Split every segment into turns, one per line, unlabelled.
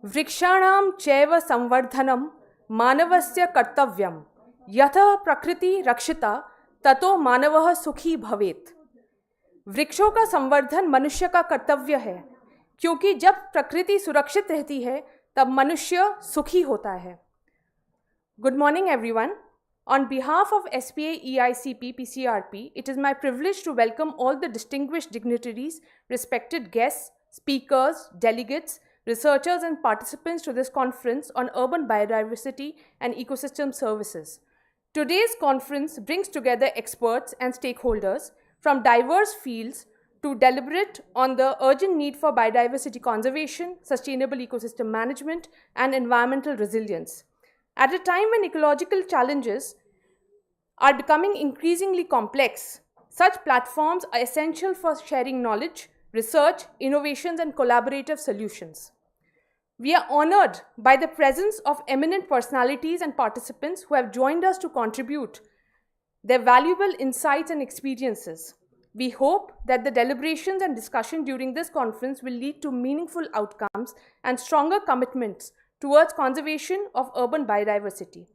वृक्षाणां चैव संवर्धनं मानवस्य कर्तव्यं यतः प्रकृति रक्षिता ततो मानवः सुखी भवेत्। वृक्षों का संवर्धन मनुष्य का कर्तव्य है, क्योंकि जब प्रकृति सुरक्षित रहती है तब मनुष्य सुखी होता है। Good morning everyone. On behalf of SPA-EIACP PCRP, it is my privilege to welcome all the distinguished dignitaries, respected guests, speakers, delegates, researchers and participants to this conference on urban biodiversity and ecosystem services. Today's conference brings together experts and stakeholders from diverse fields to deliberate on the urgent need for biodiversity conservation, sustainable ecosystem management, and environmental resilience. At a time when ecological challenges are becoming increasingly complex, such platforms are essential for sharing knowledge, research, innovations, and collaborative solutions. We are honored by the presence of eminent personalities and participants who have joined us to contribute their valuable insights and experiences. We hope that the deliberations and discussion during this conference will lead to meaningful outcomes and stronger commitments towards conservation of urban biodiversity.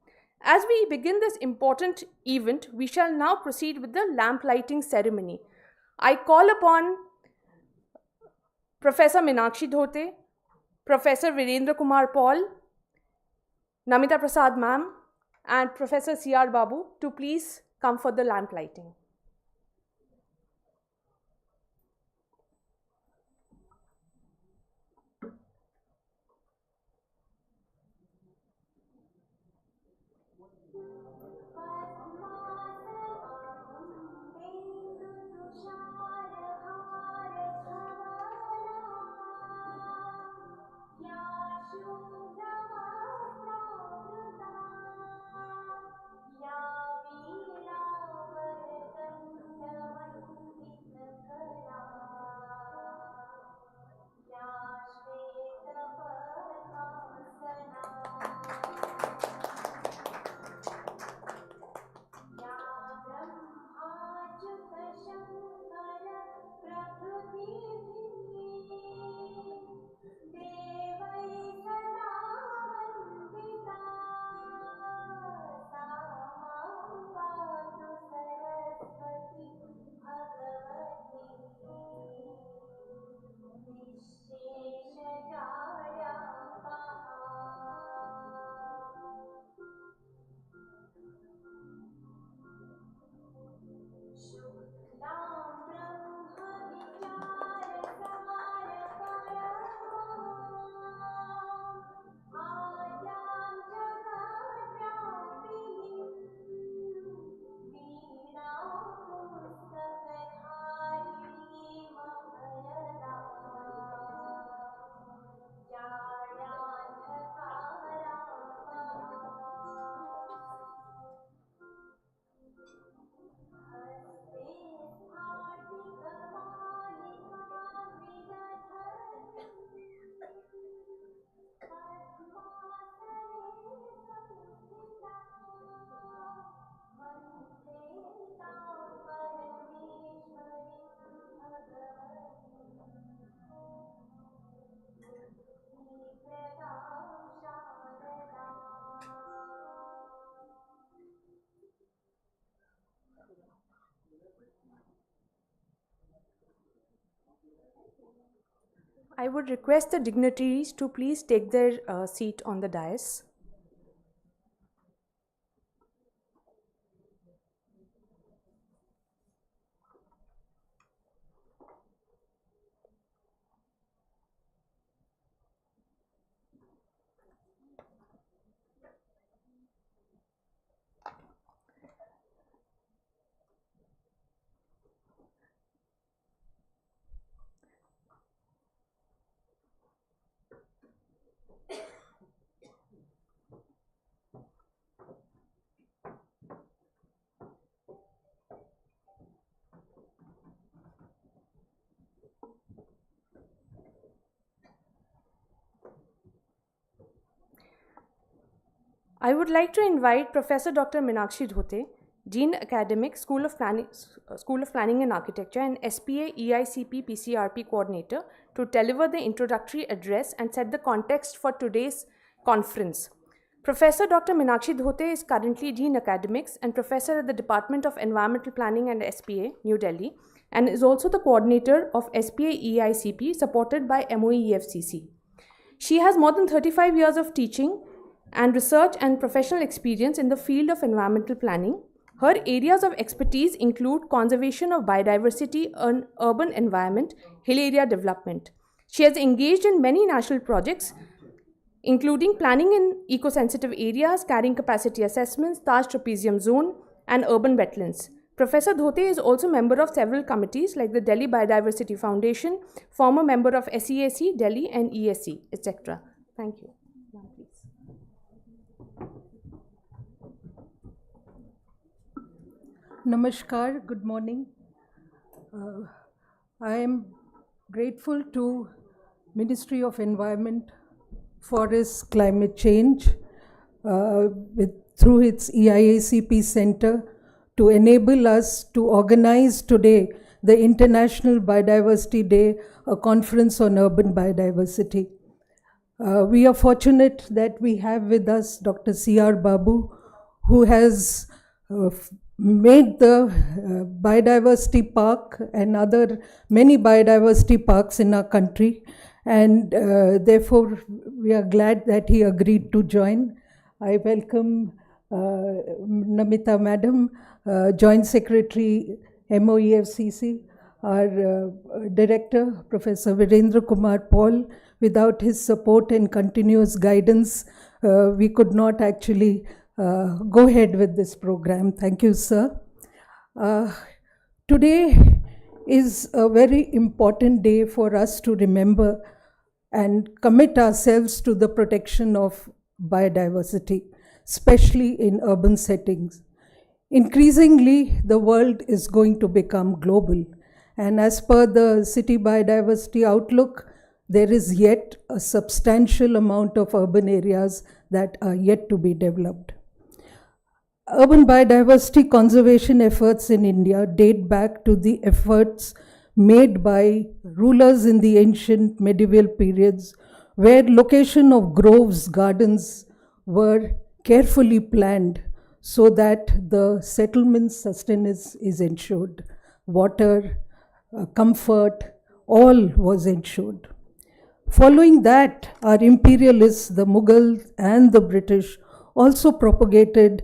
As we begin this important event, we shall now proceed with the lamp lighting ceremony. I call upon Professor Meenakshi Dhote, Professor Virendra Kumar Paul, Namita Prasad ma'am, and Professor C.R. Babu to please come for the lamp lighting. I would request the dignitaries to please take their seat on the dais. I would like to invite Professor Dr. Meenakshi Dhote, Dean Academic, School of Planning and Architecture, and SPA-EIACP PCRP Coordinator, to deliver the introductory address and set the context for today's conference. Professor Dr. Meenakshi Dhote is currently Dean Academics and Professor at the Department of Environmental Planning and SPA, New Delhi, and is also the coordinator of SPA-EIACP, supported by MOEFCC. She has more than 35 years of teaching and research and professional experience in the field of environmental planning. Her areas of expertise include conservation of biodiversity and urban environment, hill area development. She has engaged in many national projects, including planning in eco-sensitive areas, carrying capacity assessments, Taj Trapezium Zone, and urban wetlands. Professor Dhote is also member of several committees like the Delhi Biodiversity Foundation, former member of SEAC, Delhi, and ESC, etc. Thank you. Now, please.
Namaskar, good morning. I am grateful to Ministry of Environment, Forest, Climate Change through its EIACP Center to enable us to organize today the International Biodiversity Day, a conference on urban biodiversity. We are fortunate that we have with us Dr. C.R. Babu, who has made the biodiversity park and many biodiversity parks in our country, and therefore we are glad that he agreed to join. I welcome Namita Madam, Joint Secretary, MOEFCC, our Director, Professor Virendra Kumar Paul. Without his support and continuous guidance, we could not actually go ahead with this program. Thank you, sir. Today is a very important day for us to remember and commit ourselves to the protection of biodiversity, especially in urban settings. Increasingly, the world is going to become global, and as per the City Biodiversity Outlook, there is yet a substantial amount of urban areas that are yet to be developed. Urban biodiversity conservation efforts in India date back to the efforts made by rulers in the ancient medieval periods, where location of groves, gardens were carefully planned so that the settlement's sustenance is ensured. Water, comfort, all was ensured. Following that, our imperialists, the Mughals and the British, also propagated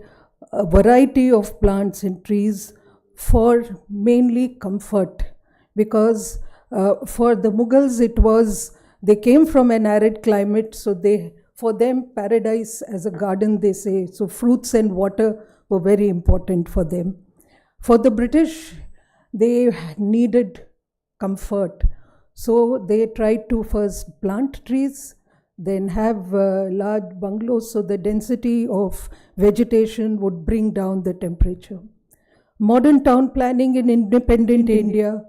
a variety of plants and trees for mainly comfort, because for the Mughals they came from an arid climate, so for them paradise as a garden, they say, so fruits and water were very important for them. For the British, they needed comfort, so they tried to first plant trees, then have large bungalows, so the density of vegetation would bring down the temperature. Modern town planning in independent India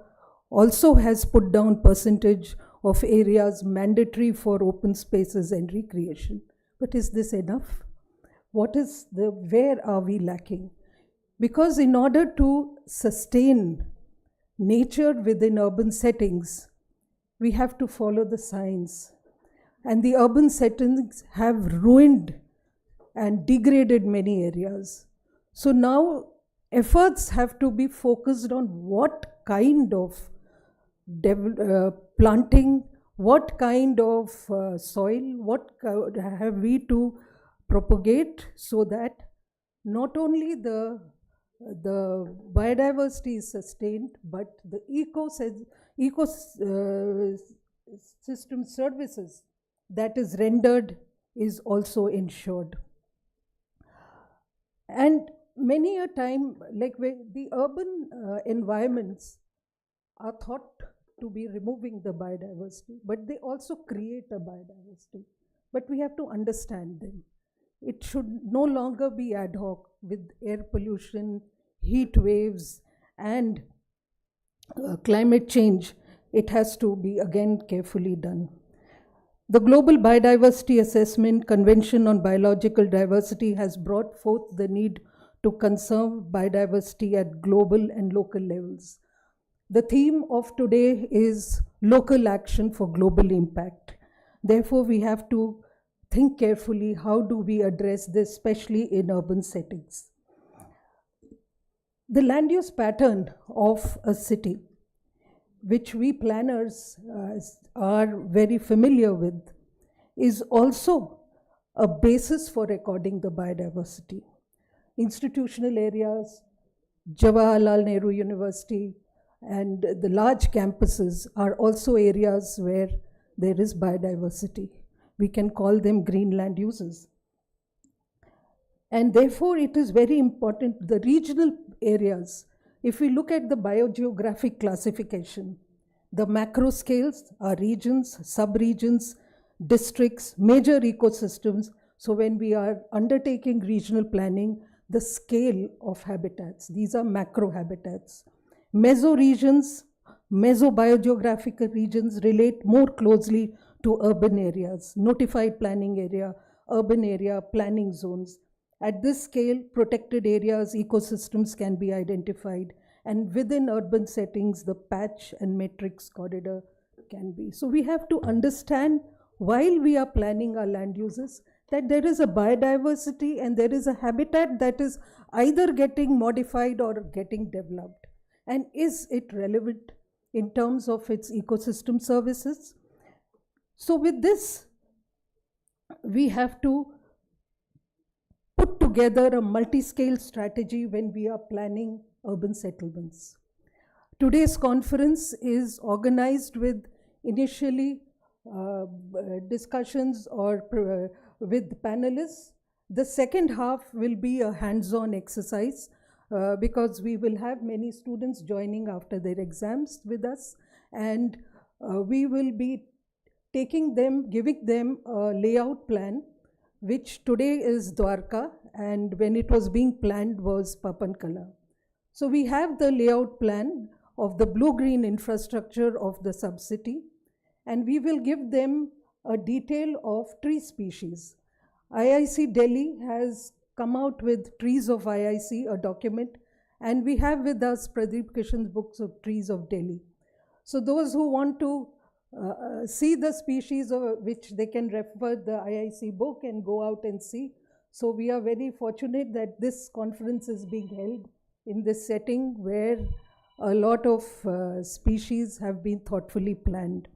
also has put down percentage of areas mandatory for open spaces and recreation. But is this enough? Where are we lacking? Because in order to sustain nature within urban settings, we have to follow the science. And the urban settings have ruined and degraded many areas. So now efforts have to be focused on what kind of planting, what kind of soil, what have we to propagate, so that not only the biodiversity is sustained, but the ecosystem services that is rendered is also ensured. And many a time, like the urban environments are thought to be removing the biodiversity, but they also create a biodiversity. But we have to understand them. It should no longer be ad hoc with air pollution, heat waves, and climate change. It has to be again carefully done. The Global Biodiversity Assessment Convention on Biological Diversity has brought forth the need to conserve biodiversity at global and local levels. The theme of today is local action for global impact. Therefore, we have to think carefully how do we address this, especially in urban settings. The land use pattern of a city, which we planners are very familiar with, is also a basis for recording the biodiversity. Institutional areas, Jawaharlal Nehru University, and the large campuses are also areas where there is biodiversity. We can call them green land uses. And therefore, it is very important, the regional areas, if we look at the biogeographic classification, the macro scales are regions, sub-regions, districts, major ecosystems. So when we are undertaking regional planning, the scale of habitats, these are macro habitats. Mesoregions, mesobiogeographical regions relate more closely to urban areas, notified planning area, urban area, planning zones. At this scale, protected areas, ecosystems can be identified, and within urban settings, the patch and matrix corridor can be. So we have to understand, while we are planning our land uses, that there is a biodiversity and there is a habitat that is either getting modified or getting developed. And is it relevant in terms of its ecosystem services? So with this, we have to put together a multi-scale strategy when we are planning urban settlements. Today's conference is organized with initially discussions or with panelists. The second half will be a hands-on exercise because we will have many students joining after their exams with us, and we will be giving them a layout plan, which today is Dwarka, and when it was being planned was Papankala. So we have the layout plan of the blue-green infrastructure of the sub-city, and we will give them a detail of tree species. IIC Delhi has come out with Trees of IIC, a document, and we have with us Pradeep Kishan's books of Trees of Delhi. So those who want to see the species which they can refer the IIC book and go out and see. So we are very fortunate that this conference is being held in this setting where a lot of species have been thoughtfully planned.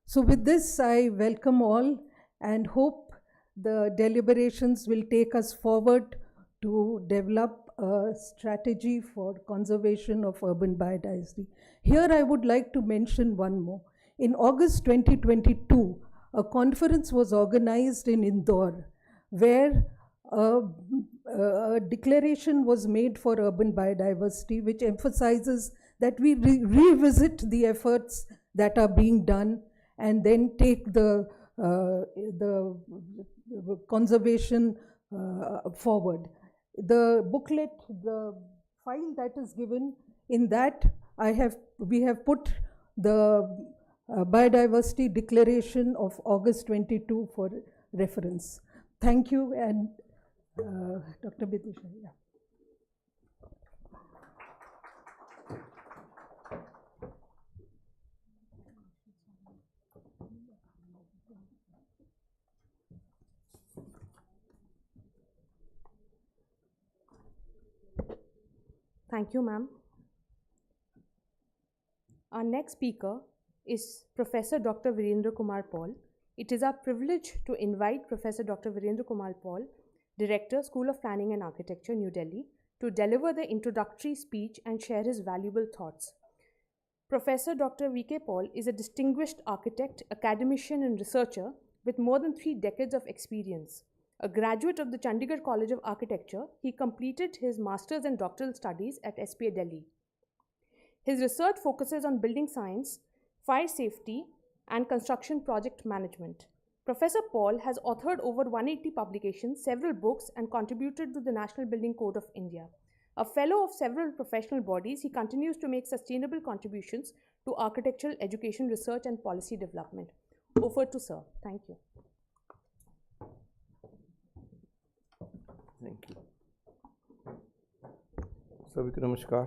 So with this, I welcome all and hope the deliberations will take us forward to develop a strategy for conservation of urban biodiversity. Here I would like to mention one more. In August 2022, a conference was organized in Indore where a declaration was made for urban biodiversity, which emphasizes that we revisit the efforts that are being done and then take the conservation forward. The booklet, the file that is given, in that we have put the Biodiversity Declaration of August 22 for reference. Thank you, and Dr. Bidisha. Yeah.
Thank you, ma'am. Our next speaker is Professor Dr. Virendra Kumar Paul. It is our privilege to invite Professor Dr. Virendra Kumar Paul, Director, School of Planning and Architecture, New Delhi, to deliver the introductory speech and share his valuable thoughts. Professor Dr. V.K. Paul is a distinguished architect, academician, and researcher with more than 3 decades of experience. A graduate of the Chandigarh College of Architecture, he completed his master's and doctoral studies at SPA Delhi. His research focuses on building science, fire safety, and construction project management. Professor Paul has authored over 180 publications, several books, and contributed to the National Building Code of India. A fellow of several professional bodies, he continues to make sustainable contributions to architectural education, research, and policy development. Over to sir. Thank you.
Thank you. सभी को नमस्कार.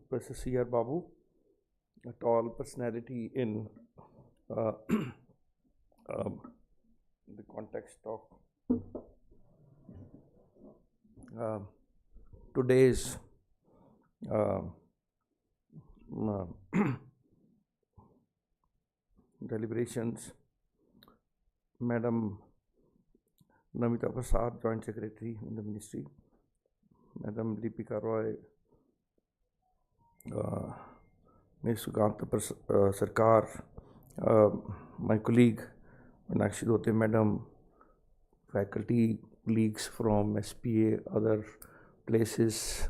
Professor C.R. Babu, a tall personality in the context of today's deliberations. Madam Namita Prasad, Joint Secretary in the Ministry, Madam Deepika Roy, Ms. Suganta Sarkar, my colleague Meenakshi Dhote Madam, faculty colleagues from SPA, other places,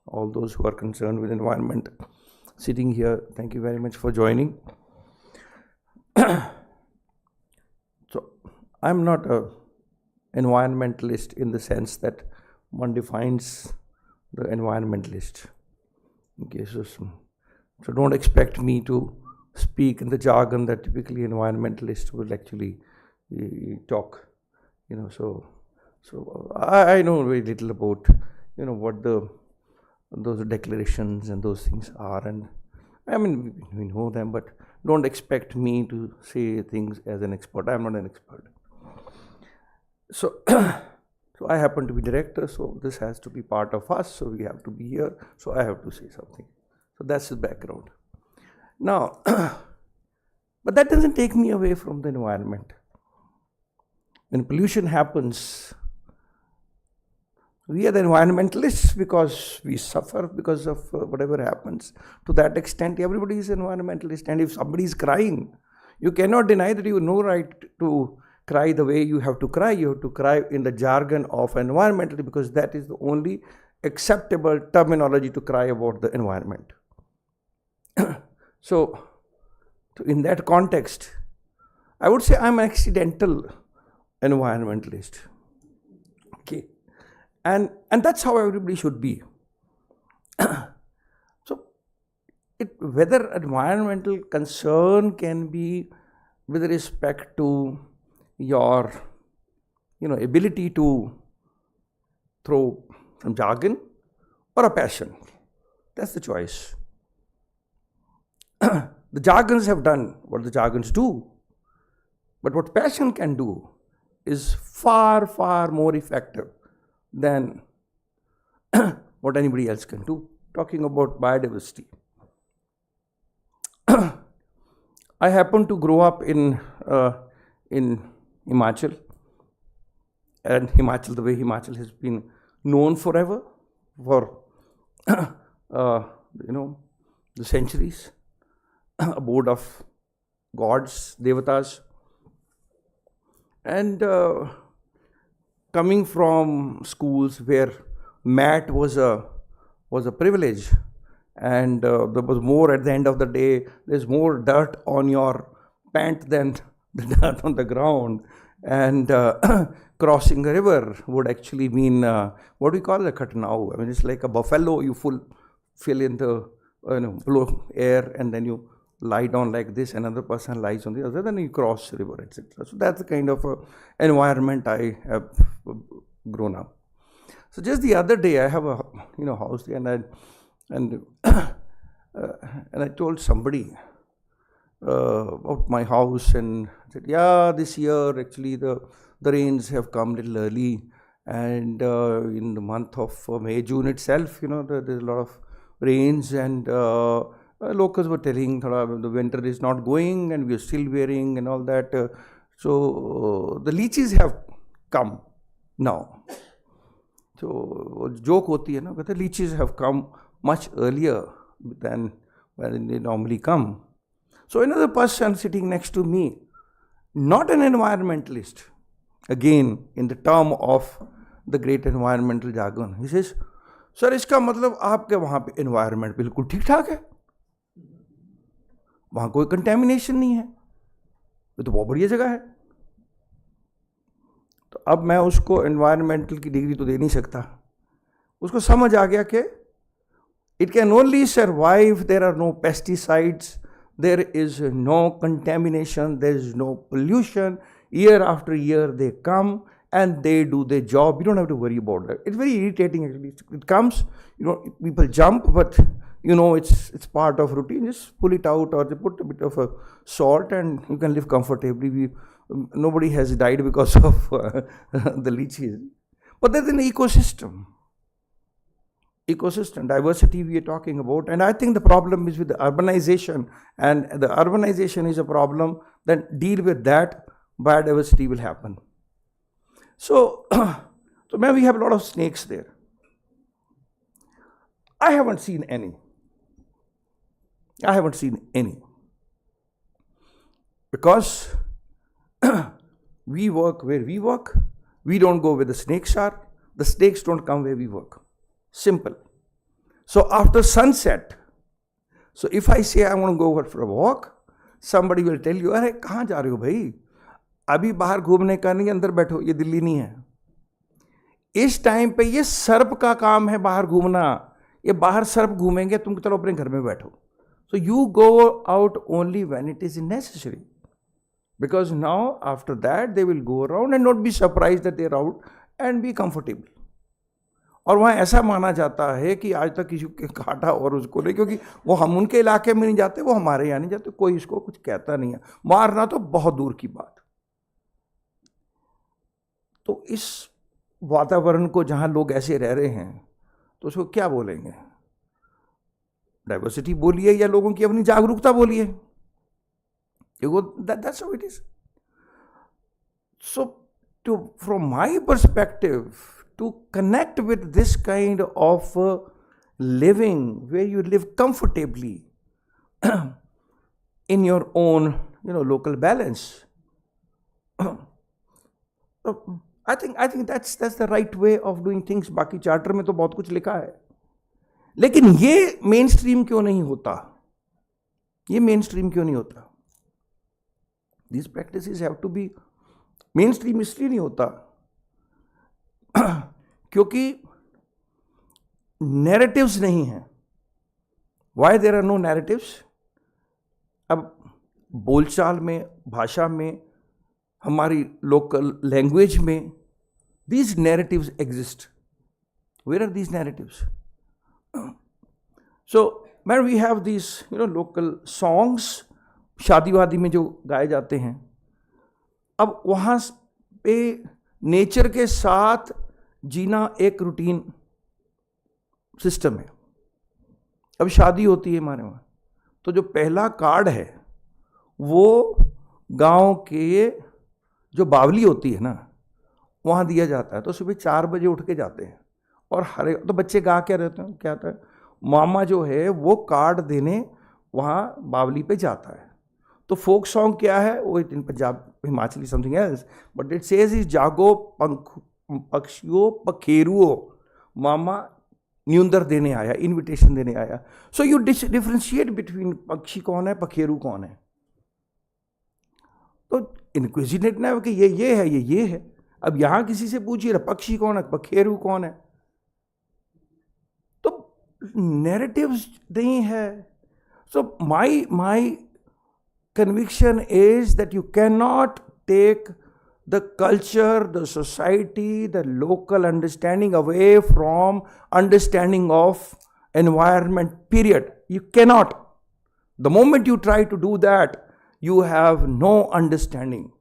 all those who are concerned with environment sitting here, thank you very much for joining. So, I'm not an environmentalist in the sense that one defines the environmentalist. Okay, so don't expect me to speak in the jargon that typically environmentalists will actually talk. So I know very little about what those declarations and those things are, and I mean we know them, but don't expect me to say things as an expert. I'm not an expert. So I happen to be director, so this has to be part of us, so we have to be here, so I have to say something. So that's the background. Now, but that doesn't take me away from the environment. When pollution happens, we are the environmentalists because we suffer because of whatever happens. To that extent, everybody is an environmentalist. And if somebody is crying, you cannot deny that you have no right to cry the way you have to cry. You have to cry in the jargon of environmental, because that is the only acceptable terminology to cry about the environment. So in that context, I would say I'm an accidental environmentalist. Okay. And that's how everybody should be. So, whether environmental concern can be with respect to your, ability to throw some jargon or a passion, that's the choice. The jargons have done what the jargons do, but what passion can do is far, far more effective than what anybody else can do. Talking about biodiversity. I happen to grow up in Himachal, and Himachal, the way Himachal has been known forever, for the centuries, abode of gods, devatas, and coming from schools where mat was a privilege, and there was more at the end of the day, there's more dirt on your pant than the dirt on the ground, and crossing a river would actually mean, what do we call it, a khatnao? I mean, it's like a buffalo, you fill in the blow air, and then you lie down like this, another person lies on the other, then you cross the river, etc. So that's the kind of environment I have grown up. So just the other day, I have a house there, and I told somebody about my house, and I said, yeah, this year actually the rains have come a little early, and in the month of May, June itself, there's a lot of rains, and locals were telling the winter is not going and we are still wearing and all that. So the leeches have come now. So joke hoti hai na, but the leeches have come much earlier than when they normally come. So another person sitting next to me, not an environmentalist, again in the term of the great environmental jargon, he says, sir, iska matlab aapke wahan pe environment bilkul theek thaak hai, वहाँ कोई contamination नहीं है, ये तो बहुत बढ़िया जगह है. तो अब मैं उसको एनवायरमेंटल की डिग्री तो दे नहीं सकता. उसको समझ आ गया कि it can only survive, there are no pesticides, there is no contamination, there is no pollution, year after year they come and they do their job. You don't have to worry about that. It's very irritating actually. It comes, people jump, but it's part of routine. Just pull it out, or they put a bit of a salt, and you can live comfortably. Nobody has died because of the leeches. But there's an ecosystem diversity we are talking about, and I think the problem is with the urbanization, and the urbanization is a problem. Then deal with that, biodiversity will happen. So maybe we have a lot of snakes there. I haven't seen any. Because we work where we work. We don't go where the snakes are. The snakes don't come where we work. Simple. So after sunset, so if I say I want to go for a walk, somebody will tell you, अरे कहाँ जा रहे हो भाई? अभी बाहर घूमने का नहीं, अंदर बैठो, ये दिल्ली नहीं है. इस टाइम पे ये सर्प का काम है बाहर घूमना. ये बाहर सर्प घूमेंगे, तुम चलो अपने घर में बैठो. So you go out only when it is necessary. Because now after that they will go around and not be surprised that they are out and be comfortable. और वहाँ ऐसा माना जाता है कि आज तक किसी के काटा और उसको नहीं, क्योंकि वो हम उनके इलाके में नहीं जाते, वो हमारे यहाँ नहीं जाते, कोई इसको कुछ कहता नहीं है. मारना तो बहुत दूर की बात. तो इस वातावरण को जहाँ लोग ऐसे रह रहे हैं तो उसको क्या बोलेंगे? डाइवर्सिटी बोलिए या लोगों की अपनी जागरूकता बोलिए. That's how it is. So from my perspective, to connect with this kind of living where you live comfortably in your own local balance, I think that's the right way of doing things. बाकी charter में तो बहुत कुछ लिखा है, लेकिन ये main stream क्यों नहीं होता? These practices have to be mainstream. इसलिए नहीं होता क्योंकि narratives नहीं हैं. Why there are no narratives? अब बोलचाल में, भाषा में, हमारी local language में these narratives exist. Where are these narratives? So when we have these local songs, शादी वादी में जो गाए जाते हैं, अब वहाँ पे नेचर के साथ जीना एक रूटीन सिस्टम है. अब शादी होती है हमारे वहाँ, तो जो पहला कार्ड है वो गांव के जो बावली होती है ना, वहाँ दिया जाता है. तो सुबह 4 बजे उठ के जाते हैं, और तो बच्चे गा क्या रहते हैं, क्या आता है, मामा जो है वो कार्ड देने वहाँ बावली पे जाता है. तो फोक सॉन्ग क्या है, वो in Punjab Himachali something else, but it says is जागो पक्षियों पखेरुओ, मामा न्यूंदर देने आया, इनविटेशन देने आया. सो यू डिफरेंशिएट बिटवीन पक्षी कौन है, पखेरु कौन है. तो इनक्विजिनेट ना कि ये है, ये है. अब यहाँ किसी से पूछिए पक्षी कौन है, पखेरु कौन है, तो नैरेटिव्स नहीं है. सो माई conviction is that you cannot take the culture, the society, the local understanding away from understanding of environment, period. You cannot. The moment you try to do that, you have no understanding.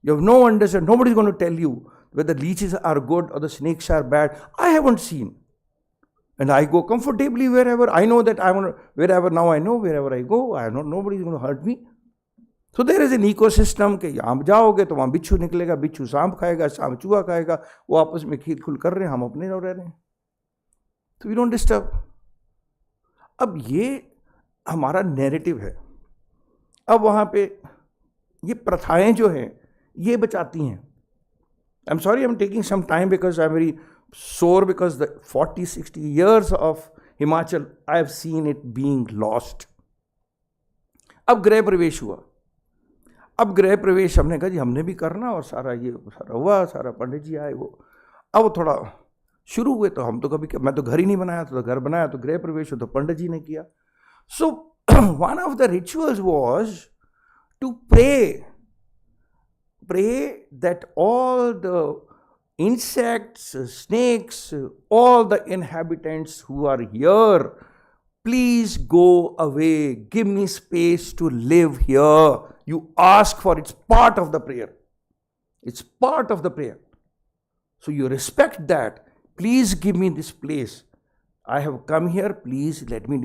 You have no understanding. Nobody is going to tell you whether leeches are good or the snakes are bad. I haven't seen. And I go comfortably wherever. I know that wherever now I know, wherever I go, nobody is going to hurt me. So there is an ecosystem कि यहाँ जाओगे तो वहाँ बिच्छू निकलेगा, बिच्छू सांप खाएगा, सांप चूहा खाएगा, वो आपस में खेल खुल कर रहे हैं, हम अपने रह रहे हैं. तो वी डोंट डिस्टर्ब. अब ये हमारा नैरेटिव है. अब वहाँ पे ये प्रथाएं जो हैं ये बचाती हैं. I am sorry, I am taking some time because I am very sore because the 40-60 years of Himachal I have seen it being lost. अब गृह प्रवेश हुआ. अब गृह प्रवेश हमने कहा जी हमने भी करना, और सारा हुआ, सारा पंडित जी आए. वो अब थोड़ा शुरू हुए तो हम तो मैं तो घर ही नहीं बनाया, तो घर बनाया, तो गृह प्रवेश हो तो पंडित जी ने किया. So one of the rituals was to pray that all the insects, snakes, all the inhabitants who are here, please go away. Give me space to live here. You ask for it's part of the prayer. It's part of the prayer. So you respect that. Please give me this place. I have come here. Please let me.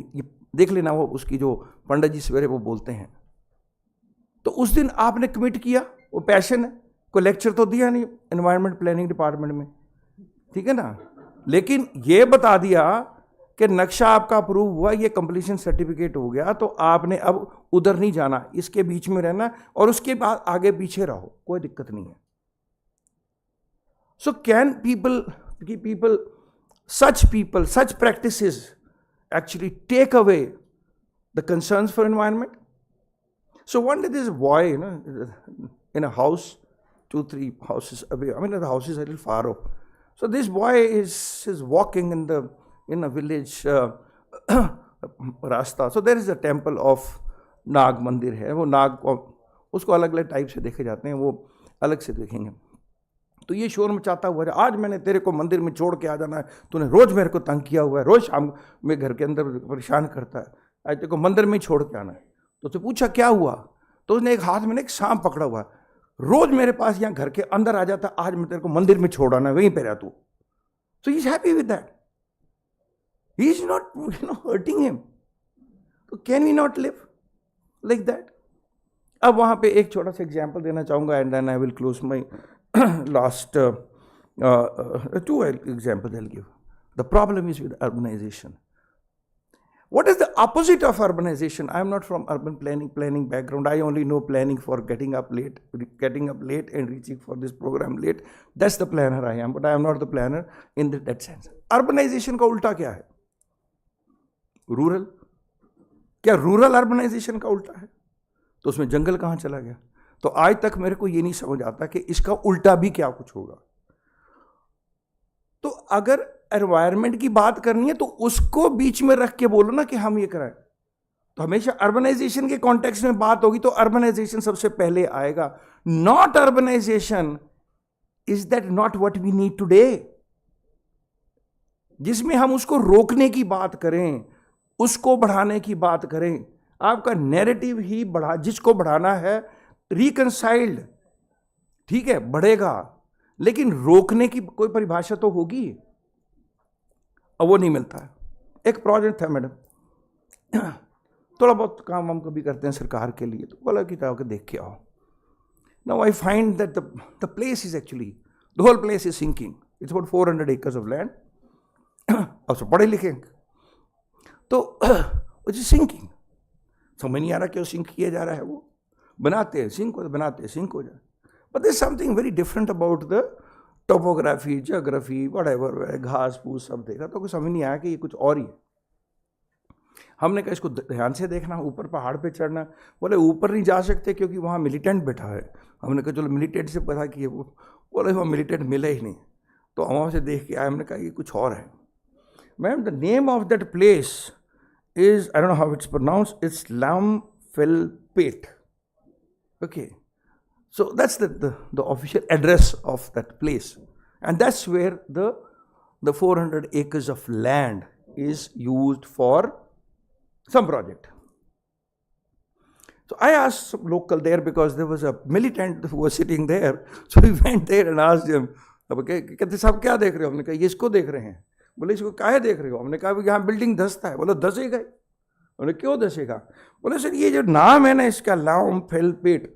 देख लेना वो उसकी जो पंडित जी सवेरे वो बोलते हैं. तो उस दिन आपने कमिट किया, वो पैशन है. कोई लेक्चर तो दिया नहीं एनवायरनमेंट प्लानिंग डिपार्टमेंट में, ठीक है ना. लेकिन ये बता दिया कि नक्शा आपका अप्रूव हुआ, ये कंप्लीशन सर्टिफिकेट हो गया, तो आपने अब उधर नहीं जाना, इसके बीच में रहना और उसके बाद आगे पीछे रहो, कोई दिक्कत नहीं है. So can people such practices actually take away the concerns for environment? So one day this boy, in a house, 2-3 houses away. I mean, the house is a little far off. So this boy is walking in a village रास्ता. So there is a temple of नाग मंदिर है. वो नाग को उसको अलग अलग type से देखे जाते हैं, वो अलग से देखेंगे. तो ये शोर मचाता हुआ है, आज मैंने तेरे को मंदिर में छोड़ के आ जाना है, तूने रोज़ मेरे को तंग किया हुआ है, रोज़ शाम में घर के अंदर परेशान करता है, आज तेरे को मंदिर में ही छोड़ के आना है. तो उसने पूछा क्या हुआ, तो उसने एक हाथ में एक सांप पकड़ा हुआ है, रोज़ मेरे पास यहाँ घर के अंदर आ जाता, आज मैं तेरे को मंदिर में छोड़ आना है, वहीं पे रह तू. So he is happy with that. He is not hurting him. So can we not live like that? अब वहाँ पे एक छोटा सा एग्जाम्पल देना चाहूँगा and then I will close my last 2 examples I'll give. The problem is with urbanization. What is the opposite of urbanization? I am not from urban planning background. I only know planning for getting up late and reaching for this program late. That's the planner I am, but I am not the planner in that sense. Urbanization का उल्टा क्या है? Rural. क्या rural urbanization का उल्टा है? तो उसमें जंगल कहाँ चला गया? तो आज तक मेरे को ये नहीं समझ आता कि इसका उल्टा भी क्या कुछ होगा. तो अगर एनवायरनमेंट की बात करनी है तो उसको बीच में रख के बोलो ना कि हम ये कराएं. तो हमेशा अर्बनाइजेशन के कॉन्टेक्स्ट में बात होगी तो अर्बनाइजेशन सबसे पहले आएगा. Not urbanisation. Is that not what we need today? जिसमें हम उसको रोकने की बात करें, उसको बढ़ाने की बात करें. आपका नैरेटिव ही जिसको बढ़ाना है रिकंसाइल्ड, ठीक है, बढ़ेगा, लेकिन रोकने की कोई परिभाषा तो होगी. अब वो नहीं मिलता है. एक प्रोजेक्ट था मैडम, थोड़ा बहुत काम हम कभी करते हैं सरकार के लिए, तो बोला कि जाओ के देख के आओ. Now I find that the place is actually the whole place is sinking. It's about 400 acres of land. अब सब पढ़े लिखे तो इट इज सिंकिंग. समझ नहीं आ रहा क्यों सिंक किया जा रहा है. वो बनाते हैं सिंक हो जाए. But there is something very different about the topography, geography, whatever, घास फूस सब देखा तो कुछ समझ नहीं आया कि ये कुछ और ही है. हमने कहा इसको ध्यान से देखना, ऊपर पहाड़ पे चढ़ना. बोले ऊपर नहीं जा सकते क्योंकि वहाँ मिलिटेंट बैठा है. हमने कहा चलो मिलिटेंट से पता किए. वो बोले वहाँ मिलिटेंट मिले ही नहीं. तो वहाँ से देख के आए. हमने कहा ये कुछ और है. Ma'am the name of that place is, I don't know how it's pronounced, it's Lamphilpate. Okay, so that's the official address of that place, and that's where the 400 acres of land is used for some project. So I asked some local there because there was a militant who was sitting there. So we went there and asked him, कहते साहब क्या देख रहे हो? हमने कहा ये इसको देख रहे हैं. बोले इसको काहे देख रहे हो? हमने कहा यहाँ बिल्डिंग धंसता है. बोले धंसेगा. बोले क्यों धंसेगा? बोले सर ये जो नाम है ना इसका लामफिलपेट,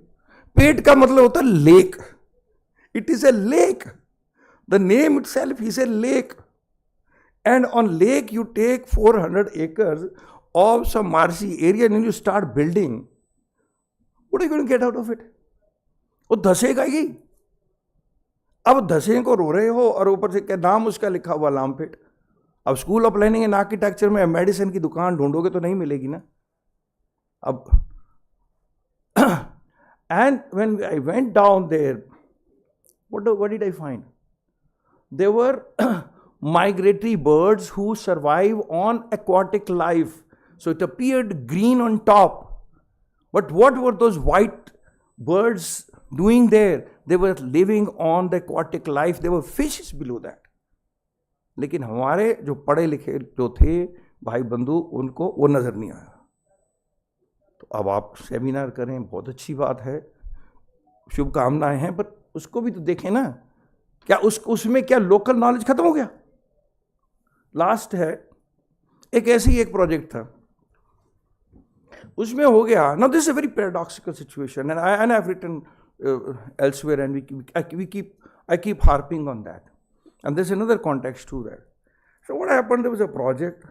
पेट का मतलब होता है lake. It is a lake. The name itself is a lake. And on lake you take 400 acres of some marshy area and you start building. What are you going to get out of it? वो धंसेगा ही. अब धंसे को रो रहे हो और ऊपर से क्या नाम उसका लिखा हुआ लामपेट. अब school of planning and architecture में मेडिसिन की दुकान ढूंढोगे तो नहीं मिलेगी ना. अब and when I went down there, what did I find? There were migratory birds who survive on aquatic life. So it appeared green on top. But what were those white birds doing there? They were living on the aquatic life. There were fishes below that. लेकिन हमारे जो पढ़े लिखे जो थे भाई बंधु, उनको वो नज़र नहीं आया। तो अब आप सेमिनार करें, बहुत अच्छी बात है, शुभकामनाएं हैं, पर उसको भी तो देखें ना, क्या उसमें क्या लोकल नॉलेज खत्म हो गया? लास्ट है, एक ऐसे ही एक प्रोजेक्ट था, उसमें हो गया, now this is a very paradoxical situation, and I've written elsewhere, and I keep harping on that, and there's another context to that. So what happened, there was a project,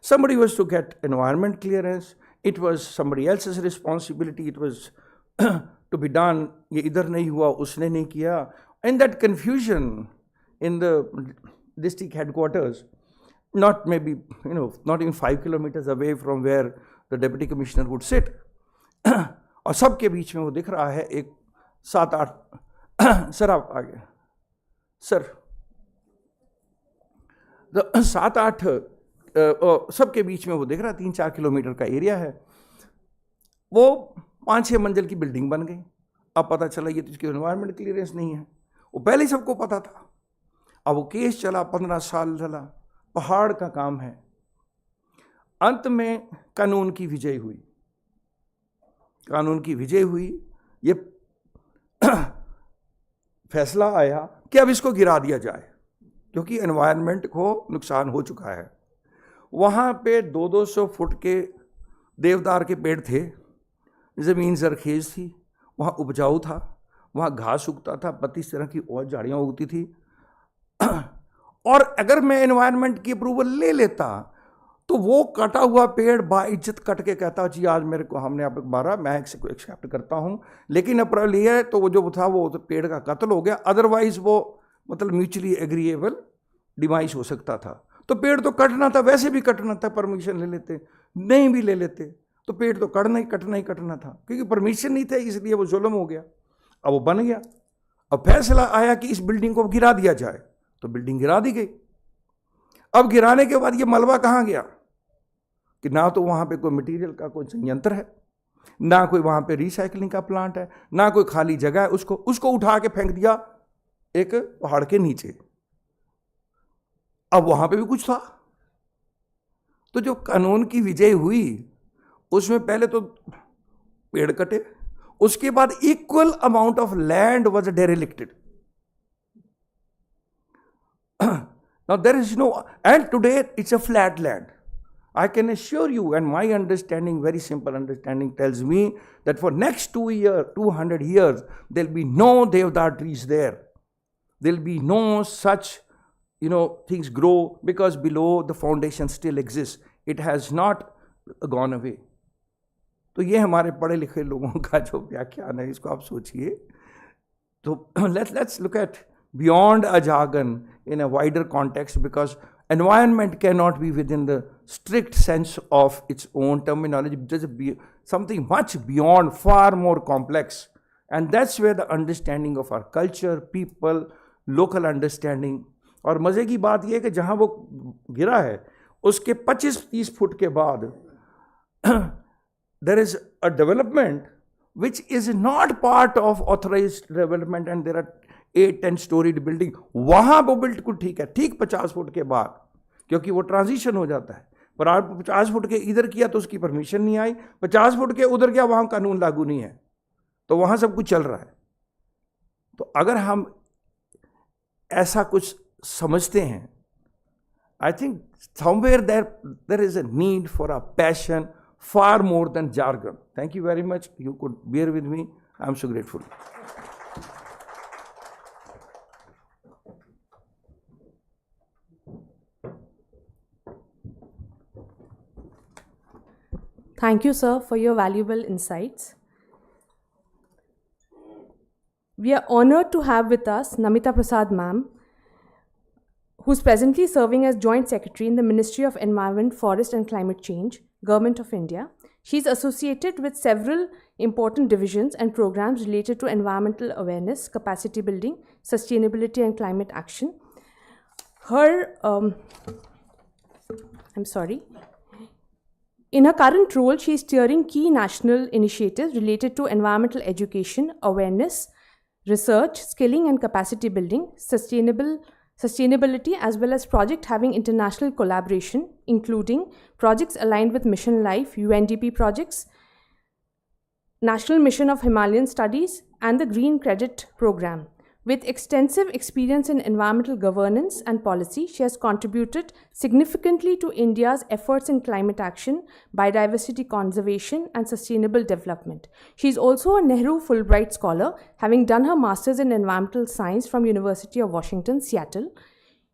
somebody was to get environment clearance, it was somebody else's responsibility, it was to be done, ये इधर नहीं हुआ, उसने नहीं किया, and that confusion in the district headquarters, not maybe, not even 5 kilometers away from where the deputy commissioner would sit, और सबके बीच में वो दिख रहा है एक 7-8 सर आप आगे सर, 7-8 सबके बीच में वो दिख रहा है, 3-4 किलोमीटर का एरिया है, वो 5-6 मंजिल की बिल्डिंग बन गई। अब पता चला ये तो इसकी एनवायरमेंट क्लियरेंस नहीं है, वो पहले ही सबको पता था। अब वो केस चला, 15 साल चला, पहाड़ का काम है, अंत में कानून की विजय हुई, कानून की विजय हुई, ये फैसला आया कि अब इसको गिरा दिया जाए क्योंकि एनवायरनमेंट को नुकसान हो चुका है। वहाँ पे 200-200 फुट के देवदार के पेड़ थे, ज़मीन जरखेज़ थी, वहाँ उपजाऊ था, वहाँ घास उगता था, 32 तरह की और झाड़ियाँ उगती थी, और अगर मैं एनवायरनमेंट की अप्रूवल ले लेता तो वो कटा हुआ पेड़ बाइज्जत कट के कहता जी आज मेरे को हमने आप मारा, मैं इसको एक्सेप्ट करता हूँ, लेकिन अप्रूवल लिया है तो वो जो था वो तो पेड़ का कत्ल हो गया, अदरवाइज वो मतलब म्यूचुअली एग्रीएबल डिवाइस हो सकता था। तो पेड़ तो कटना था, वैसे भी कटना था, परमिशन ले लेते, नहीं भी ले लेते तो पेड़ तो कटना ही कटना था, क्योंकि परमिशन नहीं था इसलिए वो जुल्म हो गया। अब वो बन गया, अब फैसला आया कि इस बिल्डिंग को गिरा दिया जाए, तो बिल्डिंग गिरा दी गई। अब गिराने के बाद ये मलबा कहाँ गया कि ना तो वहाँ पे कोई मटेरियल का कोई संयंत्र है, ना कोई वहाँ पे रिसाइकलिंग का प्लांट है, ना कोई खाली जगह है, उसको उठा के फेंक दिया एक पहाड़ के नीचे। अब वहाँ पे भी कुछ था। तो जो कानून की विजय हुई उसमें पहले तो पेड़ कटे, उसके बाद equal amount of land was derelicted. Now there is no, and today it's a flat land. I can assure you, and my understanding, very simple understanding, tells me that for next 200 years, there'll be no Devdar trees there. There'll be no such, things grow because below the foundation still exists. It has not gone away. तो ये हमारे पढ़े लिखे लोगों का जो व्याख्यान है, इसको आप सोचिए। तो let's look at beyond a jargon in a wider context, because environment cannot be within the strict sense of its own terminology. There's something much beyond, far more complex, and that's where the understanding of our culture, people, local understanding. और मज़े की बात यह है कि जहाँ वो गिरा है उसके 25-30 फुट के बाद there is a development which is not part of authorized development, and there are 8-10 storied building. वहाँ वो बिल्कुल ठीक है, ठीक 50 फुट के बाद, क्योंकि वो ट्रांजिशन हो जाता है। पर आप 50 फुट के इधर किया तो उसकी परमिशन नहीं आई, 50 फुट के उधर किया, वहाँ कानून लागू नहीं है, तो वहाँ सब कुछ चल रहा है। तो अगर हम ऐसा कुछ समझते हैं, I think somewhere there is a need for a passion far more than jargon. Thank you very much. You could bear with me. I'm so grateful.
Thank you, sir, for your valuable insights. We are honored to have with us Namita Prasad ma'am, who is presently serving as Joint Secretary in the Ministry of Environment, Forest and Climate Change, Government of India. She is associated with several important divisions and programs related to environmental awareness, capacity building, sustainability and climate action. In her current role, she is steering key national initiatives related to environmental education, awareness, research, skilling and capacity building, sustainability, as well as projects having international collaboration, including projects aligned with Mission Life, UNDP projects, National Mission of Himalayan Studies, and the Green Credit Program. With extensive experience in environmental governance and policy, she has contributed significantly to India's efforts in climate action, biodiversity conservation, and sustainable development. She is also a Nehru Fulbright Scholar, having done her master's in environmental science from University of Washington, Seattle.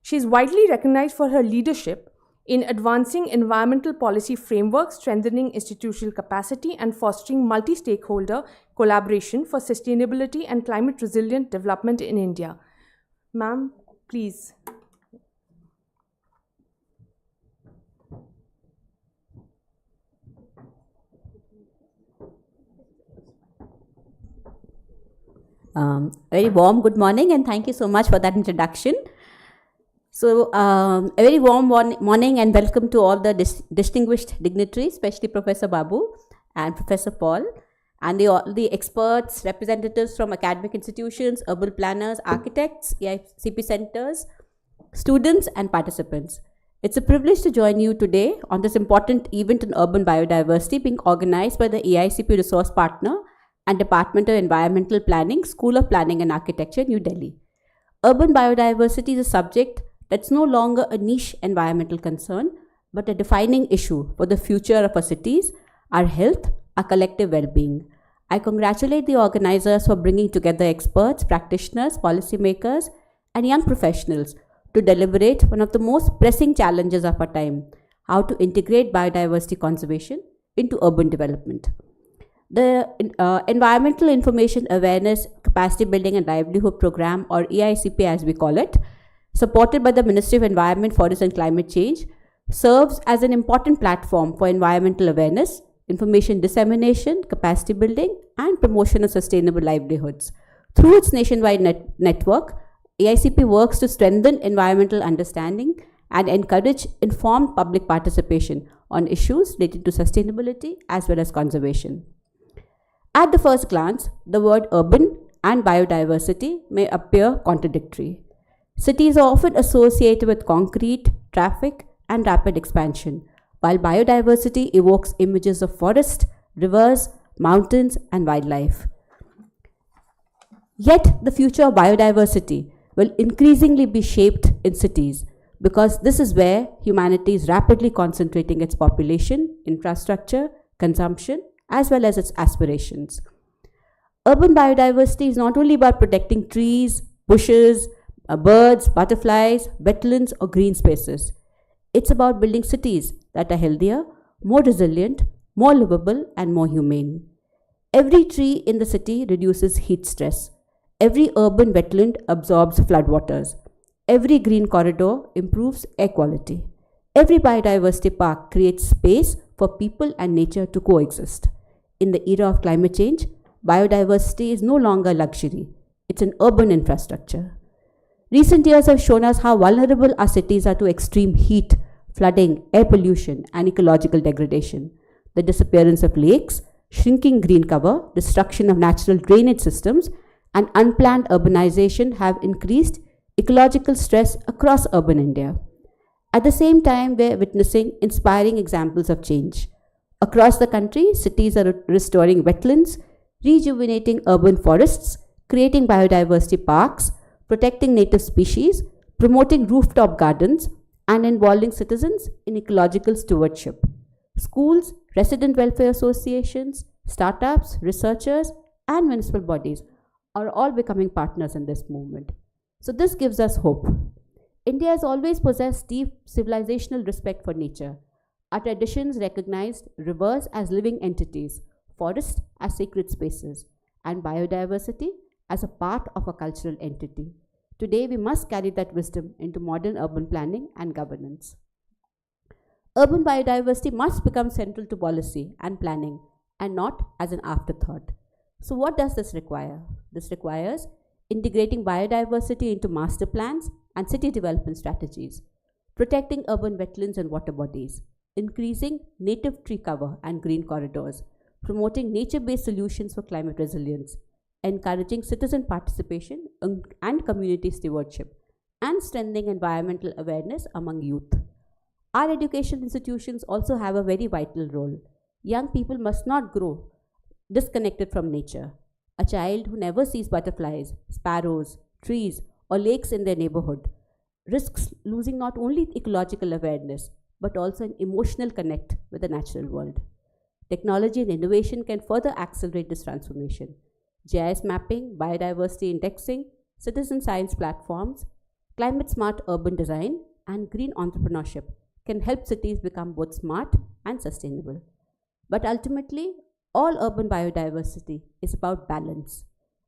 She is widely recognized for her leadership in advancing environmental policy frameworks, strengthening institutional capacity, and fostering multi-stakeholder collaboration for sustainability and climate-resilient development in India. Ma'am, please.
Very warm good morning, and thank you so much for that introduction. So, a very warm morning and welcome to all the distinguished dignitaries, especially Professor Babu and Professor Paul, and the experts, representatives from academic institutions, urban planners, architects, EIACP centers, students and participants. It's a privilege to join you today on this important event in urban biodiversity being organized by the EIACP Resource Partner and Department of Environmental Planning, School of Planning and Architecture, New Delhi. Urban biodiversity is a subject that's no longer a niche environmental concern, but a defining issue for the future of our cities, our health, our collective well-being. I congratulate the organizers for bringing together experts, practitioners, policymakers, and young professionals to deliberate one of the most pressing challenges of our time, how to integrate biodiversity conservation into urban development. The Environmental Information Awareness Capacity Building and Livelihood Program, or EIACP as we call it, supported by the Ministry of Environment, Forest and Climate Change, serves as an important platform for environmental awareness, information dissemination, capacity building, and promotion of sustainable livelihoods. Through its nationwide network, EIACP works to strengthen environmental understanding and encourage informed public participation on issues related to sustainability as well as conservation. At the first glance, the word urban and biodiversity may appear contradictory. Cities are often associated with concrete, traffic, and rapid expansion, while biodiversity evokes images of forest, rivers, mountains, and wildlife. Yet, the future of biodiversity will increasingly be shaped in cities because this is where humanity is rapidly concentrating its population, infrastructure, consumption, as well as its aspirations. Urban biodiversity is not only about protecting trees, bushes, birds, butterflies, wetlands, or green spaces. It's about building cities that are healthier, more resilient, more livable, and more humane. Every tree in the city reduces heat stress. Every urban wetland absorbs floodwaters. Every green corridor improves air quality. Every biodiversity park creates space for people and nature to coexist. In the era of climate change, biodiversity is no longer a luxury. It's an urban infrastructure. Recent years have shown us how vulnerable our cities are to extreme heat, flooding, air pollution, and ecological degradation. The disappearance of lakes, shrinking green cover, destruction of natural drainage systems, and unplanned urbanization have increased ecological stress across urban India. At the same time, we're witnessing inspiring examples of change. Across the country, cities are restoring wetlands, rejuvenating urban forests, creating biodiversity parks, protecting native species, promoting rooftop gardens, and involving citizens in ecological stewardship. Schools, resident welfare associations, startups, researchers, and municipal bodies are all becoming partners in this movement. So this gives us hope. India has always possessed deep civilizational respect for nature. Our traditions recognized rivers as living entities, forests as sacred spaces, and biodiversity as a part of a cultural entity. Today, we must carry that wisdom into modern urban planning and governance. Urban biodiversity must become central to policy and planning and not as an afterthought. So what does this require? This requires integrating biodiversity into master plans and city development strategies, protecting urban wetlands and water bodies, increasing native tree cover and green corridors, promoting nature-based solutions for climate resilience, encouraging citizen participation and community stewardship, and strengthening environmental awareness among youth. Our educational institutions also have a very vital role. Young people must not grow disconnected from nature. A child who never sees butterflies, sparrows, trees, or lakes in their neighborhood risks losing not only ecological awareness but also an emotional connect with the natural world. Technology and innovation can further accelerate this transformation. GIS mapping, biodiversity indexing, citizen science platforms, climate smart urban design, and green entrepreneurship can help cities become both smart and sustainable. But ultimately, all urban biodiversity is about balance.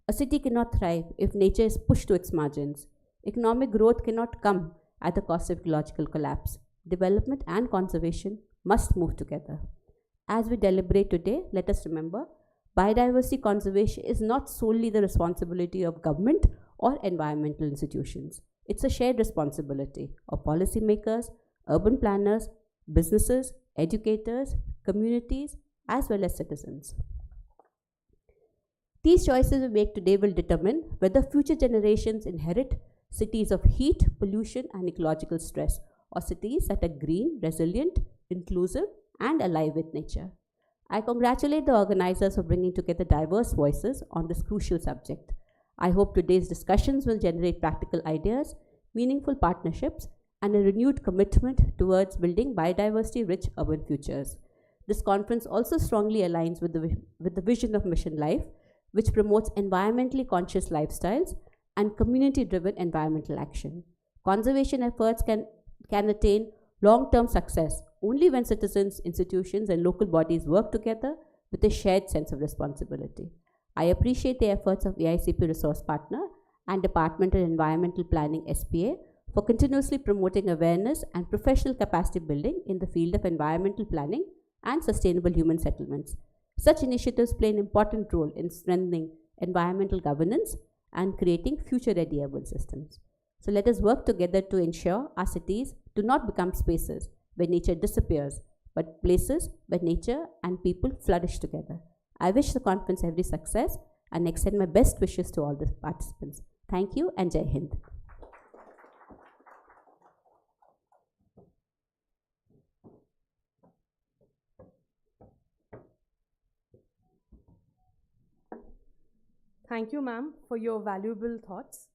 A city cannot thrive if nature is pushed to its margins. Economic growth cannot come at the cost of ecological collapse. Development and conservation must move together. As we deliberate today, let us remember biodiversity conservation is not solely the responsibility of government or environmental institutions. It's a shared responsibility of policymakers, urban planners, businesses, educators, communities, as well as citizens. These choices we make today will determine whether future generations inherit cities of heat, pollution, and ecological stress, or cities that are green, resilient, inclusive, and alive with nature. I congratulate the organizers for bringing together diverse voices on this crucial subject. I hope today's discussions will generate practical ideas, meaningful partnerships, and a renewed commitment towards building biodiversity-rich urban futures. This conference also strongly aligns with the vision of Mission Life, which promotes environmentally conscious lifestyles and community-driven environmental action. Conservation efforts can attain long-term success only when citizens, institutions, and local bodies work together with a shared sense of responsibility. I appreciate the efforts of EIACP Resource Partner and Department of Environmental Planning SPA for continuously promoting awareness and professional capacity building in the field of environmental planning and sustainable human settlements. Such initiatives play an important role in strengthening environmental governance and creating future-ready urban systems. So let us work together to ensure our cities do not become spaces where nature disappears, but places where nature and people flourish together. I wish the conference every success and extend my best wishes to all the participants. Thank you and Jai Hind.
Thank you, ma'am, for your valuable thoughts.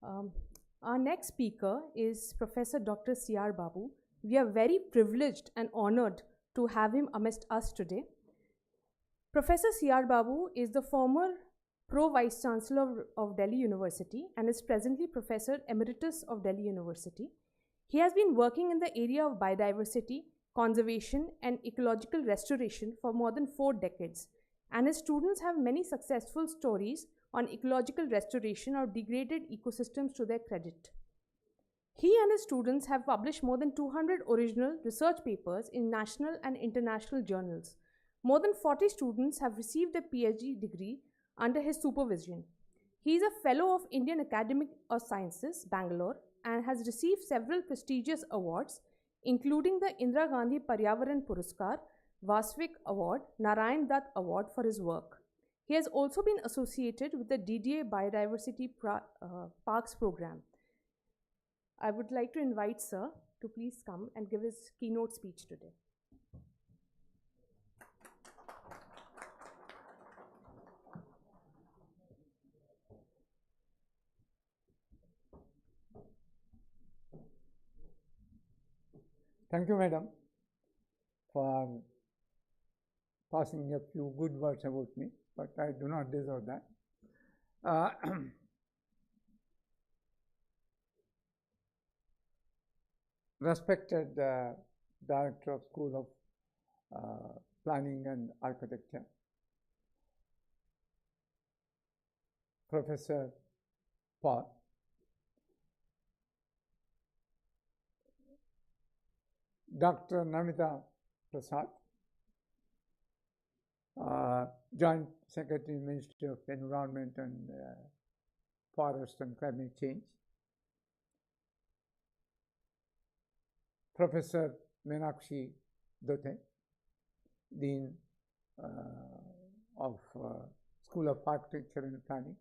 Our next speaker is Professor Dr. C.R. Babu. We are very privileged and honored to have him amidst us today. Professor C.R. Babu is the former Pro-Vice Chancellor of Delhi University and is presently Professor Emeritus of Delhi University. He has been working in the area of biodiversity, conservation, and ecological restoration for more than 4 decades, and his students have many successful stories on ecological restoration of degraded ecosystems to their credit. He and his students have published more than 200 original research papers in national and international journals. More than 40 students have received a PhD degree under his supervision. He is a Fellow of Indian Academy of Sciences, Bangalore, and has received several prestigious awards, including the Indira Gandhi Paryavaran Puraskar, Vasvik Award, Narayan Dutt Award for his work. He has also been associated with the DDA Biodiversity Parks program. I would like to invite Sir to please come and give his keynote speech today.
Thank you, madam, for passing a few good words about me, but I do not deserve that. Respected Director of School of Planning and Architecture, Professor Paul, Dr. Namita Prasad, Joint Secretary, Ministry of Environment and Forest and Climate Change, Professor Meenakshi Dote, Dean of School of Architecture and Planning,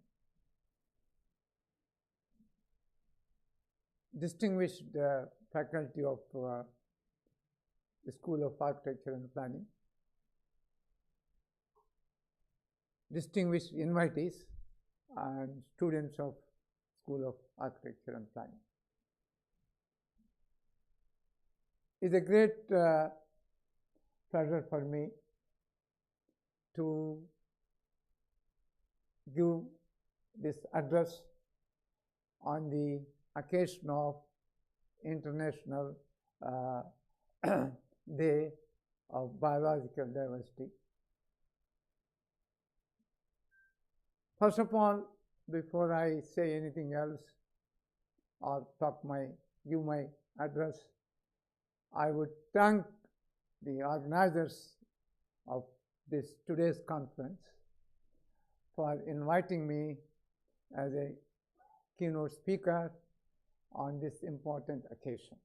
distinguished faculty of the School of Architecture and Planning, distinguished invitees and students of School of Architecture and Planning. It's a great pleasure for me to give this address on the occasion of International Day of Biological Diversity. First of all, before I say anything else or give my address, I would thank the organizers of today's conference for inviting me as a keynote speaker on this important occasion.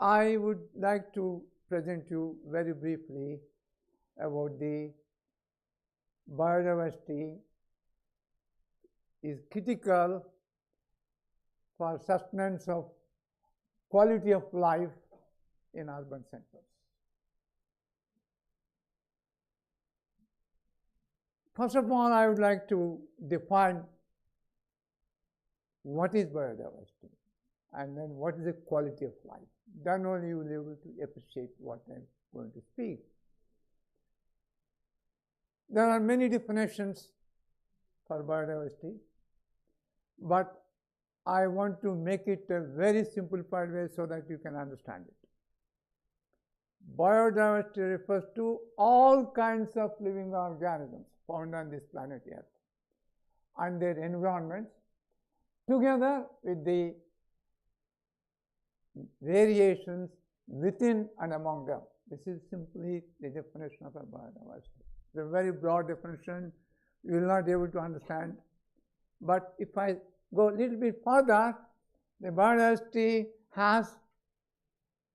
I would like to present you very briefly about the biodiversity is critical for sustenance of quality of life in urban centers. First of all, I would like to define what is biodiversity and then what is the quality of life. Then only you will be able to appreciate what I am going to speak. There are many definitions for biodiversity, but I want to make it a very simplified way so that you can understand it. Biodiversity refers to all kinds of living organisms found on this planet Earth and their environments, together with the variations within and among them. This is simply the definition of a biodiversity. It's a very broad definition. You will not be able to understand. But if I go a little bit further, the biodiversity has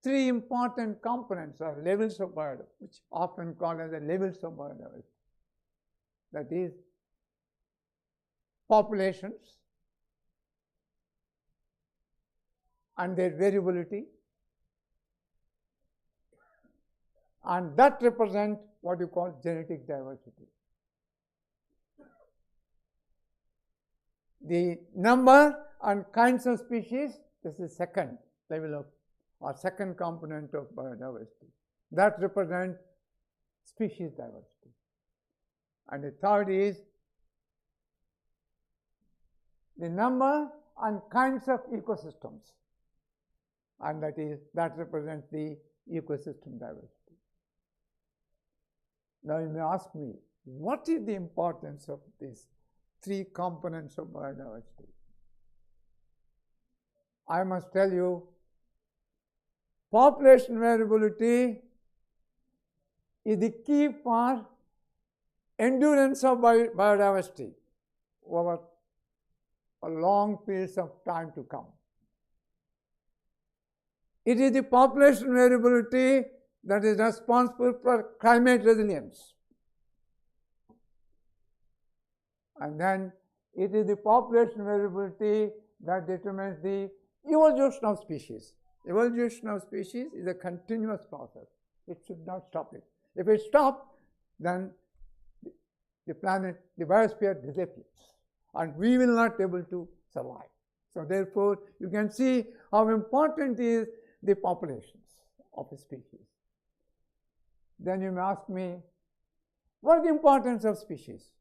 three important components or levels of biodiversity, which often called as the levels of biodiversity. That is, populations and their variability, and that represent what you call genetic diversity. The number and kinds of species, this is second level of or second component of biodiversity. That represent species diversity. And the third is the number and kinds of ecosystems, and that represents the ecosystem diversity. Now you may ask me, what is the importance of these three components of biodiversity? I must tell you, population variability is the key for endurance of biodiversity over a long periods of time to come. It is the population variability that is responsible for climate resilience. And then it is the population variability that determines the evolution of species. Evolution of species is a continuous process. It should not stop it. If it stops, then the planet, the biosphere disappears, and we will not be able to survive. So therefore, you can see how important is the populations of a species. Then you may ask me, what is the importance of species?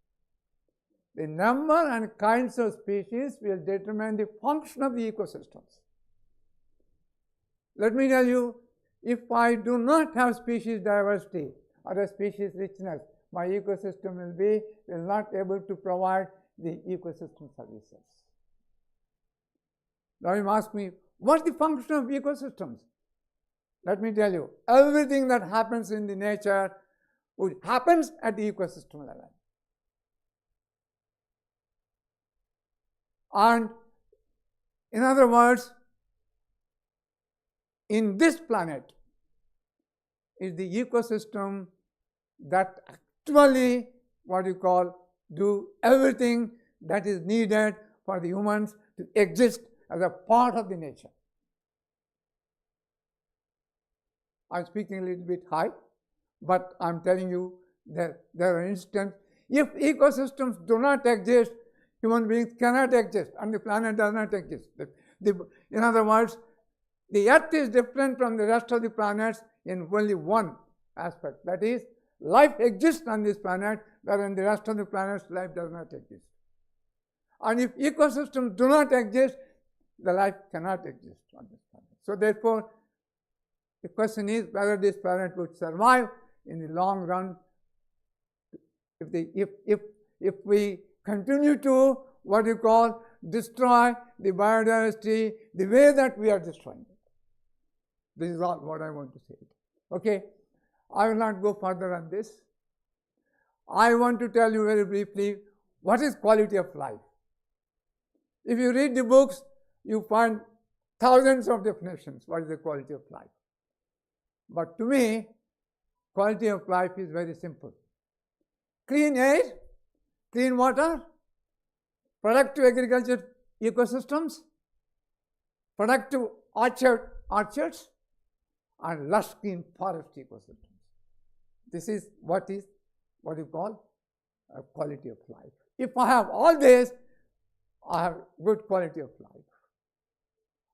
The number and kinds of species will determine the function of the ecosystems. Let me tell you, if I do not have species diversity or a species richness, my ecosystem will not be able to provide the ecosystem services. Now you ask me, what is the function of ecosystems? Let me tell you, everything that happens in the nature happens at the ecosystem level. And in other words, in this planet is the ecosystem that actually, what you call, do everything that is needed for the humans to exist as a part of the nature. I'm speaking a little bit high, but I'm telling you that there are instances, if ecosystems do not exist, human beings cannot exist and the planet does not exist. In other words, the Earth is different from the rest of the planets in only one aspect. That is, life exists on this planet, whereas the rest of the planets, life does not exist. And if ecosystems do not exist, the life cannot exist on this planet. So therefore, the question is whether this planet would survive in the long run if we continue to, what you call, destroy the biodiversity the way that we are destroying it. This is all what I want to say. Okay, I will not go further on this. I want to tell you very briefly what is quality of life. If you read the books, you find thousands of definitions. What is the quality of life? But to me, quality of life is very simple. Clean air, clean water, productive agriculture ecosystems, productive orchards, and lush green forest ecosystems. This is what you call a quality of life. If I have all this, I have good quality of life.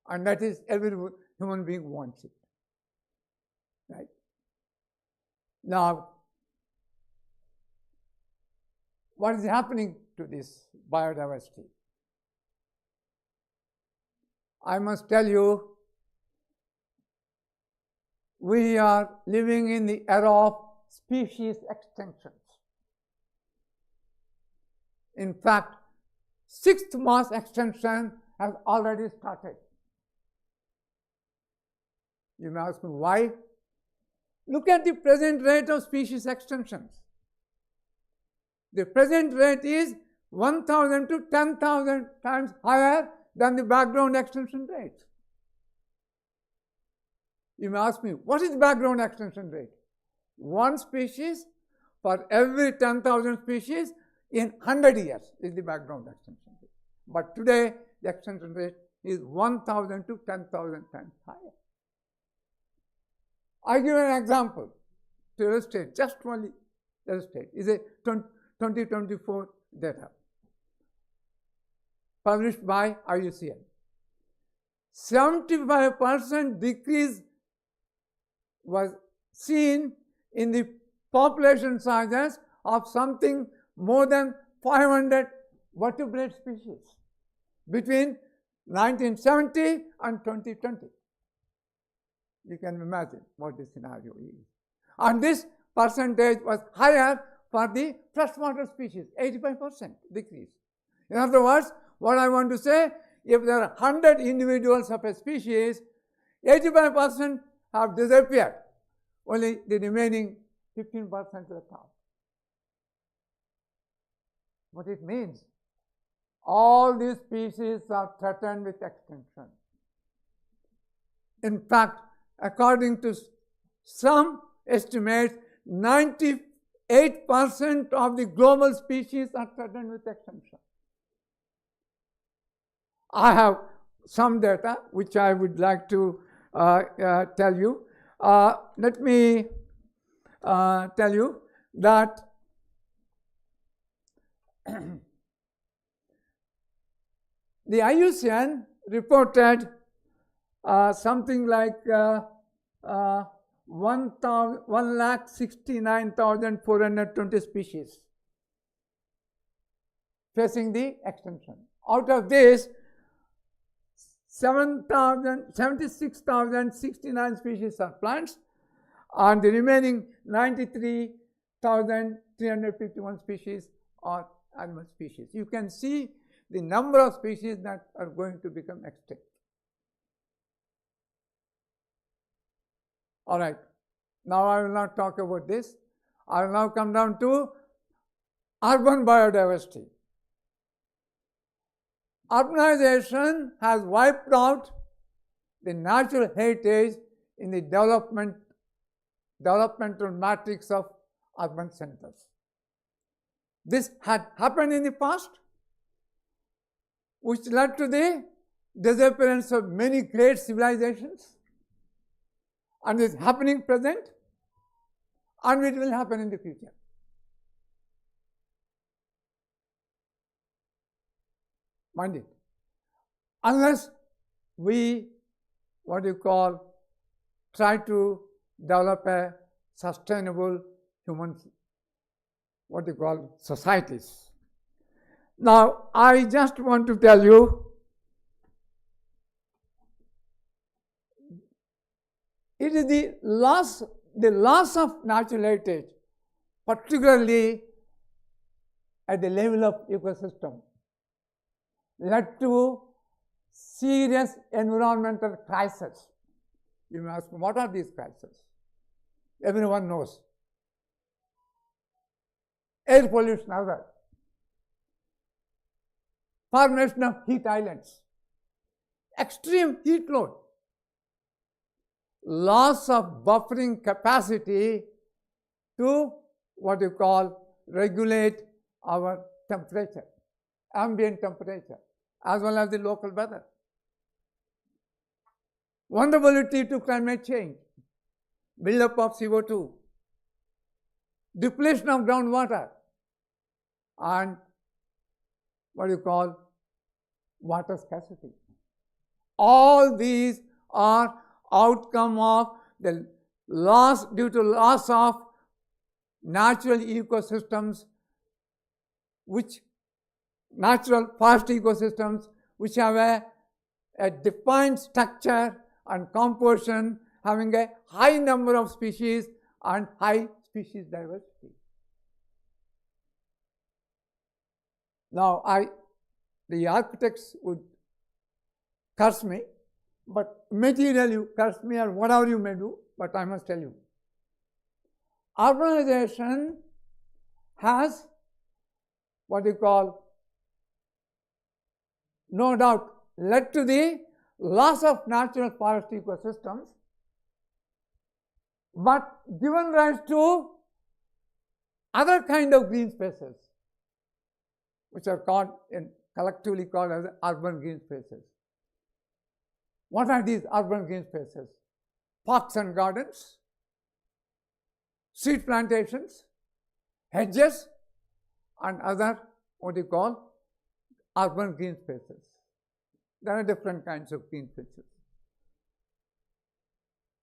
And that is every human being wants it. Right? Now, what is happening to this biodiversity? I must tell you, we are living in the era of species extinctions. In fact, sixth mass extinction has already started. You may ask me why? Look at the present rate of species extinctions. The present rate is 1,000 to 10,000 times higher than the background extinction rate. You may ask me, what is the background extinction rate? One species for every 10,000 species in 100 years is the background extinction rate. But today, the extinction rate is 1,000 to 10,000 times higher. I give an example to illustrate, just only illustrate, is a 2024 data published by IUCN. 75% decrease was seen in the population sizes of something more than 500 vertebrate species between 1970 and 2020. You can imagine what the scenario is. And this percentage was higher for the freshwater species, 85% decrease. In other words, what I want to say, if there are 100 individuals of a species, 85% have disappeared. Only the remaining 15% left out. What it means, all these species are threatened with extinction. In fact, according to some estimates, 98% of the global species are threatened with extinction. I have some data which I would like to tell you. Let me tell you that the IUCN reported something like 1,69,420 species facing the extinction. Out of this, 76,069 species are plants, and the remaining 93,351 species are animal species. You can see the number of species that are going to become extinct. All right, now I will not talk about this. I will now come down to urban biodiversity. Urbanization has wiped out the natural heritage in the developmental matrix of urban centers. This had happened in the past, which led to the disappearance of many great civilizations, and is happening present, and it will happen in the future. Mind it. Unless we, try to develop a sustainable human, societies. Now, I just want to tell you, it is the loss of natural heritage, particularly at the level of ecosystem, led to serious environmental crises. You may ask, what are these crises? Everyone knows. Air pollution, other. Formation of heat islands. Extreme heat load. Loss of buffering capacity to regulate our temperature, ambient temperature, as well as the local weather. Vulnerability to climate change, buildup of CO2, depletion of groundwater, and water scarcity. All these are outcome of the loss, due to loss of natural ecosystems, natural forest ecosystems, which have a defined structure and composition, having a high number of species and high species diversity. Now, the architects would curse me, but material you curse me or whatever you may do, but I must tell you, urbanization has no doubt led to the loss of natural forest ecosystems, but given rise to other kind of green spaces, which are collectively called as urban green spaces. What are these urban green spaces? Parks and gardens, seed plantations, hedges, and other urban green spaces. There are different kinds of green spaces.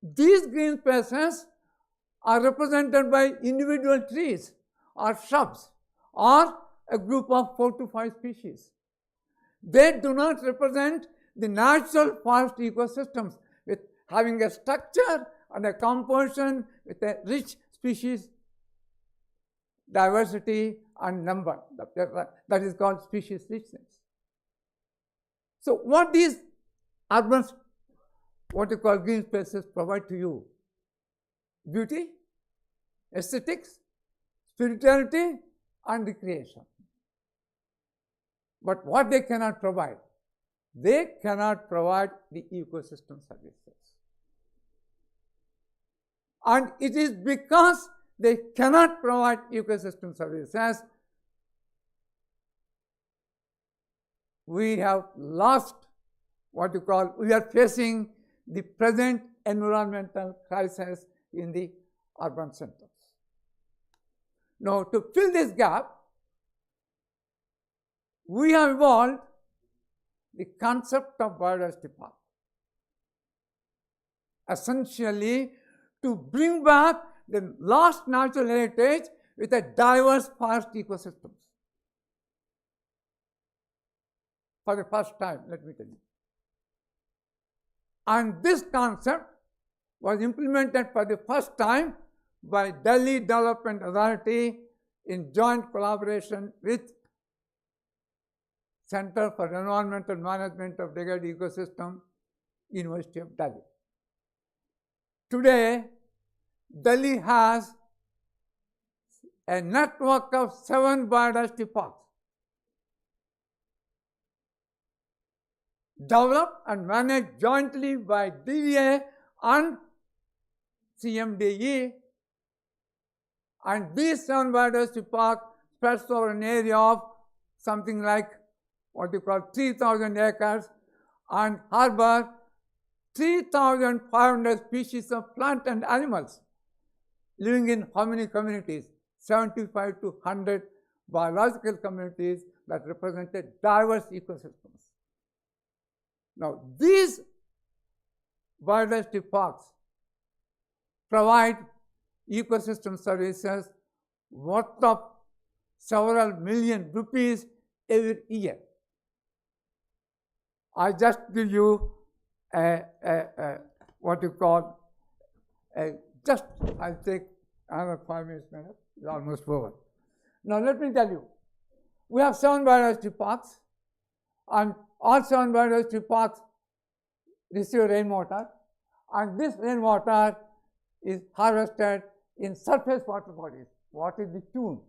These green spaces are represented by individual trees or shrubs or a group of 4 to 5 species. They do not represent the natural forest ecosystems with having a structure and a composition with a rich species diversity and number. That is called species richness. So what these urban, green spaces provide to you? Beauty, aesthetics, spirituality, and recreation. But what they cannot provide? They cannot provide the ecosystem services. And it is because they cannot provide ecosystem services, we have lost we are facing the present environmental crisis in the urban centers. Now, to fill this gap, we have evolved the concept of biodiversity park, essentially to bring back the lost natural heritage with a diverse forest ecosystems. For the first time, let me tell you. And this concept was implemented for the first time by Delhi Development Authority in joint collaboration with Center for Environmental Management of Degraded Ecosystem, University of Delhi. Today, Delhi has a network of 7 biodiversity parks. developed and managed jointly by DVA and CMDE, and these 7 biodiversity parks spreads over an area of something like what you call 3,000 acres and harbor 3,500 species of plant and animals living in how many communities? 75 to 100 biological communities that represented diverse ecosystems. Now, these biodiversity parks provide ecosystem services worth of several million rupees every year. I just give you what you call just I'll take another 5 minutes, it's almost over. Now let me tell you, we have 7 biodiversity parks, and all 7 biodiversity parks receive rainwater, and this rainwater is harvested in surface water bodies. What is the tune?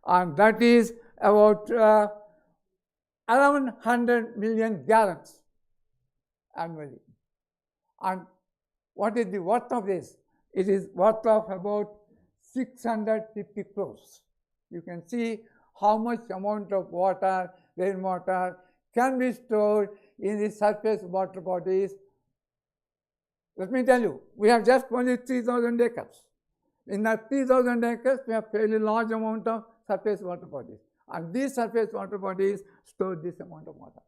And that is about 1,100 million gallons annually. And what is the worth of this? It is worth of about 650 crores. You can see how much amount of water, rainwater, can be stored in the surface water bodies. Let me tell you, we have just only 3,000 acres. In that 3,000 acres, we have fairly large amount of surface water bodies. And these surface water bodies store this amount of water.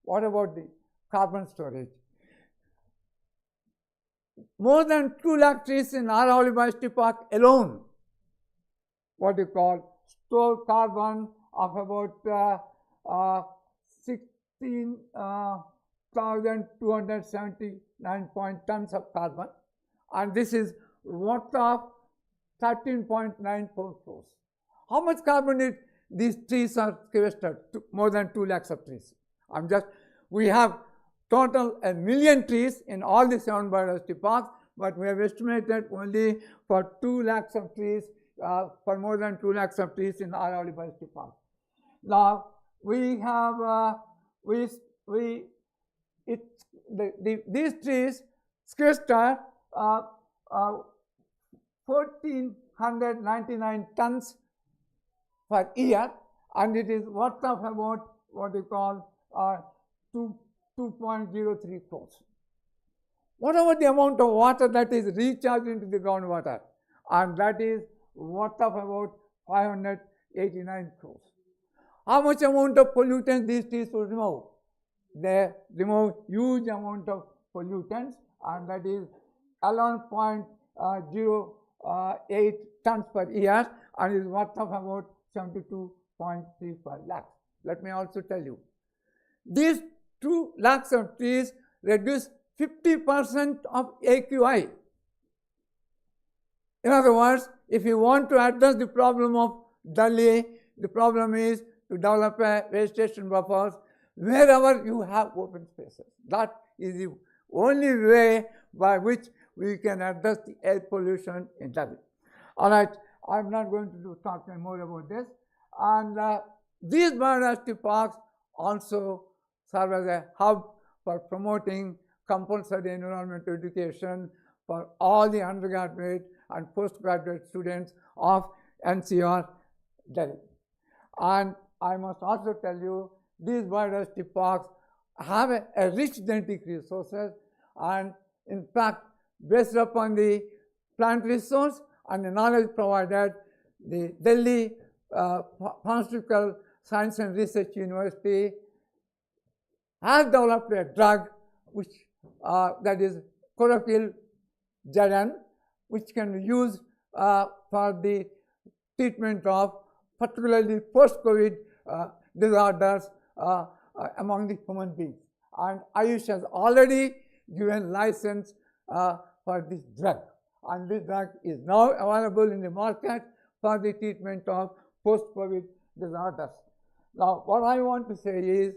What about the carbon storage? More than 2 lakh trees in Aravalli Biodiversity Park alone, what you call, store carbon of about 16,279 tons of carbon, and this is worth of 13.94 crores. How much carbon did these trees are sequestered? More than 2 lakhs of trees. We have total 1 million trees in all the 7 biodiversity parks, but we have estimated only for 2 lakhs of trees, for more than 2 lakhs of trees in Aravalli Biodiversity Park. Now, we have, these trees sequester 1,499 tons per year, and it is worth of about what we call 2.03 crores. What about the amount of water that is recharged into the groundwater? And that is worth of about 589 crores. How much amount of pollutants these trees will remove? They remove huge amount of pollutants, and that is 11.08 tons per year, and is worth of about 72.35 lakhs. Let me also tell you, these 2 lakhs of trees reduce 50% of AQI. In other words, if you want to address the problem of Delhi, the problem is to develop a vegetation buffers wherever you have open spaces. That is the only way by which we can address the air pollution in Delhi. All right, I'm not going to talk more about this. And these biodiversity parks also serve as a hub for promoting compulsory environmental education for all the undergraduate and postgraduate students of NCR Delhi. And I must also tell you, these biodiversity parks have a rich genetic resources, and in fact, based upon the plant resource and the knowledge provided, the Delhi Pharmaceutical Science and Research University has developed a drug which that is chlorophyll Jadan, which can be used for the treatment of particularly post-COVID disorders among the human beings. And Ayush has already given license for this drug, and this drug is now available in the market for the treatment of post-COVID disorders. Now, what I want to say is,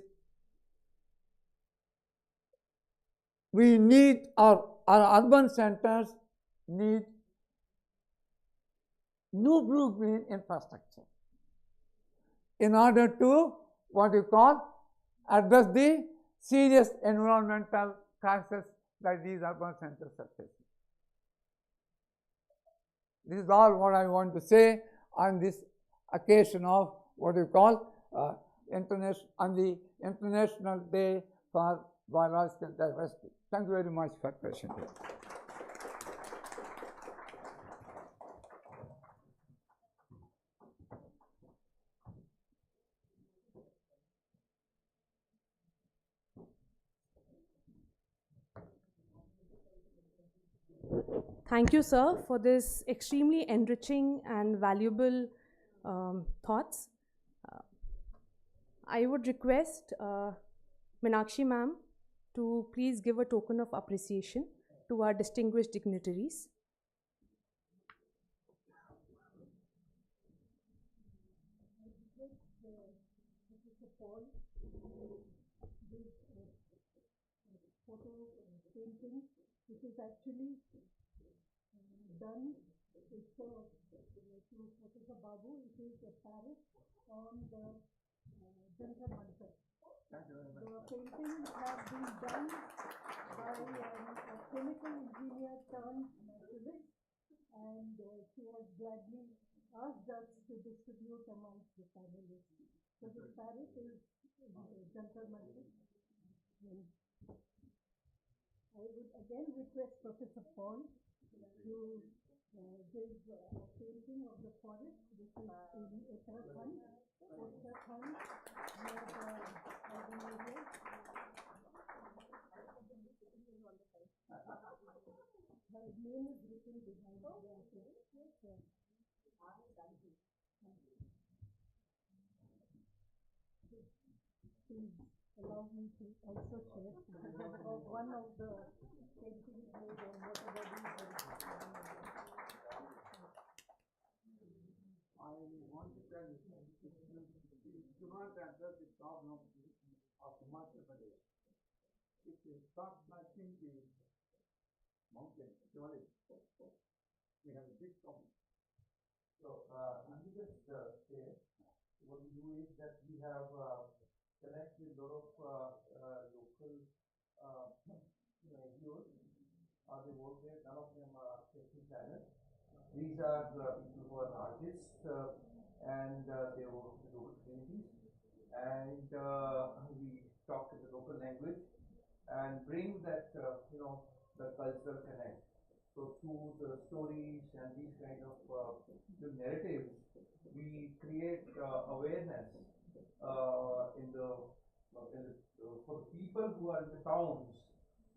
we need our urban centers need new blue-green infrastructure in order to what you call address the serious environmental crisis that these urban centers are facing. This is all what I want to say on this occasion of what you call on the International Day for Biological Diversity. Thank you very much for patient.
Thank you, sir, for this extremely enriching and valuable thoughts. I would request Meenakshi ma'am to please give a token of appreciation to our distinguished dignitaries.
This is actually done. It's Professor Babu. It is a Paris on the Jantar Mantar. The paintings have been done by a chemical engineer turned naturalist, and she has gladly asked us to distribute amongst the panelists. So this Paris is Jantar Mantar. I would again request Professor Paul to give a painting of the forest. This is in Uttarakhand, near the urban area. Her name is written behind the Please allow me to also share one of the paintings made on whatever
I want to tell you, you do not address the problem of Himachal Pradesh. If you start touching the mountain, surely we have a big problem.
So, if you just say, what we do is that we have connected a lot of local NGOs. They work there, none of them are technical talent. These are the people who are artists and they work with local communities. And we talk in the local language and bring that, the cultural connect. So through the stories and these kind of the narratives, we create awareness for the people who are in the towns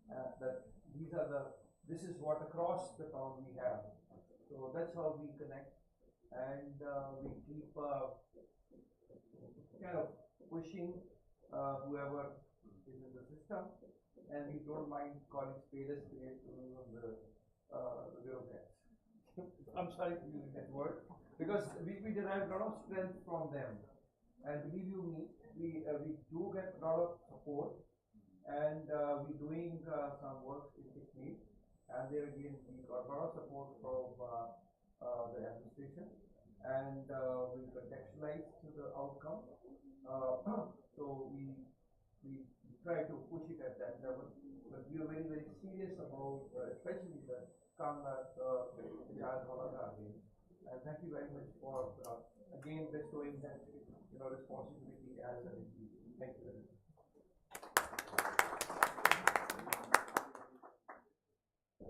that this is what across the town we have. So that's how we connect, and we keep kind of pushing whoever is in the system, and we don't mind calling spade a spade to the bureaucrats. I'm sorry for using that word, because we derive a lot of strength from them, and believe you me, we do get a lot of support, and we're doing some work in Kashmir, and there again we got a lot of support from the administration, and we contextualize to the outcome. So we try to push it at that level, but we are very, very serious about especially the Kangat and thank you very much for again bestowing that responsibility as an MP. Thank you very much.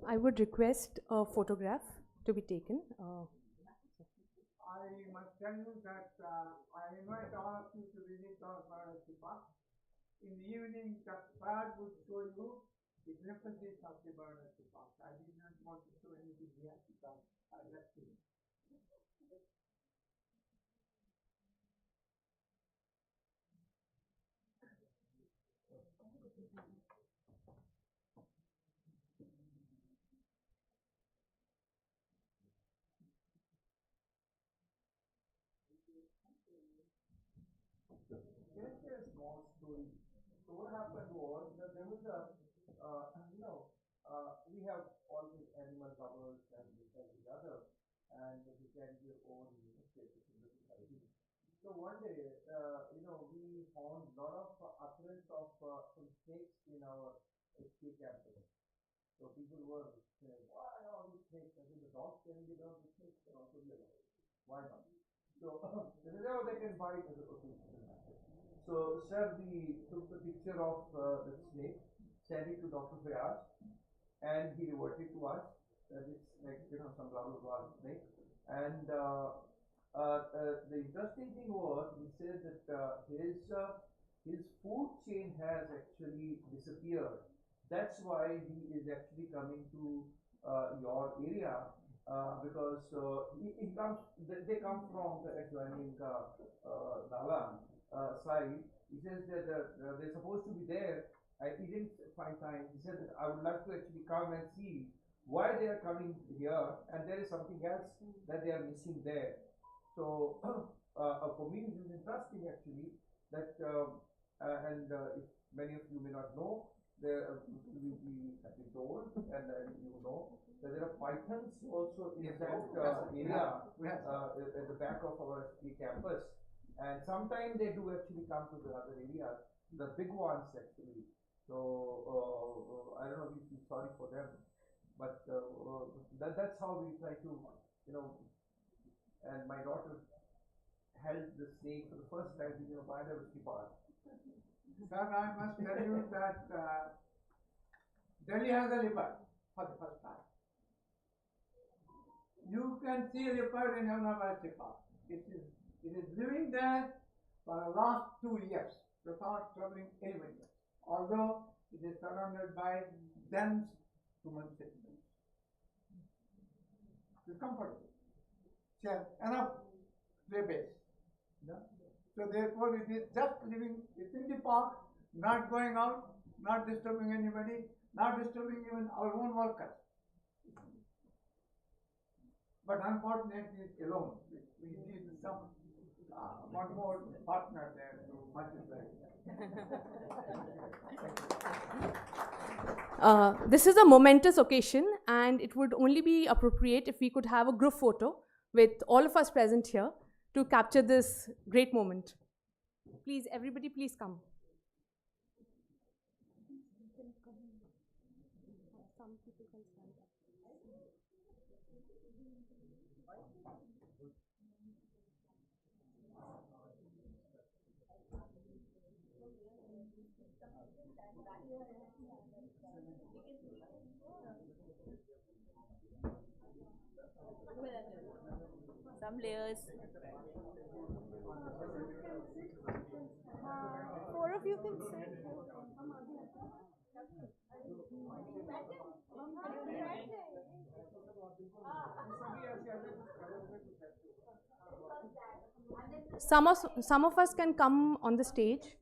I would request a photograph to be taken.
I must tell you that I invite all of you to visit our Biodiversity Park. In the evening, the card would show you the glimpses of the Biodiversity Park. I did not want to show anything here because I left it.
Can I share a small story? So what happened was that there was a, we have all these animal lovers and this and the other, and they carry their own status in the society. So one day, we found a lot of utterance of some snakes in our SPA campaign. So people were saying, why are these snakes? I think the dogs can be allowed, the snakes can also be allowed. Why not? So they said, oh, they can bite. I said, okay. So sir, we took the picture of the snake, sent it to Dr. Fayaz, and he reverted to us that it's like, you know, some blah blah blah snake. And the interesting thing was, he said that his food chain has actually disappeared. That's why he is actually coming to your area, because they come from the adjoining Nala side. He says that they're supposed to be there. He didn't find time. He said that I would like to actually come and see why they are coming here, and there is something else that they are missing there. So for me, it is interesting actually that, if many of you may not know, there we have been told, and you know that there are pythons also in that area at the back of our campus, and sometimes they do actually come to the other areas, the big ones actually. So I don't know, we feel sorry for them, but that's how we try to, you know. And my daughter held the snake for the first time in the biodiversity park.
Sir, I must tell you that Delhi has a leopard for the first time. You can see a leopard in Biodiversity Park. It is living there for the last 2 years without troubling anybody, although it is surrounded by dense human settlements. It's comfortable. It has enough play base. No? So therefore it is just living within the park, not going out, not disturbing anybody, not disturbing even our own workers. But unfortunately it's alone. We need some one more partner there to multiply.
This is a momentous occasion, and it would only be appropriate if we could have a group photo with all of us present here to capture this great moment. Please, everybody, please come.
Some layers. 4 of you can sit.
Some of us can come on the stage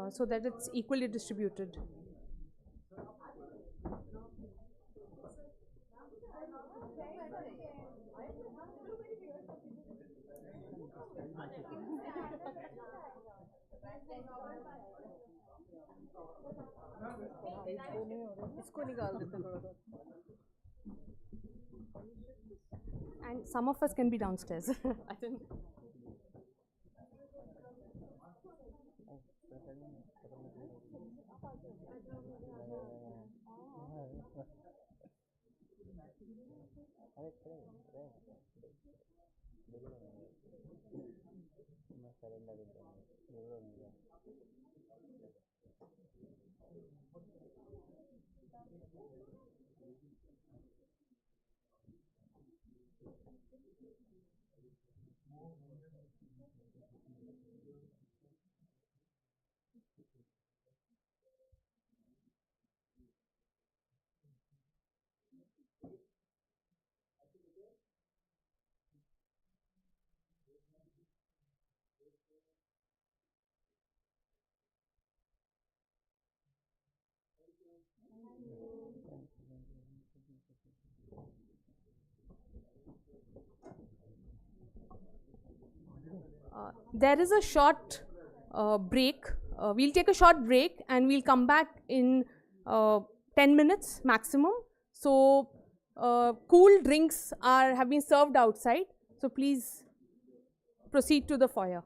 so that it's equally distributed.
इसको निकाल देते हैं थोड़ा सा.
And some of us can be downstairs. I think. There is a short break. We'll take a short break and we'll come back in 10 minutes maximum. So cool drinks have been served outside. So please proceed to the foyer.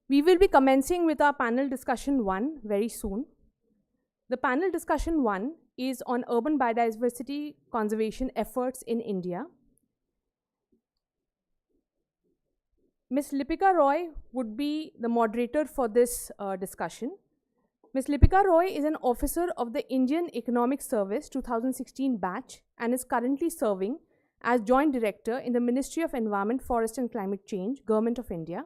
We will be commencing with our panel discussion 1 very soon. The panel discussion 1 is on urban biodiversity conservation efforts in India. Ms. Lipika Roy would be the moderator for this discussion. Ms. Lipika Roy is an officer of the Indian Economic Service 2016 batch and is currently serving as Joint Director in the Ministry of Environment, Forest and Climate Change, Government of India.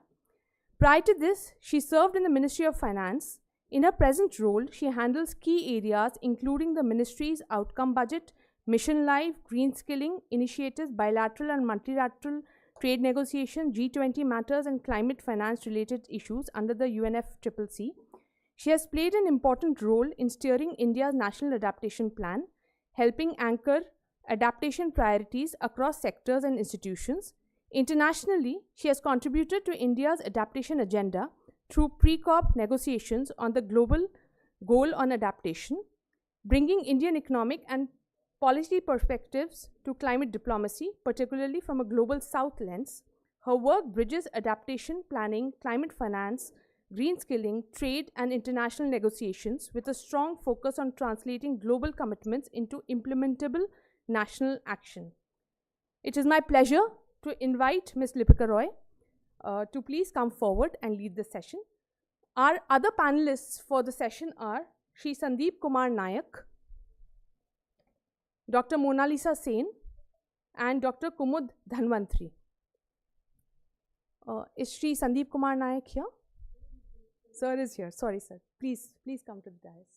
Prior to this, she served in the Ministry of Finance. In her present role, she handles key areas including the Ministry's outcome budget, mission life, green skilling initiatives, bilateral and multilateral trade negotiation, G20 matters and climate finance related issues under the UNFCCC. She has played an important role in steering India's National Adaptation Plan, helping anchor adaptation priorities across sectors and institutions. Internationally, she has contributed to India's adaptation agenda through pre-COP negotiations on the global goal on adaptation, bringing Indian economic and policy perspectives to climate diplomacy, particularly from a global south lens. Her work bridges adaptation planning, climate finance, green skilling, trade and international negotiations with a strong focus on translating global commitments into implementable national action. It is my pleasure to invite Ms. Lipika Roy to please come forward and lead the session. Our other panelists for the session are Shri Sandeep Kumar Nayak, Dr. Mona Lisa Sen, and Dr. Kumud Dhanvantri. Is Shri Sandeep Kumar Nayak here? Sir is here. Sorry, sir. Please come to the dais.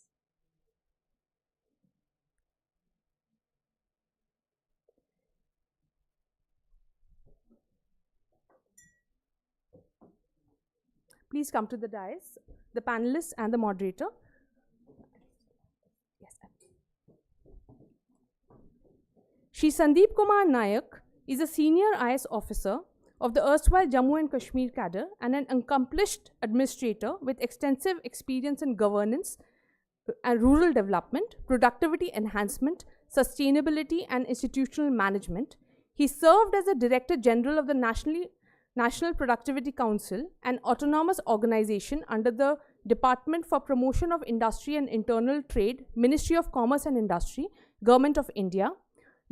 Please come to the dais, the panelists and the moderator. Yes. Shri Sandeep Kumar Nayak is a senior IS officer of the erstwhile Jammu and Kashmir cadre and an accomplished administrator with extensive experience in governance and rural development, productivity enhancement, sustainability and institutional management. He served as the Director General of the National Productivity Council, an autonomous organization under the Department for Promotion of Industry and Internal Trade, Ministry of Commerce and Industry, Government of India.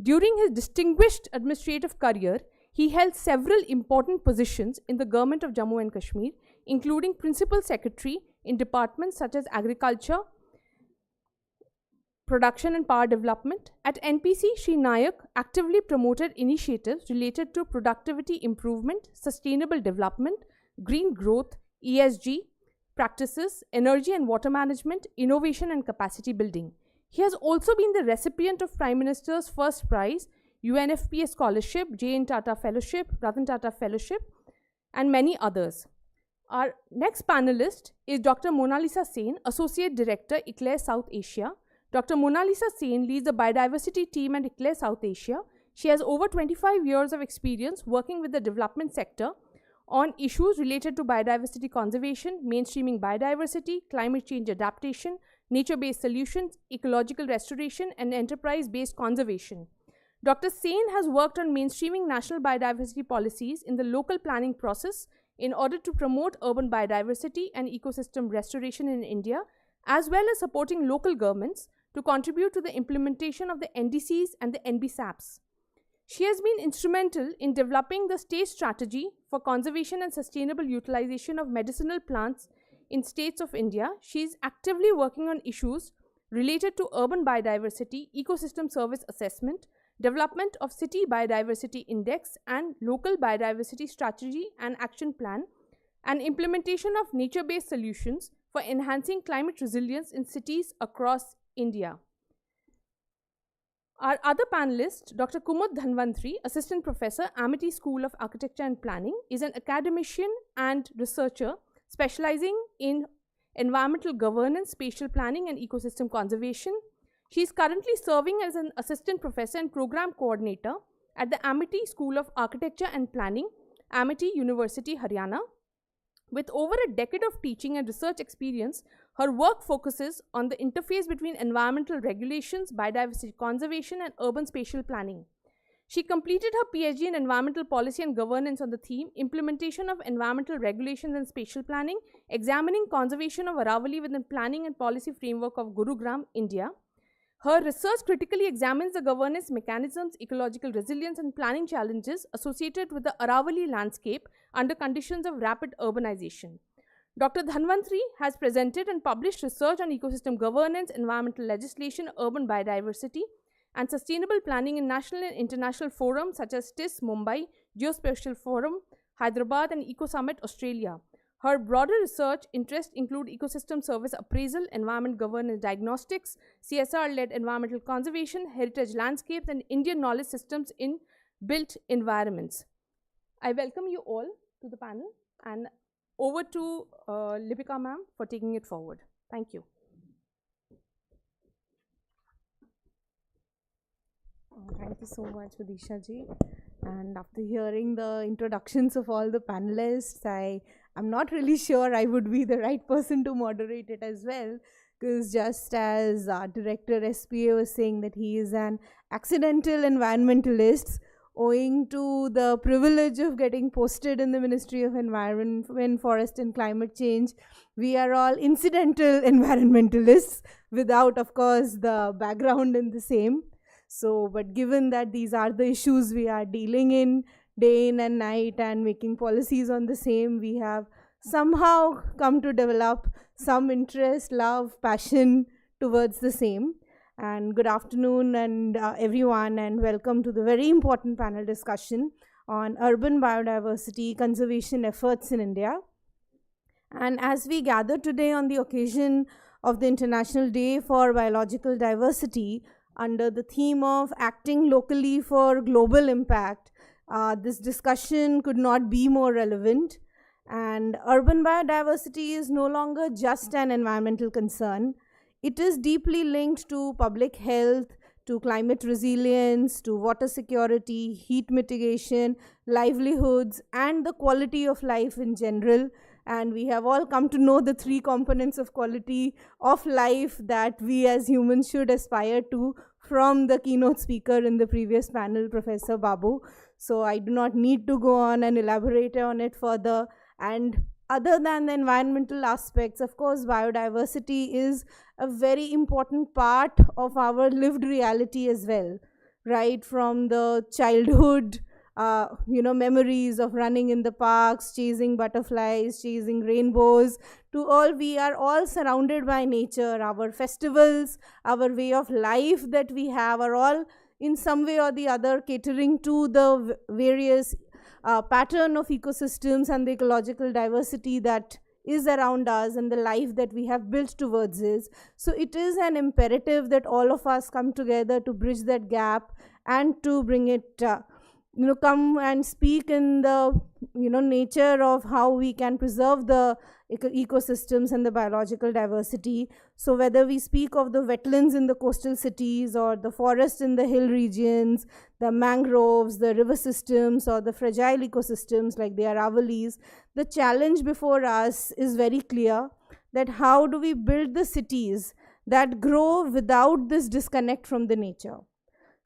During his distinguished administrative career, he held several important positions in the Government of Jammu and Kashmir, including Principal Secretary in departments such as Agriculture, Production and Power Development. At NPC, Shri Nayak actively promoted initiatives related to productivity improvement, sustainable development, green growth, ESG practices, energy and water management, innovation and capacity building. He has also been the recipient of Prime Minister's First Prize, UNFPA Scholarship, J.N. Tata Fellowship, Ratan Tata Fellowship, and many others. Our next panelist is Dr. Mona Lisa Sen, Associate Director, ICLAIR South Asia. Dr. Mona Lisa Sen leads the biodiversity team at ICLAIR South Asia. She has over 25 years of experience working with the development sector on issues related to biodiversity conservation, mainstreaming biodiversity, climate change adaptation, nature-based solutions, ecological restoration, and enterprise-based conservation. Dr. Sen has worked on mainstreaming national biodiversity policies in the local planning process in order to promote urban biodiversity and ecosystem restoration in India, as well as supporting local governments to contribute to the implementation of the NDCs and the NBSAPs. She has been instrumental in developing the state strategy for conservation and sustainable utilization of medicinal plants in states of India. She is actively working on issues related to urban biodiversity, ecosystem service assessment, development of city biodiversity index and local biodiversity strategy and action plan, and implementation of nature-based solutions for enhancing climate resilience in cities across India. Our other panelist, Dr. Kumud Dhanvantri, Assistant Professor, Amity School of Architecture and Planning, is an academician and researcher specializing in environmental governance, spatial planning, and ecosystem conservation. She is currently serving as an Assistant Professor and Program Coordinator at the Amity School of Architecture and Planning, Amity University, Haryana. With over a decade of teaching and research experience, her work focuses on the interface between environmental regulations, biodiversity conservation, and urban spatial planning. She completed her PhD in Environmental Policy and Governance on the theme Implementation of Environmental Regulations and Spatial Planning, examining conservation of Aravalli within planning and policy framework of Gurugram, India. Her research critically examines the governance mechanisms, ecological resilience, and planning challenges associated with the Aravalli landscape under conditions of rapid urbanization. Dr. Dhanvantri has presented and published research on ecosystem governance, environmental legislation, urban biodiversity, and sustainable planning in national and international forums such as TIS, Mumbai, Geospatial Forum, Hyderabad, and Eco Summit, Australia. Her broader research interests include ecosystem service appraisal, environment governance diagnostics, CSR-led environmental conservation, heritage landscapes, and Indian knowledge systems in built environments. I welcome you all to the panel, and over to Lipika ma'am for taking it forward. Thank you.
Thank you so much, Vidisha ji. And after hearing the introductions of all the panelists, I'm not really sure I would be the right person to moderate it as well, because just as our director SPA was saying that he is an accidental environmentalist, owing to the privilege of getting posted in the Ministry of Environment, Forest and Climate Change, we are all incidental environmentalists without, of course, the background in the same. So, but given that these are the issues we are dealing in day in and night and making policies on the same, we have somehow come to develop some interest, love, passion towards the same. And good afternoon and everyone, and welcome to the very important panel discussion on urban biodiversity conservation efforts in India. And as we gather today on the occasion of the International Day for Biological Diversity, under the theme of acting locally for global impact, this discussion could not be more relevant. And urban biodiversity is no longer just an environmental concern. It is deeply linked to public health, to climate resilience, to water security, heat mitigation, livelihoods, and the quality of life in general. And we have all come to know the three components of quality of life that we as humans should aspire to from the keynote speaker in the previous panel, Professor Babu. So I do not need to go on and elaborate on it further. And other than the environmental aspects, of course, biodiversity is a very important part of our lived reality as well, right? From the childhood memories of running in the parks, chasing butterflies, chasing rainbows, to all, we are all surrounded by nature. Our festivals, our way of life that we have are all in some way or the other catering to the various pattern of ecosystems and the ecological diversity that is around us and the life that we have built towards it. So it is an imperative that all of us come together to bridge that gap and to bring it come and speak in the nature of how we can preserve the ecosystems and the biological diversity. So whether we speak of the wetlands in the coastal cities or the forest in the hill regions, the mangroves, the river systems, or the fragile ecosystems like the Aravallis, the challenge before us is very clear, that how do we build the cities that grow without this disconnect from the nature.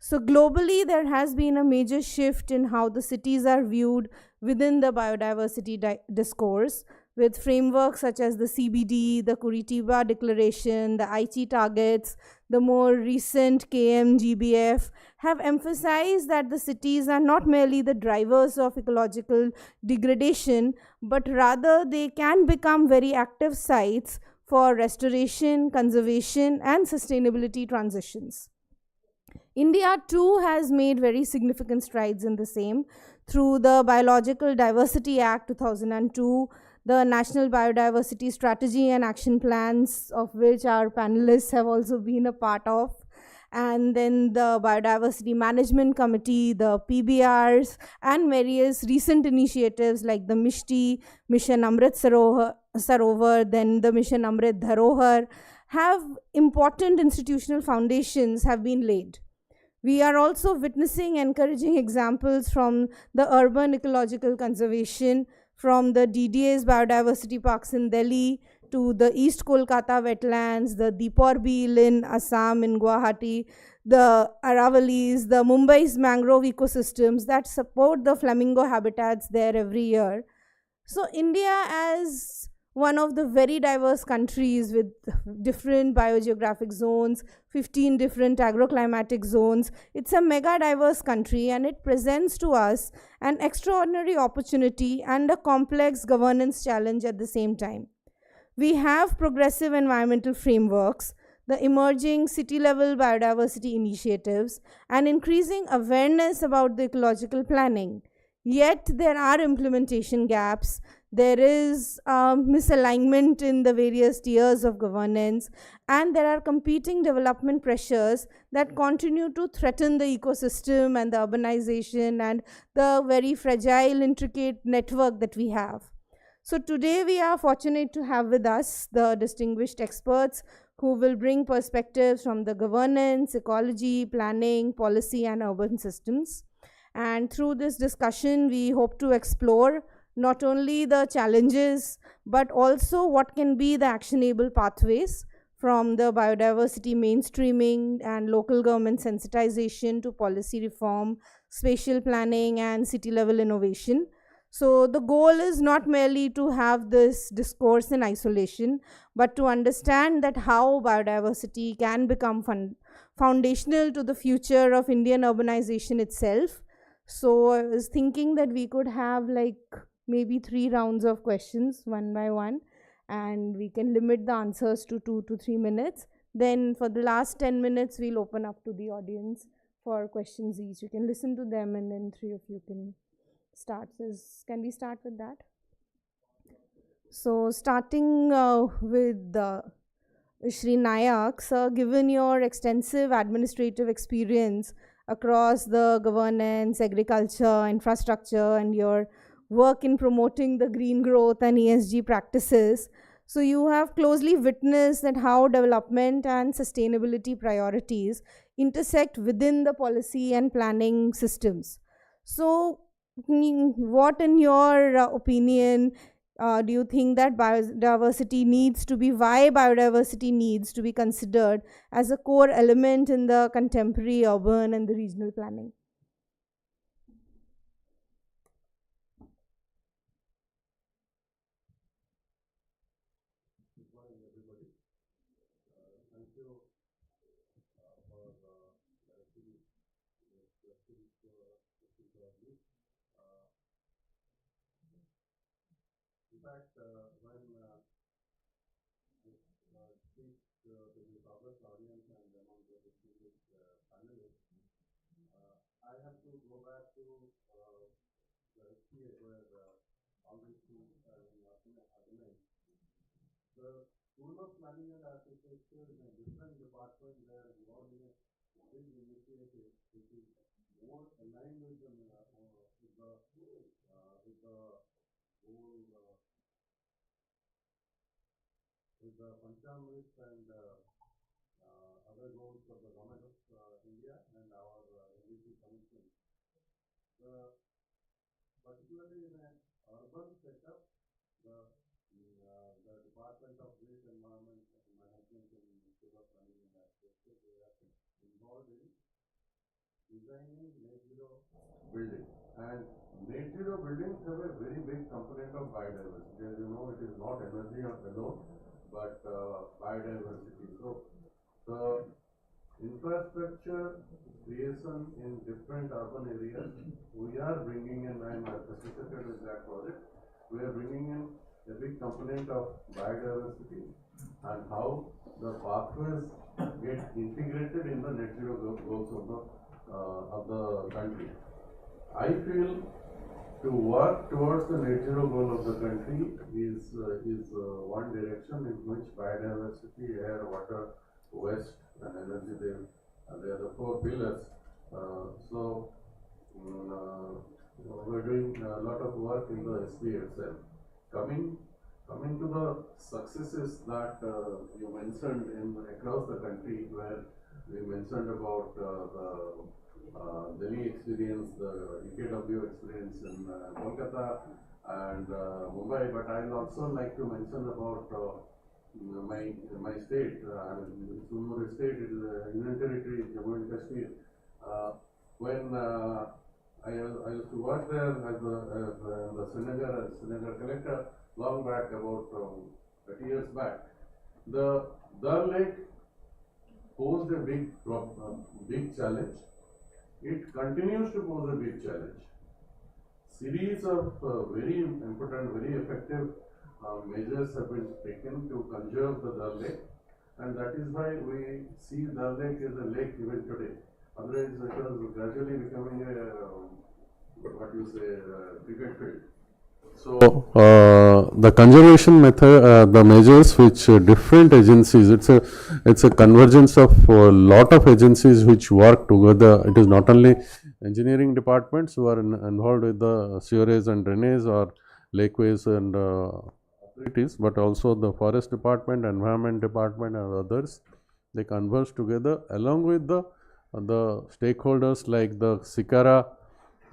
So globally, there has been a major shift in how the cities are viewed within the biodiversity discourse, with frameworks such as the CBD, the Curitiba Declaration, the Aichi targets, the more recent KMGBF, have emphasized that the cities are not merely the drivers of ecological degradation, but rather they can become very active sites for restoration, conservation, and sustainability transitions. India too has made very significant strides in the same through the Biological Diversity Act 2002, the National Biodiversity Strategy and Action Plans, of which our panelists have also been a part of, and then the Biodiversity Management Committee, the PBRs, and various recent initiatives like the MISHTI, Mission Amrit Sarovar, then the Mission Amrit Dharohar, have important institutional foundations have been laid. We are also witnessing encouraging examples from the urban ecological conservation, from the DDA's biodiversity parks in Delhi to the East Kolkata wetlands, the Deepor Beel in Assam, in Guwahati, the Aravalis, the Mumbai's mangrove ecosystems that support the flamingo habitats there every year. So India, as one of the very diverse countries with different biogeographic zones, 15 different agroclimatic zones, it's a mega diverse country, and it presents to us an extraordinary opportunity and a complex governance challenge at the same time. We have progressive environmental frameworks, the emerging city-level biodiversity initiatives, and increasing awareness about the ecological planning. Yet there are implementation gaps. There is misalignment in the various tiers of governance, and there are competing development pressures that continue to threaten the ecosystem and the urbanization and the very fragile, intricate network that we have. So today we are fortunate to have with us the distinguished experts who will bring perspectives from the governance, ecology, planning, policy, and urban systems. And through this discussion, we hope to explore not only the challenges, but also what can be the actionable pathways from the biodiversity mainstreaming and local government sensitization to policy reform, spatial planning, and city-level innovation. So the goal is not merely to have this discourse in isolation, but to understand that how biodiversity can become foundational to the future of Indian urbanization itself. So I was thinking that we could have like maybe 3 rounds of questions, one by one, and we can limit the answers to 2 to 3 minutes. Then for the last 10 minutes, we'll open up to the audience for questions each. You can listen to them, and then 3 of you can start. Can we start with that? So starting with Shri Nayak, sir, given your extensive administrative experience across the governance, agriculture, infrastructure, and your work in promoting the green growth and ESG practices, so you have closely witnessed that how development and sustainability priorities intersect within the policy and planning systems. So what, in your opinion, do you think that biodiversity needs to be, why biodiversity needs to be considered as a core element in the contemporary urban and the regional planning?
In fact, when I speak to this august audience and among the distinguished panelists, I have to go back to the SPA where all these things are in organized. The School of Planning and Architecture is a different department where involved in a big initiative which is more aligned with the whole with the Panchamrit and other goals of the Government of India and our NDC Commission. Particularly in an urban setup, the Department of Waste Environment Management and School of Planning and Architecture, they are involved in designing net zero buildings. And net zero buildings have a very big component of biodiversity. As you know, it is not energy alone, but biodiversity. So the infrastructure creation in different urban areas, we are bringing in, I am associated with that project, we are bringing in a big component of biodiversity and how the pathways get integrated in the net zero goals of the country. I feel to work towards the net zero goal of the country is one direction in which biodiversity, air, water, waste, and energy, they are the 4 pillars. So we're doing a lot of work in the SPA itself. Coming to the successes that you mentioned across the country, where we mentioned about the Delhi experience, the EKW experience in Kolkata and Mumbai, but I'll also like to mention about my state, Sunmur state, it is a Union Territory, Jammu and Kashmir. When I used to work there as the Srinagar collector long back, about 30 years back. The Dal Lake posed a big challenge. It continues to pose a big challenge. Series of very important, very effective measures have been taken to conserve the Dal Lake, and that is why we see Dal Lake as a lake even today. Otherwise, it was gradually becoming a cricket field. So, the conservation method, the measures which different agencies, it's a convergence of a lot of agencies which work together. It is not only engineering departments who are involved with the sewerage and drainage or lakeways and authorities, but also the forest department, environment department and others. They converge together along with the stakeholders like the Sikara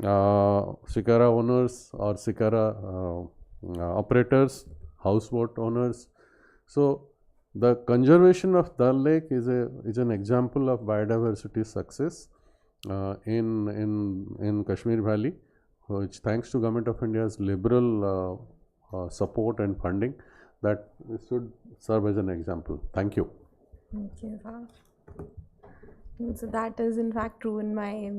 owners or Sikara operators, houseboat owners. So, the conservation of Dal Lake is an example of biodiversity success in Kashmir Valley, which thanks to Government of India's liberal support and funding, that should serve as an example. Thank you.
Thank you. So that is in fact true. In my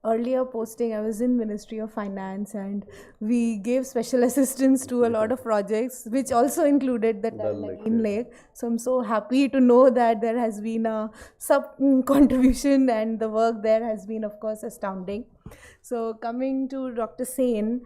earlier posting, I was in Ministry of Finance, and we gave special assistance to a lot of projects, which also included the Dal Lake. So I'm so happy to know that there has been a contribution, and the work there has been, of course, astounding. So coming to Dr. Sen,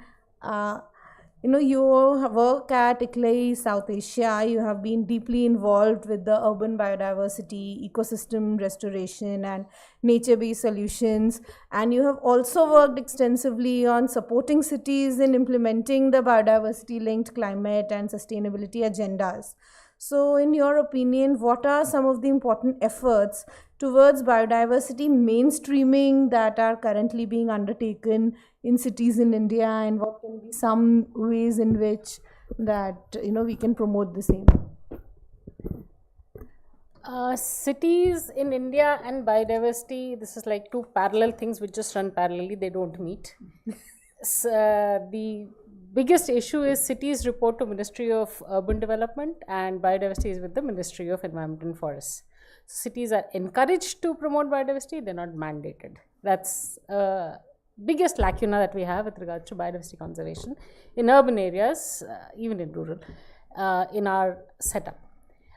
you work at ICLEI South Asia. You have been deeply involved with the urban biodiversity, ecosystem restoration and nature-based solutions. And you have also worked extensively on supporting cities in implementing the biodiversity-linked climate and sustainability agendas. So in your opinion, what are some of the important efforts towards biodiversity mainstreaming that are currently being undertaken in cities in India, and what can be some ways in which that we can promote the same?
Cities in India and biodiversity, this is like two parallel things which just run parallelly, they don't meet. The biggest issue is cities report to Ministry of Urban Development, and biodiversity is with the Ministry of Environment and Forests. Cities are encouraged to promote biodiversity, they're not mandated. That's biggest lacuna that we have with regards to biodiversity conservation in urban areas, even in rural, in our setup.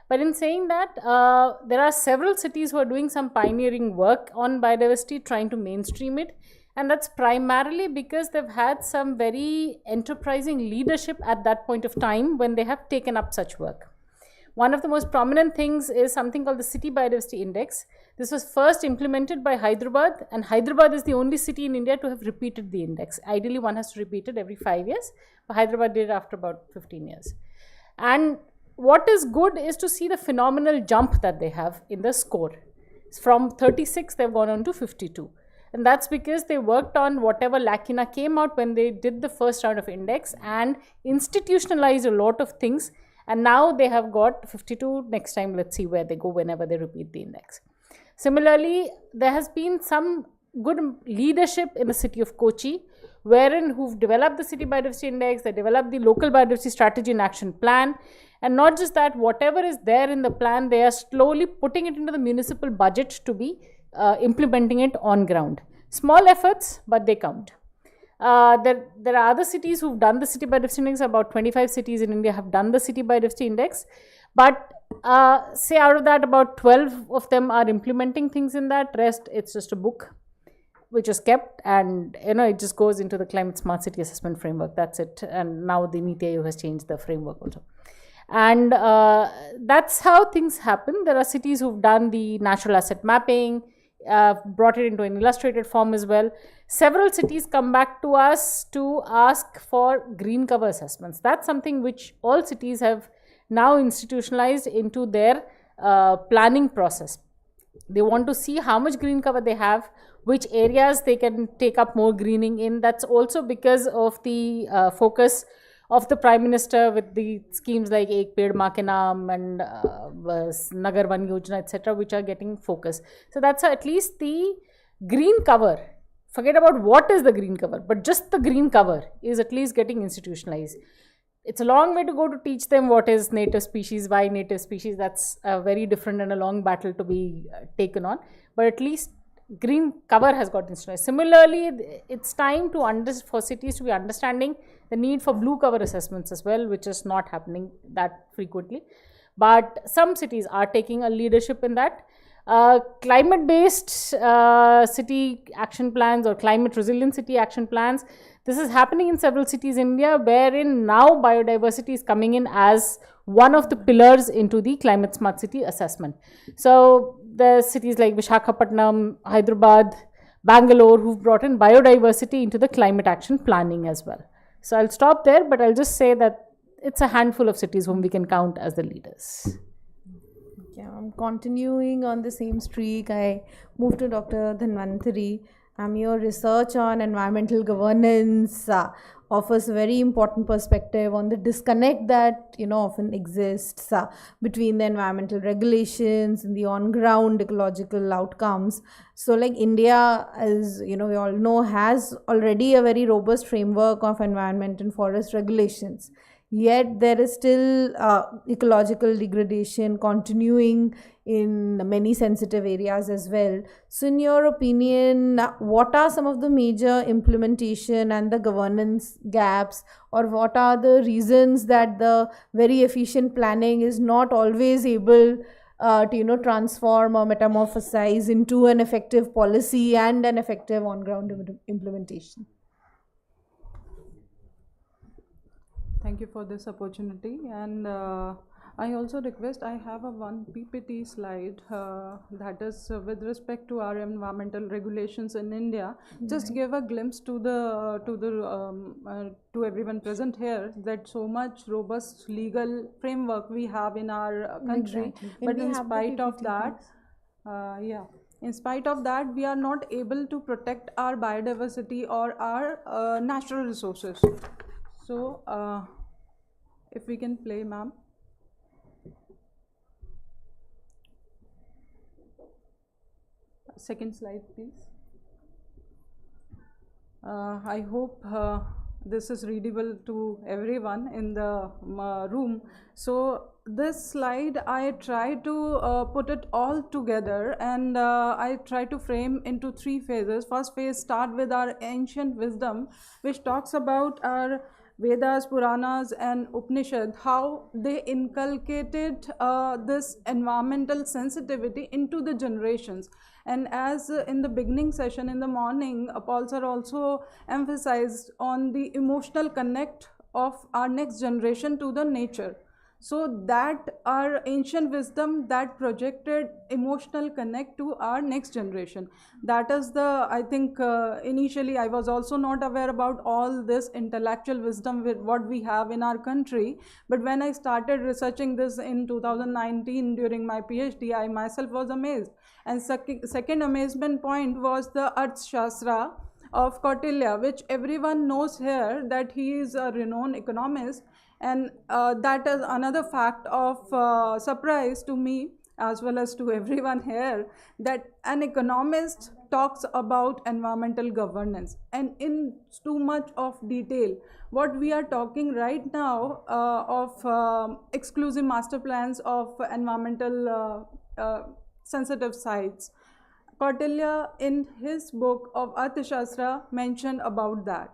But in saying that, there are several cities who are doing some pioneering work on biodiversity, trying to mainstream it, and that's primarily because they've had some very enterprising leadership at that point of time when they have taken up such work. One of the most prominent things is something called the City Biodiversity Index. This was first implemented by Hyderabad, and Hyderabad is the only city in India to have repeated the index. Ideally, one has to repeat it every 5 years, but Hyderabad did it after about 15 years. And what is good is to see the phenomenal jump that they have in the score. From 36, they've gone on to 52. And that's because they worked on whatever lacuna came out when they did the first round of index and institutionalized a lot of things. And now they have got 52. Next time, let's see where they go whenever they repeat the index. Similarly, there has been some good leadership in the city of Kochi, who've developed the City Biodiversity Index, they developed the local biodiversity strategy and action plan. And not just that, whatever is there in the plan, they are slowly putting it into the municipal budget to be implementing it on ground. Small efforts, but they count. There are other cities who've done the City Biodiversity Index. About 25 cities in India have done the City Biodiversity Index. But say out of that, about 12 of them are implementing things in that. Rest, it's just a book which is kept, and it just goes into the Climate Smart City Assessment Framework. That's it. And now the NITI Aayog has changed the framework also. And that's how things happen. There are cities who've done the natural asset mapping, brought it into an illustrated form as well. Several cities come back to us to ask for green cover assessments. That's something which all cities have now institutionalized into their planning process. They want to see how much green cover they have, which areas they can take up more greening in. That's also because of the focus of the Prime Minister with the schemes like Ek Ped Maa Ke Naam and Nagar Van Yojana, etc., which are getting focus. So that's at least the green cover. Forget about what is the green cover, but just the green cover is at least getting institutionalized. It's a long way to go to teach them what is native species, why native species. That's a very different and a long battle to be taken on. But at least green cover has got institutionalized. Similarly, it's time for cities to be understanding the need for blue cover assessments as well, which is not happening that frequently. But some cities are taking a leadership in that. Climate-based city action plans or climate resilient city action plans, this is happening in several cities in India, wherein now biodiversity is coming in as one of the pillars into the climate smart city assessment. So the cities like Visakhapatnam, Hyderabad, Bangalore, who've brought in biodiversity into the climate action planning as well. So I'll stop there, but I'll just say that it's a handful of cities whom we can count as the leaders.
Yeah, I'm continuing on the same streak. I moved to Dr. Dhanvantari. Your research on environmental governance offers a very important perspective on the disconnect that often exists between the environmental regulations and the on-ground ecological outcomes. So, like India, as we all know, has already a very robust framework of environment and forest regulations. Yet there is still ecological degradation continuing in many sensitive areas as well. So in your opinion, what are some of the major implementation and the governance gaps, or what are the reasons that the very efficient planning is not always able to transform or metamorphosize into an effective policy and an effective on-ground implementation?
Thank you for this opportunity, and I also request, I have a one PPT slide that is with respect to our environmental regulations in India. Just give a glimpse to everyone present here that so much robust legal framework we have in our country, but in spite of that, in spite of that, we are not able to protect our biodiversity or our natural resources. So, if we can play, ma'am. Second slide, please. I hope this is readable to everyone in the room. So this slide, I try to put it all together, and I try to frame into three phases. First phase start with our ancient wisdom, which talks about our Vedas, Puranas and Upanishad, how they inculcated this environmental sensitivity into the generations. And as in the beginning session in the morning, Paul sir also emphasized on the emotional connect of our next generation to the nature. So that our ancient wisdom that projected emotional connect to our next generation. That is the, I think initially I was also not aware about all this intellectual wisdom with what we have in our country. But when I started researching this in 2019 during my PhD, I myself was amazed. And second amazement point was the Arthashastra of Kautilya, which everyone knows here that he is a renowned economist. And that is another fact of surprise to me as well as to everyone here, that an economist talks about environmental governance and in too much of detail. What we are talking right now of exclusive master plans of environmental sensitive sites. Kautilya in his book of Arthashastra mentioned about that.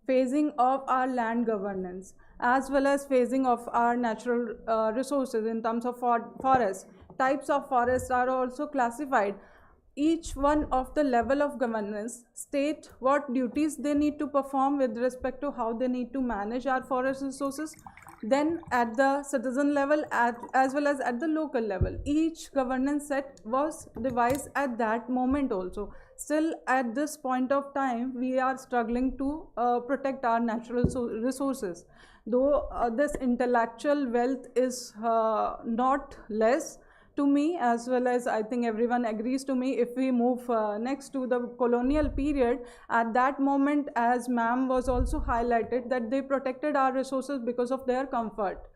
Phasing of our land governance, as well as phasing of our natural resources in terms of forests. Types of forests are also classified. Each one of the level of governance state what duties they need to perform with respect to how they need to manage our forest resources. Then at the citizen level as well as at the local level, each governance set was devised at that moment also. Still at this point of time, we are struggling to protect our natural resources. Though this intellectual wealth is not less, to me, as well as I think everyone agrees to me, if we move next to the colonial period, at that moment, as ma'am was also highlighted, that they protected our resources because of their comfort.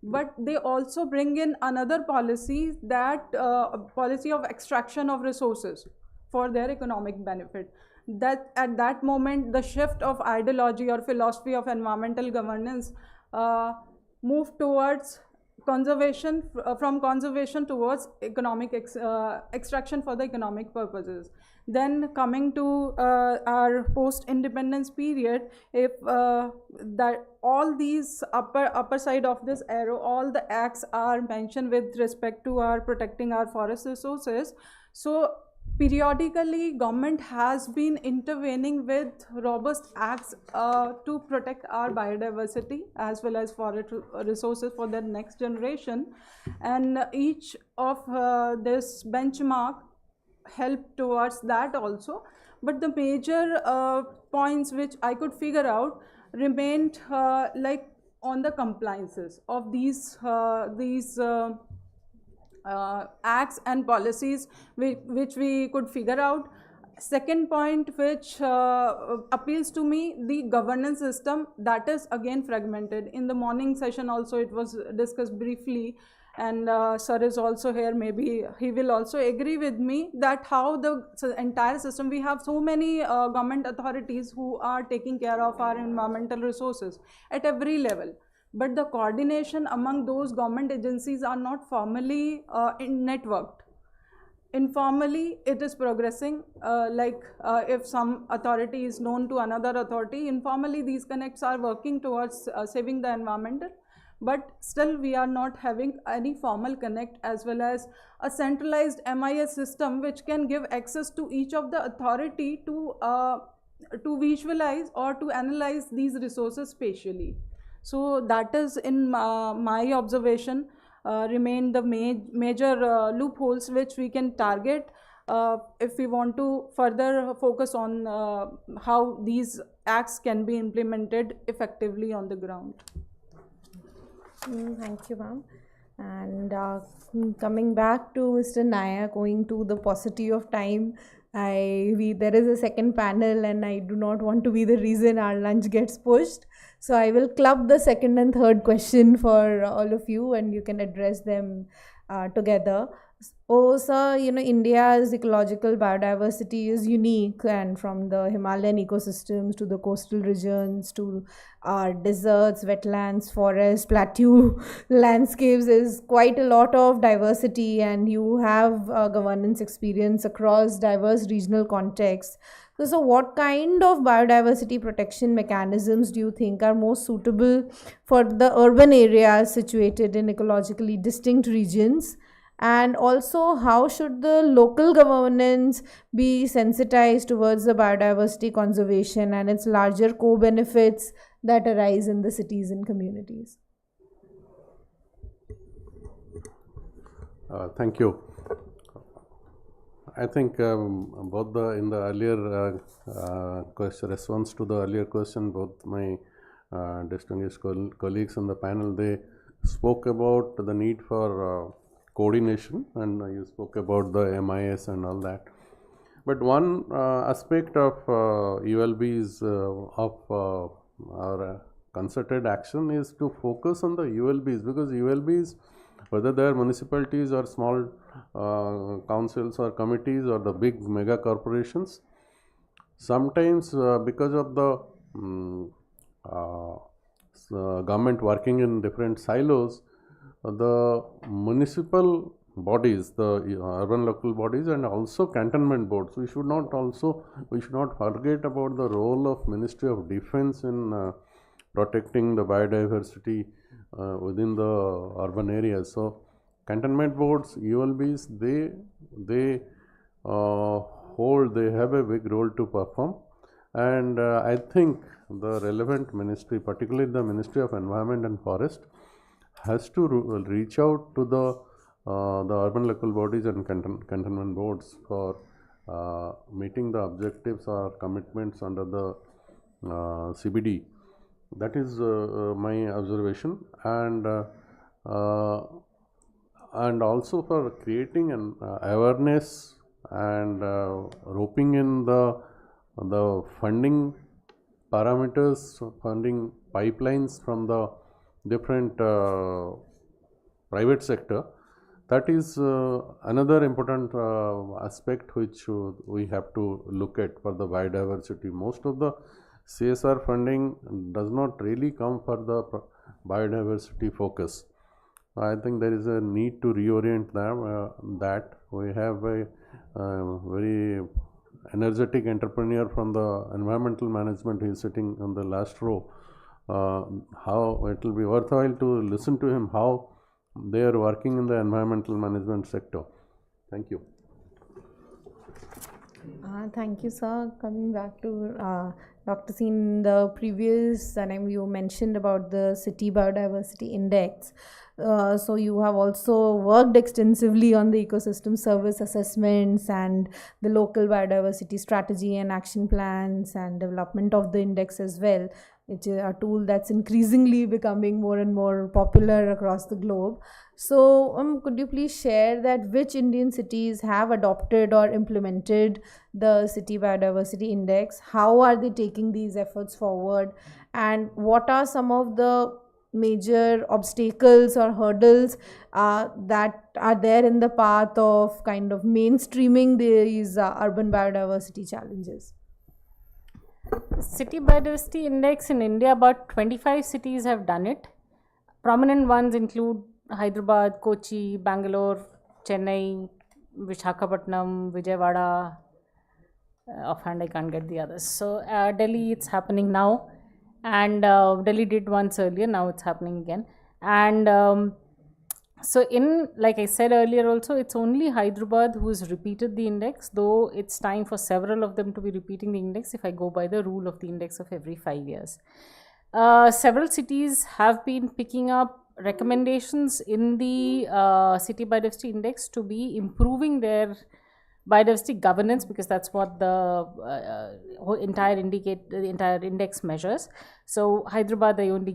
But they also bring in another policy, that policy of extraction of resources for their economic benefit. That at that moment, the shift of ideology or philosophy of environmental governance moved towards conservation, from conservation towards economic extraction for the economic purposes. Then coming to our post-independence period, if that all these upper side of this arrow, all the acts are mentioned with respect to our protecting our forest resources. So periodically government has been intervening with robust acts to protect our biodiversity as well as forest resources for the next generation, and each of this benchmark help towards that also. But the major points which I could figure out remained like on the compliances of these acts and policies which we could figure out. Second point which appeals to me, the governance system, that is again fragmented. In the morning session also it was discussed briefly, and sir is also here, maybe he will also agree with me that how the entire system, we have so many government authorities who are taking care of our environmental resources at every level, but the coordination among those government agencies are not formally networked. Informally it is progressing, if some authority is known to another authority, informally these connects are working towards saving the environment, but still we are not having any formal connect as well as a centralized MIS system which can give access to each of the authority to visualize or to analyze these resources spatially. So that is, in my observation, remain the major loopholes which we can target if we want to further focus on how these acts can be implemented effectively on the ground.
Thank you, ma'am. And coming back to Mr. Nayak, going to the paucity of time, there is a second panel and I do not want to be the reason our lunch gets pushed. So I will club the second and third question for all of you and you can address them together. Oh, sir, India's ecological biodiversity is unique, and from the Himalayan ecosystems to the coastal regions to our deserts, wetlands, forests, plateau landscapes, is quite a lot of diversity, and you have governance experience across diverse regional contexts. So what kind of biodiversity protection mechanisms do you think are most suitable for the urban areas situated in ecologically distinct regions? And also, how should the local governance be sensitized towards the biodiversity conservation and its larger co-benefits that arise in the cities and communities?
Thank you. I think both in the earlier response to the earlier question, both my distinguished colleagues on the panel, they spoke about the need for coordination, and you spoke about the MIS and all that. But one aspect of ULB's of our concerted action is to focus on the ULBs, because ULBs, whether they are municipalities or small councils or committees or the big mega corporations, sometimes because of the government working in different silos, the municipal bodies, the urban local bodies, and also cantonment boards, we should not forget about the role of Ministry of Defence in protecting the biodiversity within the urban areas. So cantonment boards, ULBs, they have a big role to perform, and I think the relevant ministry, particularly the Ministry of Environment and Forest, has to reach out to the urban local bodies and cantonment boards for meeting the objectives or commitments under the CBD. That is my observation, and and also for creating an awareness and roping in the funding parameters, funding pipelines from the different private sector. That is another important aspect which we have to look at for the biodiversity. Most of the CSR funding does not really come for the biodiversity focus. I think there is a need to reorient that. We have a very energetic entrepreneur from the environmental management. He is sitting on the last row. How it will be worthwhile to listen to him, how they are working in the environmental management sector. Thank you.
Thank you, sir. Coming back to Dr. Singh, the previous time you mentioned about the City Biodiversity Index. So you have also worked extensively on the ecosystem service assessments and the local biodiversity strategy and action plans and development of the index as well, which is a tool that's increasingly becoming more and more popular across the globe. So could you please share that which Indian cities have adopted or implemented the City Biodiversity Index? How are they taking these efforts forward? And what are some of the major obstacles or hurdles that are there in the path of kind of mainstreaming these urban biodiversity challenges?
City Biodiversity Index in India, about 25 cities have done it. Prominent ones include Hyderabad, Kochi, Bangalore, Chennai, Visakhapatnam, Vijayawada. Offhand, I can't get the others. So Delhi, it's happening now, and Delhi did once earlier. Now it's happening again, and so like I said earlier also, it's only Hyderabad who has repeated the index, though it's time for several of them to be repeating the index if I go by the rule of the index of every 5 years. Several cities have been picking up recommendations in the City Biodiversity Index to be improving their biodiversity governance, because that's what the entire index measures. So Hyderabad I already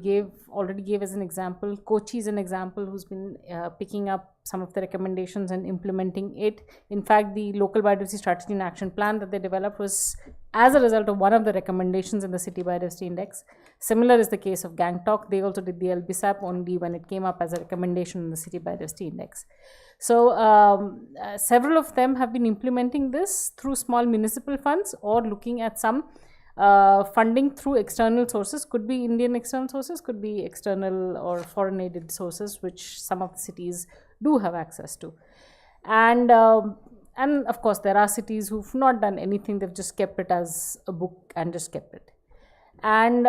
gave as an example. Kochi is an example who's been picking up some of the recommendations and implementing it. In fact, the local biodiversity strategy and action plan that they developed was as a result of one of the recommendations in the City Biodiversity Index. Similar is the case of Gangtok. They also did the LBSAP only when it came up as a recommendation in the City Biodiversity Index. So several of them have been implementing this through small municipal funds or looking at some funding through external sources. Could be Indian external sources, could be external or foreign aided sources, which some of the cities do have access to. And of course there are cities who've not done anything. They've just kept it as a book and just kept it. And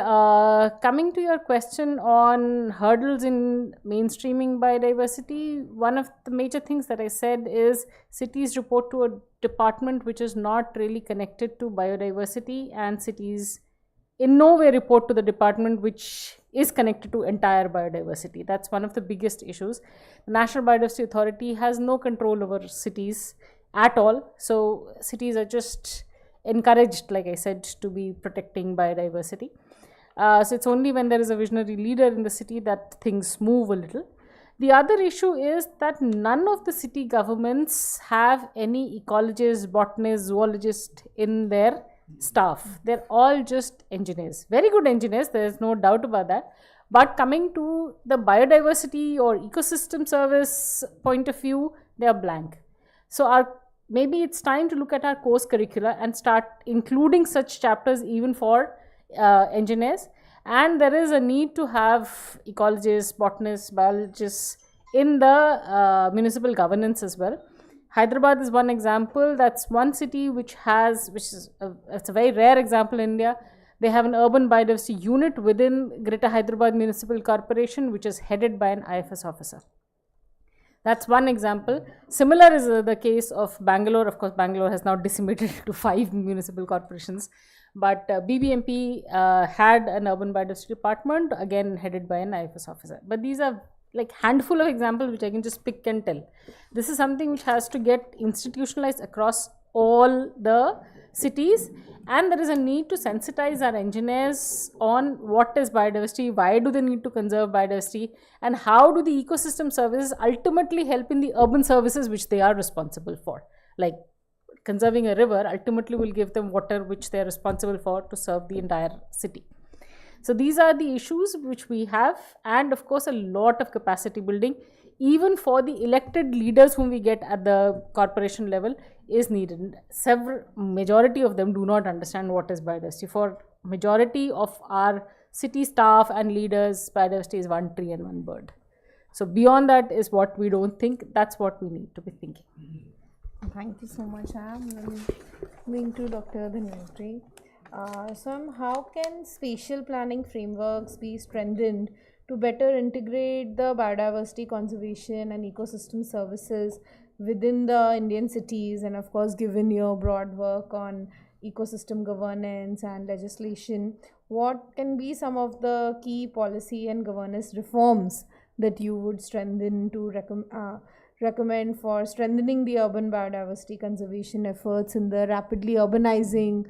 coming to your question on hurdles in mainstreaming biodiversity, one of the major things that I said is cities report to a department which is not really connected to biodiversity, and cities in no way report to the department which is connected to entire biodiversity. That's one of the biggest issues. The National Biodiversity Authority has no control over cities at all. So cities are just encouraged, like I said, to be protecting biodiversity. So it's only when there is a visionary leader in the city that things move a little. The other issue is that none of the city governments have any ecologists, botanists, zoologists in their staff. They're all just engineers. Very good engineers, there's no doubt about that. But coming to the biodiversity or ecosystem service point of view, they are blank. So maybe it's time to look at our course curricula and start including such chapters even for engineers. And there is a need to have ecologists, botanists, biologists in the municipal governance as well. Hyderabad is one example. That's one city it's a very rare example in India. They have an urban biodiversity unit within Greater Hyderabad Municipal Corporation, which is headed by an IFS officer. That's one example. Similar is the case of Bangalore. Of course, Bangalore has now decimated to 5 municipal corporations. But BBMP had an urban biodiversity department, again headed by an IFS officer. But these are like handful of examples which I can just pick and tell. This is something which has to get institutionalized across all the cities, and there is a need to sensitize our engineers on what is biodiversity, why do they need to conserve biodiversity, and how do the ecosystem services ultimately help in the urban services which they are responsible for. Like conserving a river ultimately will give them water which they are responsible for to serve the entire city. So these are the issues which we have, and of course a lot of capacity building even for the elected leaders whom we get at the corporation level is needed. Majority of them do not understand what is biodiversity. For majority of our city staff and leaders, biodiversity is one tree and one bird. So beyond that is what we don't think. That's what we need to be thinking.
Thank you so much, Am. Moving to Dr. Dhanvantri. So, how can spatial planning frameworks be strengthened to better integrate the biodiversity conservation and ecosystem services within the Indian cities? And of course, given your broad work on ecosystem governance and legislation, what can be some of the key policy and governance reforms that you would strengthen to recommend for strengthening the urban biodiversity conservation efforts in the rapidly urbanizing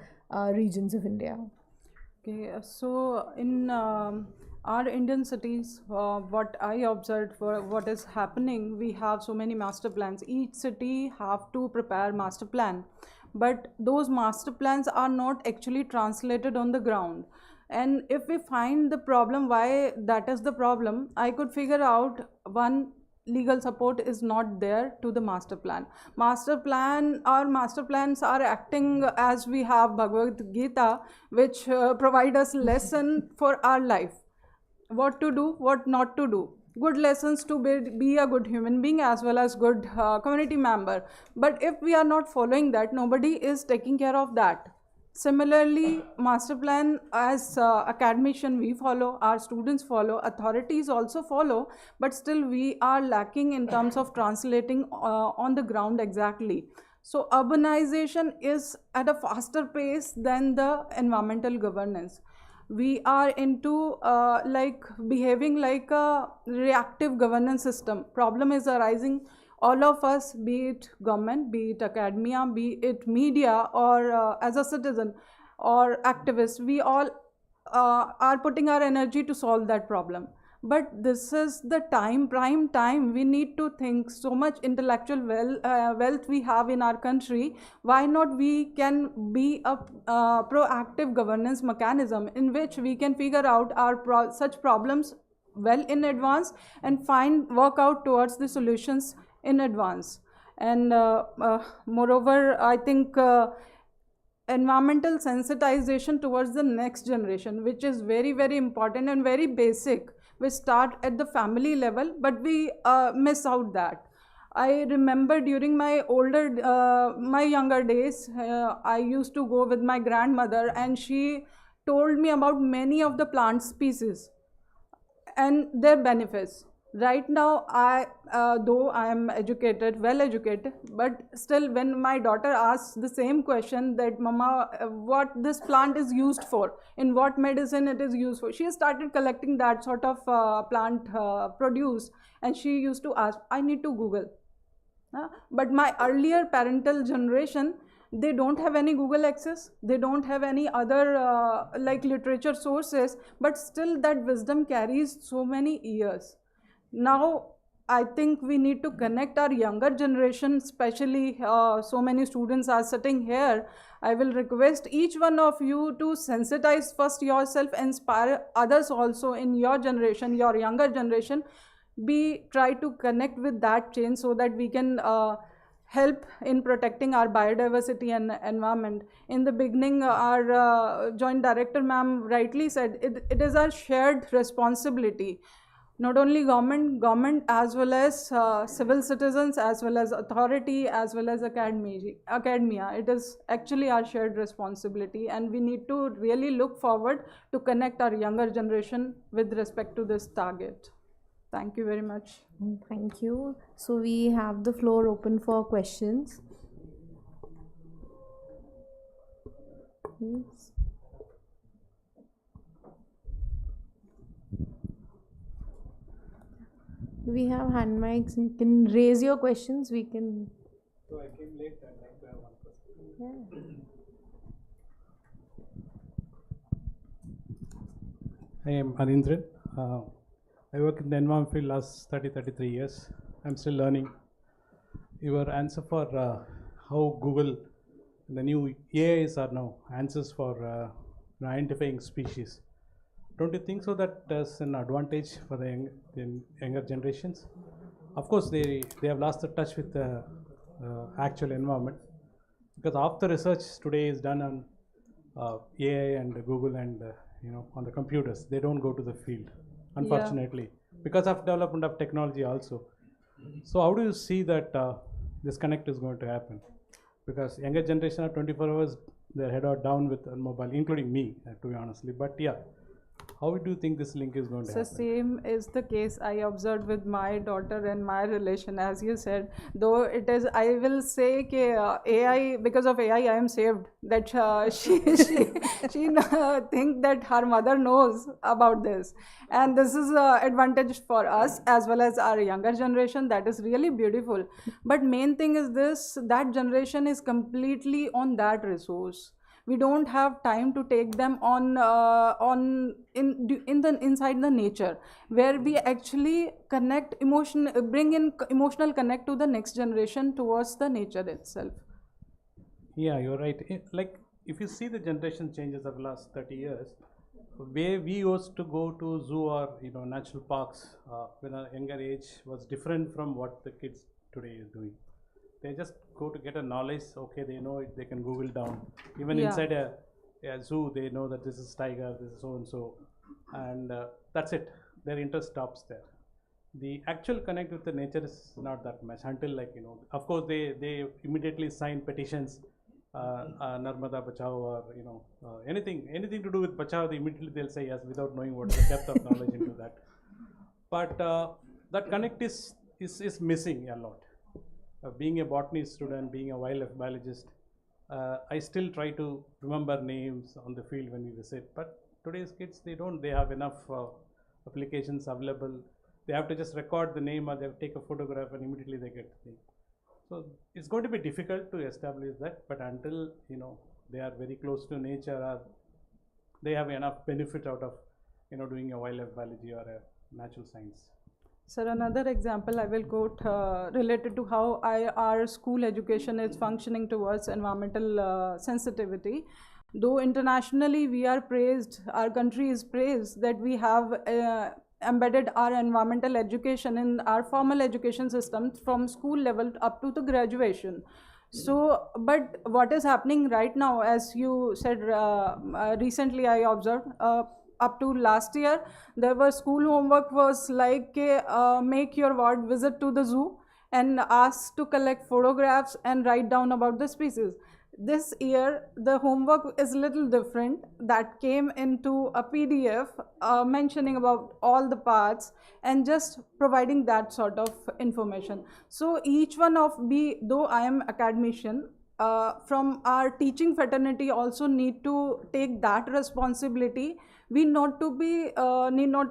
regions of India?
Okay, so in our Indian cities, what I observed for what is happening, we have so many master plans. Each city have to prepare master plan, but those master plans are not actually translated on the ground. And if we find the problem, why that is the problem, I could figure out one: legal support is not there to the master plan. Master plan or master plans are acting as we have Bhagavad Gita, which provide us lesson for our life. What to do, what not to do. Good lessons to be a good human being as well as good community member. But if we are not following that, nobody is taking care of that. Similarly, master plan, as academician we follow, our students follow, authorities also follow, but still we are lacking in terms of translating on the ground exactly. So urbanization is at a faster pace than the environmental governance. We are into behaving like a reactive governance system. Problem is arising. All of us, be it government, be it academia, be it media, or as a citizen or activist, we all are putting our energy to solve that problem. But this is the prime time, we need to think. So much intellectual wealth we have in our country. Why not we can be a proactive governance mechanism in which we can figure out our such problems well in advance and work out towards the solutions in advance. And moreover, I think environmental sensitization towards the next generation, which is very, very important and very basic. We start at the family level, but we miss out that. I remember during my younger days, I used to go with my grandmother, and she told me about many of the plant species and their benefits. Right now, though I am educated, well educated, but still when my daughter asks the same question that, Mama, what this plant is used for, in what medicine it is used for, she started collecting that sort of plant produce, and she used to ask, I need to Google. But my earlier parental generation, they don't have any Google access, they don't have any other literature sources, but still that wisdom carries so many years. Now, I think we need to connect our younger generation, especially so many students are sitting here. I will request each one of you to sensitize first yourself, inspire others also in your generation, your younger generation. Try to connect with that change so that we can help in protecting our biodiversity and environment. In the beginning, our joint director ma'am rightly said, it is our shared responsibility. Not only government as well as civil citizens, as well as authority, as well as academia. It is actually our shared responsibility, and we need to really look forward to connect our younger generation with respect to this target. Thank you very much.
Thank you. So we have the floor open for questions. Please. We have hand mics. You can raise your questions. We can.
So I came late. I'd like to have one question.
Yeah.
I am Anindran. I work in the environment field last 33 years. I'm still learning. Your answer for how Google and the new AIs are now answers for identifying species. Don't you think so that there's an advantage for the younger generations? Of course, they have lost the touch with the actual environment, because half the research today is done on AI and Google and on the computers. They don't go to the field, unfortunately, because of development of technology also. So how do you see that this connect is going to happen? Because younger generation are 24 hours, their head are down with mobile, including me, to be honestly. But yeah, how do you think this link is going to
So
happen?
same is the case I observed with my daughter and my relation, as you said. Though it is, I will say, AI, because of AI, I am saved. That she think that her mother knows about this, and this is an advantage for us as well as our younger generation. That is really beautiful. But main thing is this: that generation is completely on that resource. We don't have time to take them inside the nature, where we actually connect bring in emotional connect to the next generation towards the nature itself.
Yeah, you're right. Like, if you see the generation changes of the last 30 years, where we used to go to zoo or natural parks when a younger age was different from what the kids today is doing. They just go to get a knowledge. Okay, they know it. They can Google down. Even inside a zoo, they know that this is tiger, this is so and so, and that's it. Their interest stops there. The actual connect with the nature is not that much until, like, of course they immediately sign petitions, Narmada Bachao, or anything to do with Bachao. Immediately they'll say yes without knowing what the depth of knowledge into that. But that connect is missing a lot. Being a botany student, being a wildlife biologist, I still try to remember names on the field when we visit. But today's kids, they don't. They have enough applications available. They have to just record the name, or they take a photograph, and immediately they get the thing. So it's going to be difficult to establish that. But until they are very close to nature, or they have enough benefit out of doing a wildlife biology or a natural science.
Sir, another example I will quote related to how our school education is functioning towards environmental sensitivity. Though internationally we are praised, our country is praised that we have embedded our environmental education in our formal education system from school level up to the graduation. So, but what is happening right now, as you said, recently I observed, up to last year, there was school homework was like make your ward visit to the zoo and ask to collect photographs and write down about the species. This year, the homework is little different. That came into a PDF mentioning about all the parts and just providing that sort of information. So each one of though I am academician, from our teaching fraternity also need to take that responsibility. We need not to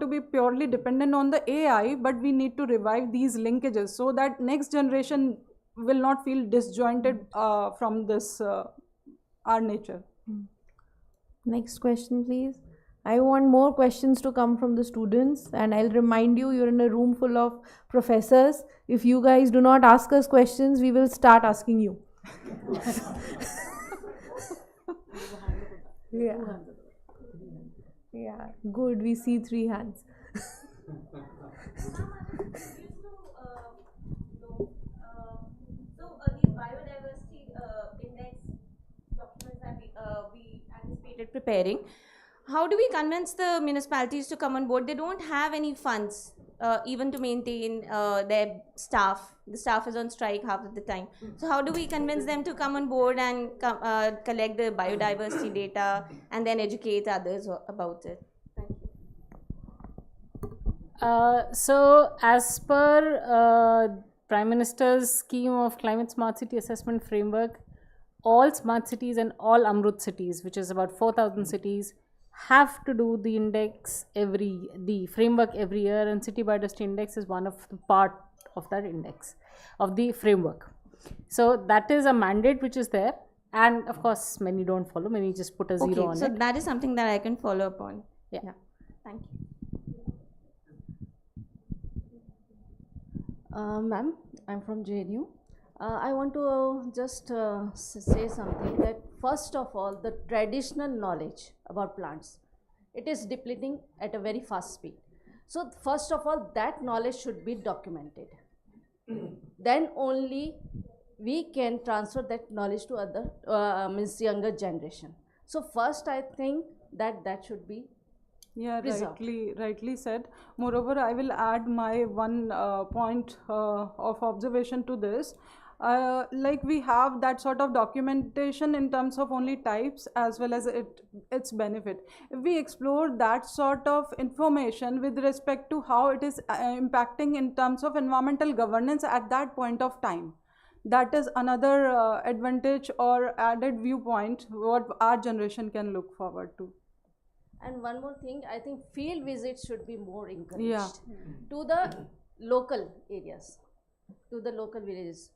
be purely dependent on the AI, but we need to revive these linkages so that next generation will not feel disjointed from this our nature.
Next question, please. I want more questions to come from the students, and I'll remind you, you're in a room full of professors. If you guys do not ask us questions, we will start asking you. Yeah, good. We see 3 hands.
These biodiversity index documents that we anticipated preparing, how do we convince the municipalities to come on board? They don't have any funds even to maintain their staff. The staff is on strike half of the time. So how do we convince them to come on board and collect the biodiversity data and then educate others about it? Thank you.
So as per Prime Minister's scheme of Climate Smart City Assessment Framework, all smart cities and all Amrut cities, which is about 4,000 cities, have to do the index the framework every year, and City Biodiversity Index is one of the part of that index, of the framework. So that is a mandate which is there, and of course many don't follow, many just put a zero on
so
it.
that is something that I can follow up on.
Yeah.
Thank you.
Ma'am, I'm from JNU. I want to just say something that first of all, the traditional knowledge about plants, it is depleting at a very fast speed. So first of all, that knowledge should be documented. Then only we can transfer that knowledge to other, means younger generation. So first I think that should be
Yeah,
preserved.
rightly said. Moreover, I will add my one point of observation to this. Like we have that sort of documentation in terms of only types as well as its benefit. If we explore that sort of information with respect to how it is impacting in terms of environmental governance at that point of time, that is another advantage or added viewpoint what our generation can look forward to.
And one more thing, I think field visits should be more encouraged
Yeah.
to the local areas, to the local villages.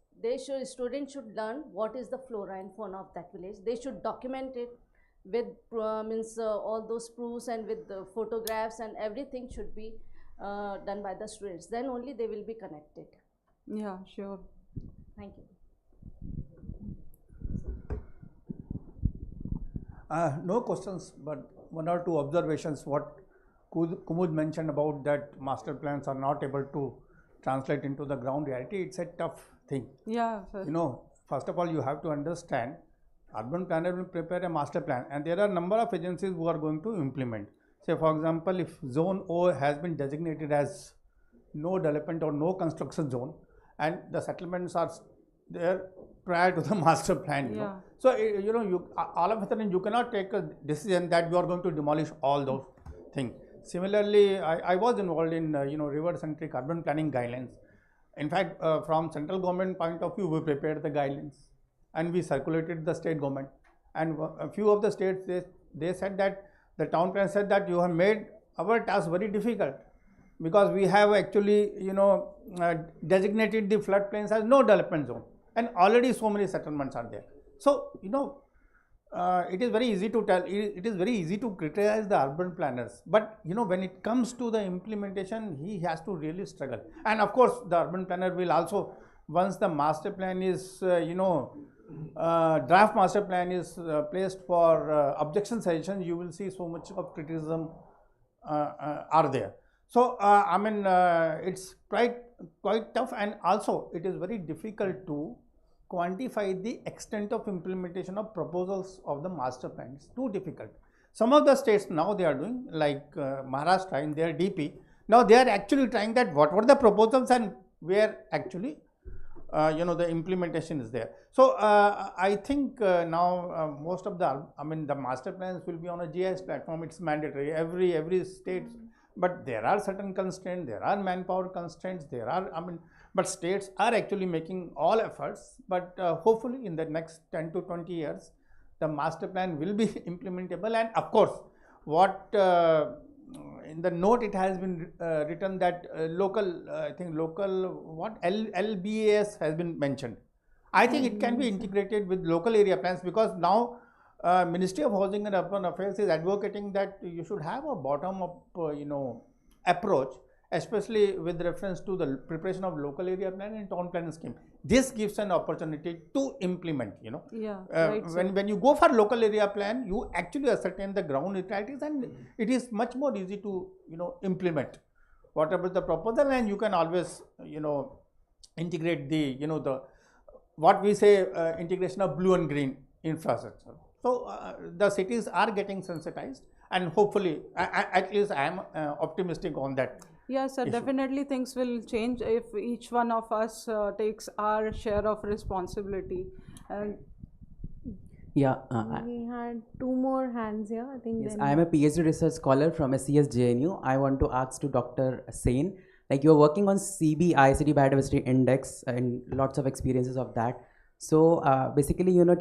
Students should learn what is the flora and fauna of that village. They should document it with all those proofs and with the photographs, and everything should be done by the students. Then only they will be connected.
Yeah, sure.
Thank you.
No questions, but one or two observations. What Kumud mentioned about that master plans are not able to translate into the ground reality, it's a tough thing.
Yeah, sir.
You know, first of all, you have to understand, urban planner will prepare a master plan, and there are a number of agencies who are going to implement. Say, for example, if zone O has been designated as no development or no construction zone, and the settlements are there prior to the master plan, you know. So, you know, all of a sudden you cannot take a decision that you are going to demolish all those things. Similarly, I was involved in, you know, river-centric urban planning guidelines. In fact, from central government point of view, we prepared the guidelines and we circulated the state government. And a few of the states, they said that, the town plan said that you have made our task very difficult, because we have actually, you know, designated the floodplains as no development zone, and already so many settlements are there. So, you know, it is very easy to tell, it is very easy to criticize the urban planners, but you know, when it comes to the implementation, he has to really struggle. And of course, the urban planner will also, once the master plan is, you know, draft master plan is placed for objection session, you will see so much of criticism are there. So, I mean, it's quite tough, and also it is very difficult to quantify the extent of implementation of proposals of the master plan. It's too difficult. Some of the states now they are doing, like Maharashtra in their DP, now they are actually trying that what were the proposals and where actually you know, the implementation is there. So, I think now most of the, I mean, the master plans will be on a GIS platform. It's mandatory, every state, but there are certain constraints, there are manpower constraints, there are, I mean, but states are actually making all efforts, but hopefully in the next 10 to 20 years, the master plan will be implementable. And of course, what in the note it has been written that local, I think local, what LBAS has been mentioned. I think it can be integrated with local area plans, because now Ministry of Housing and Urban Affairs is advocating that you should have a bottom-up, you know, approach, especially with reference to the preparation of local area plan and town planning scheme. This gives an opportunity to implement, you know.
Yeah, right,
when you go for local area plan, you actually ascertain the ground realities, and it is much more easy to, you know, implement whatever the proposal, and you can always, you know, integrate the, you know, the, what we say, integration of blue and green infrastructure. So, the cities are getting sensitized, and hopefully, at least I am optimistic on that.
Yes, sir, definitely things will change if each one of us takes our share of responsibility. And
yeah,
we had two more hands here, I think.
Yes, I am a PhD research scholar from SCS JNU. I want to ask to Dr. Sain, like you are working on SPA-EIACP Biodiversity Index and lots of experiences of that. So basically, you know,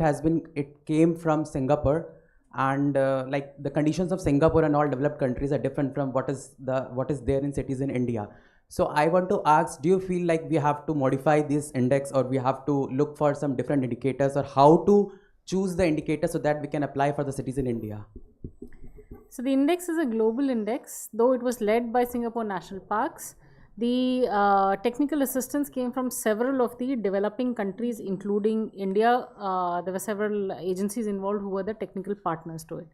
it came from Singapore, and like the conditions of Singapore and all developed countries are different from what is there in cities in India. So I want to ask, do you feel like we have to modify this index, or we have to look for some different indicators, or how to choose the indicator so that we can apply for the cities in India?
So the index is a global index, though it was led by Singapore National Parks. The technical assistance came from several of the developing countries, including India. There were several agencies involved who were the technical partners to it.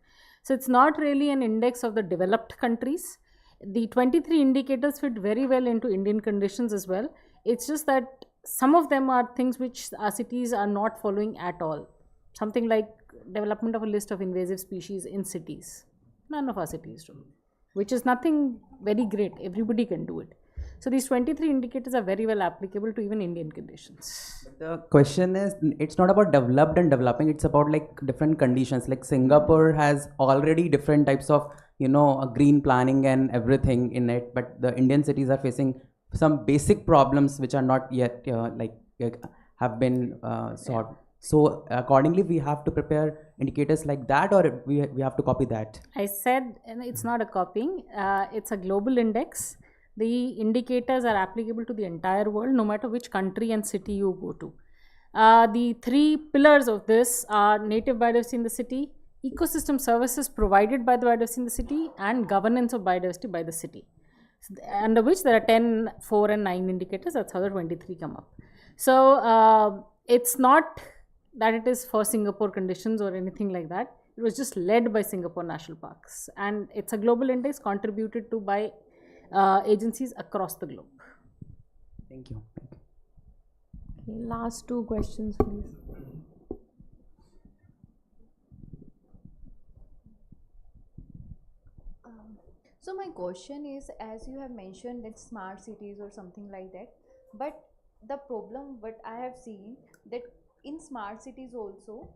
So it's not really an index of the developed countries. The 23 indicators fit very well into Indian conditions as well. It's just that some of them are things which our cities are not following at all. Something like development of a list of invasive species in cities. None of our cities do, which is nothing very great. Everybody can do it. So these 23 indicators are very well applicable to even Indian conditions.
The question is, it's not about developed and developing, it's about like different conditions. Like Singapore has already different types of, green planning and everything in it, but the Indian cities are facing some basic problems which are not yet have been solved. So accordingly, we have to prepare indicators like that, or we have to copy that.
I said it's not a copying, it's a global index. The indicators are applicable to the entire world, no matter which country and city you go to. The three pillars of this are native biodiversity in the city, ecosystem services provided by the biodiversity in the city, and governance of biodiversity by the city. Under which there are 10, 4 and 9 indicators. That's how the 23 come up. So it's not that it is for Singapore conditions or anything like that. It was just led by Singapore National Parks, and it's a global index contributed to by agencies across the globe.
Thank you.
Okay, last 2 questions, please.
So my question is, as you have mentioned that smart cities or something like that, but the problem what I have seen that in smart cities also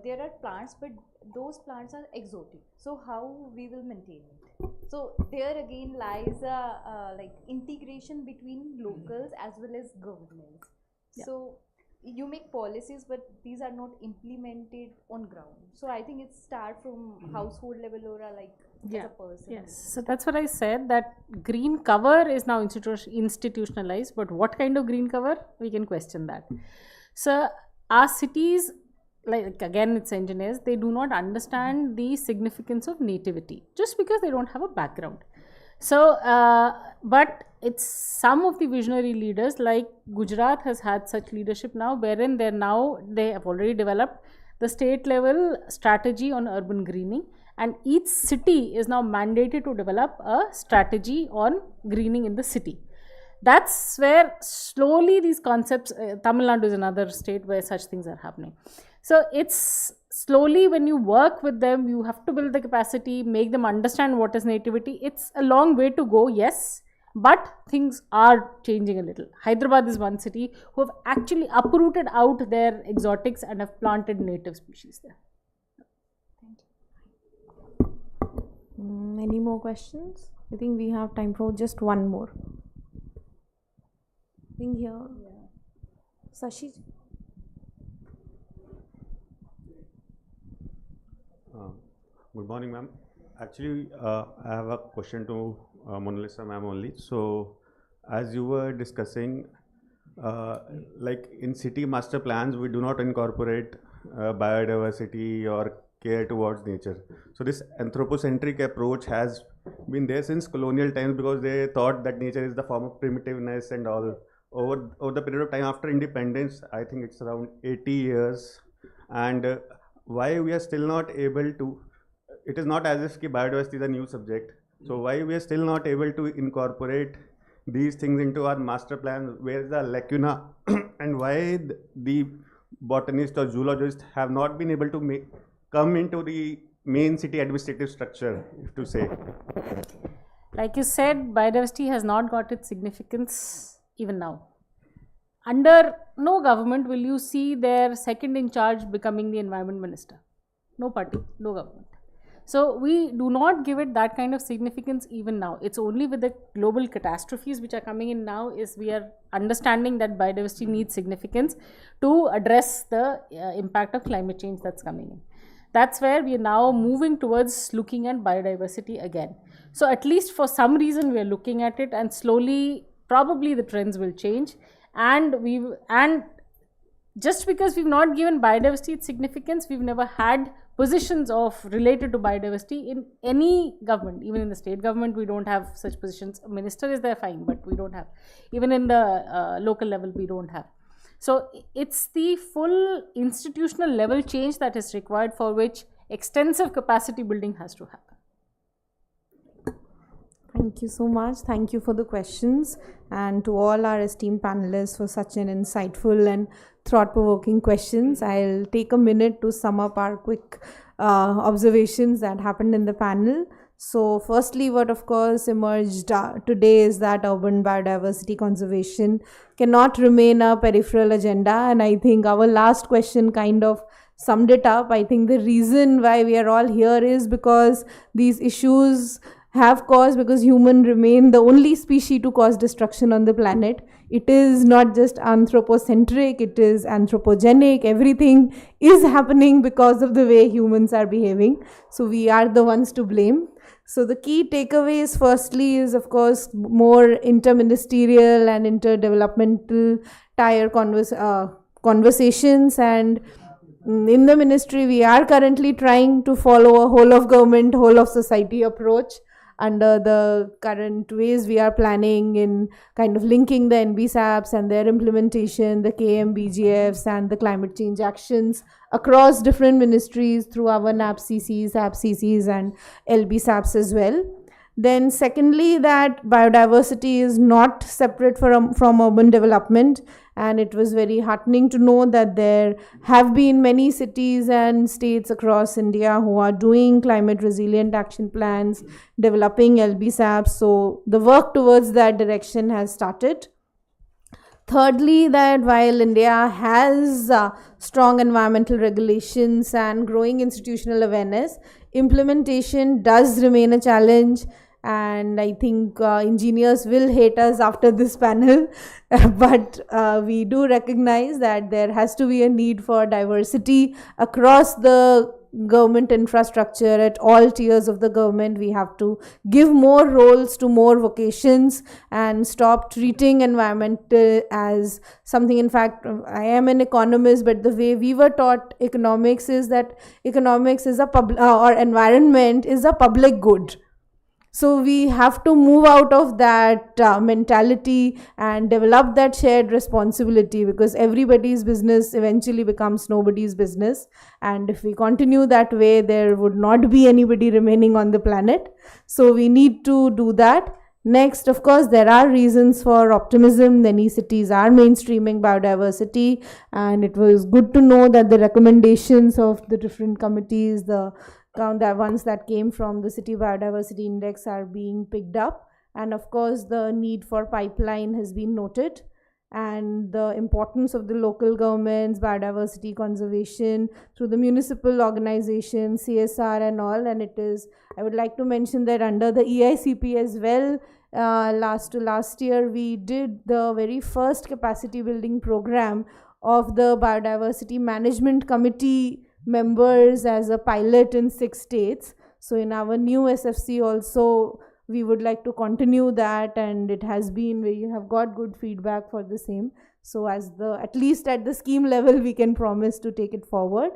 there are plants, but those plants are exotic. So how we will maintain it? So there again lies a like integration between locals as well as governments.
Yeah.
So you make policies, but these are not implemented on ground. So I think it starts from household level or like as a person.
Yes. So that's what I said, that green cover is now institutionalized, but what kind of green cover? We can question that. So our cities, like again it's engineers, they do not understand the significance of nativity just because they don't have a background. So but it's some of the visionary leaders like Gujarat has had such leadership now, wherein they have already developed the state level strategy on urban greening, and each city is now mandated to develop a strategy on greening in the city. That's where slowly these concepts, Tamil Nadu is another state where such things are happening. So it's slowly, when you work with them, you have to build the capacity, make them understand what is nativity. It's a long way to go, yes, but things are changing a little. Hyderabad is one city who have actually uprooted out their exotics and have planted native species there.
Any more questions? I think we have time for just one more. I think here. Yeah. Sashi.
Good morning, ma'am. Actually, I have a question to Mona Lisa ma'am only. So, as you were discussing, like in city master plans, we do not incorporate biodiversity or care towards nature. So this anthropocentric approach has been there since colonial times, because they thought that nature is the form of primitiveness and all. Over the period of time after independence, I think it's around 80 years, and why we are still not able to, it is not as if biodiversity is a new subject. So why we are still not able to incorporate these things into our master plan? Where is the lacuna and why the botanists or zoologists have not been able to come into the main city administrative structure, if to say?
Like you said, biodiversity has not got its significance even now. Under no government will you see their second in charge becoming the environment minister. No party, no government. So we do not give it that kind of significance even now. It's only with the global catastrophes which are coming in now is we are understanding that biodiversity needs significance to address the impact of climate change that's coming in. That's where we are now moving towards looking at biodiversity again. So at least for some reason we are looking at it, and slowly probably the trends will change. And just because we've not given biodiversity its significance, we've never had positions of related to biodiversity in any government. Even in the state government, we don't have such positions. A minister is there, fine, but we don't have. Even in the local level, we don't have. So it's the full institutional level change that is required, for which extensive capacity building has to happen.
Thank you so much. Thank you for the questions, and to all our esteemed panelists for such an insightful and thought-provoking questions. I'll take a minute to sum up our quick observations that happened in the panel. So firstly, what of course emerged today is that urban biodiversity conservation cannot remain a peripheral agenda, and I think our last question kind of summed it up. I think the reason why we are all here is because these issues have caused, because humans remain the only species to cause destruction on the planet. It is not just anthropocentric, it is anthropogenic. Everything is happening because of the way humans are behaving. So we are the ones to blame. So the key takeaways firstly is of course more interministerial and interdevelopmental tier conversations, and in the ministry we are currently trying to follow a whole of government, whole of society approach. Under the current ways we are planning in kind of linking the NBSAPs and their implementation, the KMBGFs and the climate change actions across different ministries through our NAPCCs, APCCs and LBSAPs as well. Then secondly, that biodiversity is not separate from urban development, and it was very heartening to know that there have been many cities and states across India who are doing climate resilient action plans, developing LBSAPs. So the work towards that direction has started. Thirdly, that while India has strong environmental regulations and growing institutional awareness, implementation does remain a challenge. And I think engineers will hate us after this panel, but we do recognize that there has to be a need for diversity across the government infrastructure at all tiers of the government. We have to give more roles to more vocations and stop treating environment as something. In fact, I am an economist, but the way we were taught economics is that economics is a or environment is a public good. So we have to move out of that mentality and develop that shared responsibility, because everybody's business eventually becomes nobody's business. And if we continue that way, there would not be anybody remaining on the planet. So we need to do that. Next, of course, there are reasons for optimism. Many cities are mainstreaming biodiversity, and it was good to know that the recommendations of the different committees, the ones that came from the City Biodiversity Index, are being picked up. And of course, the need for pipeline has been noted, and the importance of the local governments, biodiversity conservation through the municipal organization, CSR and all. And it is, I would like to mention that under the EICP as well, last year we did the very first capacity building program of the Biodiversity Management Committee members as a pilot in 6 states. So in our new SFC also, we would like to continue that, and it has been, we have got good feedback for the same. So as at least at the scheme level, we can promise to take it forward.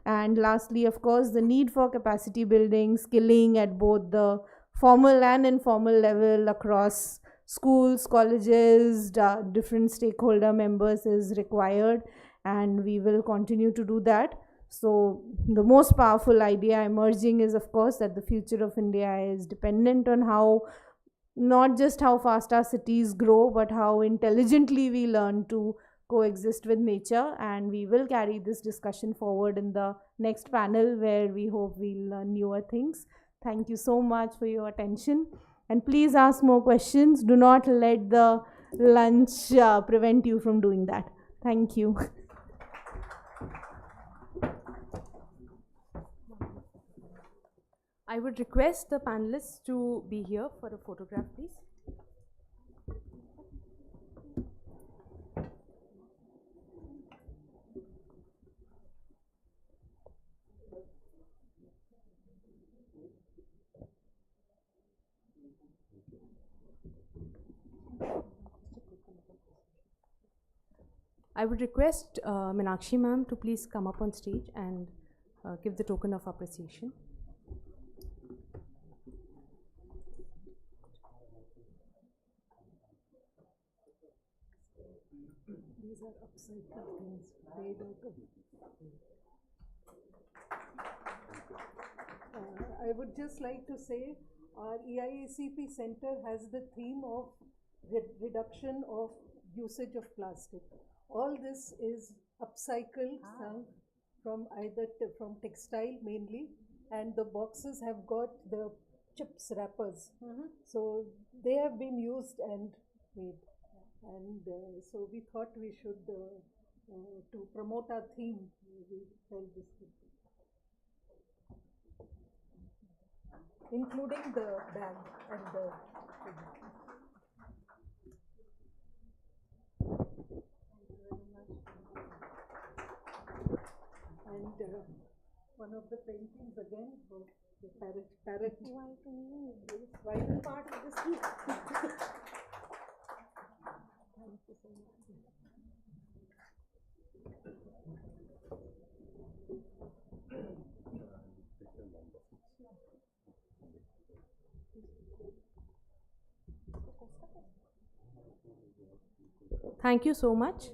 And lastly, of course, the need for capacity building, skilling at both the formal and informal level across schools, colleges, different stakeholder members is required, and we will continue to do that. So the most powerful idea emerging is, of course, that the future of India is dependent on how, not just how fast our cities grow, but how intelligently we learn to coexist with nature. And we will carry this discussion forward in the next panel, where we hope we'll learn newer things. Thank you so much for your attention. And please ask more questions. Do not let the lunch prevent you from doing that. Thank you.
I would request the panelists to be here for a photograph, please. I would request Meenakshi ma'am to please come up on stage and give the token of appreciation.
These are upcycled things made out of. I would just like to say our EIACP center has the theme of reduction of usage of plastic. All this is upcycled from either from textile mainly, and the boxes have got the chips wrappers. So they have been used and made. And so we thought we should, to promote our theme, we held this thing. Including the bag and the and one of the paintings again, the parrot. Why the part of this? Thank you so much.
Thank you so much.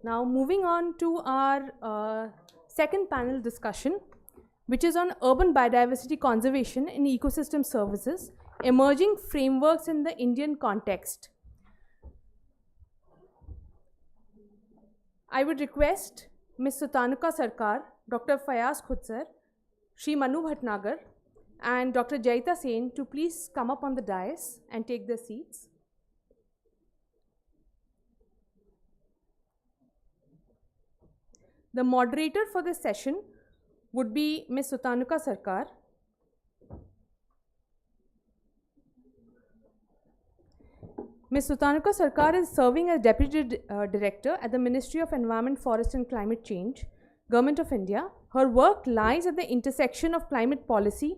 Now moving on to our second panel discussion, which is on urban biodiversity conservation in ecosystem services, emerging frameworks in the Indian context. I would request Ms. Sutanuka Sarkar, Dr. Fayaz Khudsar, Shri Manu Bhatnagar, and Dr. Jaita Sen to please come up on the dais and take their seats. The moderator for this session would be Ms. Sutanuka Sarkar. Ms. Sutanuka Sarkar is serving as Deputy Director at the Ministry of Environment, Forest and Climate Change, Government of India. Her work lies at the intersection of climate policy,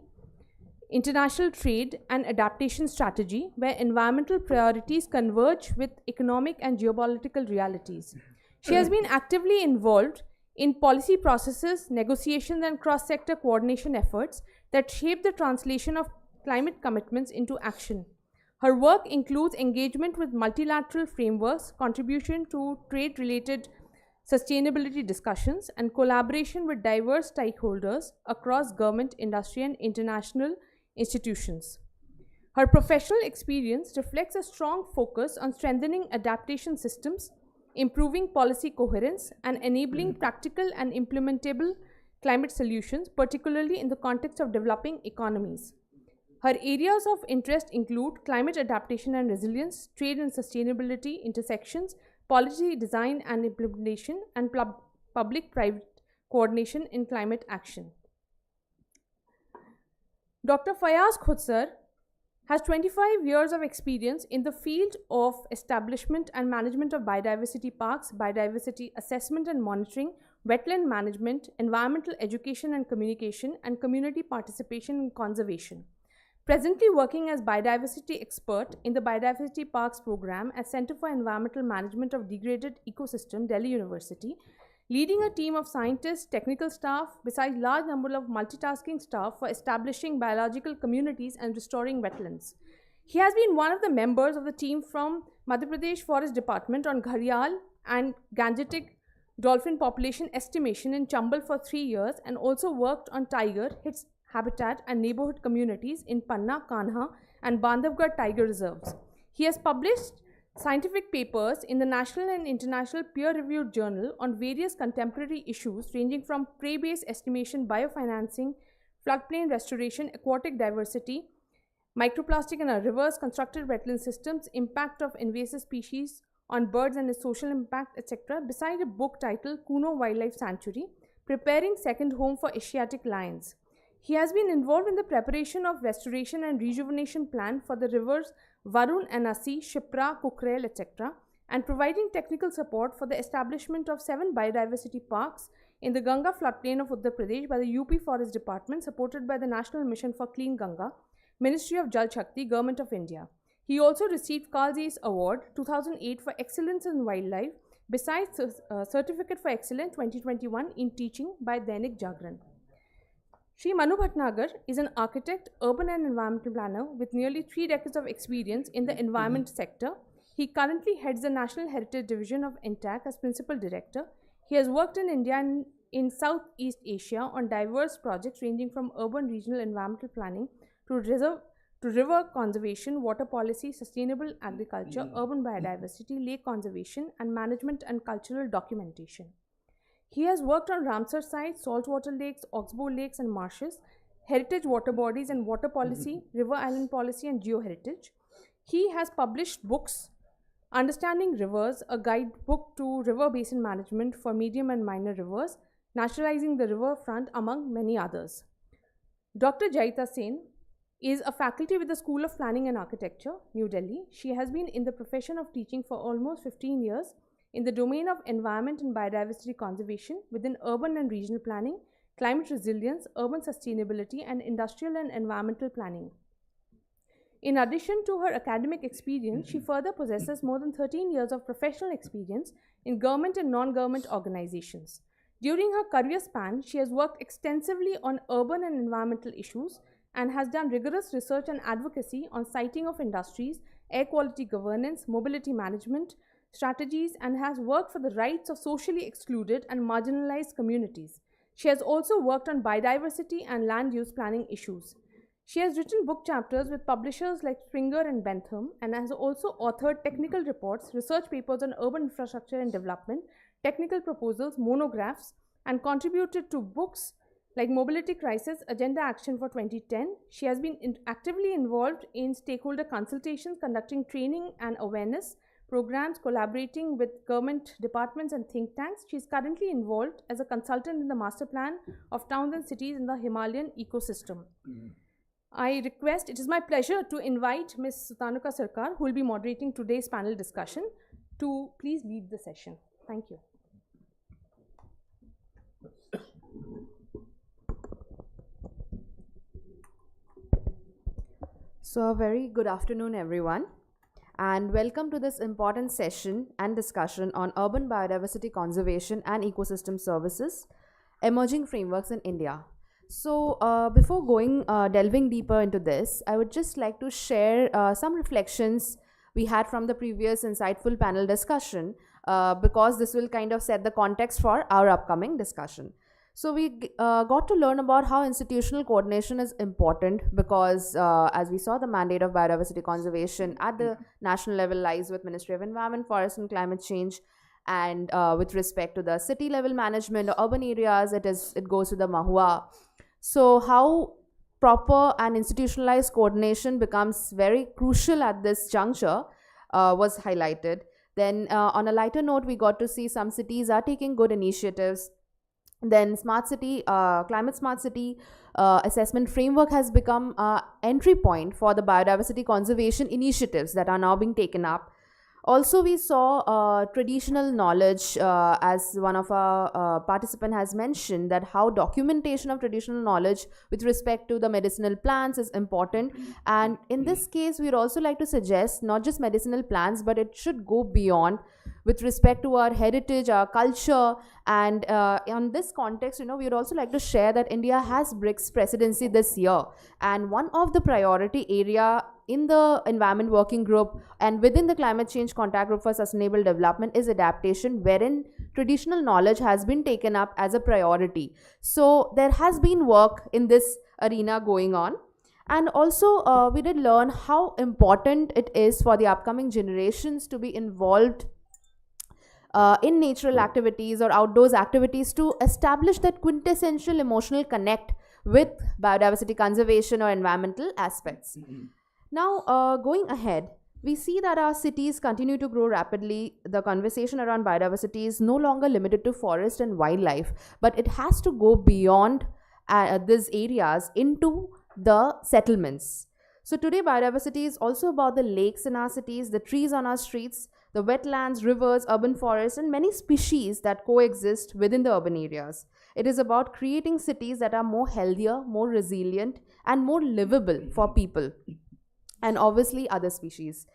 international trade and adaptation strategy, where environmental priorities converge with economic and geopolitical realities. She has been actively involved in policy processes, negotiations and cross-sector coordination efforts that shape the translation of climate commitments into action. Her work includes engagement with multilateral frameworks, contribution to trade-related sustainability discussions, and collaboration with diverse stakeholders across government, industry, and international institutions. Her professional experience reflects a strong focus on strengthening adaptation systems, improving policy coherence, and enabling practical and implementable climate solutions, particularly in the context of developing economies. Her areas of interest include climate adaptation and resilience, trade and sustainability intersections, policy design and implementation, and public-private coordination in climate action. Dr. Fayaz Khudsar has 25 years of experience in the field of establishment and management of biodiversity parks, biodiversity assessment and monitoring, wetland management, environmental education and communication, and community participation in conservation. Presently working as biodiversity expert in the Biodiversity Parks program at Center for Environmental Management of Degraded Ecosystem, Delhi University, leading a team of scientists, technical staff, besides large number of multitasking staff for establishing biological communities and restoring wetlands. He has been one of the members of the team from Madhya Pradesh Forest Department on Gharial and Gangetic dolphin population estimation in Chambal for 3 years, and also worked on tiger, its habitat and neighborhood communities in Panna, Kanha and Bandhavgarh tiger reserves. He has published scientific papers in the national and international peer-reviewed journal on various contemporary issues ranging from prey-based estimation, biofinancing, floodplain restoration, aquatic diversity, microplastic in our rivers, constructed wetland systems, impact of invasive species on birds and its social impact, etc., beside a book titled Kuno Wildlife Sanctuary, Preparing Second Home for Asiatic Lions. He has been involved in the preparation of restoration and rejuvenation plan for the rivers Varun and Asi, Shipra, Kukrel, etc., and providing technical support for the establishment of 7 biodiversity parks in the Ganga floodplain of Uttar Pradesh by the UP Forest Department, supported by the National Mission for Clean Ganga, Ministry of Jal Shakti, Government of India. He also received Carl Zeiss Award 2008 for Excellence in Wildlife, besides Certificate for Excellence 2021 in Teaching by Dainik Jagran. Shri Manu Bhatnagar is an architect, urban and environmental planner with nearly 3 decades of experience in the environment sector. He currently heads the National Heritage Division of INTAC as Principal Director. He has worked in India and in Southeast Asia on diverse projects ranging from urban regional environmental planning to river conservation, water policy, sustainable agriculture, urban biodiversity, lake conservation, and management and cultural documentation. He has worked on Ramsar sites, saltwater lakes, oxbow lakes and marshes, heritage water bodies and water policy, river island policy and geoheritage. He has published books, Understanding Rivers, a guidebook to river basin management for medium and minor rivers, Naturalizing the Riverfront, among many others. Dr. Jaita Sen is a faculty with the School of Planning and Architecture, New Delhi. She has been in the profession of teaching for almost 15 years in the domain of environment and biodiversity conservation within urban and regional planning, climate resilience, urban sustainability, and industrial and environmental planning. In addition to her academic experience, she further possesses more than 13 years of professional experience in government and non-government organizations. During her career span, she has worked extensively on urban and environmental issues and has done rigorous research and advocacy on siting of industries, air quality governance, mobility management strategies, and has worked for the rights of socially excluded and marginalized communities. She has also worked on biodiversity and land use planning issues. She has written book chapters with publishers like Springer and Bentham and has also authored technical reports, research papers on urban infrastructure and development, technical proposals, monographs, and contributed to books like Mobility Crisis, Agenda Action for 2010. She has been actively involved in stakeholder consultations, conducting training and awareness programs, collaborating with government departments and think tanks. She is currently involved as a consultant in the master plan of towns and cities in the Himalayan ecosystem. It is my pleasure to invite Ms. Tanuka Sarkar, who will be moderating today's panel discussion, to please lead the session. Thank you.
So, a very good afternoon, everyone, and welcome to this important session and discussion on urban biodiversity conservation and ecosystem services, emerging frameworks in India. So, before delving deeper into this, I would just like to share some reflections we had from the previous insightful panel discussion, because this will kind of set the context for our upcoming discussion. So we got to learn about how institutional coordination is important because, as we saw, the mandate of biodiversity conservation at the national level lies with Ministry of Environment, Forest and Climate Change, and with respect to the city level management or urban areas, it goes to the MAHUA. So how proper and institutionalized coordination becomes very crucial at this juncture was highlighted. Then on a lighter note, we got to see some cities are taking good initiatives. Then smart city, climate smart city assessment framework has become an entry point for the biodiversity conservation initiatives that are now being taken up. Also, we saw traditional knowledge, as one of our participants has mentioned, that how documentation of traditional knowledge with respect to the medicinal plants is important. And in this case, we would also like to suggest not just medicinal plants, but it should go beyond with respect to our heritage, our culture. And on this context, we would also like to share that India has BRICS presidency this year. And one of the priority area in the environment working group and within the climate change contact group for sustainable development is adaptation, wherein traditional knowledge has been taken up as a priority. So there has been work in this arena going on. And also we did learn how important it is for the upcoming generations to be involved in natural activities or outdoors activities to establish that quintessential emotional connect with biodiversity conservation or environmental aspects. Now, going ahead, we see that our cities continue to grow rapidly. The conversation around biodiversity is no longer limited to forest and wildlife, but it has to go beyond these areas into the settlements. So today, biodiversity is also about the lakes in our cities, the trees on our streets, the wetlands, rivers, urban forests, and many species that coexist within the urban areas. It is about creating cities that are more healthier, more resilient, and more livable for people, and obviously other species.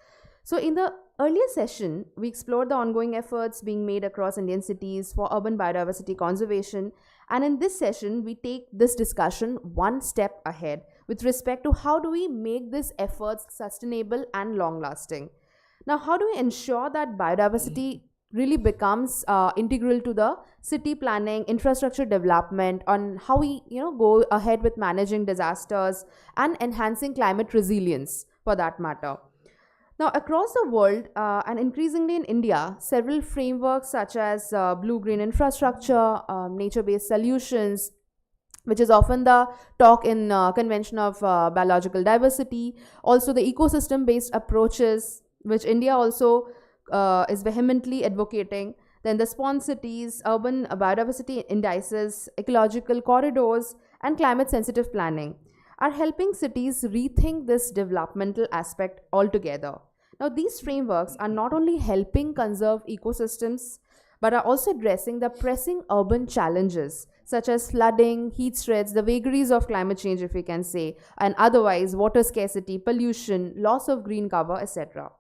So in the earlier session, we explored the ongoing efforts being made across Indian cities for urban biodiversity conservation, And in this session, we take this discussion one step ahead with respect to how do we make these efforts sustainable and long-lasting. Now, how do we ensure that biodiversity really becomes integral to the city planning, infrastructure development, on how we go ahead with managing disasters and enhancing climate resilience for that matter. Now, across the world and increasingly in India, several frameworks such as blue-green infrastructure, nature-based solutions, which is often the talk in convention of biological diversity, also the ecosystem-based approaches, which India also is vehemently advocating, then the spawn cities, urban biodiversity indices, ecological corridors, and climate-sensitive planning are helping cities rethink this developmental aspect altogether. Now, these frameworks are not only helping conserve ecosystems, but are also addressing the pressing urban challenges such as flooding, heat stress, the vagaries of climate change, if we can say, and otherwise water scarcity, pollution, loss of green cover, etc.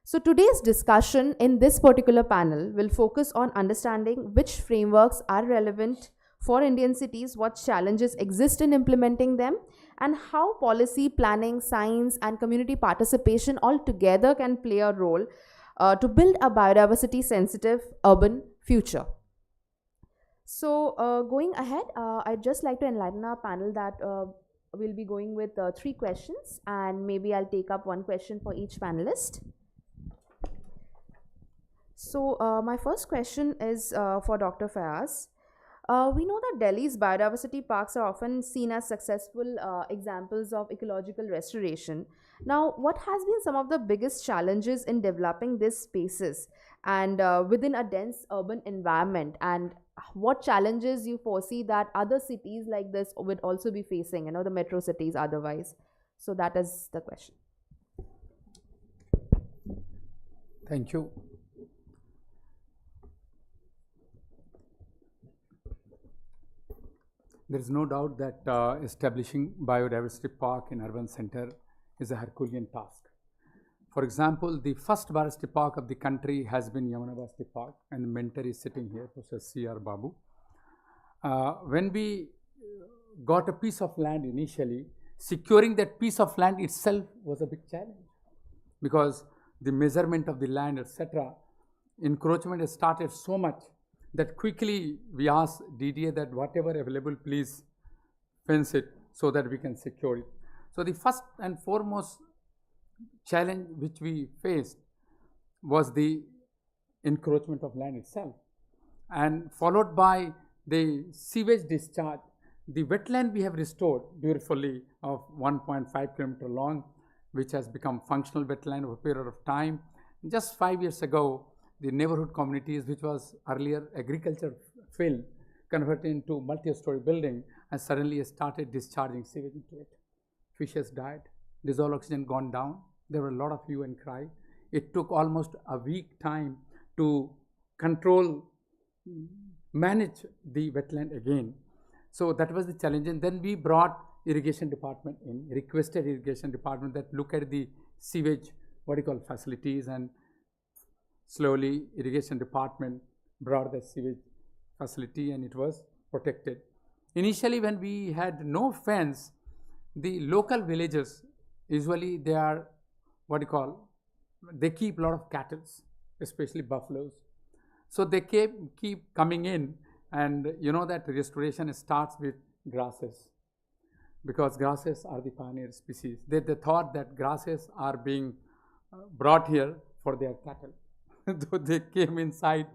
So today's discussion in this particular panel will focus on understanding which frameworks are relevant for Indian cities, what challenges exist in implementing them, and how policy, planning, science, and community participation all together can play a role to build a biodiversity-sensitive urban future. So going ahead, I'd just like to enlighten our panel that we'll be going with 3 questions, and maybe I'll take up 1 question for each panelist. So my first question is for Dr. Fayaz. We know that Delhi's biodiversity parks are often seen as successful examples of ecological restoration. Now, what has been some of the biggest challenges in developing these spaces and within a dense urban environment, and what challenges you foresee that other cities like this would also be facing, the metro cities otherwise? So that is the question.
Thank you. There is no doubt that establishing biodiversity park in urban center is a Herculean task. For example, the first biodiversity park of the country has been Yamuna Biodiversity Park, and the mentor is sitting here, Professor C.R. Babu. When we got a piece of land initially, securing that piece of land itself was a big challenge, because the measurement of the land, etc., encroachment has started so much that quickly we asked DDA that whatever available, please fence it so that we can secure it. So the first and foremost challenge which we faced was the encroachment of land itself, and followed by the sewage discharge. The wetland we have restored beautifully of 1.5 kilometer long, which has become functional wetland over a period of time. Just 5 years ago, the neighborhood communities, which was earlier agriculture field, converted into multi-story building, and suddenly started discharging sewage into it. Fishes died, dissolved oxygen gone down. There were a lot of hue and cry. It took almost a week time to control, manage the wetland again. So that was the challenge. And then we brought irrigation department in, requested irrigation department that look at the sewage, facilities, and slowly irrigation department brought the sewage facility and it was protected. Initially, when we had no fence, the local villagers, usually they are they keep a lot of cattle, especially buffaloes. So they keep coming in, and that restoration starts with grasses, because grasses are the pioneer species. They thought that grasses are being brought here for their cattle. Though they came inside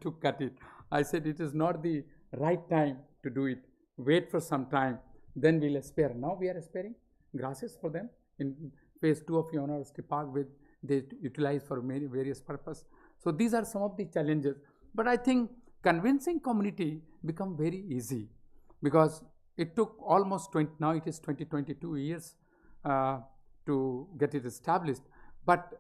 to cut it. I said it is not the right time to do it. Wait for some time, then we'll spare. Now we are sparing grasses for them in phase 2 of Yamuna Biodiversity Park, which they utilize for many various purposes. So these are some of the challenges. But I think convincing community become very easy, because it took almost now it is 22 years to get it established. But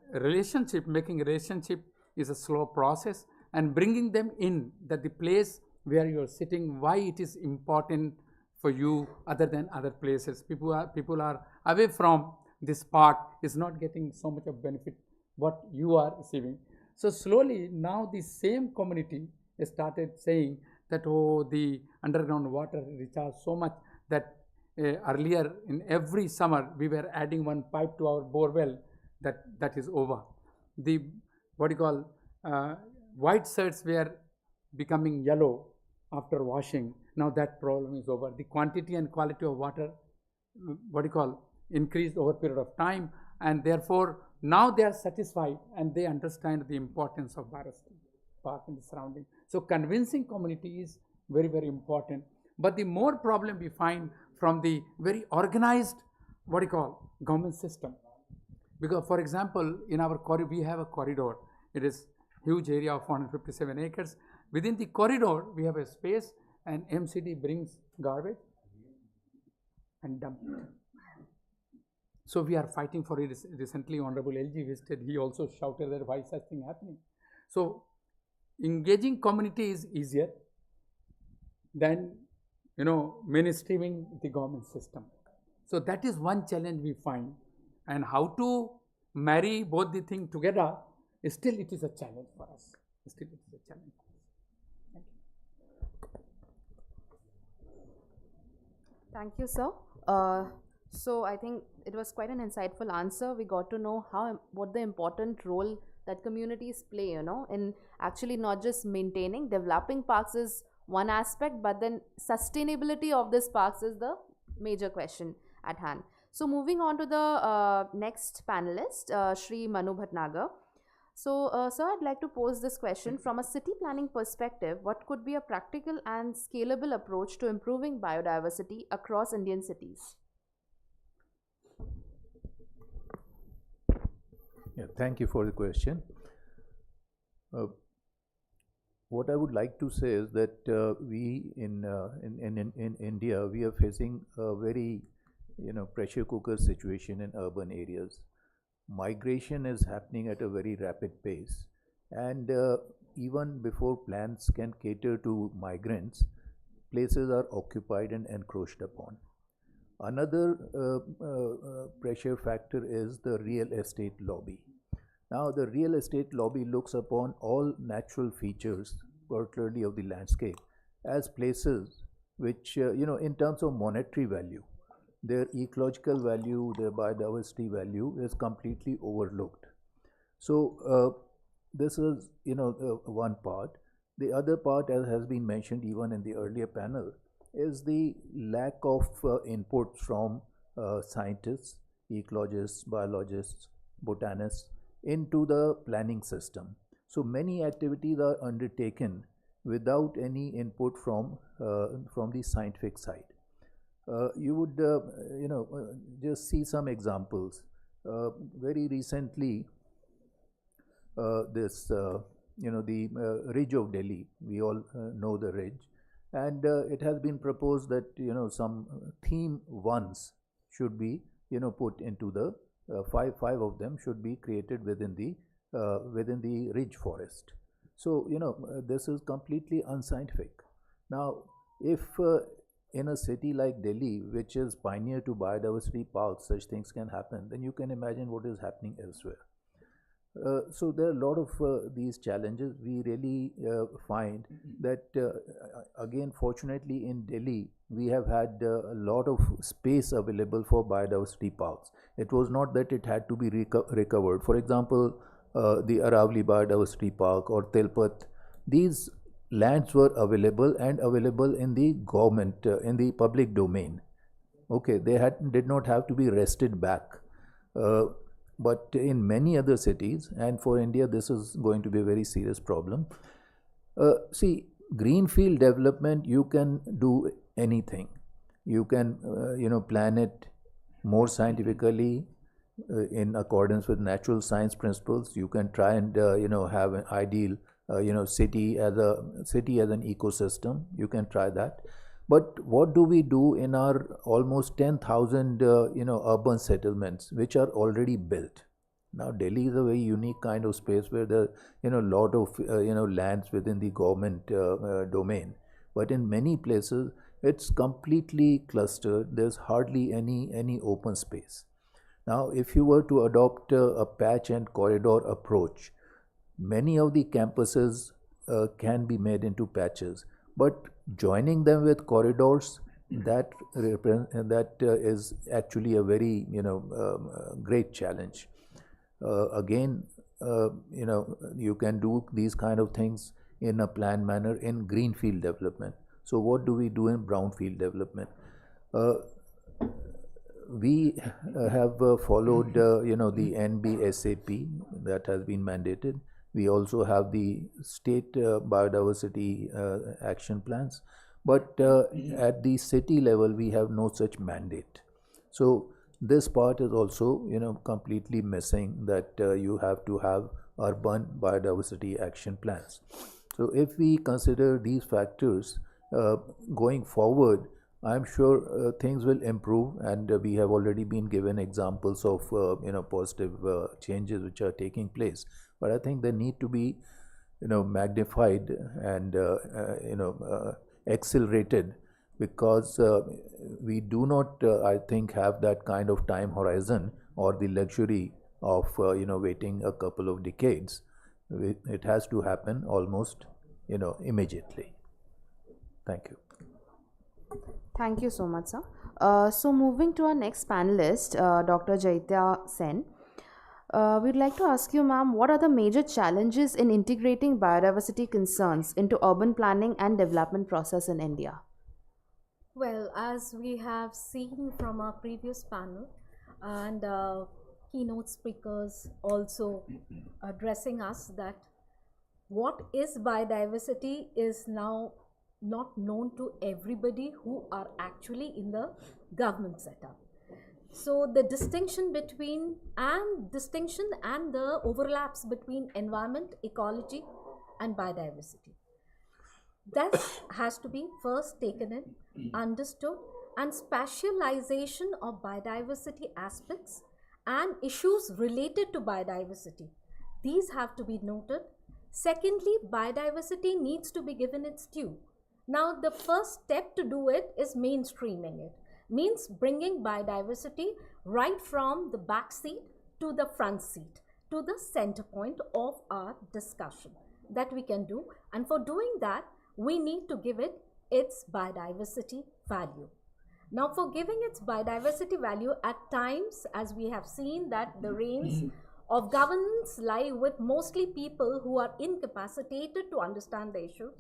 making relationship is a slow process, and bringing them in, that the place where you are sitting, why it is important for you other than other places. People are away from this park, is not getting so much of benefit what you are receiving. So slowly now the same community started saying that the underground water recharge so much that earlier in every summer we were adding one pipe to our bore well. That is over. The white shirts were becoming yellow after washing. Now that problem is over. The quantity and quality of water increased over a period of time, and therefore now they are satisfied and they understand the importance of biodiversity park in the surrounding. So convincing community is very, very important. But the more problem we find from the very organized government system. Because for example, in our corridor, we have a corridor. It is huge area of 457 acres. Within the corridor, we have a space, and MCD brings garbage and dump it. So we are fighting for it. Recently, Honorable LG visited. He also shouted that why such thing happening. So engaging community is easier than mainstreaming the government system. So that is one challenge we find, and how to marry both the thing together. Still, it is a challenge for us.
Thank you, sir. So I think it was quite an insightful answer. We got to know what the important role that communities play, in actually not just maintaining, developing parks is one aspect, but then sustainability of these parks is the major question at hand. So moving on to the next panelist, Shri Manu Bhatnagar. So, sir, I'd like to pose this question from a city planning perspective. What could be a practical and scalable approach to improving biodiversity across Indian cities?
Yeah, thank you for the question. What I would like to say is that we in India, we are facing a very pressure cooker situation in urban areas. Migration is happening at a very rapid pace, and even before plans can cater to migrants, places are occupied and encroached upon. Another pressure factor is the real estate lobby. Now, the real estate lobby looks upon all natural features, particularly of the landscape, as places which, in terms of monetary value, their ecological value, their biodiversity value is completely overlooked. So this is, one part. The other part, as has been mentioned even in the earlier panel, is the lack of input from scientists, ecologists, biologists, botanists into the planning system. So many activities are undertaken without any input from the scientific side. You would, just see some examples. Very recently, the ridge of Delhi, we all know the ridge, and it has been proposed that, some theme ones should be, put into the, five of them should be created within the ridge forest. So, this is completely unscientific. Now, if in a city like Delhi, which is pioneer to biodiversity parks, such things can happen, then you can imagine what is happening elsewhere. So there are a lot of these challenges. We really find that, again, fortunately in Delhi, we have had a lot of space available for biodiversity parks. It was not that it had to be recovered. For example, the Aravali Biodiversity Park or Tilpat, these lands were available and available in the government, in the public domain. Okay, they did not have to be wrested back. But in many other cities, and for India, this is going to be a very serious problem. See, greenfield development, you can do anything. You can, plan it more scientifically in accordance with natural science principles. You can try and, have an ideal, city as an ecosystem. You can try that. But what do we do in our almost 10,000, urban settlements which are already built? Now, Delhi is a very unique kind of space where there are, lot of, lands within the government domain. But in many places, it's completely clustered. There's hardly any open space. Now, if you were to adopt a patch and corridor approach, many of the campuses can be made into patches. but joining them with corridors, that is actually a very great challenge. Again, you can do these kind of things in a planned manner in greenfield development. So what do we do in brownfield development? We have followed the NBSAP that has been mandated. We also have the state biodiversity action plans, but at the city level we have no such mandate. So this part is also completely missing, that you have to have urban biodiversity action plans. So if we consider these factors going forward, I'm sure things will improve, and we have already been given examples of positive changes which are taking place. But I think they need to be magnified and accelerated, because we do not, I think, have that kind of time horizon or the luxury of waiting a couple of decades. It has to happen almost immediately. Thank you.
Thank you so much, sir. So moving to our next panelist, Dr. Jaitya Sen. We'd like to ask you, ma'am, what are the major challenges in integrating biodiversity concerns into urban planning and development process in India?
Well, as we have seen from our previous panel and keynote speakers also addressing us, that what is biodiversity is now not known to everybody who are actually in the government setup. So the distinction and the overlaps between environment, ecology and biodiversity, that has to be first taken in, understood, and spatialization of biodiversity aspects and issues related to biodiversity, these have to be noted. Secondly, biodiversity needs to be given its due. Now, the first step to do it is mainstreaming it. Means bringing biodiversity right from the back seat to the front seat, to the center point of our discussion that we can do. And for doing that, we need to give it its biodiversity value. Now, for giving its biodiversity value, at times, as we have seen, that the reins of governance lie with mostly people who are incapacitated to understand the issues.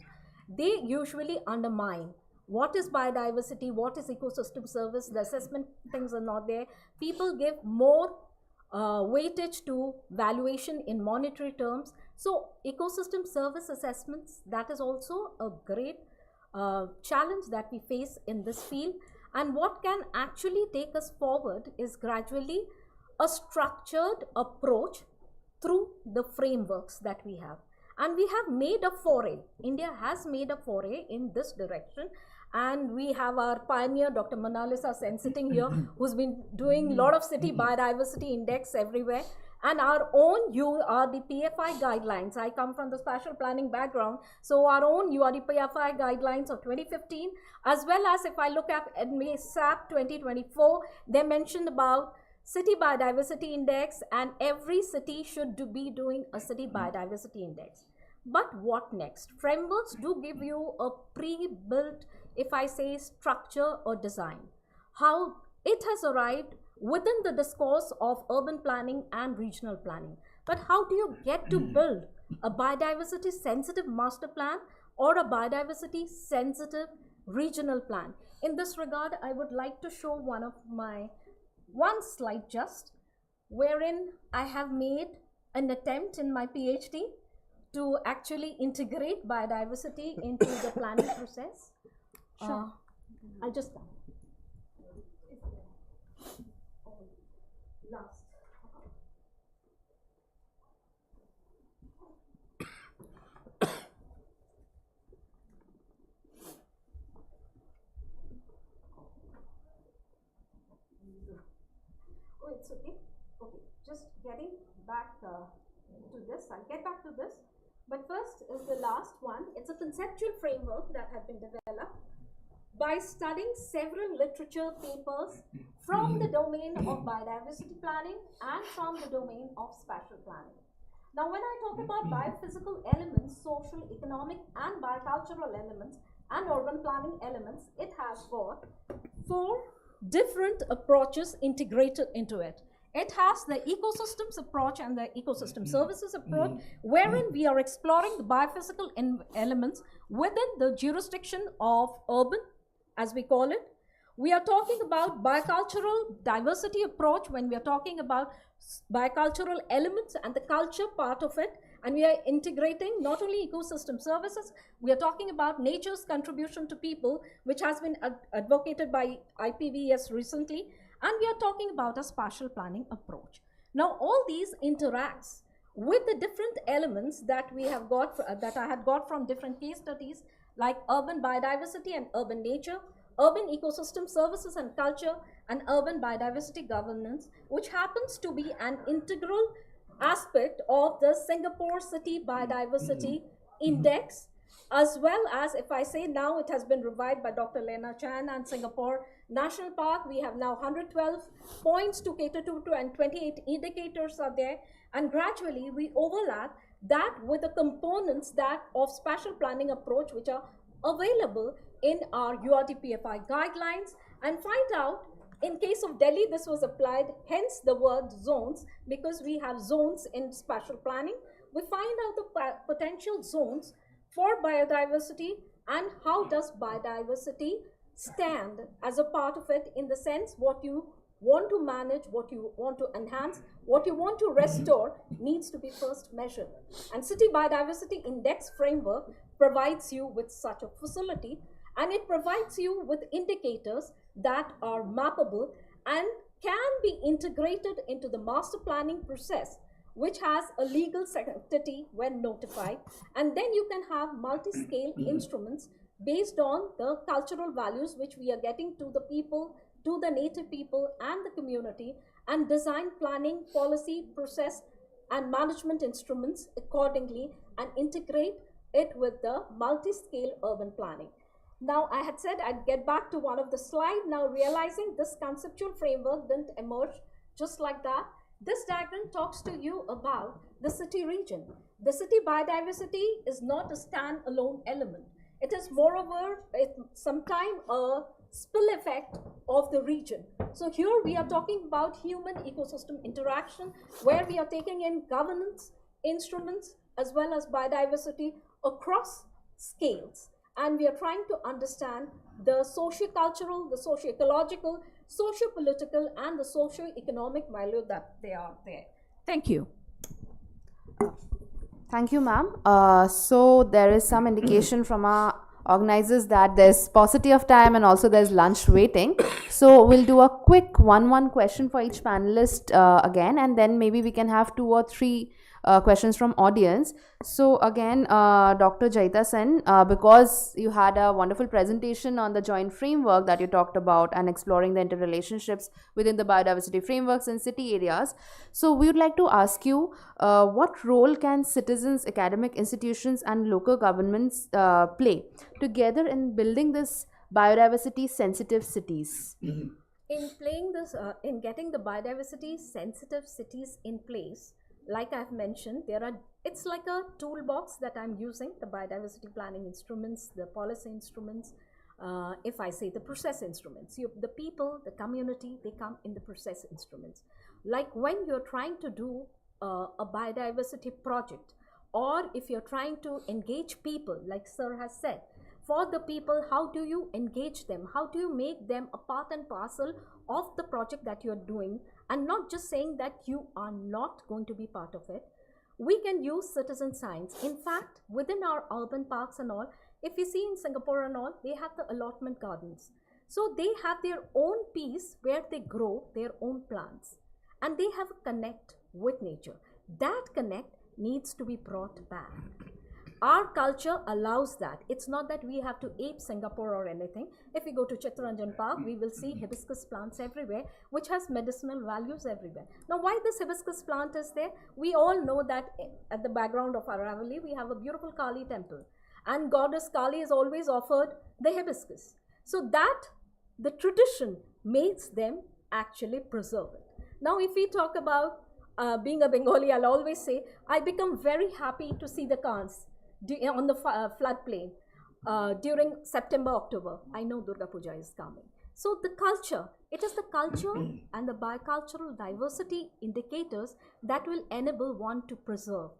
They usually undermine what is biodiversity, what is ecosystem service, the assessment things are not there. People give more weightage to valuation in monetary terms. So ecosystem service assessments, that is also a great challenge that we face in this field. And what can actually take us forward is gradually a structured approach through the frameworks that we have. And we have made a foray, India has made a foray in this direction. And we have our pioneer, Dr. Monalisa Sen, sitting here, who's been doing a lot of city biodiversity index everywhere. And our own URDPFI guidelines, I come from the spatial planning background, so our own URDPFI guidelines of 2015, as well as if I look at SAP 2024, they mentioned about city biodiversity index, and every city should be doing a city biodiversity index. But what next? Frameworks do give you a pre-built, if I say, structure or design. How it has arrived within the discourse of urban planning and regional planning. But how do you get to build a biodiversity sensitive master plan or a biodiversity sensitive regional plan? In this regard, I would like to show one slide just, wherein I have made an attempt in my PhD to actually integrate biodiversity into the planning process.
Sure.
I'll just come. Last. Oh, it's okay. Okay, just getting back to this. I'll get back to this. But first is the last one. It's a conceptual framework that has been developed by studying several literature papers from the domain of biodiversity planning and from the domain of spatial planning. Now, when I talk about biophysical elements, social, economic, and biocultural elements,
and urban planning elements, it has got 4 different approaches integrated into it. It has the ecosystems approach and the ecosystem services approach, wherein we are exploring the biophysical elements within the jurisdiction of urban, as we call it. We are talking about biocultural diversity approach when we are talking about biocultural elements and the culture part of it. And we are integrating not only ecosystem services, we are talking about nature's contribution to people, which has been advocated by IPVS recently. And we are talking about a spatial planning approach. Now, all these interacts with the different elements that we have got, that I had got from different case studies, like urban biodiversity and urban nature, urban ecosystem services and culture, and urban biodiversity governance, which happens to be an integral aspect of the Singapore City Biodiversity Index, as well as, if I say now, it has been revived by Dr. Lena Chan and Singapore National Park. We have now 112 points to cater to, and 28 indicators are there. And gradually we overlap that with the components that of spatial planning approach, which are available in our URDPFI guidelines, and find out, in case of Delhi, this was applied, hence the word zones, because we have zones in spatial planning. We find out the potential zones for biodiversity and how does biodiversity stand as a part of it, in the sense what you want to manage, what you want to enhance, what you want to restore needs to be first measured. And City Biodiversity Index framework provides you with such a facility, and it provides you with indicators that are mappable and can be integrated into the master planning process, which has a legal sanctity when notified. And then you can have multi-scale instruments based on the cultural values which we are getting to the people, to the native people and the community, and design planning, policy, process, and management instruments accordingly, and integrate it with the multi-scale urban planning. Now, I had said I'd get back to one of the slides. Now, realizing this conceptual framework didn't emerge just like that, this diagram talks to you about the city region. The city biodiversity is not a standalone element. It is moreover sometimes a spill effect of the region. So here we are talking about human ecosystem interaction, where we are taking in governance instruments as well as biodiversity across scales. And we are trying to understand the socio-cultural, the socio-ecological, socio-political, and the socio-economic value that they are there. Thank you.
Thank you, ma'am. So there is some indication from our organizers that there's paucity of time and also there's lunch waiting. So we'll do a quick one question for each panelist again, and then maybe we can have 2 or 3 questions from audience. So again, Dr. Jaita Sen, because you had a wonderful presentation on the joint framework that you talked about and exploring the interrelationships within the biodiversity frameworks in city areas. So we would like to ask you, what role can citizens, academic institutions and local governments play together in building this biodiversity sensitive cities?
In playing this, in getting the biodiversity sensitive cities in place, like I've mentioned, it's like a toolbox that I'm using, the biodiversity planning instruments, the policy instruments, if I say the process instruments. The people, the community, they come in the process instruments. Like when you're trying to do a biodiversity project, or if you're trying to engage people, like Sir has said, for the people, how do you engage them? How do you make them a part and parcel of the project that you're doing, and not just saying that you are not going to be part of it? We can use citizen science. In fact, within our urban parks and all, if you see in Singapore and all, they have the allotment gardens. So they have their own piece where they grow their own plants, and they have a connect with nature. That connect needs to be brought back. Our culture allows that. It's not that we have to ape Singapore or anything. If we go to Chittaranjan Park, we will see hibiscus plants everywhere, which has medicinal values everywhere. Now, why this hibiscus plant is there? We all know that at the background of Aravali, we have a beautiful Kali temple, and goddess Kali is always offered the hibiscus. So that the tradition makes them actually preserve it. Now, if we talk about being a Bengali, I'll always say, I become very happy to see the Khans on the floodplain. during September, October. I know Durga Puja is coming. So the culture, it is the culture and the bicultural diversity indicators that will enable one to preserve.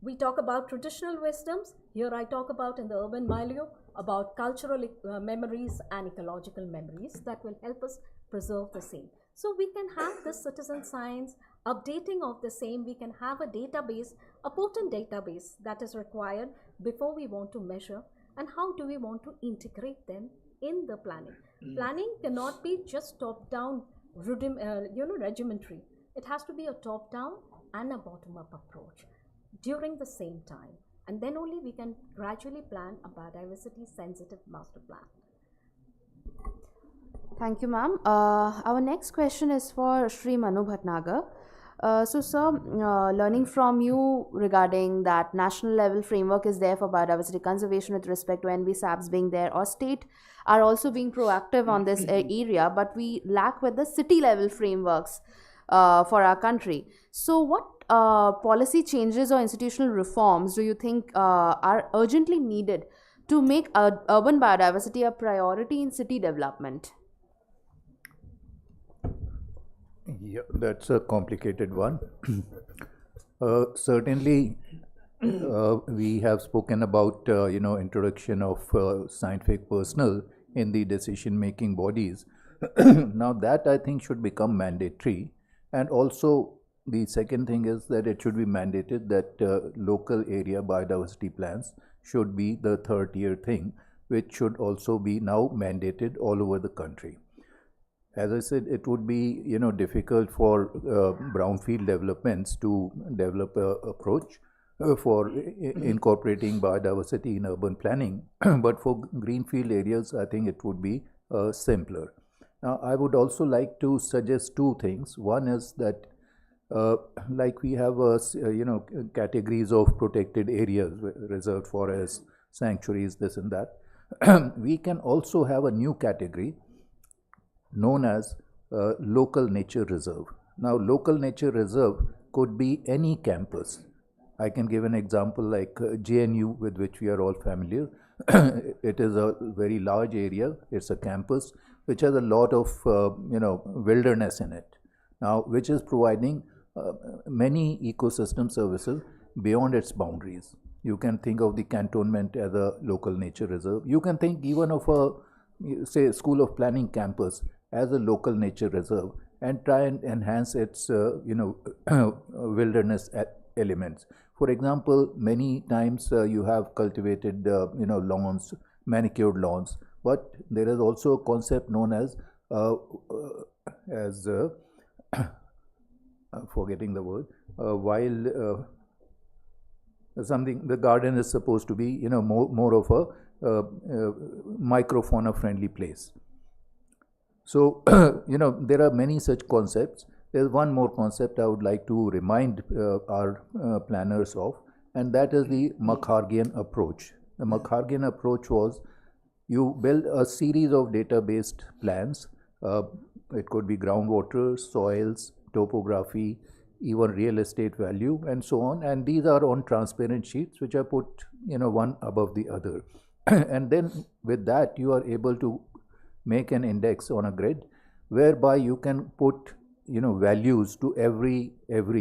We talk about traditional wisdoms. Here I talk about in the urban milieu about cultural memories and ecological memories that will help us preserve the same. So we can have this citizen science updating of the same. We can have a database, a potent database that is required before we want to measure, and how do we want to integrate them in the planning. Planning cannot be just top-down, regimentary. It has to be a top-down and a bottom-up approach during the same time, and then only we can gradually plan a biodiversity-sensitive master plan.
Thank you, ma'am. Our next question is for Shri Manu Bhatnagar. So, sir, learning from you regarding that national level framework is there for biodiversity conservation with respect to NBSAPs being there, or state are also being proactive on this area, but we lack with the city level frameworks for our country. So, what policy changes or institutional reforms do you think are urgently needed to make urban biodiversity a priority in city development?
Yeah, that's a complicated one. Certainly, we have spoken about introduction of scientific personnel in the decision-making bodies. Now that I think should become mandatory, and also the second thing is that it should be mandated that local area biodiversity plans should be the third-tier thing, which should also be now mandated all over the country. As I said, it would be difficult for brownfield developments to develop an approach for incorporating biodiversity in urban planning, but for greenfield areas, I think it would be simpler. Now, I would also like to suggest two things. One is that, like we have categories of protected areas, reserved forests, sanctuaries, this and that. We can also have a new category known as local nature reserve. Now, local nature reserve could be any campus. I can give an example like JNU, with which we are all familiar. It is a very large area. It's a campus which has a lot of wilderness in it. Now, which is providing many ecosystem services beyond its boundaries. You can think of the cantonment as a local nature reserve. You can think even of a, say, School of Planning campus as a local nature reserve, and try and enhance its wilderness elements. For example, many times you have cultivated lawns, manicured lawns, but there is also a concept known as forgetting the word, wild something. The garden is supposed to be more of a microfauna friendly place. So, there are many such concepts. There's one more concept I would like to remind our planners of, and that is the Makhargian approach. The Makhargian approach was you build a series of data-based plans. It could be groundwater, soils, topography, even real estate value, and so on. And these are on transparent sheets which are put one above the other. And then with that, you are able to make an index on a grid whereby you can put values to every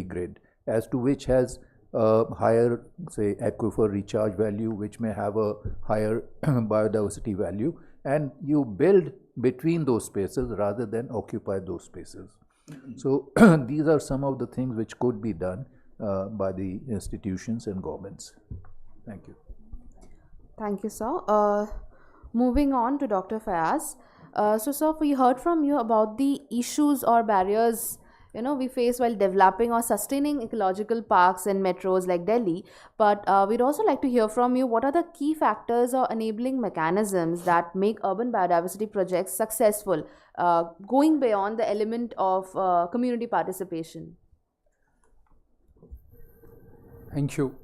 grid as to which has a higher, say, aquifer recharge value, which may have a higher biodiversity value, and you build between those spaces rather than occupy those spaces. So these are some of the things which could be done by the institutions and governments. Thank you.
Thank you, sir. Moving on to Dr. Fayaz. So, sir, we heard from you about the issues or barriers we face while developing or sustaining ecological parks in metros like Delhi. But we'd also like to hear from you what are the key factors or enabling mechanisms that make urban biodiversity projects successful, going beyond the element of community participation.
Thank you.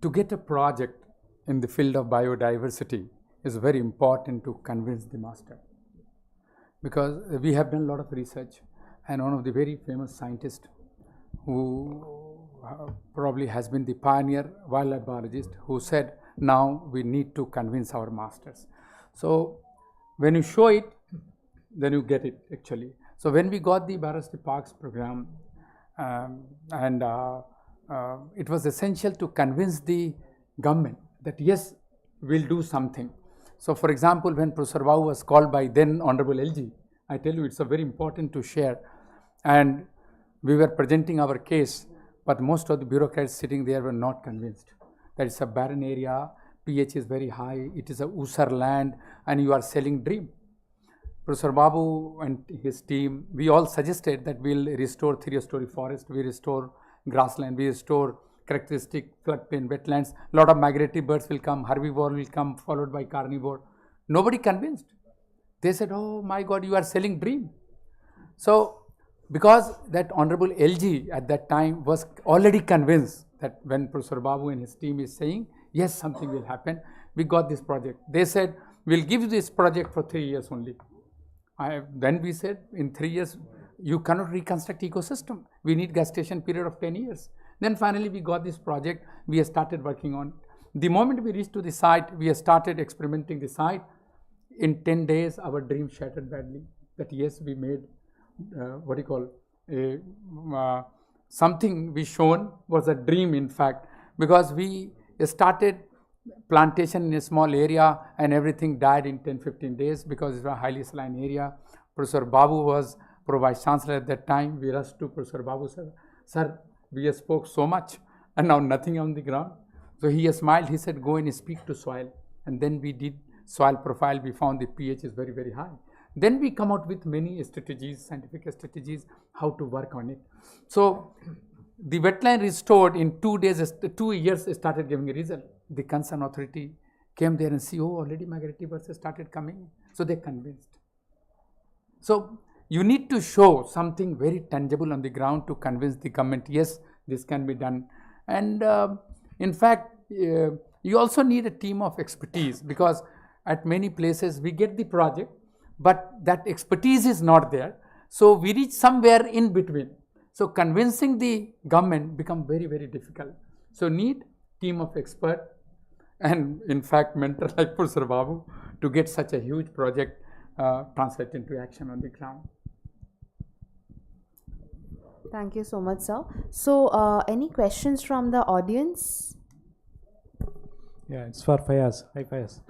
To get a project in the field of biodiversity is very important to convince the master, because we have done a lot of research, and one of the very famous scientists who probably has been the pioneer wildlife biologist, who said Now we need to convince our masters. So when you show it, then you get it actually. So when we got the Biodiversity Parks program, it was essential to convince the government that yes, we'll do something. So for example, when Professor Rao was called by then Honorable LG, I tell you it's a very important to share, and we were presenting our case, but most of the bureaucrats sitting there were not convinced that it's a barren area, pH is very high, it is a Usar land, and you are selling dream. Professor Babu and his team, we all suggested that we'll restore 3-story forest, we restore grassland, we restore characteristic floodplain wetlands, a lot of migratory birds will come, herbivore will come, followed by carnivore. Nobody convinced. They said, oh my God, you are selling dream. So, because that Honorable LG at that time was already convinced that when Professor Babu and his team is saying, yes, something will happen, we got this project. They said, we'll give you this project for 3 years only. Then we said, in 3 years, you cannot reconstruct ecosystem. We need gestation period of 10 years. Then finally, we got this project. We have started working on it. The moment we reached to the site, we have started experimenting the site. In 10 days, our dream shattered badly. That yes, we made, something we shown was a dream in fact, because we started plantation in a small area and everything died in 10-15 days because it's a highly saline area. Professor Babu was Pro-Vice Chancellor at that time. We rushed to Professor Babu, sir, we have spoke so much and now nothing on the ground. So he smiled, he said, go and speak to soil. And then we did soil profile, we found the pH is very, very high. Then we come out with many strategies, scientific strategies, how to work on it. So the wetland restored in 2 days, 2 years started giving a result. The concerned authority came there and see, oh, already migratory birds started coming. So they convinced. So you need to show something very tangible on the ground to convince the government, yes, this can be done. And in fact, you also need a team of expertise, because at many places we get the project, but that expertise is not there. So we reach somewhere in between. So convincing the government become very, very difficult. So need team of expert and in fact mentor like Professor Babu to get such a huge project translate into action on the ground.
Thank you so much, sir. So any questions from the audience?
Yeah, it's for Fayaz. Hi, Fayaz.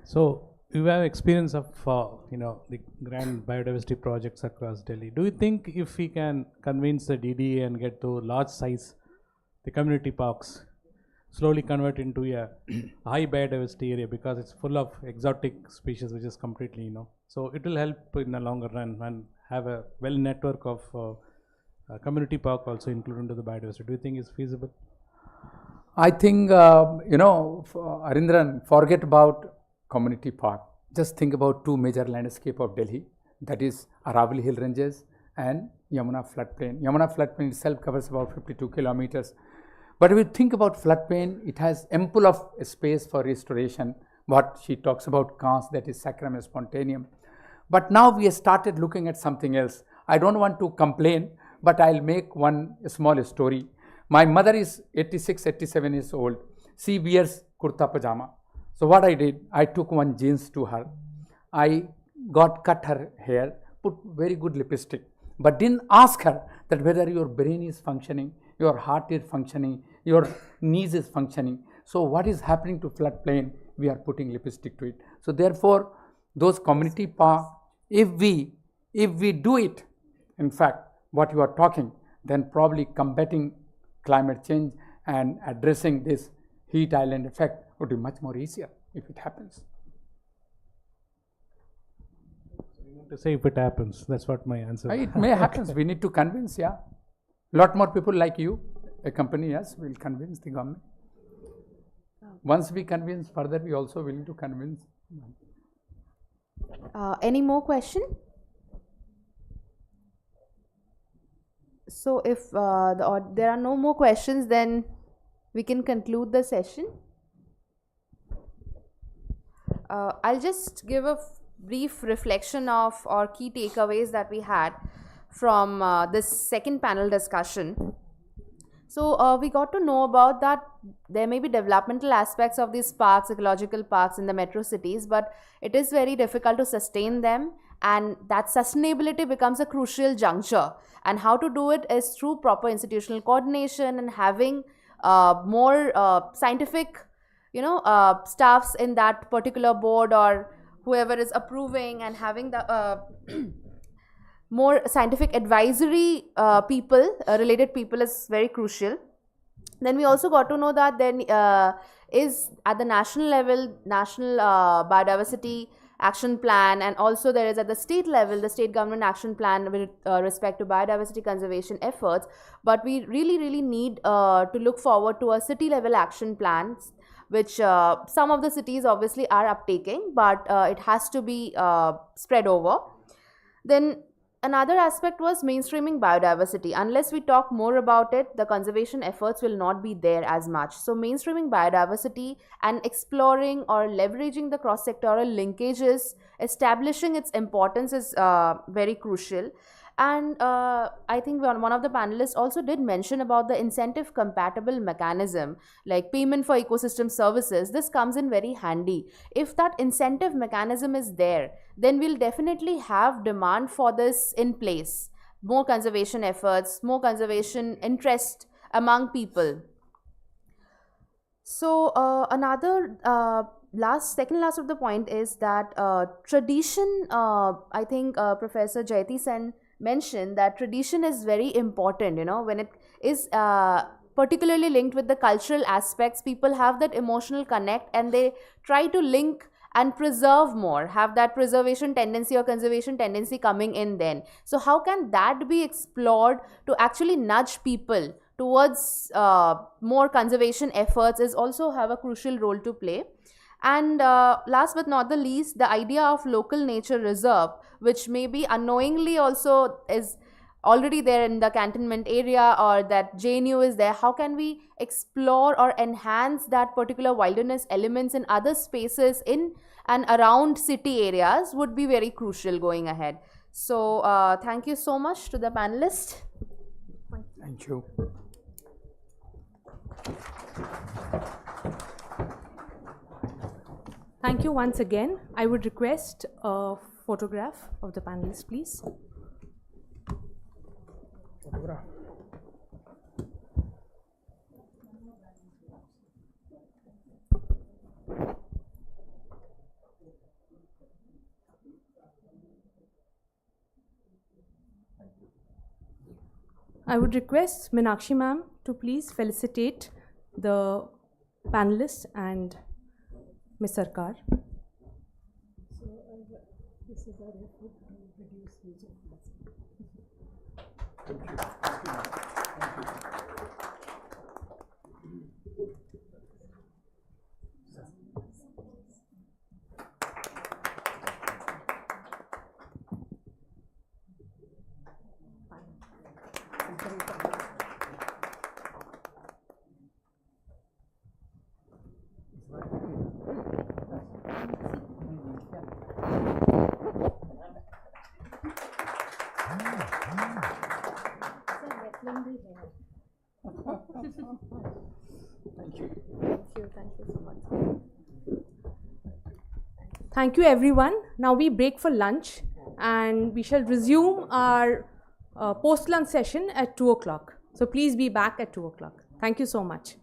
So you have experience of the grand biodiversity projects across Delhi. Do you think if we can convince the DDA and get to large size, the community parks, slowly convert into a high biodiversity area, because it's full of exotic species which is completely, so it will help in the longer run and have a well network of community park also included into the biodiversity. Do you think it's feasible?
I think, Arindran, forget about community park. Just think about two major landscape of Delhi, that is Aravalli Hill Ranges and Yamuna floodplain. Yamuna floodplain itself covers about 52 kilometers. But if you think about floodplain, it has ample of space for restoration. What she talks about cons, that is sacrum and spontaneum. But now we have started looking at something else. I don't want to complain, but I'll make one small story. My mother is 86, 87 years old. She wears kurta pajama. So what I did, I took one jeans to her. I cut her hair, put very good lipstick, but didn't ask her that whether your brain is functioning, your heart is functioning, your knees is functioning. So what is happening to floodplain? We are putting lipstick to it. So therefore, those community park, if we do it, in fact, what you are talking, then probably combating climate change and addressing this heat island effect would be much more easier if it happens.
So you want to say if it happens, that's what my answer is.
It may happen. We need to convince, yeah. Lot more people like you accompany us, will convince the government. Once we convince further, we also willing to convince.
Any more question? So if there are no more questions, then we can conclude the session. I'll just give a brief reflection of our key takeaways that we had from this second panel discussion. So we got to know about that there may be developmental aspects of these parks, ecological parks in the metro cities, but it is very difficult to sustain them, and that sustainability becomes a crucial juncture. And how to do it is through proper institutional coordination and having more scientific, staffs in that particular board or whoever is approving, and having the more scientific advisory related people is very crucial. Then we also got to know that then is at the national level, national biodiversity action plan, and also there is at the state level, the state government action plan with respect to biodiversity conservation efforts. But we really need to look forward to a city level action plans, which some of the cities obviously are uptaking, but it has to be spread over. Then another aspect was mainstreaming biodiversity. Unless we talk more about it, the conservation efforts will not be there as much. So mainstreaming biodiversity and exploring or leveraging the cross-sectoral linkages, establishing its importance is very crucial. And I think one of the panelists also did mention about the incentive compatible mechanism, like payment for ecosystem services. This comes in very handy. If that incentive mechanism is there, then we'll definitely have demand for this in place. More conservation efforts, more conservation interest among people. So another second last of the point is that tradition, I think Professor Jayati Sen mentioned that tradition is very important, when it is particularly linked with the cultural aspects. People have that emotional connect and they try to link and preserve more, have that preservation tendency or conservation tendency coming in then. So how can that be explored to actually nudge people towards more conservation efforts is also have a crucial role to play. And last but not the least, the idea of local nature reserve, which maybe unknowingly also is already there in the cantonment area, or that JNU is there. How can we explore or enhance that particular wilderness elements in other spaces in and around city areas would be very crucial going ahead. So thank you so much to the panelists.
Thank you.
Thank you once again. I would request a photograph of the panelists, please.
Photograph.
I would request Meenakshi ma'am to please felicitate the panelists and Ms. Sarkar.
This is our effort to reduce use of plastic.
Thank you. Thank you.
Thank you so much. Thank you everyone. Now we break for lunch and we shall resume our post-lunch session at 2 o'clock. So please be back at 2 o'clock. Thank you so much.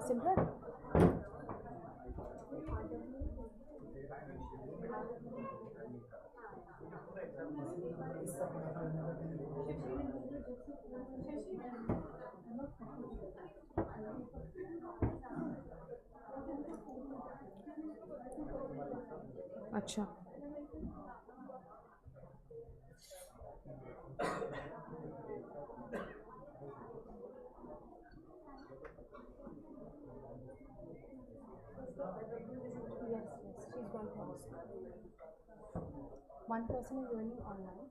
Simran? अच्छा. Yes, she's going to ask. One person is joining online.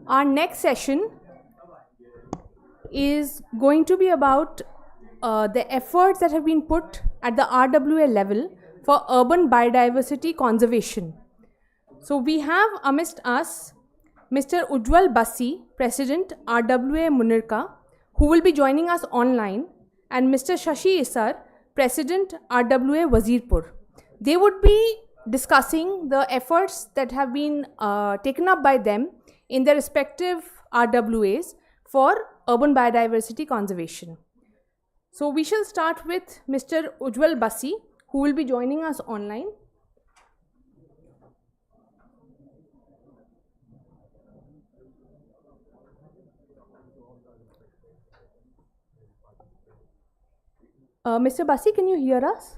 Our next session is going to be about the efforts that have been put at the RWA level for urban biodiversity conservation. So we have amidst us Mr. Ujjwal Bassi, President RWA Munirka, who will be joining us online, and Mr. Shashi Isar, President RWA Wazirpur. They would be discussing the efforts that have been taken up by them in their respective RWAs for urban biodiversity conservation. So we shall start with Mr. Ujjwal Basi, who will be joining us online. Mr. Basi, can you hear us?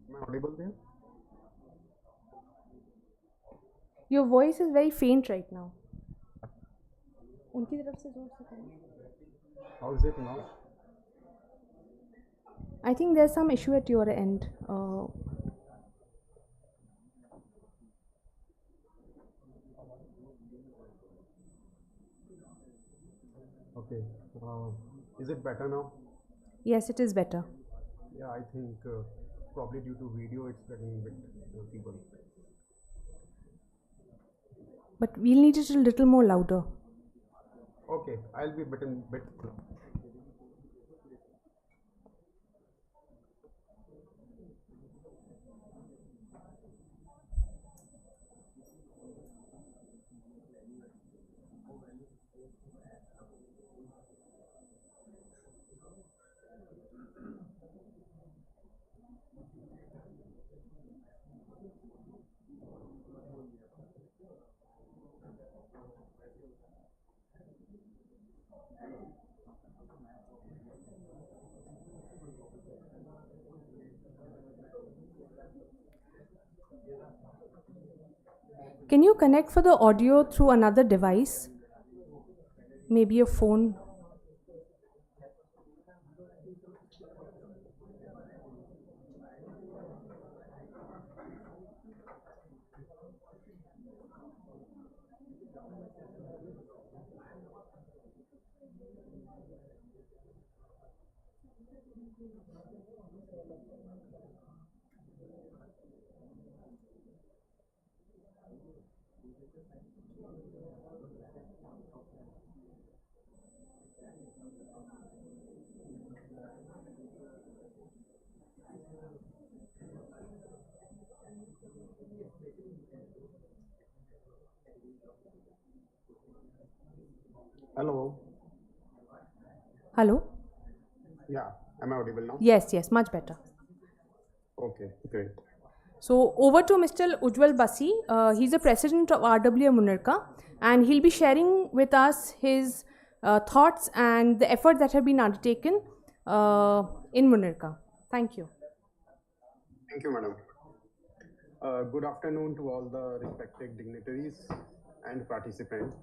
Am I audible there?
Your voice is very faint right now. उनकी तरफ से जोर से करें.
How is it now?
I think there's some issue at your end.
Okay. Is it better now?
Yes, it is better.
Yeah, I think probably due to video it's getting a bit feeble.
But we'll need it a little more louder.
Okay, I'll be bit.
Can you connect for the audio through another device? Maybe a phone.
Hello.
Hello?
Yeah, am I audible now?
Yes, yes, much better.
Okay, great.
So over to Mr. Ujjwal Basi. He's the president of RWA Munirka, and he'll be sharing with us his thoughts and the efforts that have been undertaken in Munirka. Thank you.
Thank you, madam. Good afternoon to all the respected dignitaries and participants.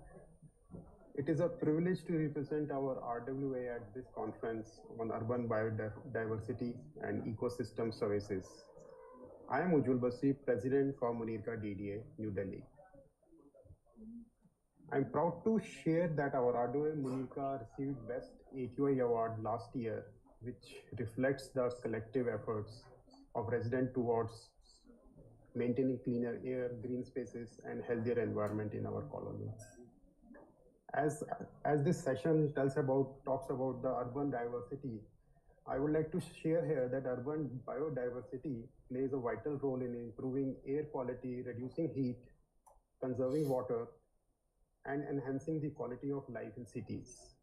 It is a privilege to represent our RWA at this conference on urban biodiversity and ecosystem services. I am Ujjwal Basi, President for Munirka DDA, New Delhi. I am proud to share that our RWA Munirka received Best HUI Award last year, which reflects the collective efforts of residents towards maintaining cleaner air, green spaces, and healthier environment in our colony. As this session talks about the urban diversity, I would like to share here that urban biodiversity plays a vital role in improving air quality, reducing heat, conserving water, and enhancing the quality of life in cities.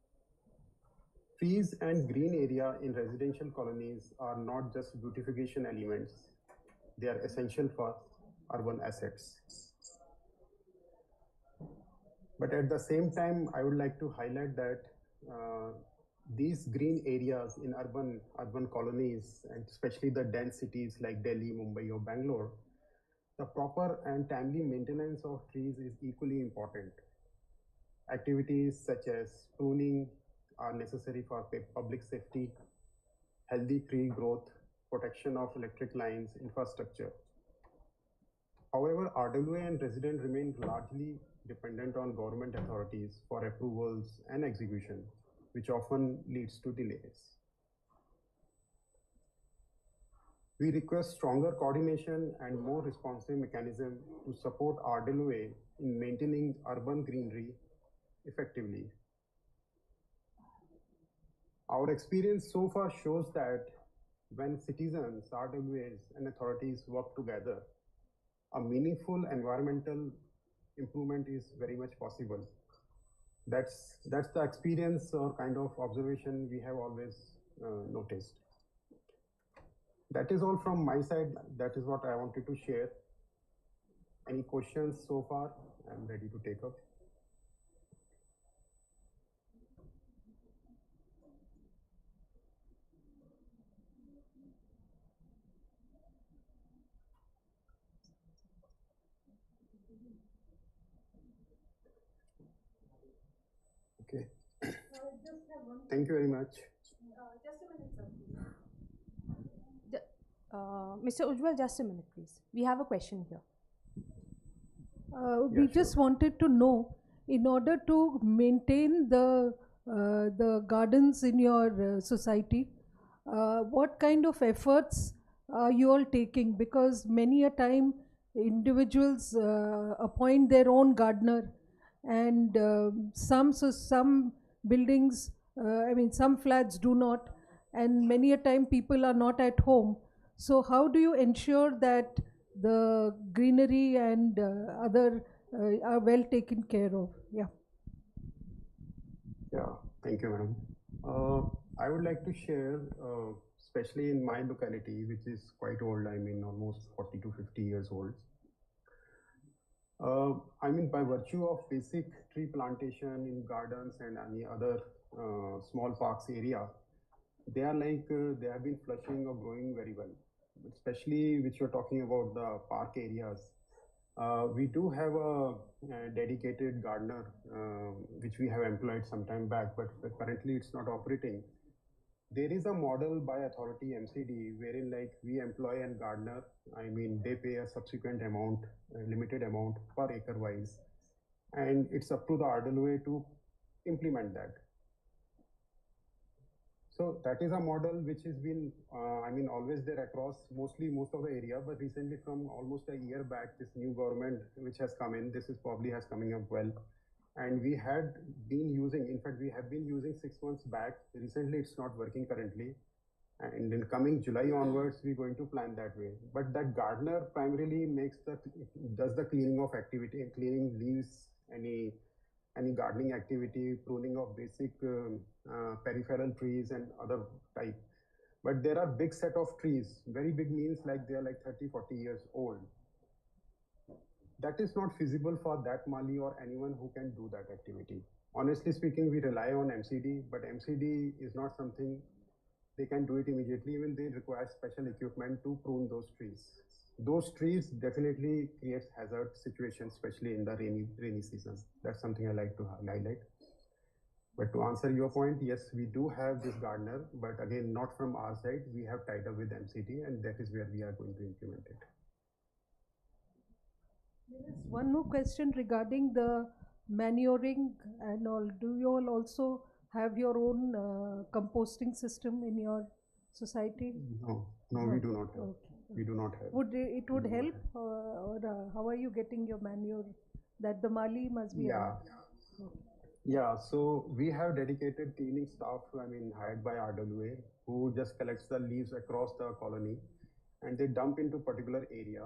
Trees and green area in residential colonies are not just beautification elements, they are essential for urban assets. But at the same time, I would like to highlight that these green areas in urban colonies, and especially the dense cities like Delhi, Mumbai, or Bangalore, the proper and timely maintenance of trees is equally important. Activities such as pruning are necessary for public safety, healthy tree growth, protection of electric lines, infrastructure. However, RWA and residents remain largely dependent on government authorities for approvals and execution, which often leads to delays. We request stronger coordination and more responsive mechanism to support RWA in maintaining urban greenery effectively. Our experience so far shows that when citizens, RWAs, and authorities work together, a meaningful environmental improvement is very much possible. That's the experience or kind of observation we have always noticed. That is all from my side. That is what I wanted to share. Any questions so far? I'm ready to take up. Okay. Thank you very much.
Just a minute, sir. Mr. Ujjwal, just a minute, please. We have a question here.
We just wanted to know, in order to maintain the gardens in your society, what kind of efforts are you all taking? Because many a time individuals appoint their own gardener, and some buildings, some flats do not, and many a time people are not at home. So how do you ensure that the greenery and other are well taken care of? Yeah.
Yeah, thank you, madam. I would like to share, especially in my locality, which is quite old, almost 40 to 50 years old. By virtue of basic tree plantation in gardens and any other small parks area, they are they have been flushing or growing very well, especially which you're talking about the park areas. We do have a dedicated gardener which we have employed some time back, but currently it's not operating. There is a model by authority MCD wherein we employ a gardener. They pay a subsequent amount, a limited amount per acre wise, and it's up to the RWA to implement that. So that is a model which has been, always there across most of the area, but recently from almost a year back, this new government which has come in, this is probably has coming up well. And we had been using, in fact, we have been using 6 months back. Recently, it's not working currently. And in coming July onwards, we're going to plan that way. But that gardener primarily does the cleaning of activity, cleaning leaves, any gardening activity, pruning of basic peripheral trees and other type. But there are big set of trees. Very big means they are 30, 40 years old. That is not feasible for that Mali or anyone who can do that activity. Honestly speaking, we rely on MCD, but MCD is not something they can do it immediately. Even they require special equipment to prune those trees. Those trees definitely creates hazard situations, especially in the rainy season. That's something I like to highlight. But to answer your point, yes, we do have this gardener, but again, not from our side. We have tied up with MCD, and that is where we are going to implement it.
There is one more question regarding the manuring and all. Do you all also have your own composting system in your society?
No, we do not have.
Okay.
We do not have.
Would it help, or how are you getting your manure? That the Mali must be.
Yeah. Yeah, so we have dedicated cleaning staff, hired by RWA, who just collects the leaves across the colony, and they dump into particular area.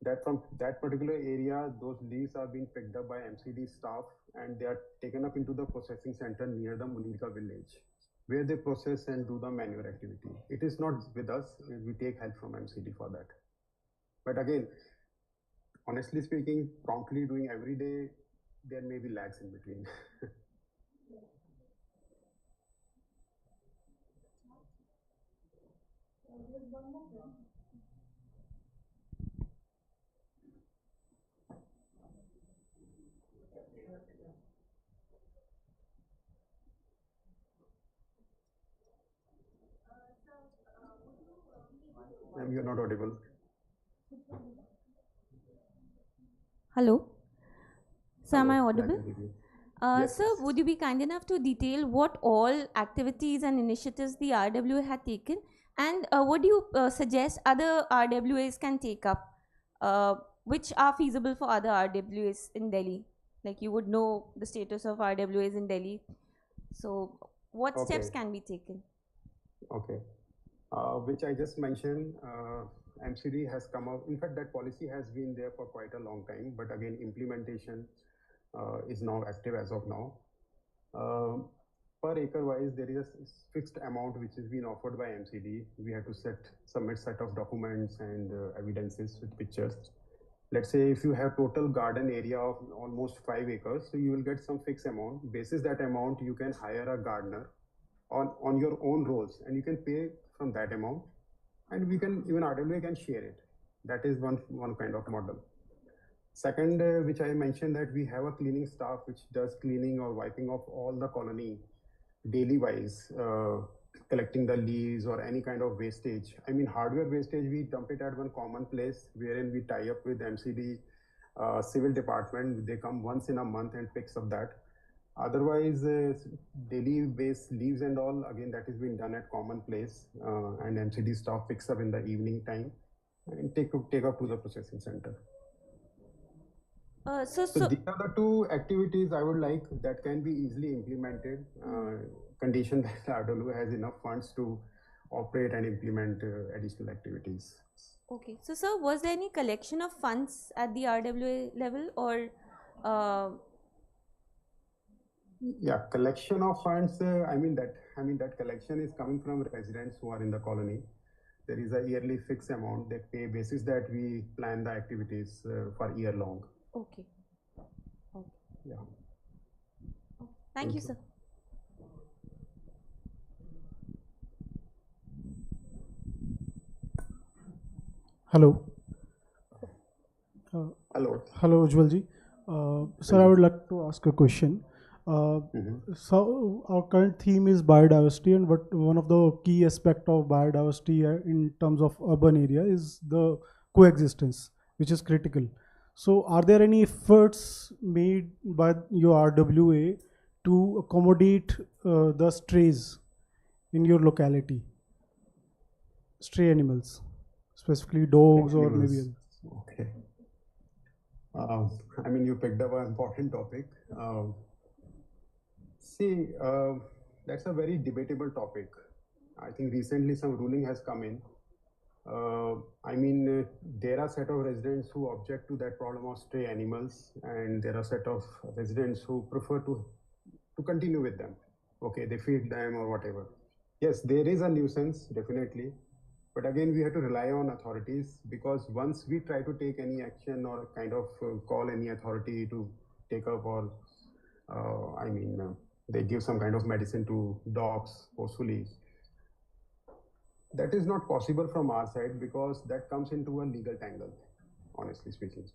That from that particular area, those leaves are being picked up by MCD staff, and they are taken up into the processing center near the Munirka village, where they process and do the manure activity. It is not with us. We take help from MCD for that. But again, honestly speaking, promptly doing every day, there may be lags in between. You're not audible.
Hello. So am I
Hello.
audible?
Yes.
Sir, would you be kind enough to detail what all activities and initiatives the RWA had taken And what do you suggest other RWAs can take up, which are feasible for other RWAs in Delhi? Like you would know the status of RWAs in Delhi. So what steps can be taken?
Okay. Which I just mentioned, MCD has come out. In fact, that policy has been there for quite a long time, but again, implementation is now active as of now. Per acre wise, there is a fixed amount which is being offered by MCD. We have to submit set of documents and evidences with pictures. Let's say if you have total garden area of almost 5 acres, so you will get some fixed amount. Basis that amount, you can hire a gardener on your own roles, and you can pay from that amount, and we can even RWA can share it. That is one kind of model. Second, which I mentioned, that we have a cleaning staff which does cleaning or wiping of all the colony daily wise, collecting the leaves or any kind of wastage. I mean, hardware wastage, we dump it at one common place wherein we tie up with MCD civil department. They come once in a month and picks up that. Otherwise, daily waste leaves and all, again, that is being done at common place, and MCD staff picks up in the evening time and take up to the processing center. So these are the two activities I would like that can be easily implemented, condition that RWA has enough funds to operate and implement additional activities.
Okay. So sir, was there any collection of funds at the RWA level, or
yeah, collection of funds, I mean that collection is coming from residents who are in the colony. There is a yearly fixed amount they pay, basis that we plan the activities for year long.
Okay. Okay.
Yeah.
Thank you, sir.
Hello.
Hello.
Hello, Ujwalji. Sir, I would like to ask a question. So our current theme is biodiversity, and one of the key aspects of biodiversity in terms of urban area is the coexistence, which is critical. So are there any efforts made by your RWA to accommodate the strays in your locality? Stray animals, specifically dogs or maybe others.
Okay. I mean, you picked up an important topic. See, that's a very debatable topic. I think recently some ruling has come in. I mean, there are a set of residents who object to that problem of stray animals, and there are a set of residents who prefer to continue with them. Okay, they feed them or whatever. Yes, there is a nuisance, definitely. But again, we have to rely on authorities, because once we try to take any action or kind of call any authority to take up, or they give some kind of medicine to dogs forcefully, that is not possible from our side, because that comes into a legal tangle, honestly speaking.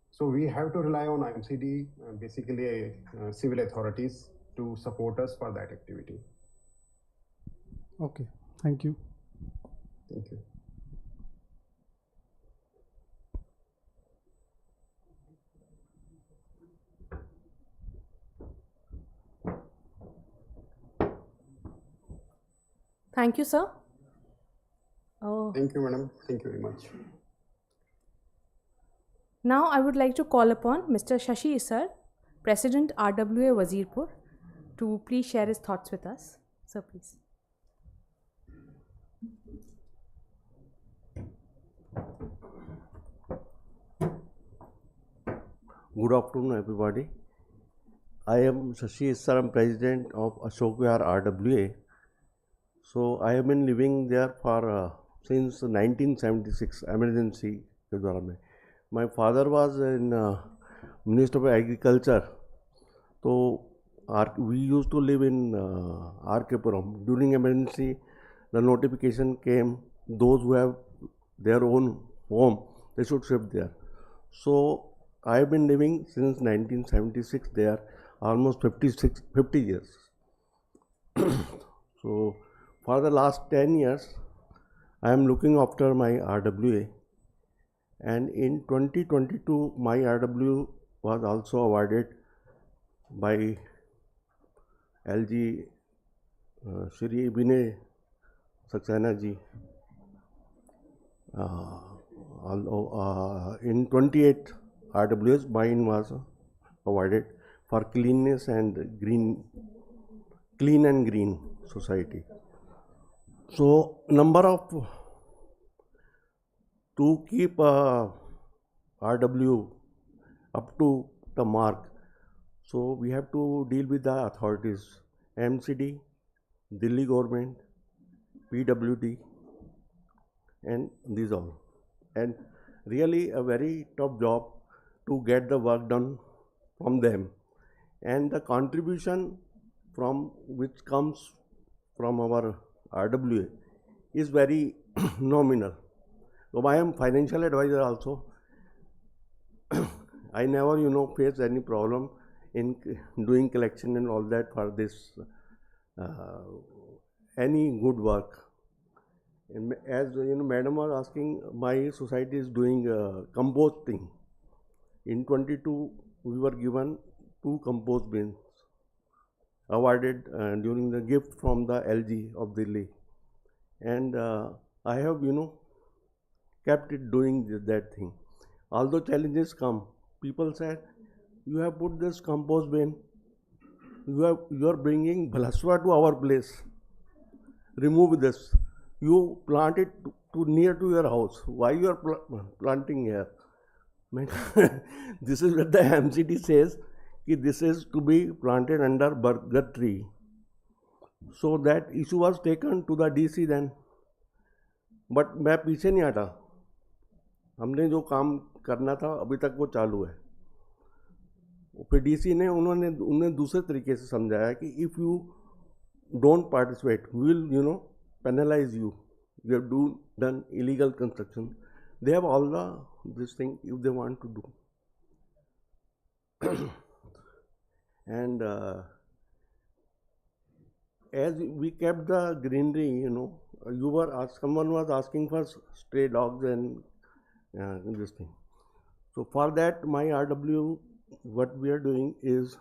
So we have to rely on MCD, basically civil authorities, to support us for that activity.
Okay, thank you.
Thank you.
Thank you, sir.
Thank you, madam. Thank you very much.
Now I would like to call upon Mr. Shashi Isar, President RWA Wazirpur, to please share his thoughts with us. Sir, please.
Good afternoon, everybody. I am Shashi Isar, I am President of Ashok Vihar RWA. So I have been living there for since 1976, emergency के दौरान में. My father was in Minister of Agriculture. So we used to live in R.K.Puram. During emergency, the notification came, those who have their own home, they should shift there. So I have been living since 1976 there, almost 50 years. So for the last 10 years, I am looking after my RWA, and in 2022, my RW was also awarded by LG Shri Vinay Saxena ji. Although in 28 RWS, mine was awarded for cleanness and clean and green society. So number of to keep RW up to the mark, so we have to deal with the authorities, MCD, Delhi government, PWD, and these all. And really a very tough job to get the work done from them. And the contribution from which comes from our RWA is very nominal. So I am financial advisor also. I never, face any problem in doing collection and all that for this any good work. And as madam was asking, my society is doing composting. In 22, we were given 2 compost bins awarded during the gift from the LG of Delhi, and I have kept it doing that thing. Although challenges come, people said, you have put this compost bin, you are bringing bhalaswa to our place, remove this. You plant it to near to your house. Why you are planting here? This is what the MCD says. This is to be planted under burger tree. So that issue was taken to the DC then. But मैं पीछे नहीं हटा. हमने जो काम करना था अभी तक वो चालू है. फिर DC ने उन्होंने दूसरे तरीके से समझाया कि if you don't participate, we will penalize you. You have done illegal construction. They have all this thing if they want to do. And as we kept the greenery, someone was asking for stray dogs and this thing. So for that, my RW, what we are doing is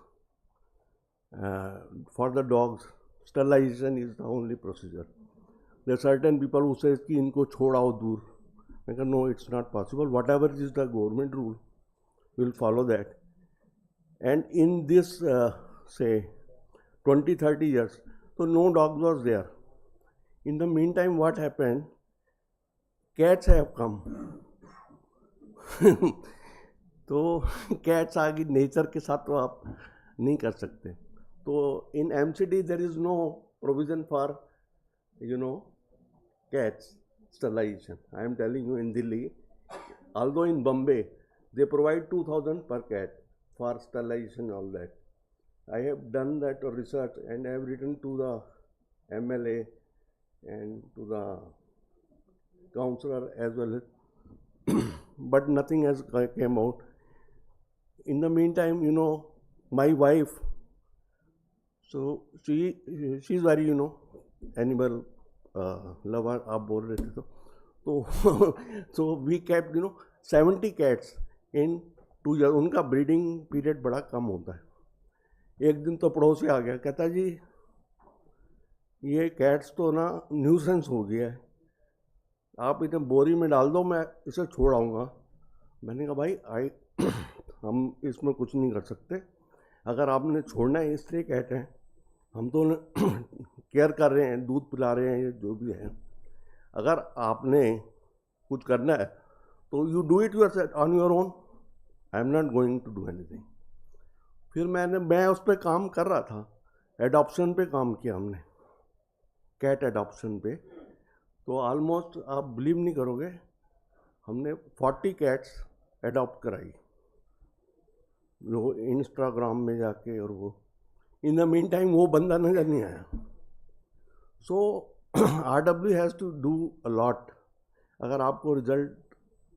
for the dogs, sterilization is the only procedure. There are certain people who say कि इनको छोड़ाओ दूर. I go, no, it's not possible. Whatever is the government rule, we will follow that. And in this, say, 20-30 years, so no dogs was there. In the meantime, what happened? Cats have come. तो cats आ गई, nature के साथ तो आप नहीं कर सकते. तो in MCD there is no provision for, cats sterilization. I am telling you, in Delhi, although in Bombay they provide 2,000 per cat for sterilization, all that. I have done that research and I have written to the MLA and to the councillor as well, but nothing has came out. In the meantime, my wife, so she's very, animal lover, आप बोल रहे थे तो so we kept 70 cats in 2 years. उनका breeding period बड़ा कम होता है. एक दिन तो पड़ोसी आ गया, कहता जी ये cats तो ना न्यूसेंस हो गया है, आप इतने बोरी में डाल दो, मैं इसे छोड़ आऊँगा. मैंने कहा भाई हम इसमें कुछ नहीं कर सकते. अगर आपने छोड़ना है, इसलिए कहते हैं हम तो केयर कर रहे हैं, दूध पिला रहे हैं, जो भी है. अगर आपने कुछ करना है तो you do it on your own. I am not going to do anything. फिर मैं उस पर काम कर रहा था, एडॉप्शन पे काम किया हमने, कैट एडॉप्शन पे. तो ऑलमोस्ट आप बिलीव नहीं करोगे, हमने 40 कैट्स एडॉप्ट कराई, जो इंस्टाग्राम में जाके. और वो इन द मीन टाइम वो बंदा नजर नहीं आया. So RW has to do a lot. अगर आपको रिजल्ट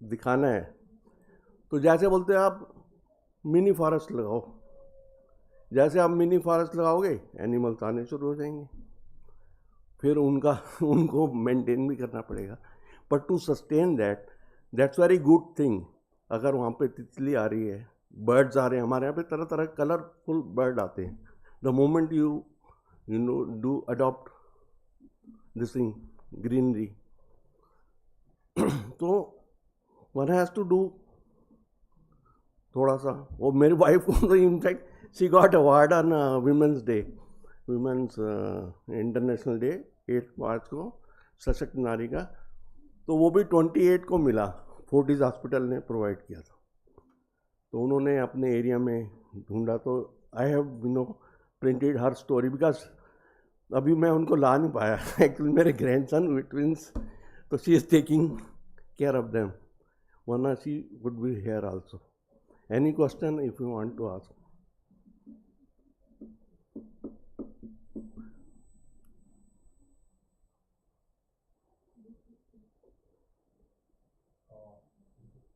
दिखाना है तो जैसे बोलते हैं आप मिनी फॉरेस्ट लगाओ, जैसे आप मिनी फॉरेस्ट लगाओगे एनिमल्स आने शुरू हो जाएंगे. फिर उनको मेंटेन भी करना पड़ेगा. But to sustain that's very good thing. अगर वहाँ पे तितली आ रही है, बर्ड्स आ रहे हैं, हमारे यहाँ पे तरह तरह कलरफुल बर्ड आते हैं. The moment you do adopt this thing, greenery. तो one has to do थोड़ा सा, और मेरी वाइफ को तो in fact she got award on women's day, women's international day 8 मार्च को, सशक्त नारी का, तो वो भी 28 को मिला, फोर्टिस हॉस्पिटल ने प्रोवाइड किया था। तो उन्होंने अपने एरिया में ढूंढा, तो I have printed her story, because अभी मैं उनको ला नहीं पाया एक्चुअली मेरे ग्रैंडसन विद ट्विंस, तो she is taking care of them, वरना she would be here also. Any question if you want to ask?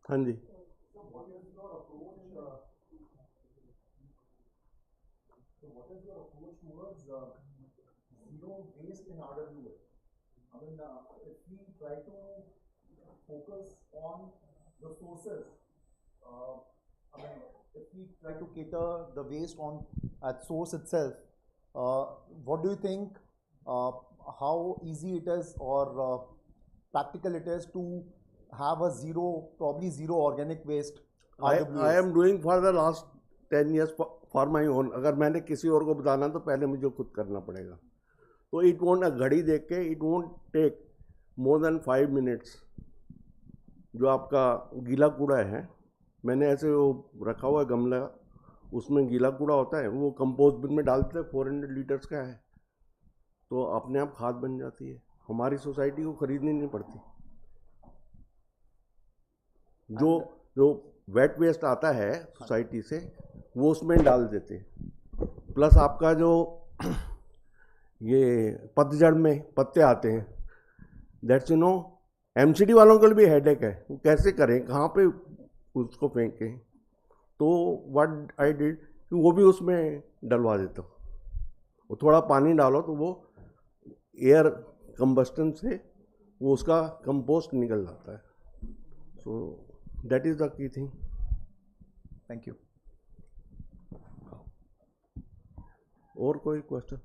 हाँ जी।
What is your approach towards zero waste in RWA? I mean, if we try to focus on the sources, I mean, if we try to cater the waste on at source itself, what do you think? How easy it is or practical it is to have a probably zero organic waste?
I am doing for the last 10 years for my own. अगर मैंने किसी और को बताना तो पहले मुझे खुद करना पड़ेगा। तो it won't, घड़ी देख के it won't take more than 5 minutes। जो आपका गीला कूड़ा है, मैंने ऐसे वो रखा हुआ है गमला, उसमें गीला कूड़ा होता है, वो कंपोस्ट बिन में डालते हैं, 400 लीटर्स का है, तो अपने आप खाद बन जाती है, हमारी सोसाइटी को खरीदनी नहीं पड़ती। जो वेट वेस्ट आता है सोसाइटी से, वो उसमें डाल देते हैं। प्लस आपका जो ये पतझड़ में पत्ते आते हैं, दैट्स एमसीडी वालों के लिए भी हेडेक है, वो कैसे करें, कहाँ पे उसको फेंकें। तो व्हाट आई डिड, वो भी उसमें डलवा देता हूँ, वो थोड़ा पानी डालो तो वो एयर कंबस्टन से वो उसका कंपोस्ट निकल जाता है। So that is the key thing.
Thank you.
और कोई क्वेश्चन?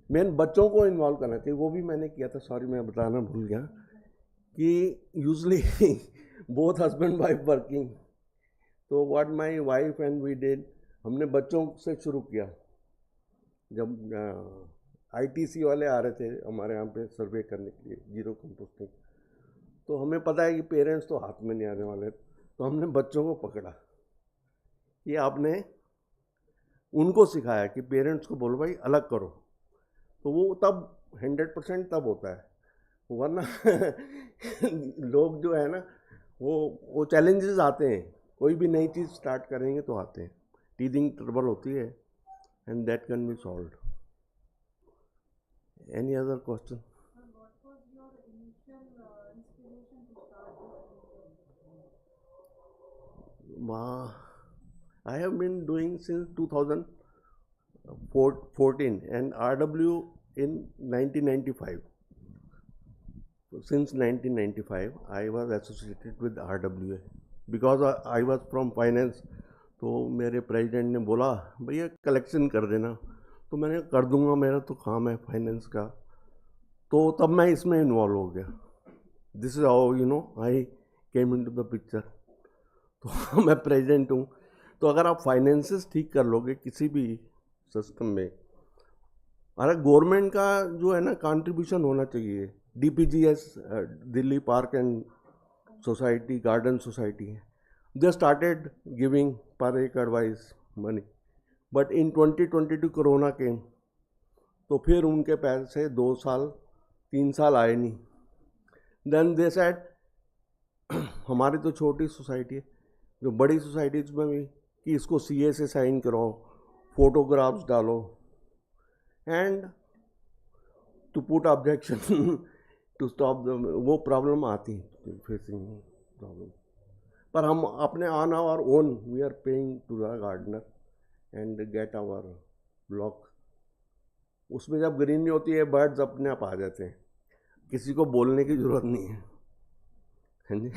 मेन बच्चों को इन्वॉल्व करना चाहिए, वो भी मैंने किया था, सॉरी मैं बताना भूल गया, कि usually both husband wife working, तो what my wife and we did, हमने बच्चों से शुरू किया। जब आईटीसी वाले आ रहे थे हमारे यहाँ पे सर्वे करने के लिए जीरो कंपोस्टिंग, तो हमें पता है कि पेरेंट्स तो हाथ में नहीं आने वाले, तो हमने बच्चों को पकड़ा कि आपने उनको सिखाया कि पेरेंट्स को बोलो भाई अलग करो, तो वो तब 100% तब होता है, वरना लोग जो है ना वो चैलेंजेस आते हैं, कोई भी नई चीज़ स्टार्ट करेंगे तो आते हैं, टीदिंग ट्रबल होती है, and that can be solved. Any other question? I have been doing since 2014 and RW in 1995. Since 1995, I was associated with RWA because I was from finance. तो मेरे प्रेसिडेंट ने बोला भैया कलेक्शन कर देना, तो मैंने कर दूंगा, मेरा तो काम है फाइनेंस का, तो तब मैं इसमें इन्वॉल्व हो गया। This is how I came into the picture. तो मैं प्रेसिडेंट हूँ, तो अगर आप फाइनेंसेस ठीक कर लोगे किसी भी सिस्टम में, अरे गवर्नमेंट का जो है ना कंट्रीब्यूशन होना चाहिए। DPGS Delhi park and society garden society है, दे स्टार्टेड गिविंग पर एकड़ wise money, but in 2022 corona came, तो फिर उनके पैसे 2 साल 3 साल आए नहीं। देन दे सेड हमारी तो छोटी सोसाइटी है, जो बड़ी सोसाइटीज में भी कि इसको सीए से साइन कराओ, फोटोग्राफ्स डालो, and to put objection to stop the, वो प्रॉब्लम आती है, फेसिंग प्रॉब्लम। पर हम अपने on our own we are paying to the gardener and get our block. उसमें जब ग्रीनरी होती है बर्ड्स अपने आप आ जाते हैं, किसी को बोलने की ज़रूरत नहीं है, हाँ जी।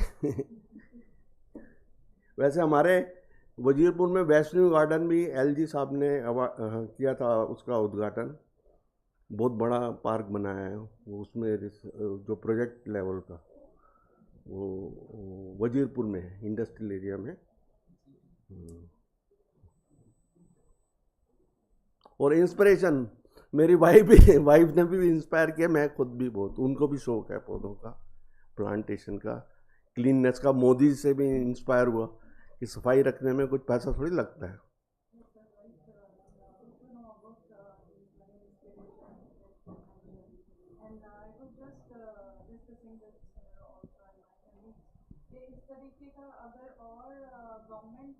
वैसे हमारे वजीरपुर में वैष्णवी गार्डन भी एलजी साहब ने किया था उसका उद्घाटन, बहुत बड़ा पार्क बनाया है, वो उसमें जो प्रोजेक्ट लेवल का वो वजीरपुर में है, इंडस्ट्रियल एरिया में। और इंस्पिरेशन मेरी वाइफ ने भी इंस्पायर किया, मैं खुद भी बहुत, उनको भी शौक है पौधों का, प्लांटेशन का, क्लीननेस का। मोदी से भी इंस्पायर हुआ कि सफाई रखने में कुछ पैसा थोड़ी लगता है।
इस तरीके का अगर और गवर्नमेंट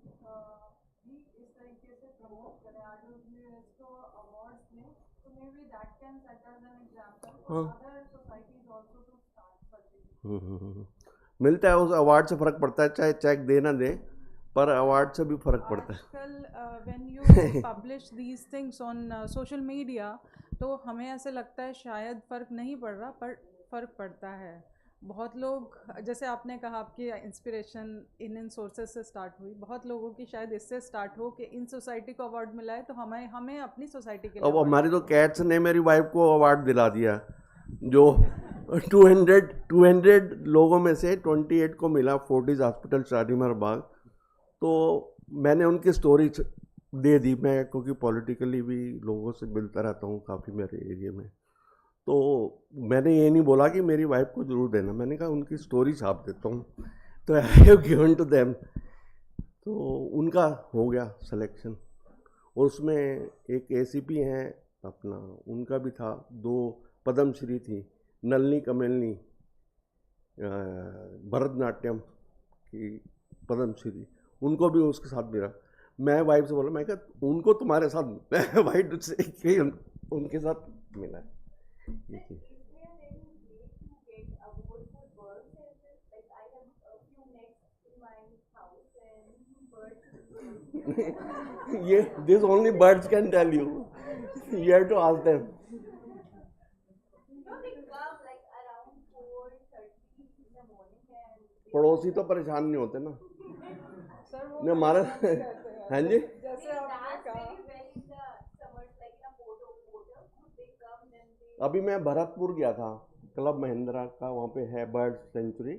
भी इस तरीके से प्रमोट करे RWS को अवार्ड्स में, तो may be that can set as an example for other societies also to start service.
मिलता है, उस अवार्ड से फर्क पड़ता है, चाहे चेक दे ना दे, पर अवार्ड से भी फर्क पड़ता है।
आजकल when you publish these things on social media, तो हमें ऐसे लगता है शायद फ़र्क नहीं पड़ रहा, पर फ़र्क पड़ता है। बहुत लोग, जैसे आपने कहा आपकी इंस्पिरेशन इन सोर्सेज से स्टार्ट हुई, बहुत लोगों की शायद इससे स्टार्ट हो कि इन सोसाइटी को अवार्ड मिला है तो हमें अपनी सोसाइटी के लिए।
अब हमारी तो कैट्स ने मेरी वाइफ को अवार्ड दिला दिया, जो 200 लोगों में से 28 को मिला, फोर्टिस हॉस्पिटल शालीमार बाग। तो मैंने उनकी स्टोरी दे दी, मैं क्योंकि पॉलिटिकली भी लोगों से मिलता रहता हूँ काफ़ी मेरे एरिया में, तो मैंने ये नहीं बोला कि मेरी वाइफ को ज़रूर देना, मैंने कहा उनकी स्टोरी छाप देता हूँ, तो I have given to them. तो उनका हो गया सिलेक्शन, और उसमें एक ACP हैं अपना, उनका भी था, 2 पद्मश्री थी, नलनी कमेलनी भरतनाट्यम की पद्मश्री, उनको भी उसके साथ मिला। मैं वाइफ से बोला, मैं कहा उनको तुम्हारे साथ वाइफ से उनके साथ मिला है। ये this only birds can tell you. You have to ask them. पड़ोसी तो परेशान नहीं होते ना, नहीं हमारा। हाँ जी, अभी मैं भरतपुर गया था, क्लब महिंद्रा का वहाँ पे है बर्ड सेंचुरी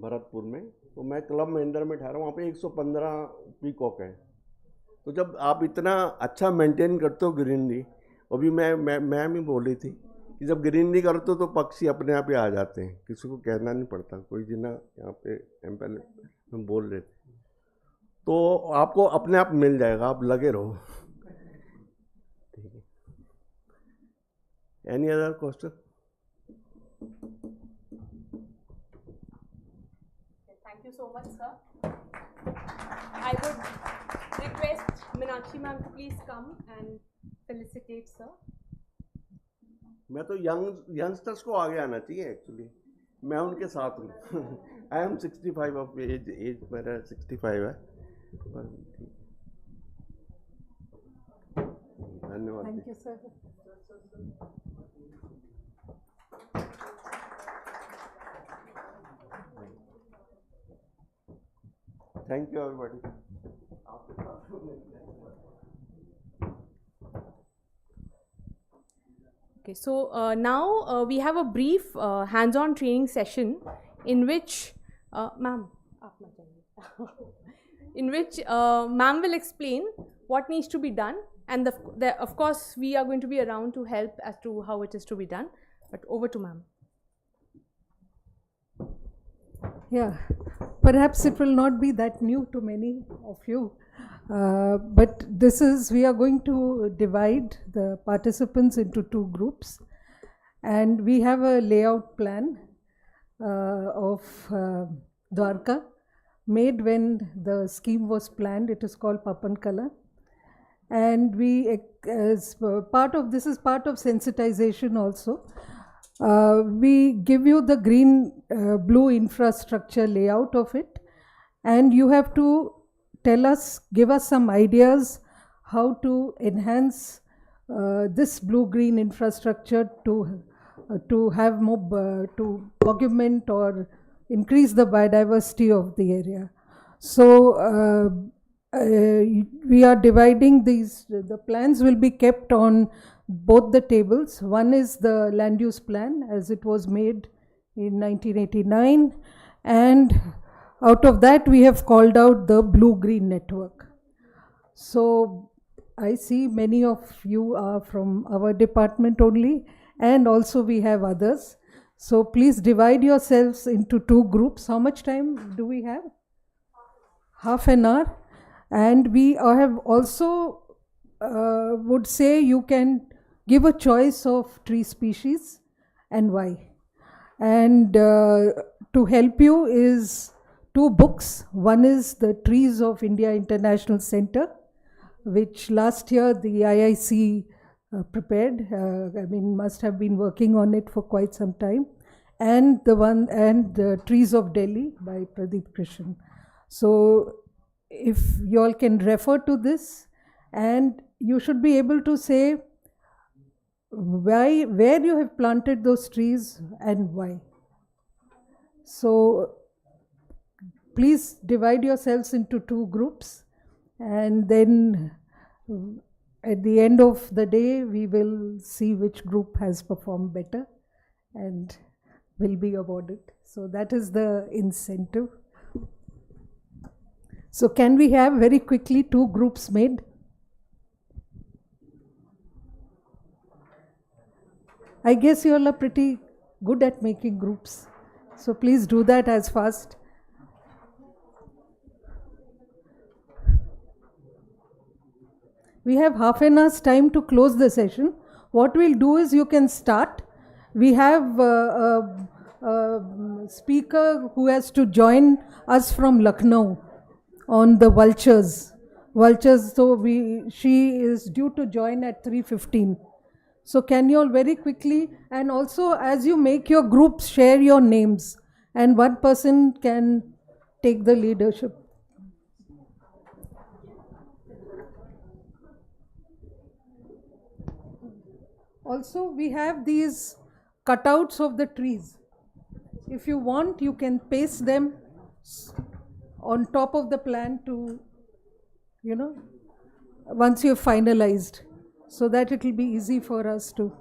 भरतपुर में, तो मैं क्लब महिंद्रा में ठहरा, वहाँ पे 115 पीकॉक है। तो जब आप इतना अच्छा मेंटेन करते हो ग्रीनरी, अभी मैं भी बोली थी कि जब ग्रीनरी करते हो तो पक्षी अपने आप ही आ जाते हैं, किसी को कहना नहीं पड़ता। कोई जिना यहाँ पे एम्पल में बोल रहे थे, तो आपको अपने आप मिल जाएगा, आप लगे रहो। ठीक है, any other question?
Thank you so much, sir. I would request Meenakshi ma'am to please come and felicitate sir.
मैं तो यंगस्टर्स को आगे आना चाहिए एक्चुअली, मैं उनके साथ हूँ। आई एम 65 ऑफ एज मेरा 65 है। धन्यवाद।
Thank you, sir.
Thank you everybody.
Okay, so now we have a brief hands-on training session in which, ma'am, ma'am will explain what needs to be done, and of course we are going to be around to help as to how it is to be done. But over to ma'am.
Yeah, perhaps it will not be that new to many of you, but we are going to divide the participants into 2 groups, and we have a layout plan of Dwarka made when the scheme was planned. It is called Papankala, and as part of this is part of sensitization also. We give you the green blue infrastructure layout of it, and you have to give us some ideas how to enhance this blue-green infrastructure to have more to augment or increase the biodiversity of the area. So we are dividing these. The plans will be kept on both the tables. One is the land use plan as it was made in 1989, and out of that we have called out the blue-green network. So I see many of you are from our department only, and also we have others. So please divide yourselves into 2 groups. How much time do we have? Half an hour. And we have also would say you can give a choice of tree species and why. And to help you is 2 books. One is the Trees of India International Center, which last year the IIC prepared. I mean, must have been working on it for quite some time. And the Trees of Delhi by Pradeep Krishan. So if you all can refer to this, and you should be able to say where you have planted those trees and why. So please divide yourselves into 2 groups, and then at the end of the day we will see which group has performed better and will be awarded. So that is the incentive. So can we have very quickly 2 groups made? I guess you all are pretty good at making groups. So please do that as fast. We have half an hour's time to close the session. What we'll do is you can start. We have a speaker who has to join us from Lucknow on the vultures. So she is due to join at 3:15. So can you all very quickly, and also as you make your groups, share your names, and one person can take the leadership. Also, we have these cutouts of the trees. If you want, you can paste them on top of the plan to, once you've finalized, so that it will be easy for us to.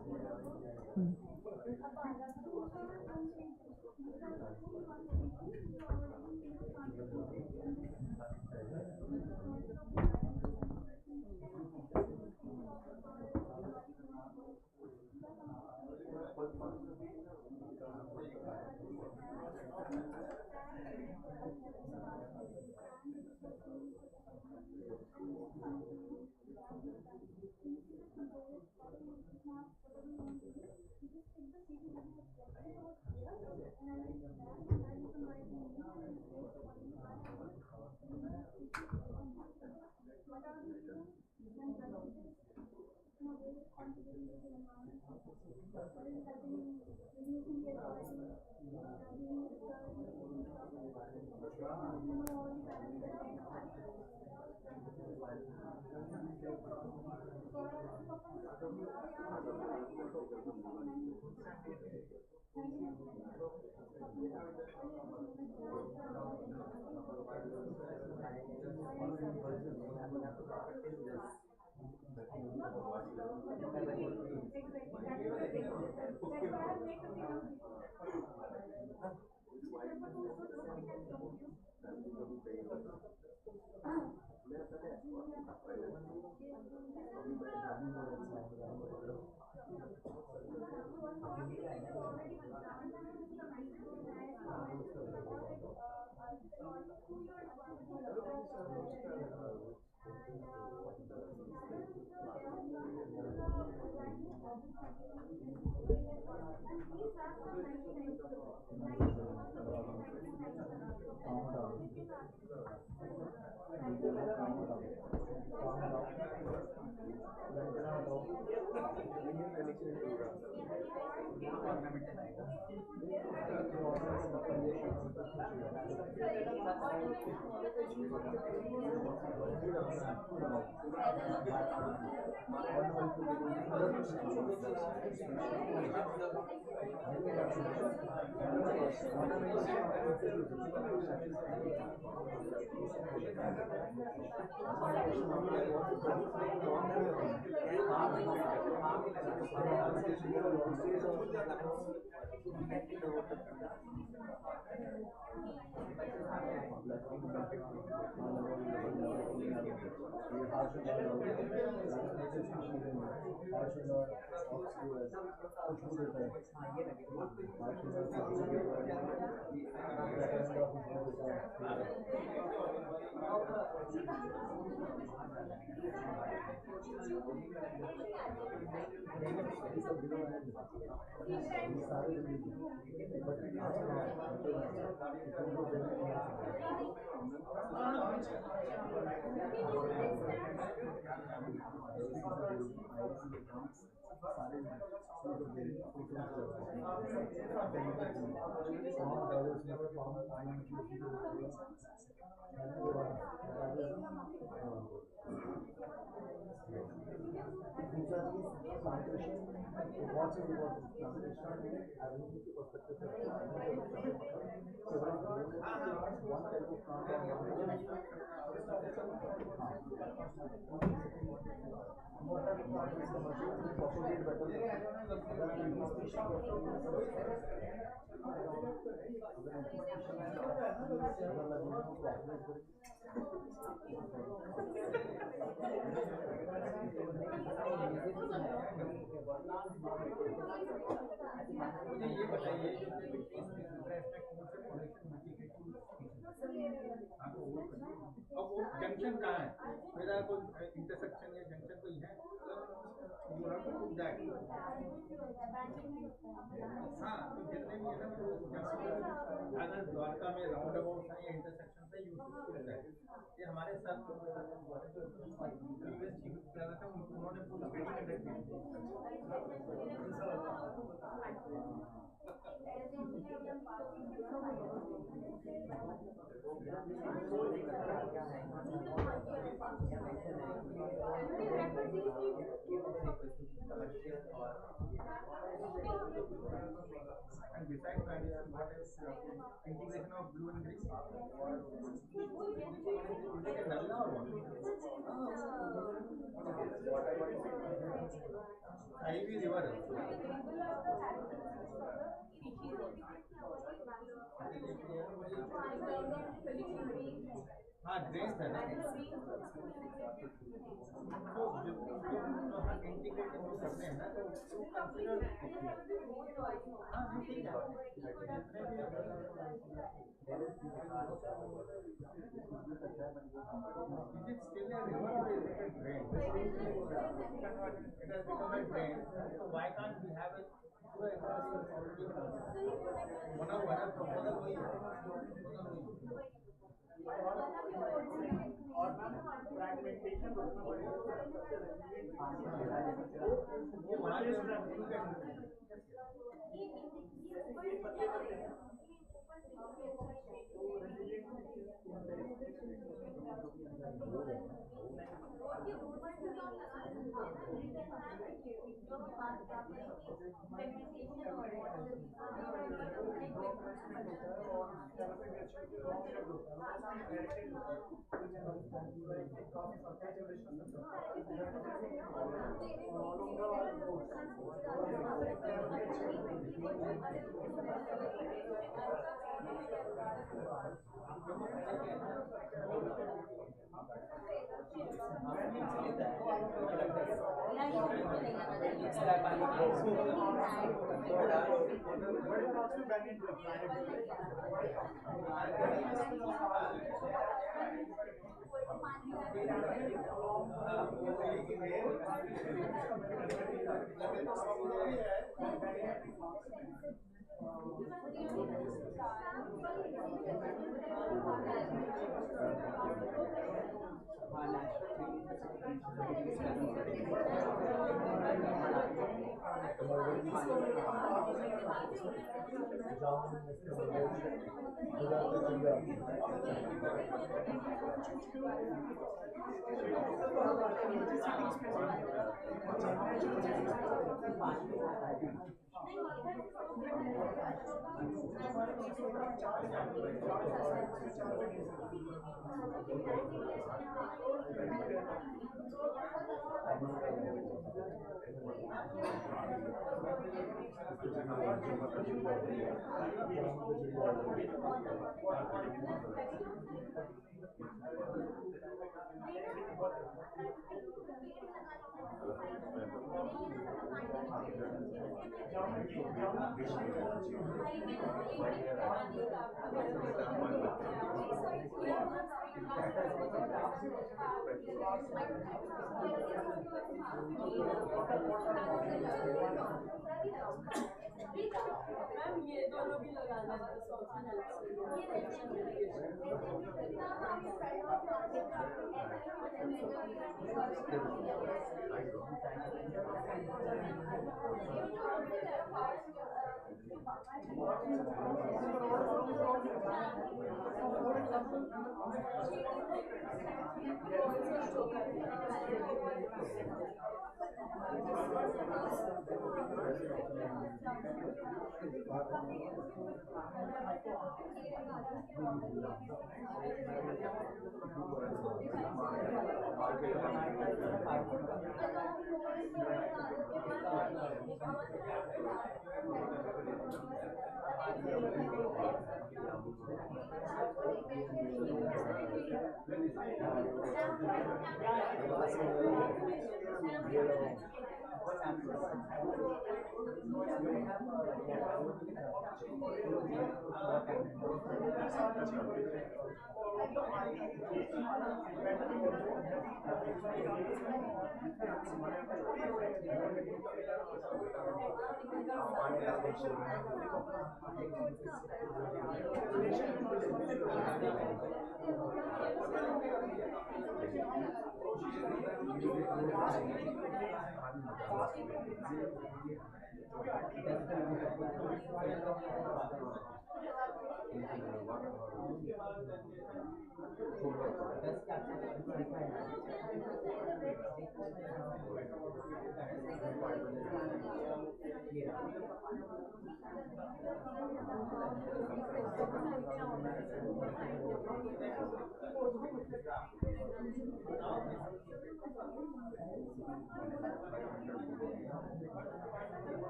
अब वो junction कहाँ है, मेरा कोई intersection या junction कोई है, you have to put that. हाँ, तो जितने भी है ना, तो अगर द्वारका में राउंड अबाउट है या इंटरसेक्शन पे यू शुड पुट दैट। ये हमारे साथ प्रीवियस चीफ कर रहे थे, उन्होंने पूरी स्टडी कंडक्ट की। And besides that, what is integration of blue and green? Ivy river. हाँ, ड्रेन है ना, तो जो हम इंटीग्रेटेड करते हैं ना, तो कंसीडर हाँ ठीक है, is it still a river or is it a drain? It has become a drain, so why can't we have it?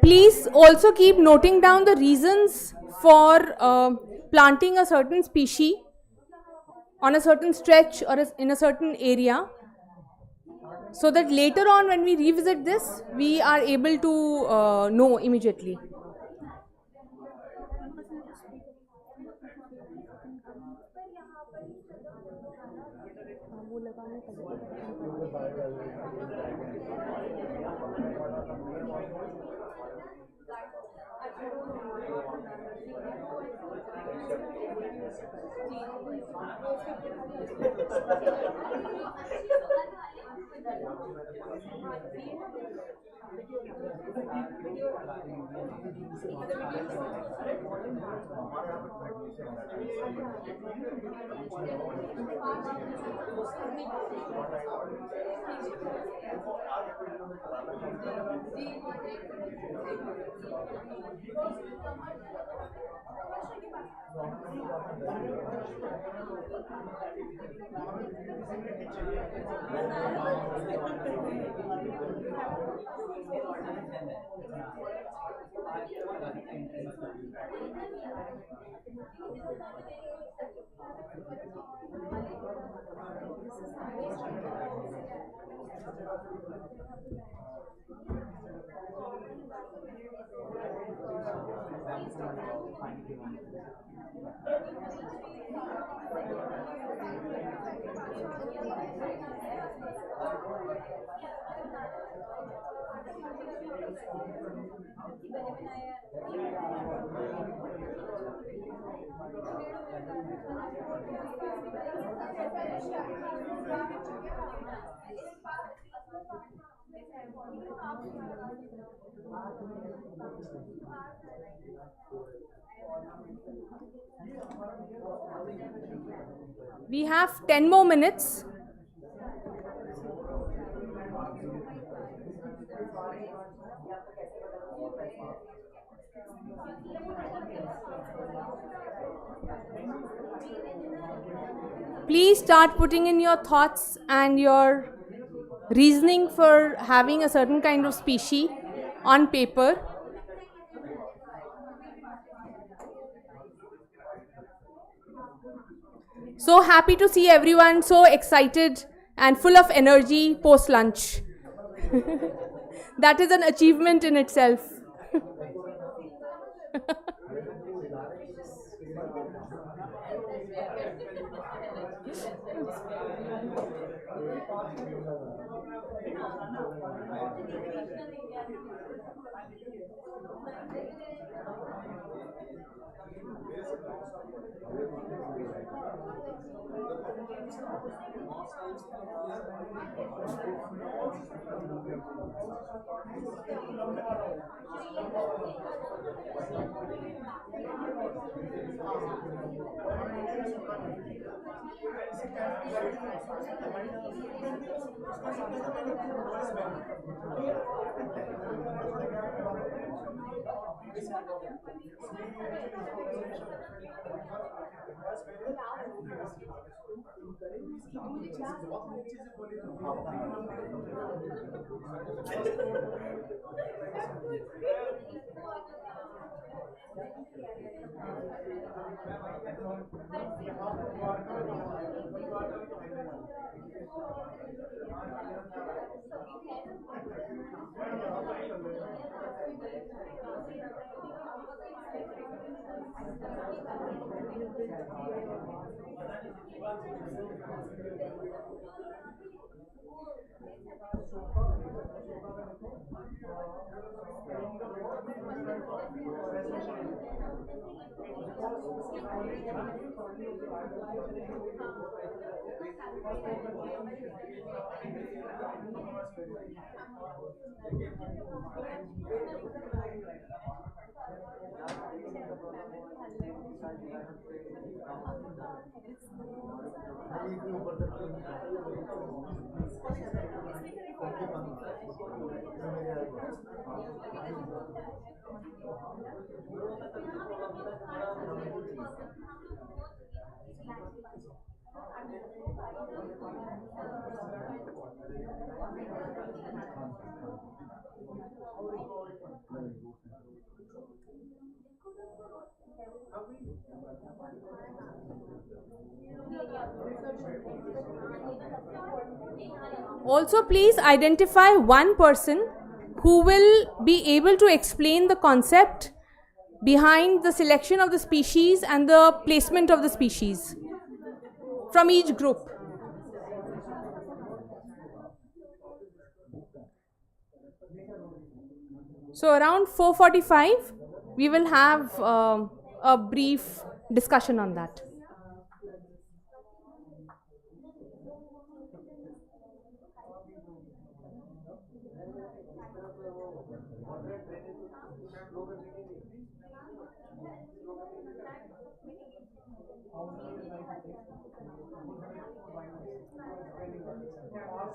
Please also keep noting down the reasons for planting a certain species on a certain stretch or in a certain area, so that later on when we revisit this, we are able to know immediately. We have 10 more minutes. Please start putting in your thoughts and your reasoning for having a certain kind of species on paper. So happy to see everyone so excited and full of energy post lunch. That is an achievement in itself. Also, please identify one person who will be able to explain the concept behind the selection of the species and the placement of the species from each group. So around 4:45, we will have a brief discussion on that.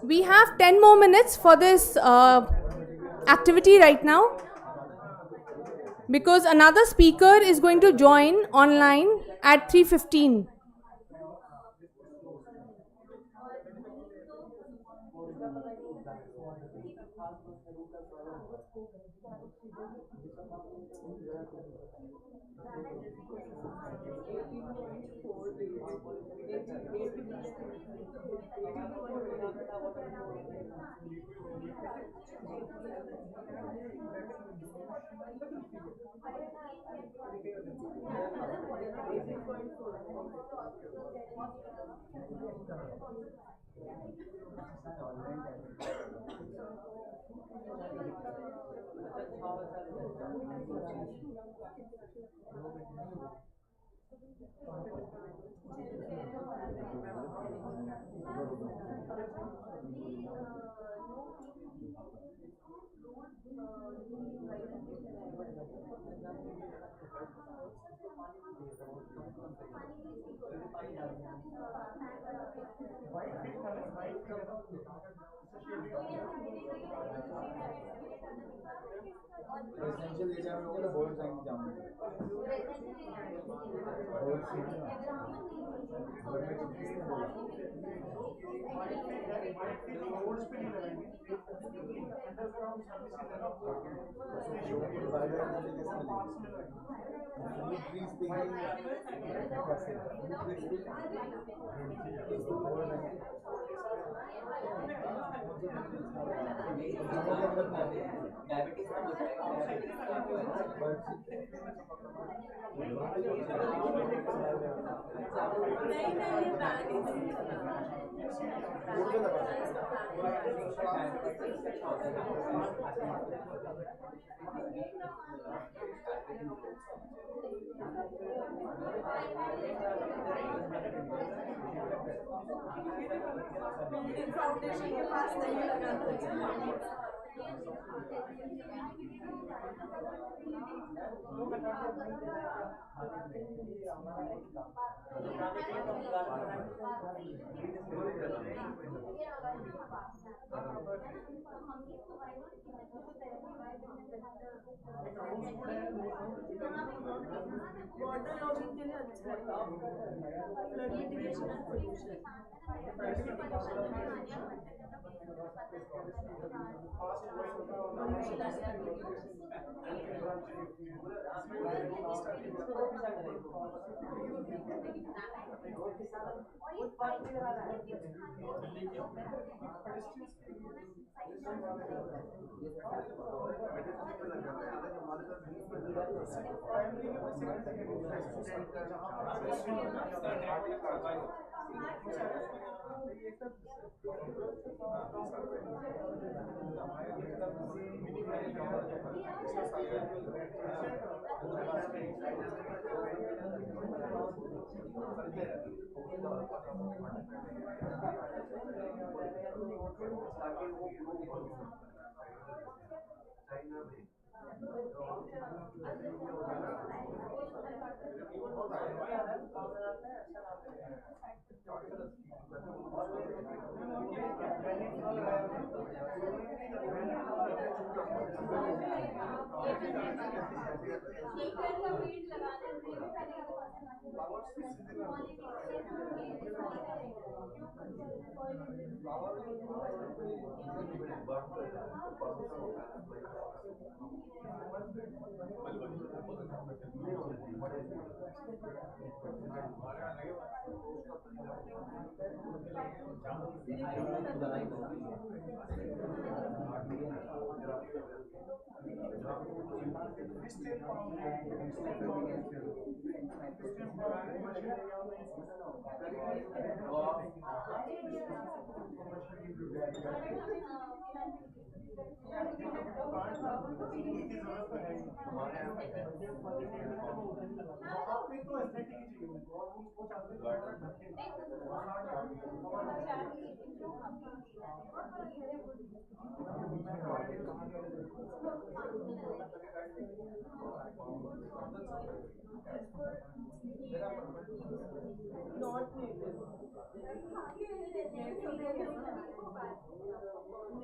We have 10 more minutes for this activity right now, because another speaker is going to join online at 3:15.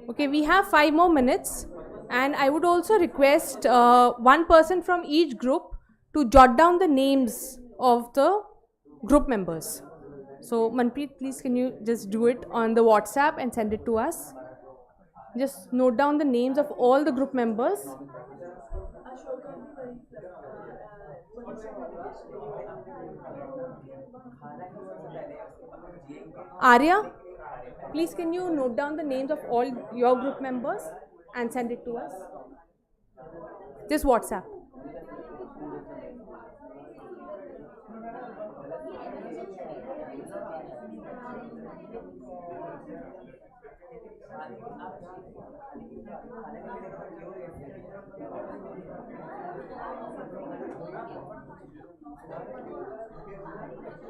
Okay, we have 5 more minutes, and I would also request one person from each group to jot down the names of the group members. So, Manpreet, please can you just do it on the WhatsApp and send it to us? Just note down the names of all the group members. Arya, please can you note down the names of all your group members and send it to us? Just WhatsApp.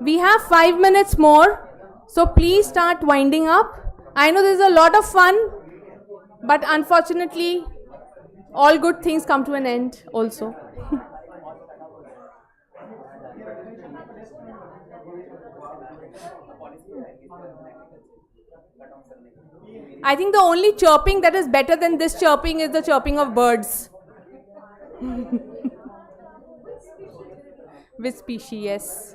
We have 5 minutes more, so please start winding up. I know there's a lot of fun, but unfortunately, all good things come to an end also. I think the only chirping that is better than this chirping is the chirping of birds. Which species, yes.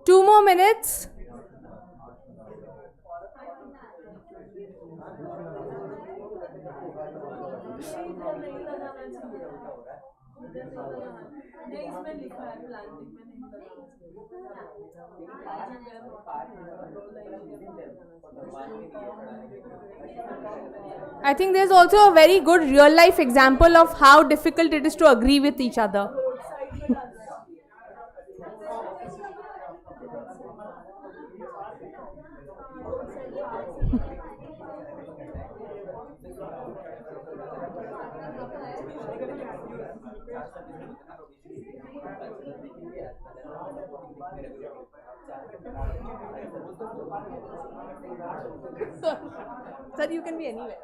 Two more minutes. I think there's also a very good real life example of how difficult it is to agree with each other. Sir, you can be anywhere.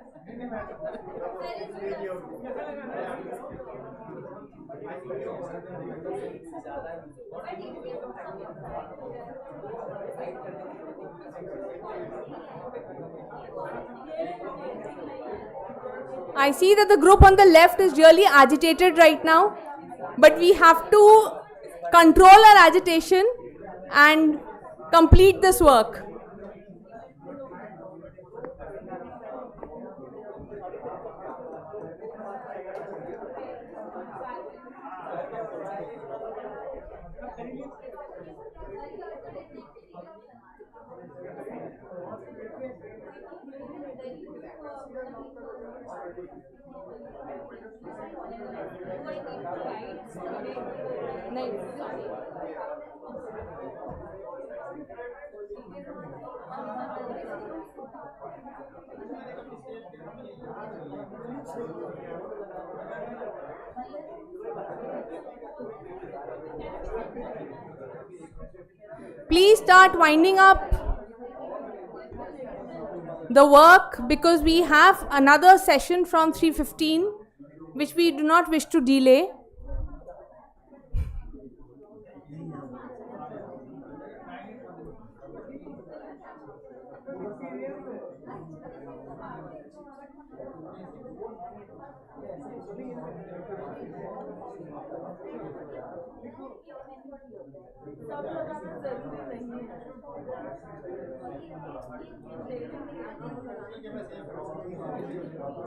I see that the group on the left is really agitated right now, but we have to control our agitation and complete this work. Please start winding up. the work because we have another session from 3:15 which we do not wish to delay.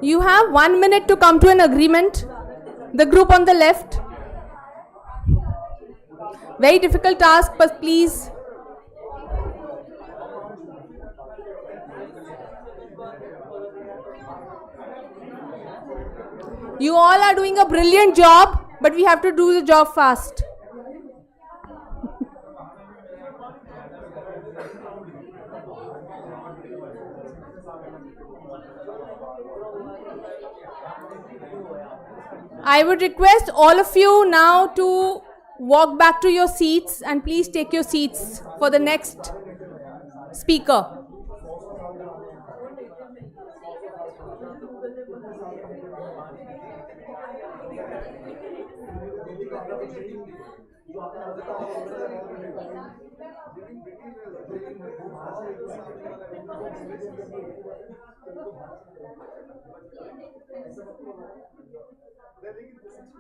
You have 1 minute to come to an agreement. The group on the left. Very difficult task, but please. You all are doing a brilliant job, but we have to do the job fast. I would request all of you now to walk back to your seats and please take your seats for the next speaker.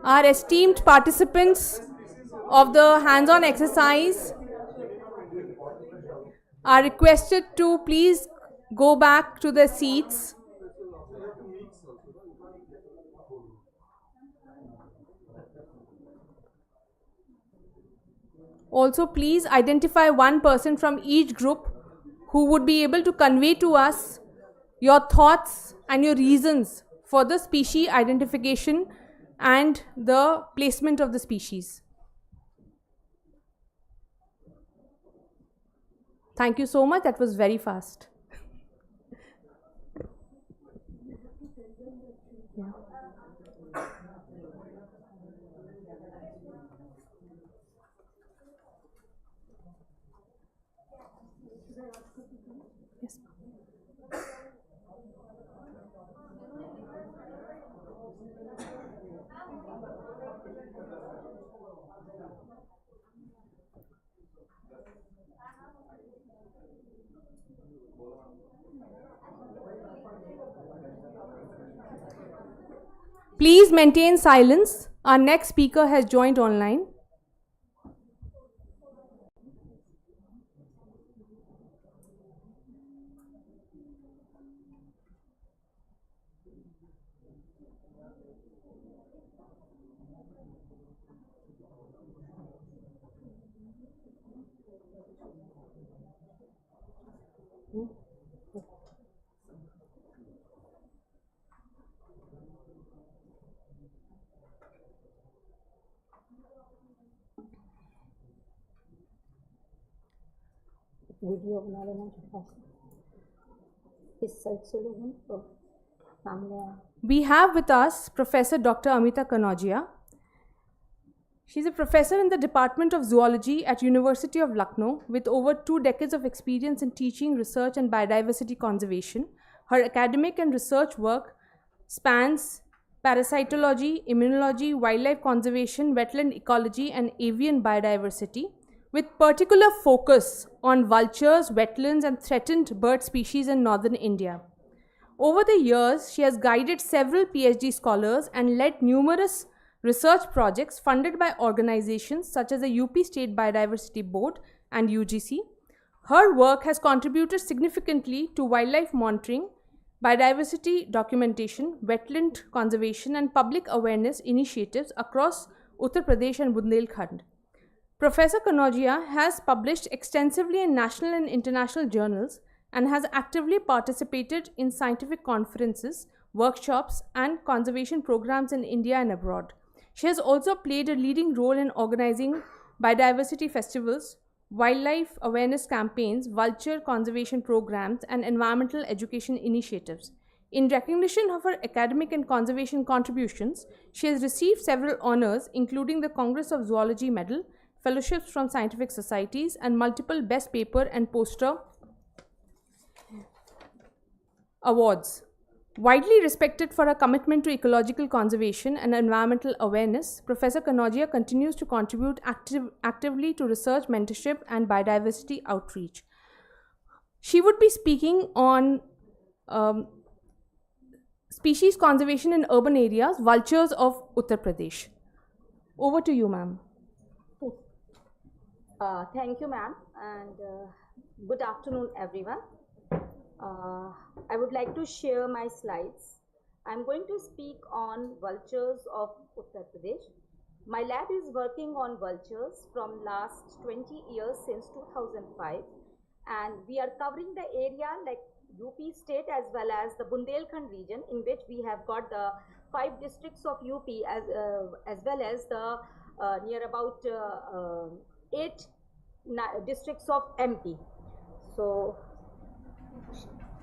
Our esteemed participants of the hands-on exercise are requested to please go back to their seats. Also, please identify one person from each group who would be able to convey to us your thoughts and your reasons for the species identification and the placement of the species. Thank you so much. That was very fast. Yeah. Yes. Please maintain silence. Our next speaker has joined online.
Video बना लेना छोटा सा इस side से लोगों तो सामने आए.
We have with us Professor Dr. Amita Kanodia. She is a professor in the Department of Zoology at University of Lucknow with over 2 decades of experience in teaching, research and biodiversity conservation. Her academic and research work spans parasitology, immunology, wildlife conservation, wetland ecology and avian biodiversity, with particular focus on vultures, wetlands and threatened bird species in northern India. Over the years, she has guided several PhD scholars and led numerous research projects funded by organizations such as the UP State Biodiversity Board and UGC. Her work has contributed significantly to wildlife monitoring, biodiversity documentation, wetland conservation and public awareness initiatives across Uttar Pradesh and Bundelkhand. Professor Kanodia has published extensively in national and international journals and has actively participated in scientific conferences, workshops, and conservation programs in India and abroad. She has also played a leading role in organizing biodiversity festivals, wildlife awareness campaigns, vulture conservation programs, and environmental education initiatives. In recognition of her academic and conservation contributions, she has received several honors, including the Congress of Zoology Medal, fellowships from scientific societies, and multiple best paper and poster Awards. Widely respected for her commitment to ecological conservation and environmental awareness, Professor Kanojia continues to contribute actively to research, mentorship, and biodiversity outreach. She would be speaking on species conservation in urban areas, vultures of Uttar Pradesh. Over to you, ma'am.
Thank you, ma'am, and good afternoon, everyone. I would like to share my slides. I'm going to speak on vultures of Uttar Pradesh. My lab is working on vultures from last 20 years since 2005, and we are covering the area like UP state as well as the Bundelkhand region, in which we have got the 5 districts of UP as well as the near about 8 districts of MP. So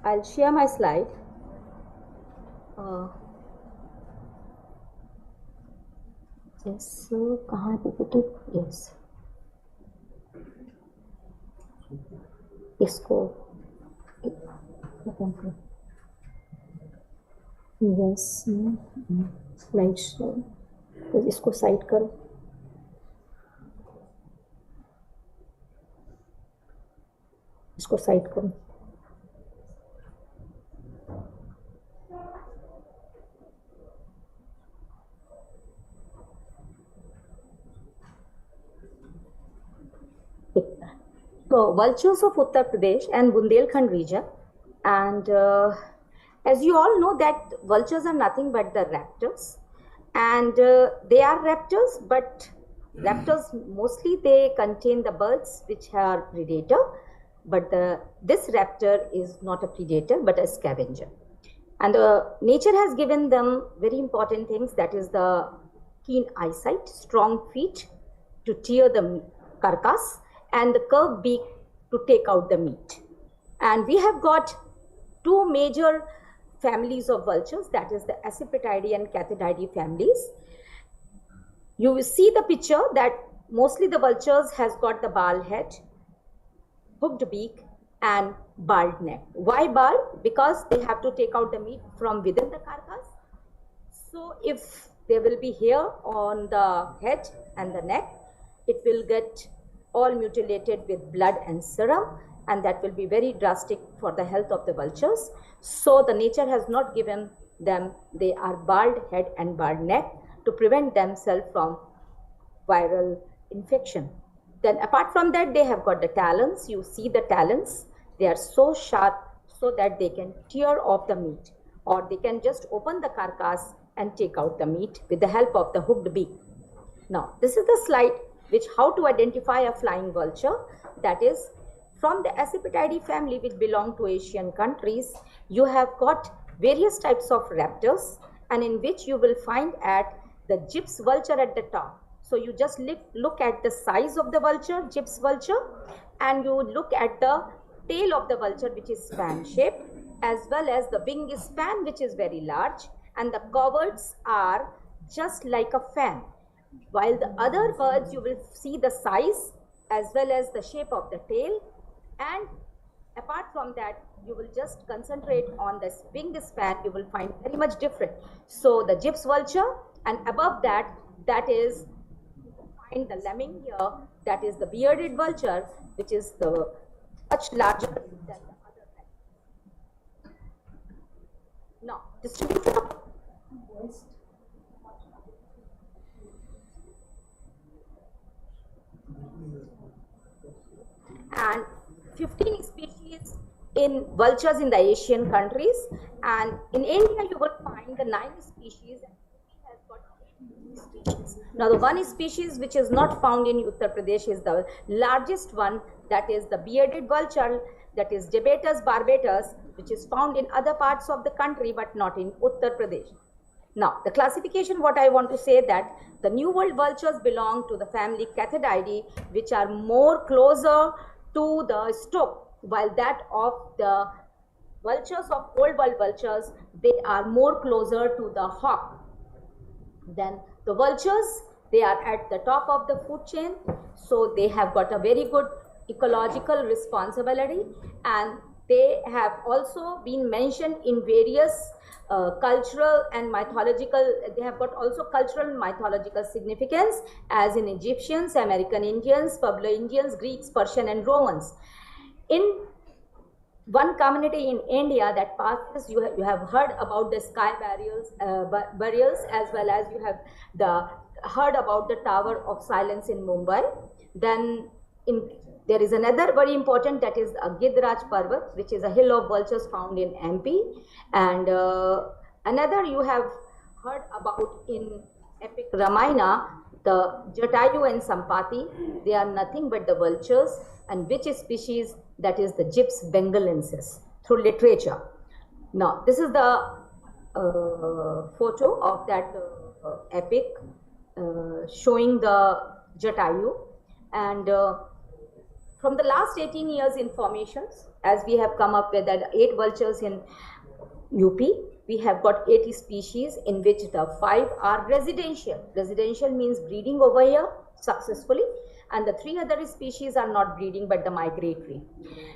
I'll share my slide. Yes, so kahan pe put it? Yes. इसको yes, slide show. तो इसको side करो. इसको side करो. So, vultures of Uttar Pradesh and Bundelkhand region, and as you all know that vultures are nothing but the raptors, and they are raptors, but raptors mostly they contain the birds which are predator, but this raptor is not a predator but a scavenger, and nature has given them very important things, that is the keen eyesight, strong feet to tear the carcass, and the curved beak to take out the meat. And we have got 2 major families of vultures, that is the Accipitidae and Cathididae families. You will see the picture that mostly the vultures has got the bald head, hooked beak and bald neck. Why bald? Because they have to take out the meat from within the carcass. So if there will be hair on the head and the neck, it will get all mutilated with blood and serum, and that will be very drastic for the health of the vultures. So the nature has not given them, they are bald head and bald neck to prevent themselves from viral infection. Then apart from that, they have got the talons. You see the talons, they are so sharp so that they can tear off the meat, or they can just open the carcass and take out the meat with the help of the hooked beak. Now this is the slide which how to identify a flying vulture. That is, from the Accipitidae family which belong to Asian countries, you have got various types of raptors, and in which you will find at the gyps vulture at the top. So you just look at the size of the vulture, gyps vulture, and you look at the tail of the vulture which is fan shaped, as well as the wing span which is very large, and the coverts are just like a fan. While the other birds, you will see the size as well as the shape of the tail, and apart from that, you will just concentrate on the wing span, you will find very much different. So the gyps vulture, and above that, that is, you find the lemming here, that is the bearded vulture, which is the much larger than the other type. Now, distribution of waste. And 15 species in vultures in the Asian countries, and in India you will find the 9 species, and has got 8 species. Now the one species which is not found in Uttar Pradesh is the largest one, that is the bearded vulture, that is Debatus barbatus, which is found in other parts of the country but not in Uttar Pradesh. Now, the classification, what I want to say that the New World vultures belong to the family Cathididae, which are more closer to the stock, while that of the vultures of Old World vultures, they are more closer to the hawk. Then the vultures, they are at the top of the food chain, so they have got a very good ecological responsibility, and They have also been mentioned in various cultural and mythological, they have got also cultural and mythological significance, as in Egyptians, American Indians, Pueblo Indians, Greeks, Persian and Romans. In one community in India that passes, you have heard about the sky burials, as well as you have heard about the Tower of Silence in Mumbai. Then there is another very important, that is Gidraj Parvat, which is a hill of vultures found in MP. And another you have heard about in epic Ramayana, the Jatayu and Sampati. They are nothing but the vultures. And which species? That is the Gyps bengalensis, through literature. Now, this is the photo of that epic showing the Jatayu. And from the last 18 years informations, as we have come up with that 8 vultures in UP, we have got 80 species, in which the 5 are residential. Residential means breeding over here successfully, and the 3 other species are not breeding but the migratory.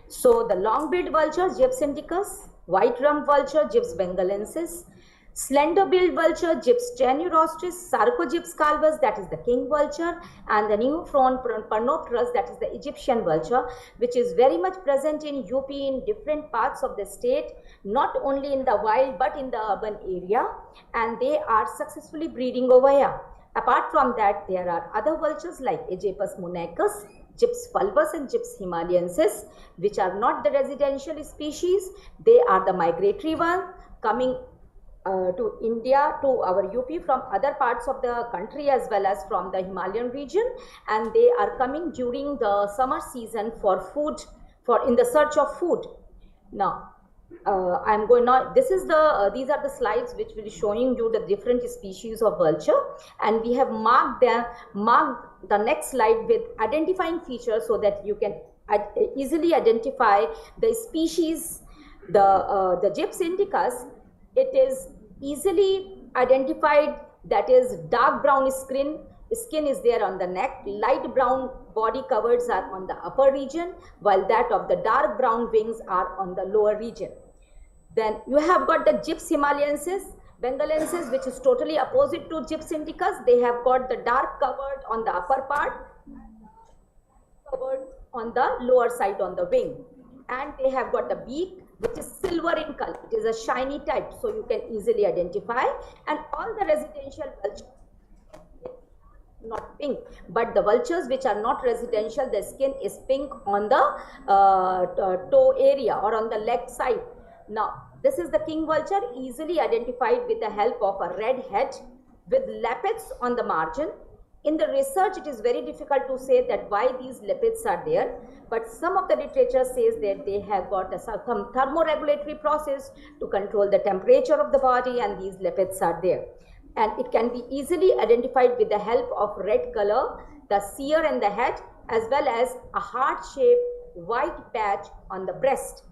So the long-billed vulture, Gyps indicus, white-rumped vulture, Gyps bengalensis, slender-billed vulture, Gyps tenuirostris, Sarcogyps calvus, that is the king vulture, and the Neophron pernopterus, that is the Egyptian vulture, which is very much present in UP in different parts of the state, not only in the wild but in the urban area, and they are successfully breeding over here. Apart from that, there are other vultures like Aegypus monaicus, Gyps fulvus and Gyps himalayensis, which are not the residential species. They are the migratory one, coming to India, to our UP from other parts of the country as well as from the Himalayan region, and they are coming during the summer season for food, in the search of food. Now, I'm going now. This is the these are the slides which will be showing you the different species of vulture, and we have marked the next slide with identifying features so that you can easily identify the species. The Gyps indicus, it is easily identified, that is dark brown skin is there on the neck, light brown body covers are on the upper region, while that of the dark brown wings are on the lower region. Then you have got the Gyps himalayensis, bengalensis, which is totally opposite to Gyps indicus. They have got the dark covered on the upper part, covered on the lower side on the wing, and they have got the beak, which is silver in color. It is a shiny type, so you can easily identify. And all the residential vultures, not pink, but the vultures which are not residential, the skin is pink on the toe area or on the leg side. Now, this is the king vulture, easily identified with the help of a red head with lappets on the margin. In the research, it is very difficult to say that why these lappets are there, but some of the literature says that they have got some thermoregulatory process to control the temperature of the body, and these lappets are there. And it can be easily identified with the help of red color, the cere and the head, as well as a heart-shaped white patch on the breast.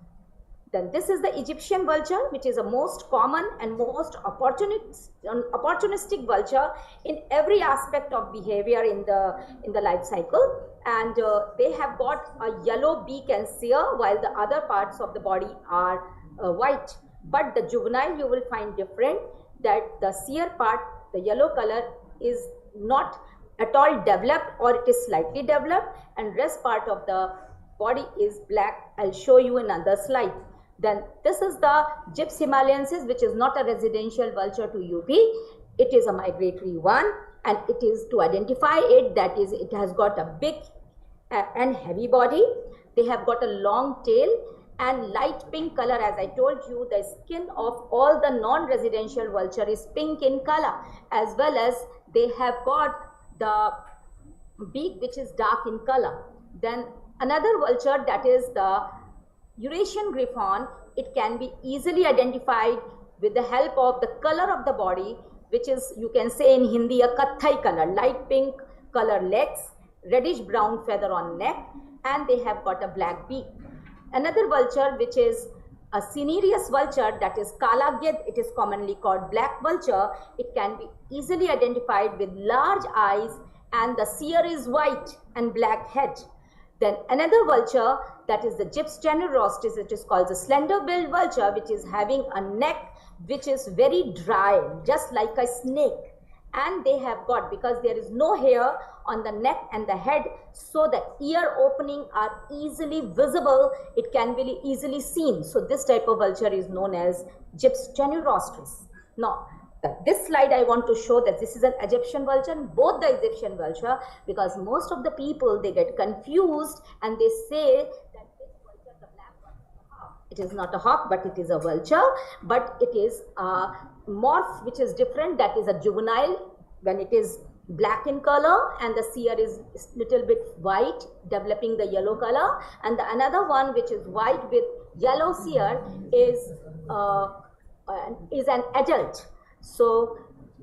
Then this is the Egyptian vulture, which is a most common and most opportunistic vulture in every aspect of behavior in the life cycle. And they have got a yellow beak and cere, while the other parts of the body are white. But the juvenile you will find different, that the cere part, the yellow color, is not at all developed, or it is slightly developed, and rest part of the body is black. I'll show you in another slide. Then this is the Gyps himalayensis, which is not a residential vulture to UP. It is a migratory one, and it is to identify it, that is, it has got a big and heavy body. They have got a long tail and light pink color. As I told you, the skin of all the non-residential vulture is pink in color, as well as they have got the beak, which is dark in color. Then another vulture, that is the Eurasian griffon, it can be easily identified with the help of the color of the body, which is, you can say in Hindi, a kathai color, light pink color legs, reddish brown feather on neck, and they have got a black beak. Another vulture, which is a cinereous vulture, that is kala gid, it is commonly called black vulture. It can be easily identified with large eyes, and the cere is white and black head. Then another vulture, that is the Gyps generostis. It is called the slender-billed vulture, which is having a neck which is very dry, just like a snake. And they have got, because there is no hair on the neck and the head, so the ear opening are easily visible. It can be easily seen. So this type of vulture is known as Gyps generostis. Now, this slide I want to show that this is an Egyptian vulture, both the Egyptian vulture, because most of the people, they get confused and they say that this vulture, the black one, is a hawk. It is not a hawk, but it is a vulture, but it is a morph which is different. That is a juvenile when it is black in color, and the cere is little bit white, developing the yellow color, and the another one which is white with yellow cere is an adult. So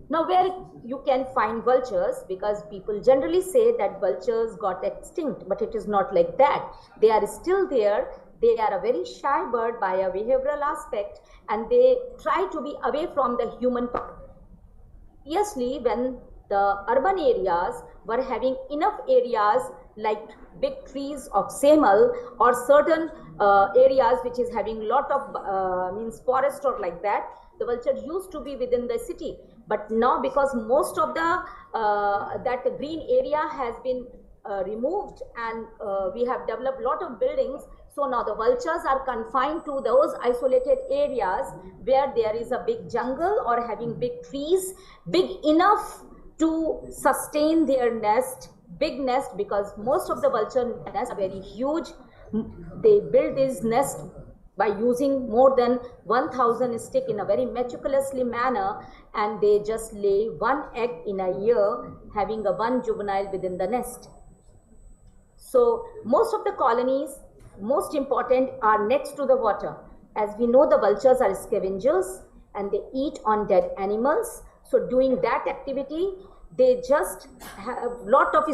now where you can find vultures, because people generally say that vultures got extinct, but it is not like that. They are still there. They are a very shy bird by a behavioral aspect, and they try to be away from the human population. Previously, when the urban areas were having enough areas like big trees of samal or certain areas which is having lot of means forest or like that, the vulture used to be within the city. But now, because most of the that green area has been removed, and we have developed lot of buildings, so now the vultures are confined to those isolated areas where there is a big jungle or having big trees, big enough to sustain their nest, big nest, because most of the vulture nests are very huge. They build this nest by using more than 1,000 sticks in a very meticulously manner, and they just lay one egg in a year, having a one juvenile within the nest. So most of the colonies, most important, are next to the water. As we know, the vultures are scavengers and they eat on dead animals. So doing that activity, they just have lot of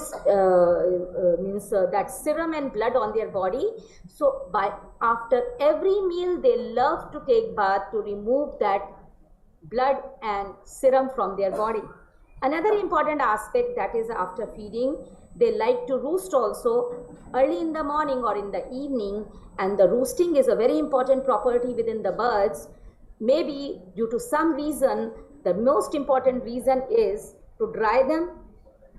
that serum and blood on their body. So after every meal, they love to take bath to remove that blood and serum from their body. Another important aspect, that is after feeding, they like to roost also early in the morning or in the evening, and the roosting is a very important property within the birds. Maybe due to some reason, the most important reason is to dry them,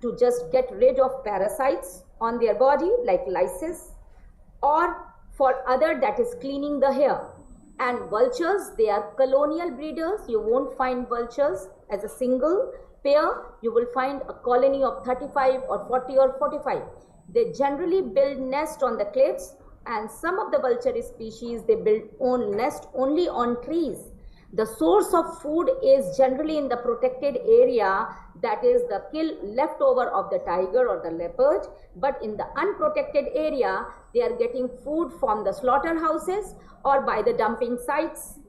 to just get rid of parasites on their body like lice, or for other, that is cleaning the hair. And vultures, they are colonial breeders. You won't find vultures as a single pair. You will find a colony of 35 or 40 or 45. They generally build nest on the cliffs, and some of the vulture species, they build own nest only on trees. The source of food is generally in the protected area, that is the leftover of the tiger or the leopard. But in the unprotected area, they are getting food from the slaughterhouses or by the dumping sites.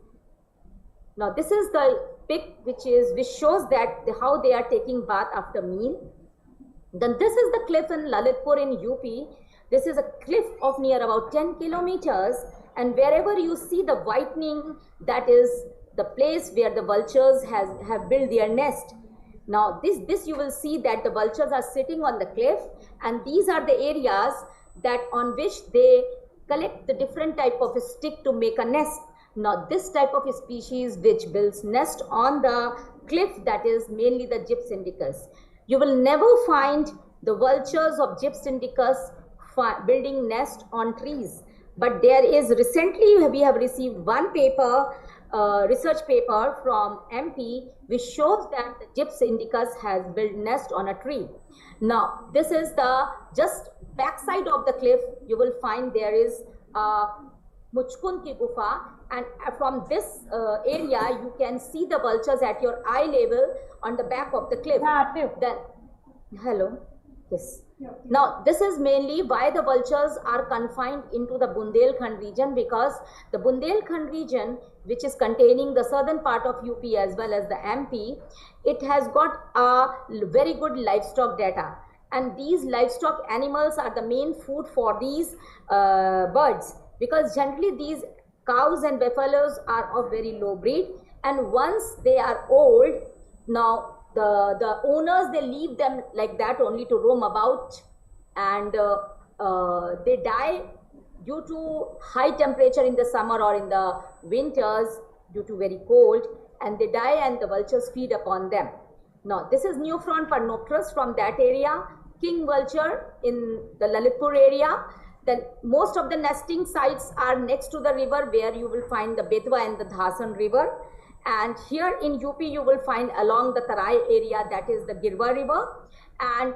Now this is the pic which shows that how they are taking bath after meal. Then this is the cliff in Lalitpur in UP. This is a cliff of near about 10 kilometers, and wherever you see the whitening, that is the place where the vultures have built their nest. Now this you will see that the vultures are sitting on the cliff, and these are the areas that on which they collect the different type of a stick to make a nest. Now this type of a species which builds nest on the cliff, that is mainly the Gyps indicus. You will never find the vultures of Gyps indicus building nest on trees. But there is, recently we have received one paper, research paper from MP, which shows that the Gyps indicus has built nest on a tree. Now this is the just backside of the cliff. You will find there is Muchkun ki Gufa, and from this area you can see the vultures at your eye level on the back of the cliff. Then, hello, yes. Now this is mainly why the vultures are confined into the Bundelkhand region, because the Bundelkhand region, which is containing the southern part of UP as well as the MP, it has got a very good livestock data, and these livestock animals are the main food for these birds, because generally these cows and buffaloes are of very low breed, and once they are old, now the owners, they leave them like that only to roam about, and they die due to high temperature in the summer or in the winters, due to very cold, and they die and the vultures feed upon them. Now, this is Neophron pernoctrus from that area, king vulture in the Lalitpur area. Then most of the nesting sites are next to the river, where you will find the Betwa and the Dhasan river. And here in UP, you will find along the Tarai area, that is the Girva river. And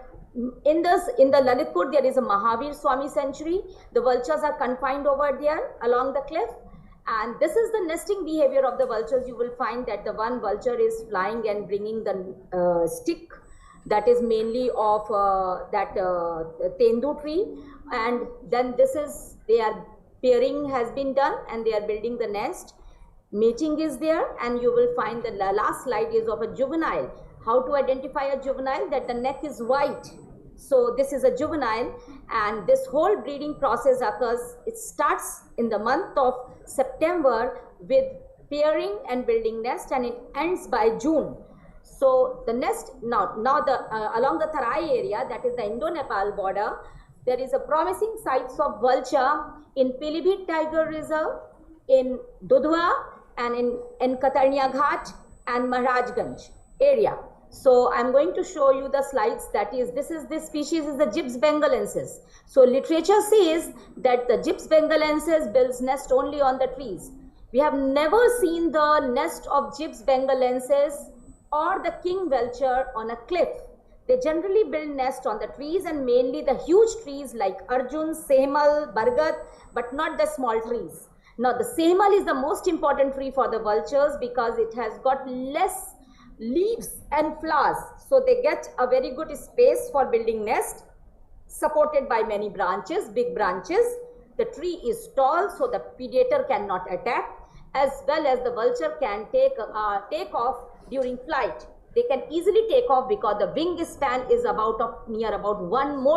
in the Lalitpur, there is a Mahavir Swami sanctuary. The vultures are confined over there along the cliff. And this is the nesting behavior of the vultures. You will find that the one vulture is flying and bringing the stick that is mainly of that tendu tree. And then their pairing has been done and they are building the nest. Mating is there, and you will find the last slide is of a juvenile. How to identify a juvenile? That the neck is white. So this is a juvenile, and this whole breeding process occurs. It starts in the month of September with pairing and building nest, and it ends by June. So the nest now along the Tarai area, that is the Indo-Nepal border, there is a promising sites of vulture in Pilibhit Tiger Reserve, in Dudhwa, and in Katarnia Ghat and Maharajganj area. So I'm going to show you the slides. That is, this species is the Gyps bengalensis. So literature says that the Gyps bengalensis builds nest only on the trees. We have never seen the nest of Gyps bengalensis or the king vulture on a cliff. They generally build nest on the trees, and mainly the huge trees like Arjun, Semal, Bargat, but not the small trees. Now the Semal is the most important tree for the vultures because it has got less leaves and flowers. So they get a very good space for building nest, supported by many branches, big branches. The tree is tall, so the predator cannot attack, as well as the vulture can take off during flight. They can easily take off because the wing span is more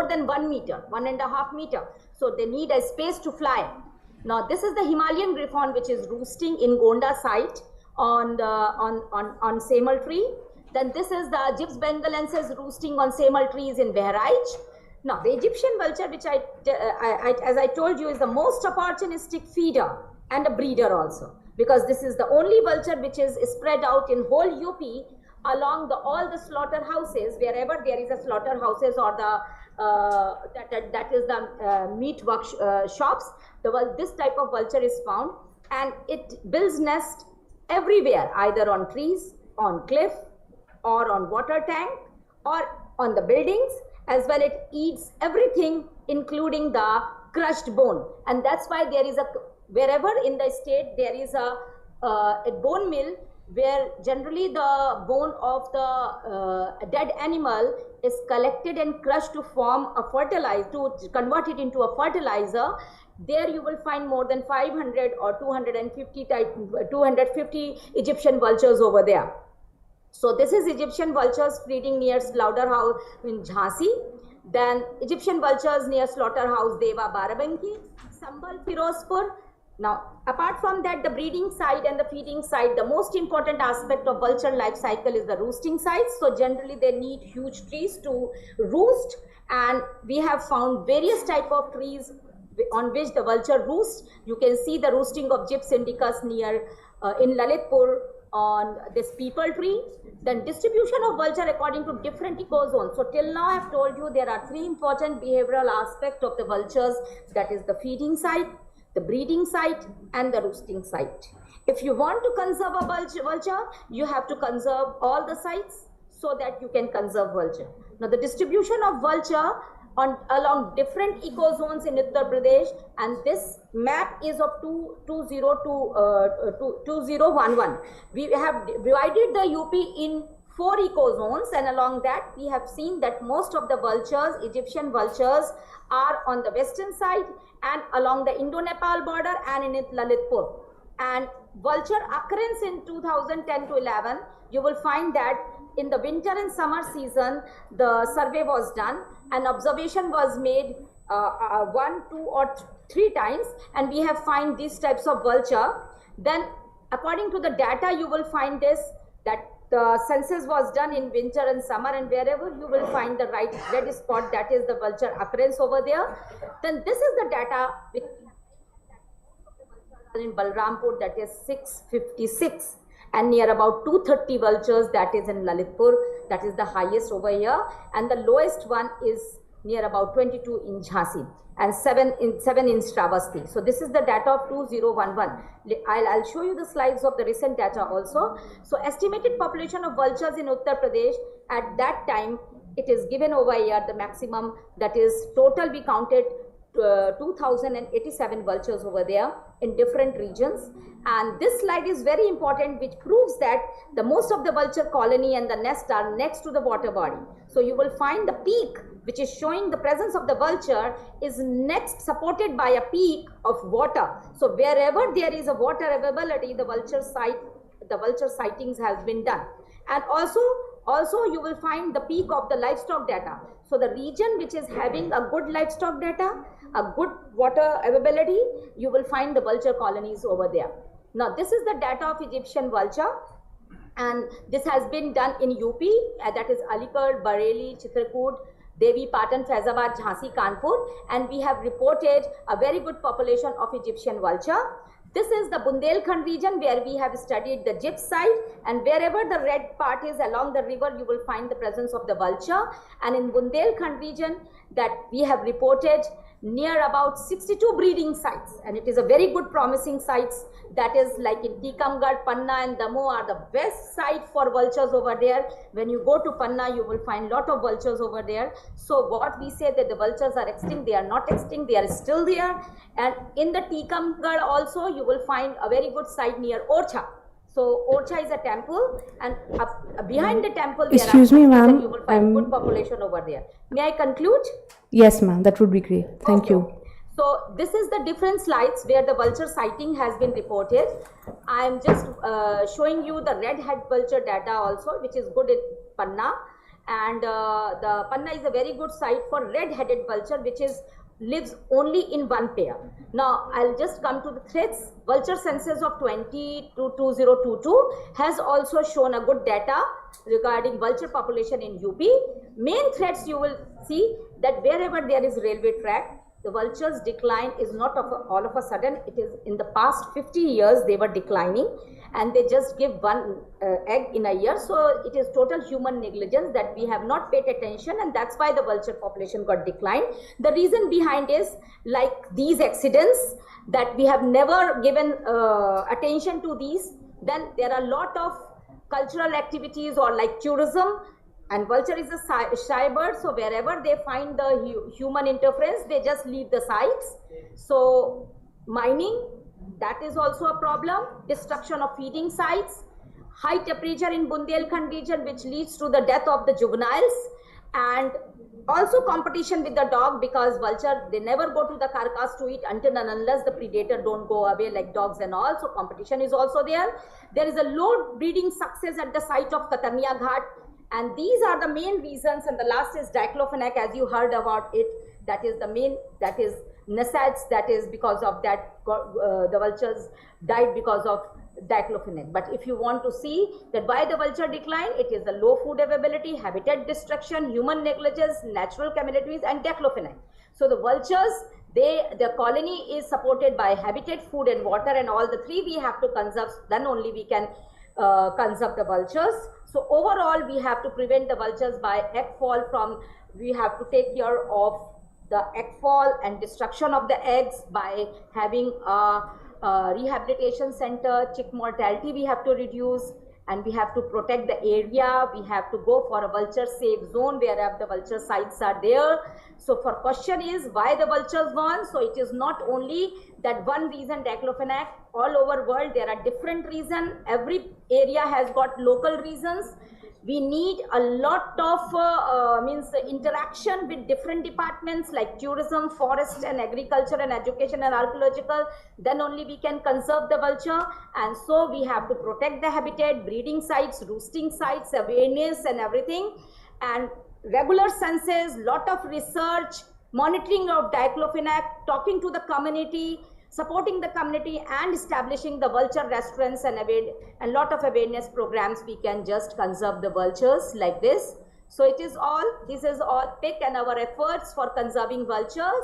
than 1 meter, 1.5 meter. So they need a space to fly. Now this is the Himalayan griffon, which is roosting in Gonda site on Semal tree. Then this is the Gyps bengalensis roosting on Semal trees in Behraij. Now the Egyptian vulture, which as I told you, is the most opportunistic feeder and a breeder also, because this is the only vulture which is spread out in whole UP along all the slaughterhouses. Wherever there is a slaughterhouses or that is the meat shops, this type of vulture is found, and it builds nest everywhere, either on trees, on cliff, or on water tank, or on the buildings. As well, it eats everything, including the crushed bone. And that's why there is wherever in the state there is a bone mill, where generally the bone of the dead animal is collected and crushed to form a fertilizer, to convert it into a fertilizer. There you will find more than 500 or 250 Egyptian vultures over there. So this is Egyptian vultures feeding near slaughterhouse in Jhansi. Then Egyptian vultures near slaughterhouse Deva Barabanki, Sambal Firozpur. Now, apart from that, the breeding site and the feeding site, the most important aspect of vulture life cycle is the roosting sites. So generally they need huge trees to roost, and we have found various type of trees on which the vulture roosts. You can see the roosting of Gyps indicus near in Lalitpur on this peepal tree. Then distribution of vulture according to different ecozones. So till now I have told you there are 3 important behavioral aspects of the vultures, that is the feeding site, the breeding site, and the roosting site. If you want to conserve a vulture, you have to conserve all the sites so that you can conserve vulture. Now the distribution of vulture along different ecozones in Uttar Pradesh, and this map is of 2011. We have divided the UP in 4 ecozones, and along that we have seen that most of the vultures, Egyptian vultures, are on the western side and along the Indo-Nepal border and in Lalitpur. And vulture occurrence in 2010 to 11, you will find that in the winter and summer season, the survey was done and observation was made 1, 2 or 3 times, and we have found these types of vulture. Then according to the data, you will find this, that the census was done in winter and summer, and wherever you will find the red spot, that is the vulture occurrence over there. Then this is the data in Balrampur, that is 656, and near about 230 vultures, that is in Lalitpur, that is the highest over here, and the lowest one is near about 22 in Jhansi and 7 in Shravasti. So this is the data of 2011. I'll show you the slides of the recent data also. So estimated population of vultures in Uttar Pradesh at that time, it is given over here the maximum, that is total we counted 2087 vultures over there in different regions. And this slide is very important, which proves that the most of the vulture colony and the nest are next to the water body. So you will find the peak which is showing the presence of the vulture is next supported by a peak of water. So wherever there is a water availability, the vulture sightings has been done. And also you will find the peak of the livestock data. So the region which is having a good livestock data, a good water availability, you will find the vulture colonies over there. Now this is the data of Egyptian vulture, and this has been done in UP, that is Aligarh, Bareilly, Chitrakoot, Devi, Patan, Faizabad, Jhansi, Kanpur, and we have reported a very good population of Egyptian vulture. This is the Bundelkhand region where we have studied the gypsum site, and wherever the red part is along the river, you will find the presence of the vulture. And in Bundelkhand region that we have reported near about 62 breeding sites, and it is a very good promising sites. That is like in Tikamgarh, Panna and Damo are the best site for vultures over there. When you go to Panna, you will find lot of vultures over there. So what we say that the vultures are extinct, they are not extinct, they are still there. And in the Tikamgarh also, you will find a very good site near Orcha. So Orcha is a temple, and behind the temple,
Excuse me, ma'am,
you will find good population over there. May I conclude?
Yes, ma'am, that would be great. Thank you.
So this is the different slides where the vulture sighting has been reported. I am just showing you the red-head vulture data also, which is good in Panna. And the Panna is a very good site for red-headed vulture, which lives only in one pair. Now I'll just come to the threats. Vulture census of 2022 has also shown a good data regarding vulture population in UP. Main threats you will see that wherever there is railway track, the vultures decline is not all of a sudden. It is in the past 50 years they were declining, and they just give one egg in a year. So it is total human negligence that we have not paid attention, and that's why the vulture population got declined. The reason behind is like these accidents that we have never given attention to these. Then there are a lot of cultural activities or like tourism. And vulture is a shy bird, so wherever they find the human interference, they just leave the sites. So mining, that is also a problem. Destruction of feeding sites, high temperature in Bundelkhand region, which leads to the death of the juveniles, and also competition with the dog, because vulture, they never go to the carcass to eat until and unless the predator don't go away like dogs and all. So competition is also there. There is a low breeding success at the site of Katarnia Ghat. And these are the main reasons, and the last is diclofenac, as you heard about it. That is the main, that is NSAIDs, that is because of that the vultures died because of diclofenac. But if you want to see that why the vulture decline, it is the low food availability, habitat destruction, human negligence, natural calamities, and diclofenac. So the vultures, the colony is supported by habitat, food and water, and all the three we have to conserve, then only we can conserve the vultures. So overall, we have to prevent the vultures by egg fall we have to take care of the egg fall and destruction of the eggs by having a rehabilitation center. Chick mortality we have to reduce, and we have to protect the area. We have to go for a vulture safe zone wherever the vulture sites are there. So for question is why the vultures gone? So it is not only that one reason, diclofenac. All over world there are different reasons. Every area has got local reasons. We need a lot of interaction with different departments like tourism, forest and agriculture and education and archaeological. Then only we can conserve the vulture. And so we have to protect the habitat, breeding sites, roosting sites, awareness and everything. And regular census, lot of research, monitoring of diclofenac, talking to the community, supporting the community, and establishing the vulture restaurants and lot of awareness programs. We can just conserve the vultures like this. So it is all, this is all pick and our efforts for conserving vultures.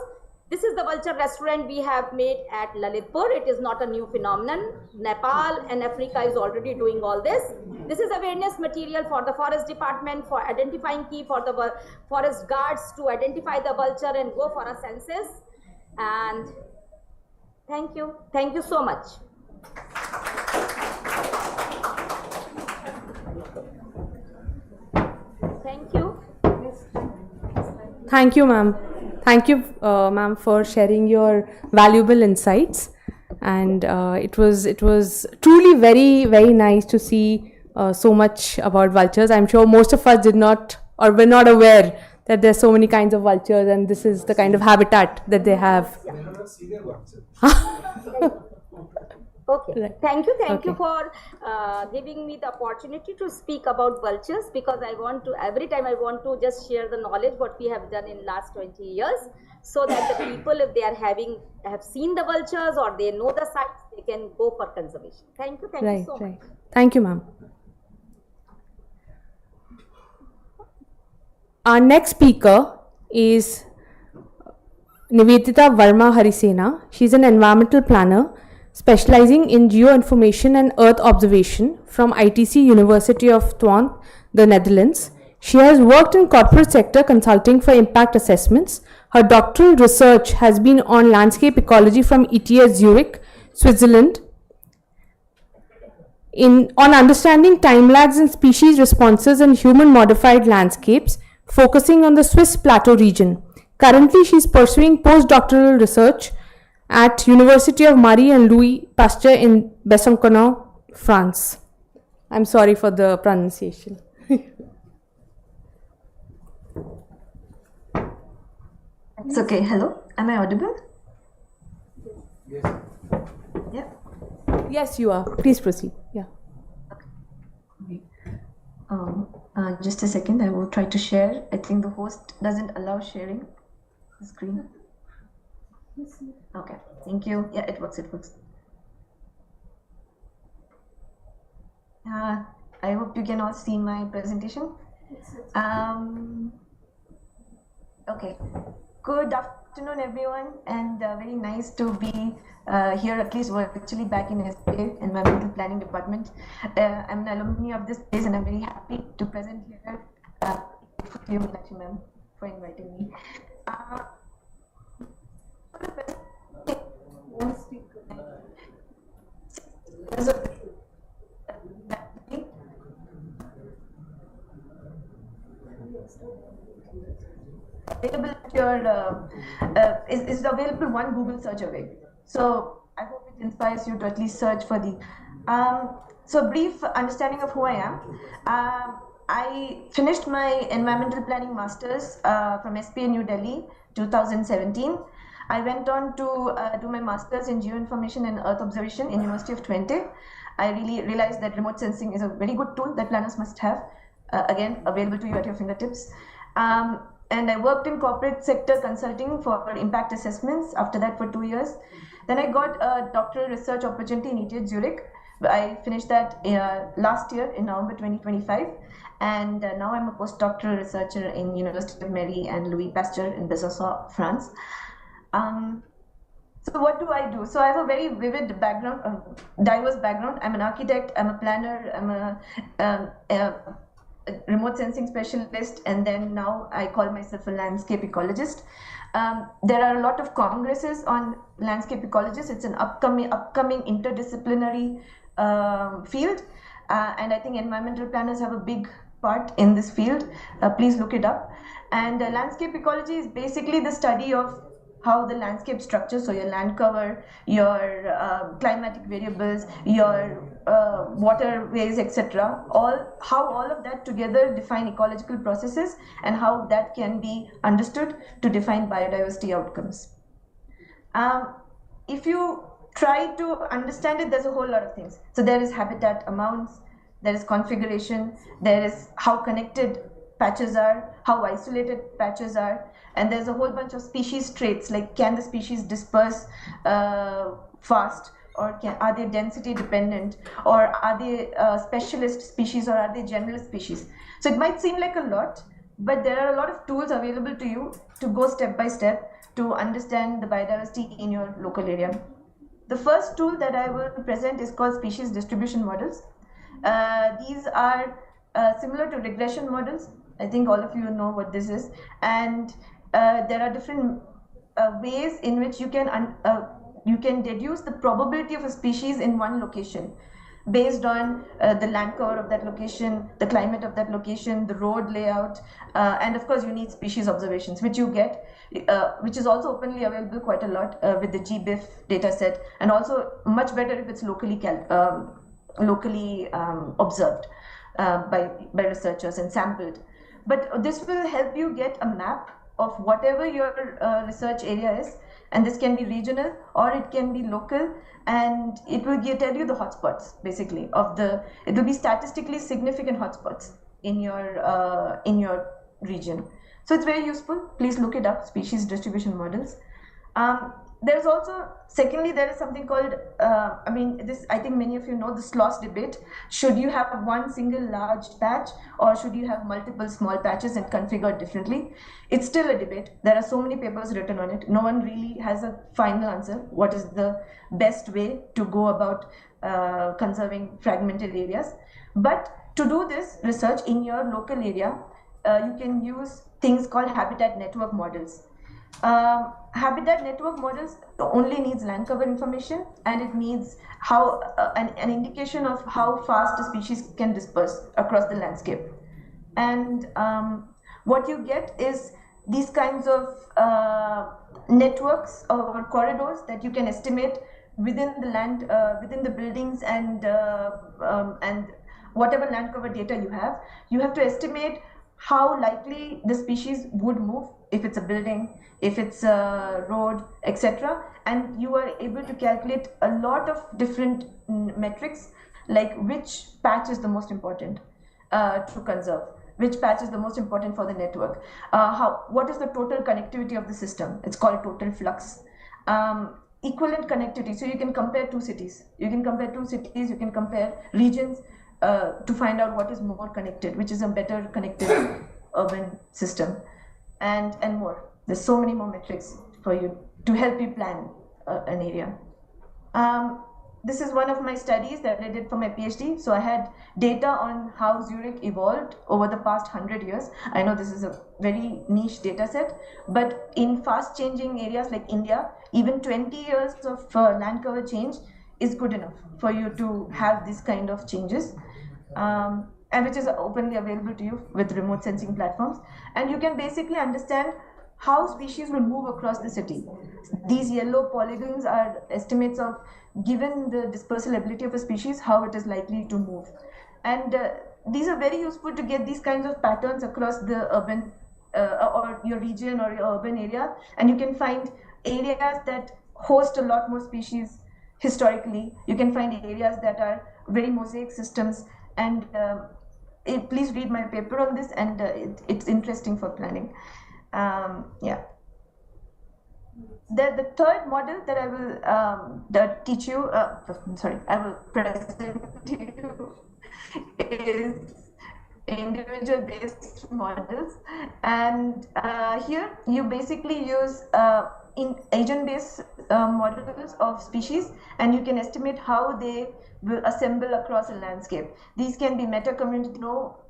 This is the vulture restaurant we have made at Lalitpur. It is not a new phenomenon. Nepal and Africa is already doing all this. This is awareness material for the forest department, for identifying key, for the forest guards to identify the vulture and go for a census. And thank you. Thank you so much. Thank you.
Thank you, ma'am. Thank you, ma'am, for sharing your valuable insights. And it was truly very, very nice to see so much about vultures. I'm sure most of us did not or were not aware that there's so many kinds of vultures, and this is the kind of habitat that they have.
Okay, right. Thank you for giving me the opportunity to speak about vultures, because I want to, every time I want to just share the knowledge what we have done in last 20 years, so that the people, if they are have seen the vultures or they know the sites, they can go for conservation. Thank you so much.
Thank you, ma'am. Our next speaker is Nivedita Verma Harisena. She's an environmental planner specializing in geoinformation and earth observation from ITC University of Twente, the Netherlands. She has worked in corporate sector consulting for impact assessments. Her doctoral research has been on landscape ecology from ETH Zurich, Switzerland, on understanding time lags in species responses in human modified landscapes, focusing on the Swiss Plateau region. Currently, she is pursuing postdoctoral research at University of Marie and Louis Pasteur in Besançon, France. I'm sorry for the pronunciation.
It's okay. Hello, am I audible?
Yes.
Yeah.
Yes, you are. Please proceed. Yeah.
Okay. Just a second. I will try to share. I think the host doesn't allow sharing the screen. Okay, thank you. Yeah, it works. I hope you can all see my presentation. Okay, good afternoon everyone, and very nice to be here, at least virtually, back in SPA, Environmental Planning Department. I'm an alumni of this place, and I'm very happy to present here. Thank you, Meenakshi ma'am, for inviting me. Available at your is available one Google search away. So I hope it inspires you to at least search for the. So brief understanding of who I am. I finished my environmental planning masters from SPA New Delhi 2017. I went on to do my masters in geoinformation and earth observation in University of Twente. I really realized that remote sensing is a very good tool that planners must have. Again, available to you at your fingertips. And I worked in corporate sector consulting for impact assessments after that for 2 years. Then I got a doctoral research opportunity in ETH Zurich. I finished that last year in November 2025. And now I'm a postdoctoral researcher in University of Marie and Louis Pasteur in Besançon, France. So what do I do? So I have a very vivid background, diverse background. I'm an architect, I'm a planner, I'm a remote sensing specialist, and then now I call myself a landscape ecologist. There are a lot of congresses on landscape ecologists. It's an upcoming interdisciplinary field, and I think environmental planners have a big part in this field. Please look it up. And landscape ecology is basically the study of how the landscape structure, so your land cover, your climatic variables, your waterways, etc., how all of that together define ecological processes, and how that can be understood to define biodiversity outcomes. If you try to understand it, there's a whole lot of things. So there is habitat amounts, there is configuration, there is how connected patches are, how isolated patches are, and there's a whole bunch of species traits, like can the species disperse fast, or are they density dependent, or are they specialist species, or are they generalist species. So it might seem like a lot, but there are a lot of tools available to you to go step by step to understand the biodiversity in your local area. The first tool that I will present is called species distribution models. These are similar to regression models. I think all of you know what this is. And there are different ways in which you can deduce the probability of a species in one location based on the land cover of that location, the climate of that location, the road layout, and of course you need species observations, which you get, which is also openly available quite a lot with the GBIF dataset, and also much better if it's locally observed by researchers and sampled. But this will help you get a map of whatever your research area is, and this can be regional or it can be local, and it will tell you the hotspots basically it will be statistically significant hotspots in your region. So it's very useful. Please look it up, species distribution models. There's also, secondly, there is something called, I think many of you know the SLOS debate. Should you have one single large patch or should you have multiple small patches and configured differently? It's still a debate. There are so many papers written on it. No one really has a final answer. What is the best way to go about conserving fragmented areas? But to do this research in your local area, you can use things called habitat network models. Habitat network models only needs land cover information, and it needs how an indication of how fast a species can disperse across the landscape. And what you get is these kinds of networks or corridors that you can estimate within the land, within the buildings, and whatever land cover data you have. You have to estimate how likely the species would move, if it's a building, if it's a road, etc. And you are able to calculate a lot of different metrics, like which patch is the most important to conserve, which patch is the most important for the network, what is the total connectivity of the system. It's called total flux. Equivalent connectivity, so you can compare two cities, you can compare regions to find out what is more connected, which is a better connected urban system, and more. There's so many more metrics for you to help you plan an area. This is one of my studies that I did for my PhD. So I had data on how Zurich evolved over the past 100 years. I know this is a very niche data set, but in fast changing areas like India, even 20 years of land cover change is good enough for you to have this kind of changes, and which is openly available to you with remote sensing platforms. And you can basically understand how species will move across the city. These yellow polygons are estimates of, given the dispersal ability of a species, how it is likely to move. And these are very useful to get these kinds of patterns across the urban or your region or your urban area. And you can find areas that host a lot more species historically. You can find areas that are very mosaic systems. And please read my paper on this, and it's interesting for planning. Yeah. The third model that I will teach you, I will present to you is individual based models. And here you basically use agent based models of species, and you can estimate how they will assemble across a landscape. These can be meta community,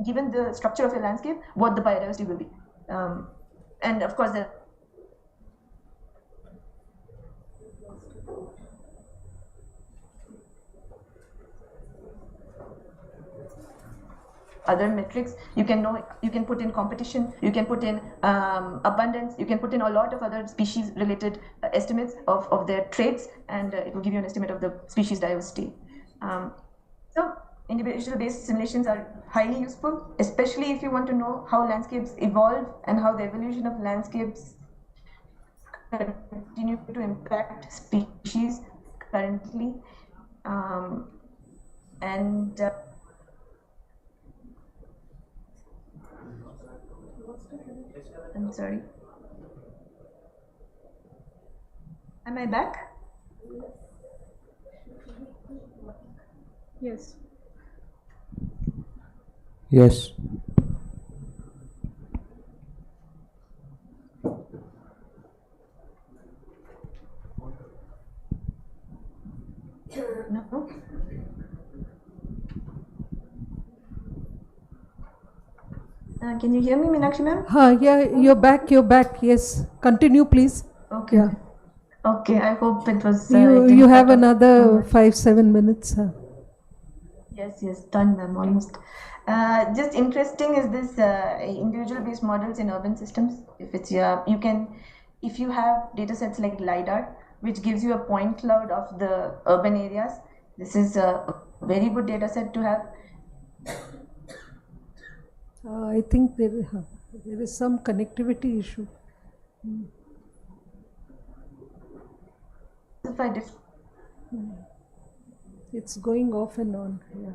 given the structure of a landscape, what the biodiversity will be. And of course, the other metrics, you can put in competition, you can put in abundance, you can put in a lot of other species related estimates of their traits, and it will give you an estimate of the species diversity. So individual based simulations are highly useful, especially if you want to know how landscapes evolve and how the evolution of landscapes continue to impact species currently. I'm sorry. Am I back?
Yes.
Yes.
Can you hear me, Meenakshi ma'am?
Yeah, you're back, yes. Continue, please.
Okay.
Yeah.
Okay, I hope it was.
You have another 5-7 minutes.
Yes, done, ma'am, almost. Just interesting is this individual-based models in urban systems. If it's if you have data sets like LiDAR, which gives you a point cloud of the urban areas, this is a very good data set to have.
I think there is some connectivity issue. It's going off and on. Yeah.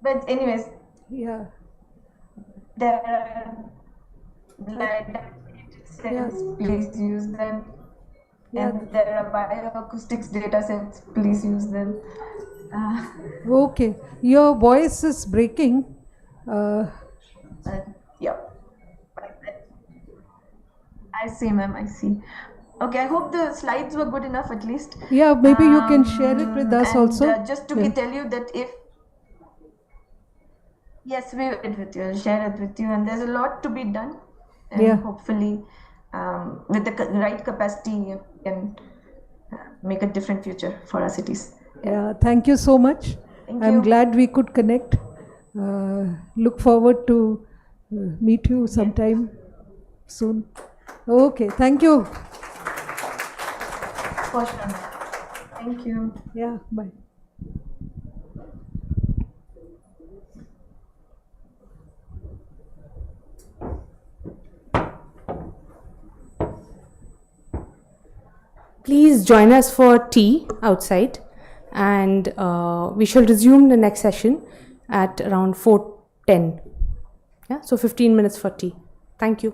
But anyways,
yeah,
there are LiDAR sets, please use them. And there are bioacoustics data sets, please use them.
Okay, your voice is breaking.
Yeah. I see, ma'am, I see. Okay, I hope the slides were good enough at least.
Yeah, maybe you can share it with us also.
Just to tell you that yes, we will with you, I'll share it with you, and there's a lot to be done. And hopefully, with the right capacity, you can make a different future for our cities.
Yeah, thank you so much. I'm glad we could connect. Look forward to meet you sometime soon. Okay, thank you.
For sure. Thank you.
Yeah, bye.
Please join us for tea outside, and we shall resume the next session at around 4:10. Yeah, so 15 minutes for tea. Thank you.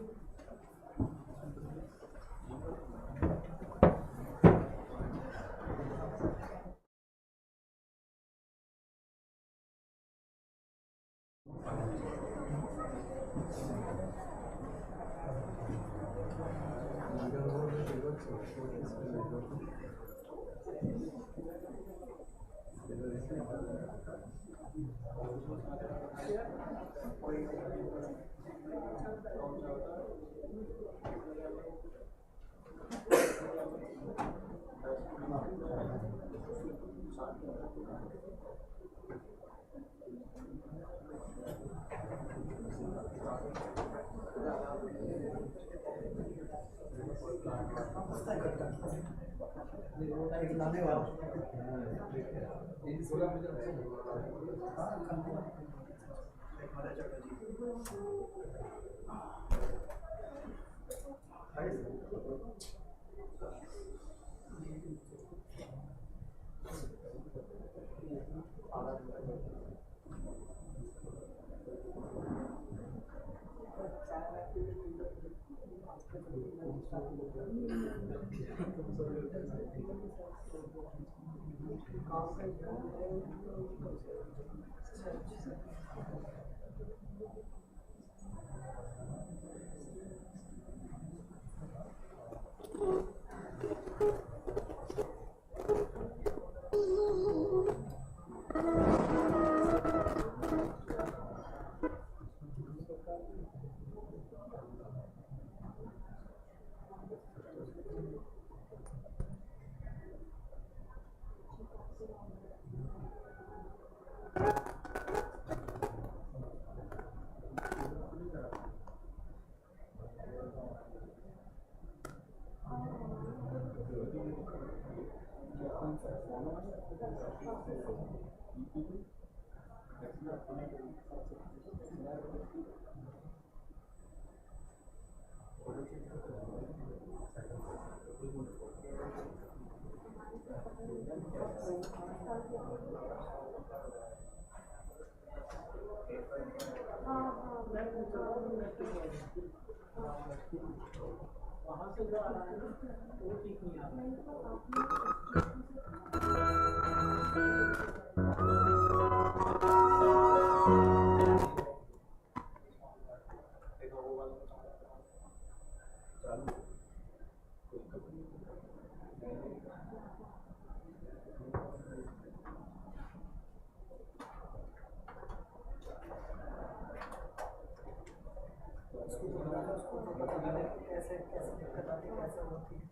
कैसे दिक्कत आती है, कैसे होती है।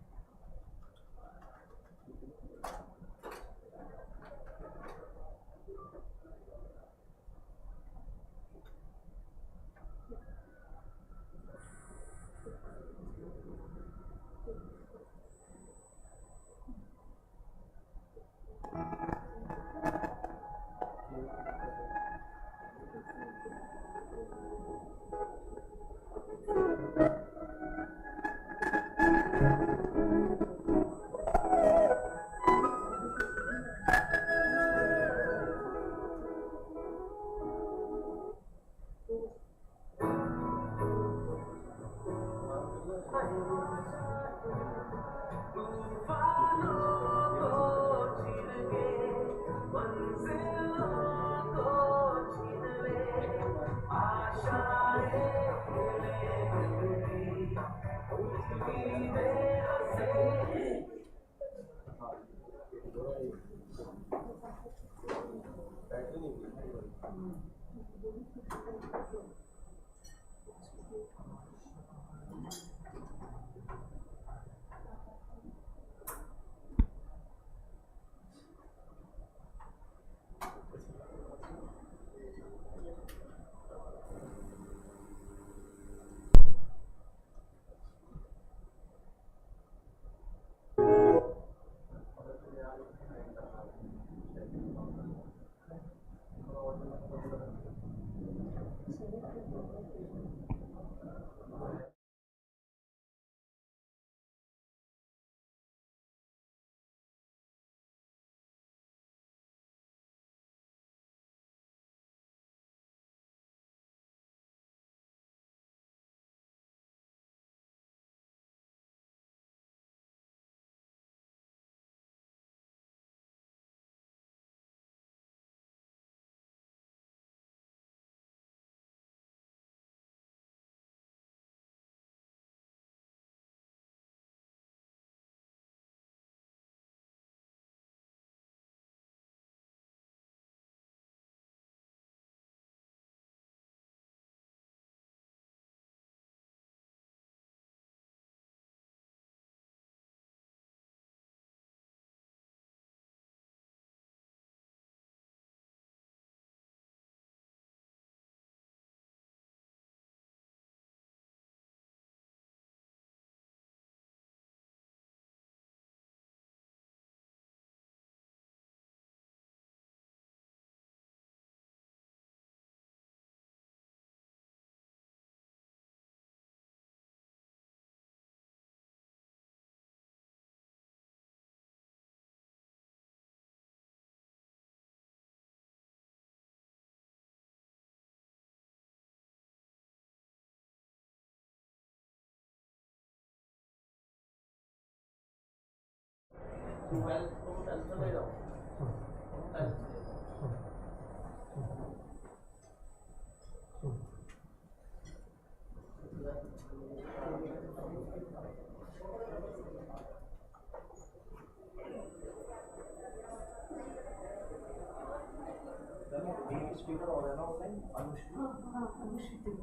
Speaker और है ना ऑनलाइन अनुश्री।
हाँ Anushree.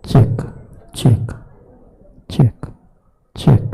Check, check, check, check.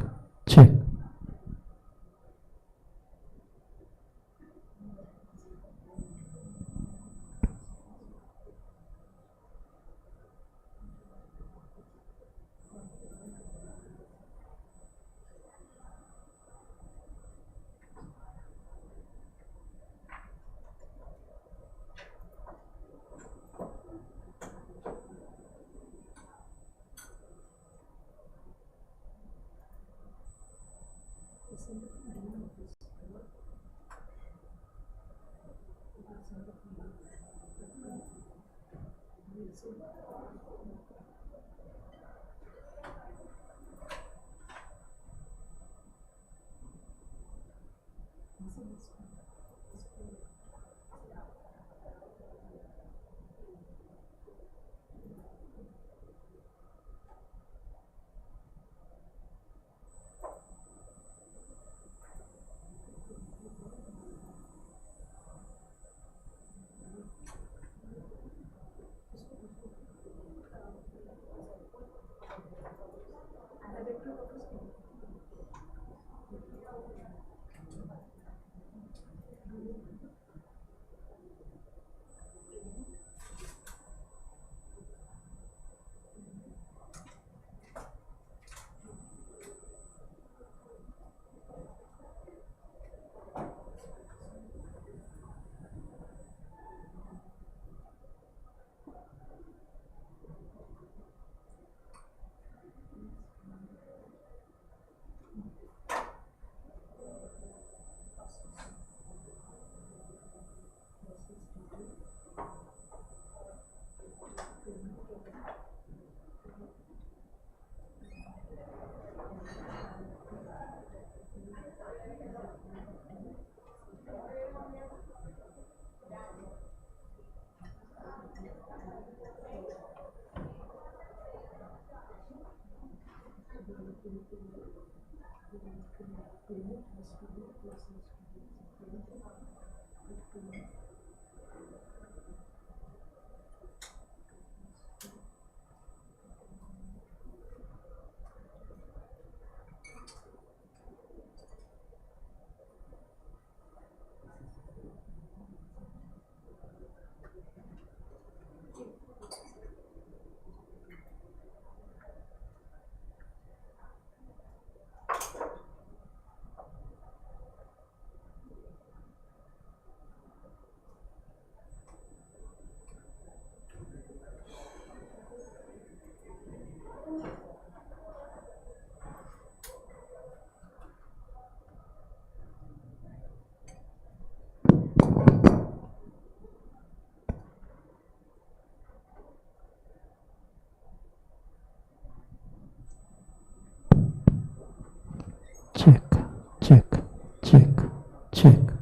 Check, check, check, check.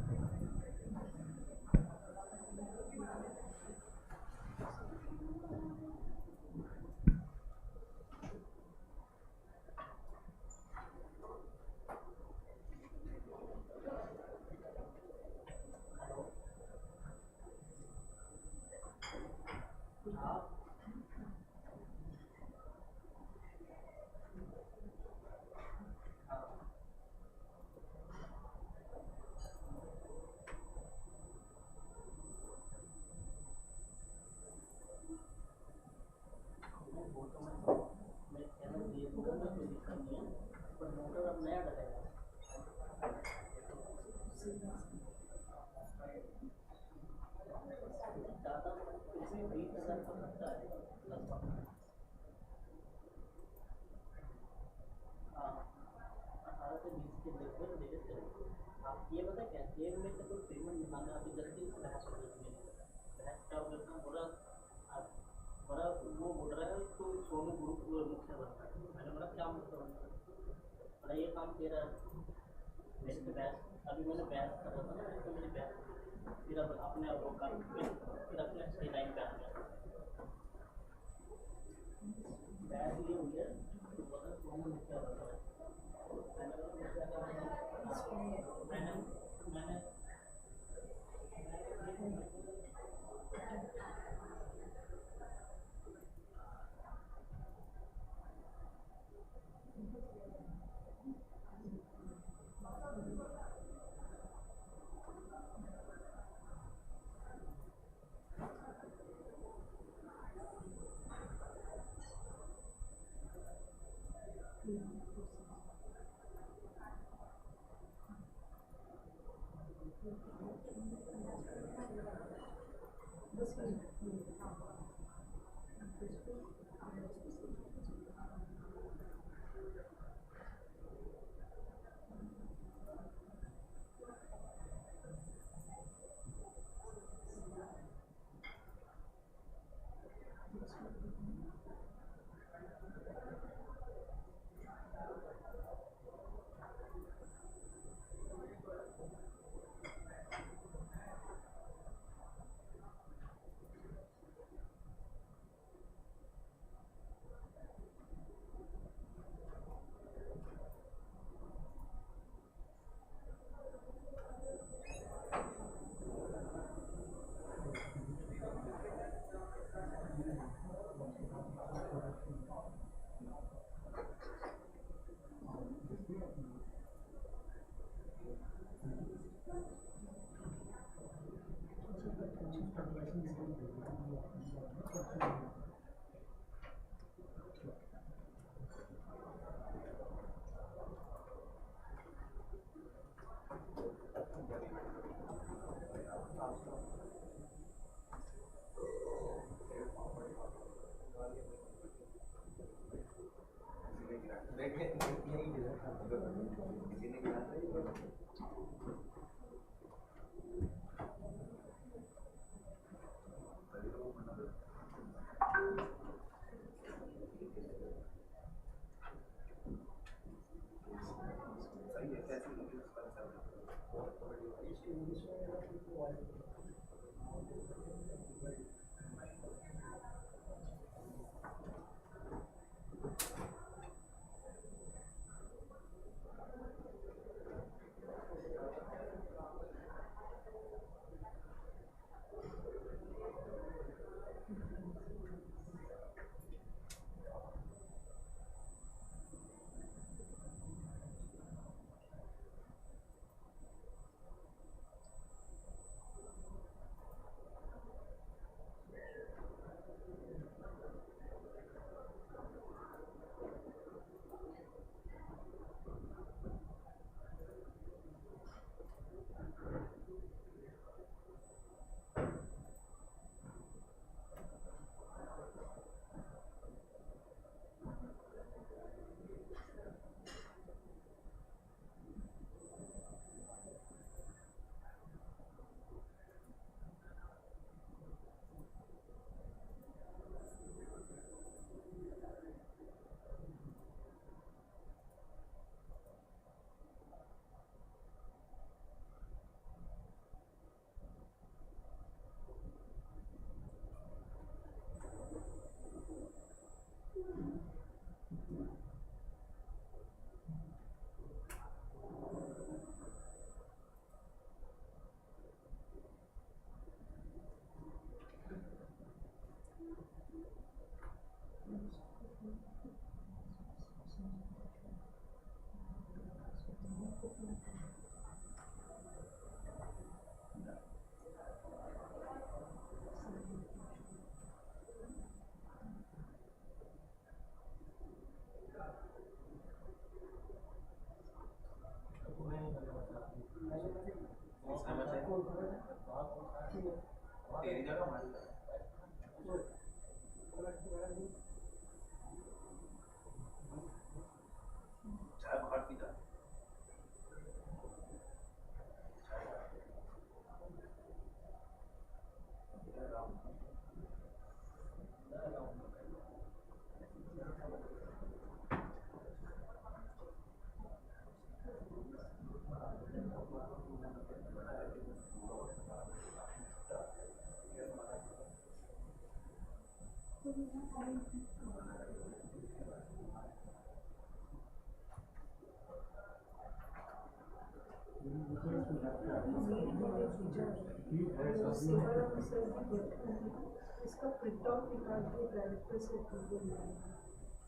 इसका प्रिंट आउट निकाल के डायरेक्टर से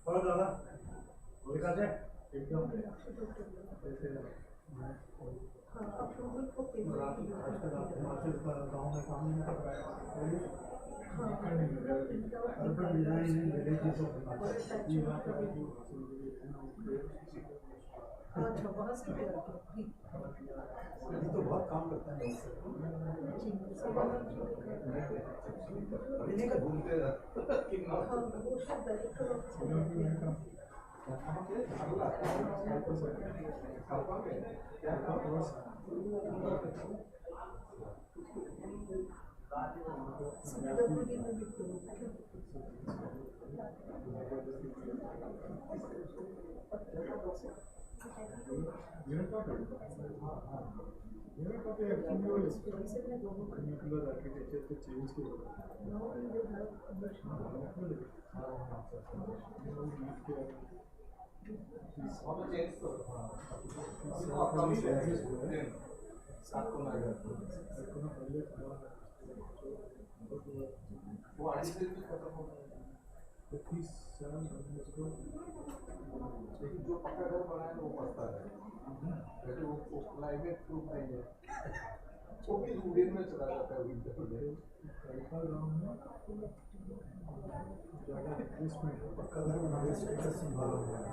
और दादा वो निकाल दे एकदम हाँ अप्रूवल को पेमेंट गाँव में काम नहीं कर रहा है हाँ urban design in villages of अच्छा वहाँ से अभी तो बहुत काम करता है अभी नहीं कर घूमते आर्किटेक्चर को चेंज जो पक्का घर बनाया वो पड़ता है वो क्लाइमेट प्रूफ नहीं है वो भी वुडन में चला जाता है विंटर में ज़्यादा इन्वेस्टमेंट पक्का घर बनाने से संभाला हुआ है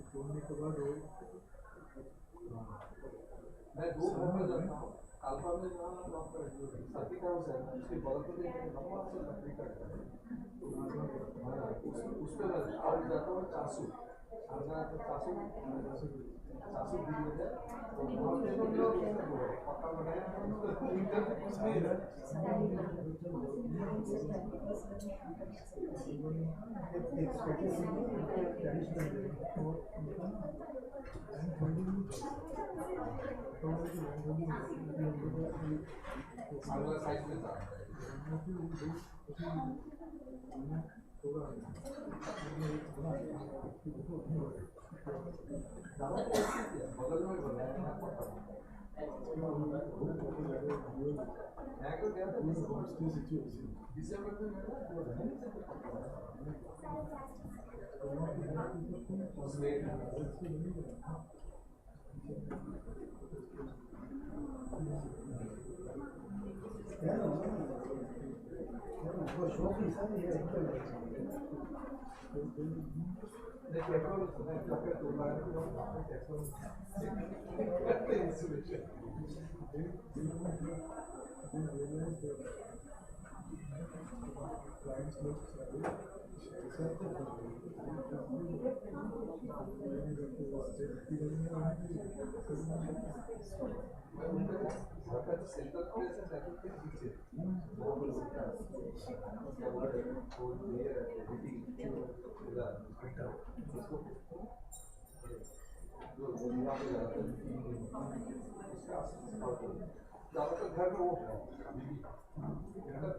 तोड़ने के बाद
मैं 2 घर में जाता हूँ, अल्फा में जो है ना लॉक कर सर्दी का है, उसके बगल में एक लंबा सा लकड़ी का है, तो उस पे और जाता हूँ चासू, आना तो चासू दी है, तो वहाँ पे पत्ता बनाया,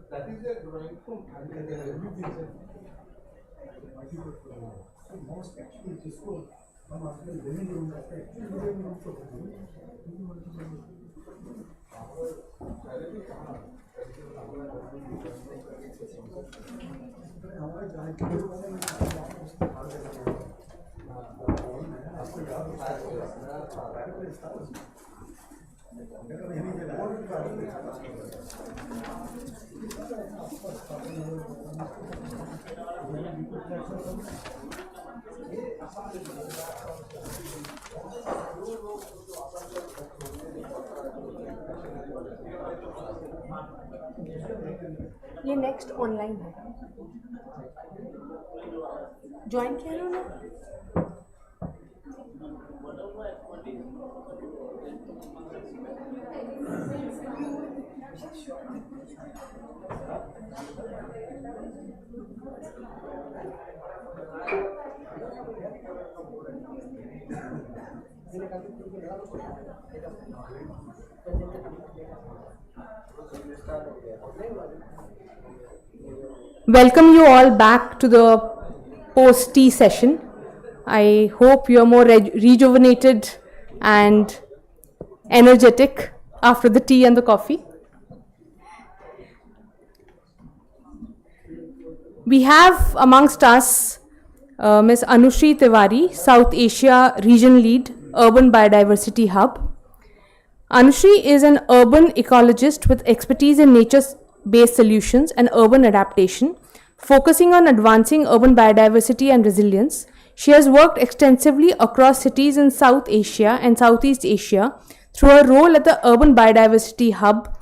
that is the drawing from most actually जिसको हम आजकल लिविंग रूम कहते हैं, लिविंग रूम को
ये नेक्स्ट ऑनलाइन है, ज्वाइन किया उन्होंने। Welcome you all back to the post-tea session. I hope you are more rejuvenated and energetic after the tea and the coffee. We have amongst us Ms. Anushri Tiwari, South Asia Region Lead, Urban Biodiversity Hub. Anushri is an urban ecologist with expertise in nature-based solutions and urban adaptation, focusing on advancing urban biodiversity and resilience. She has worked extensively across cities in South Asia and Southeast Asia through her role at the Urban Biodiversity Hub,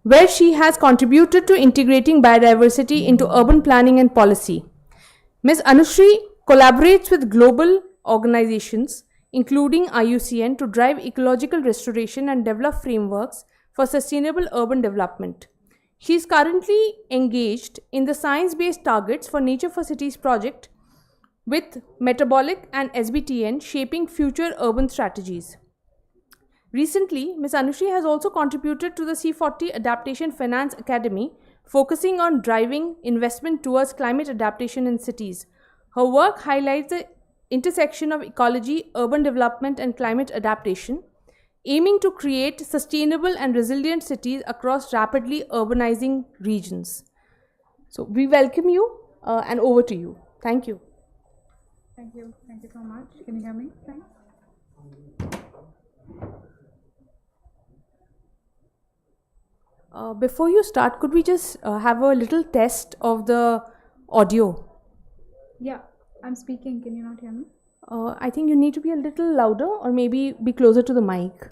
where she has contributed to integrating biodiversity into urban planning and policy. Ms. Anushri collaborates with global organizations, including IUCN, to drive ecological restoration and develop frameworks for sustainable urban development. She is currently engaged in the Science-Based Targets for Nature for Cities project with Metabolic and SBTN shaping future urban strategies. Recently, Ms. Anushri has also contributed to the C40 Adaptation Finance Academy, focusing on driving investment towards climate adaptation in cities. Her work highlights the intersection of ecology, urban development, and climate adaptation, aiming to create sustainable and resilient cities across rapidly urbanizing regions. So we welcome you and over to you. Thank you.
Thank you. Thank you so much. Can you hear me? Thanks.
Before you start, could we just have a little test of the audio?
Yeah, I'm speaking. Can you not hear me?
I think you need to be a little louder or maybe be closer to the mic.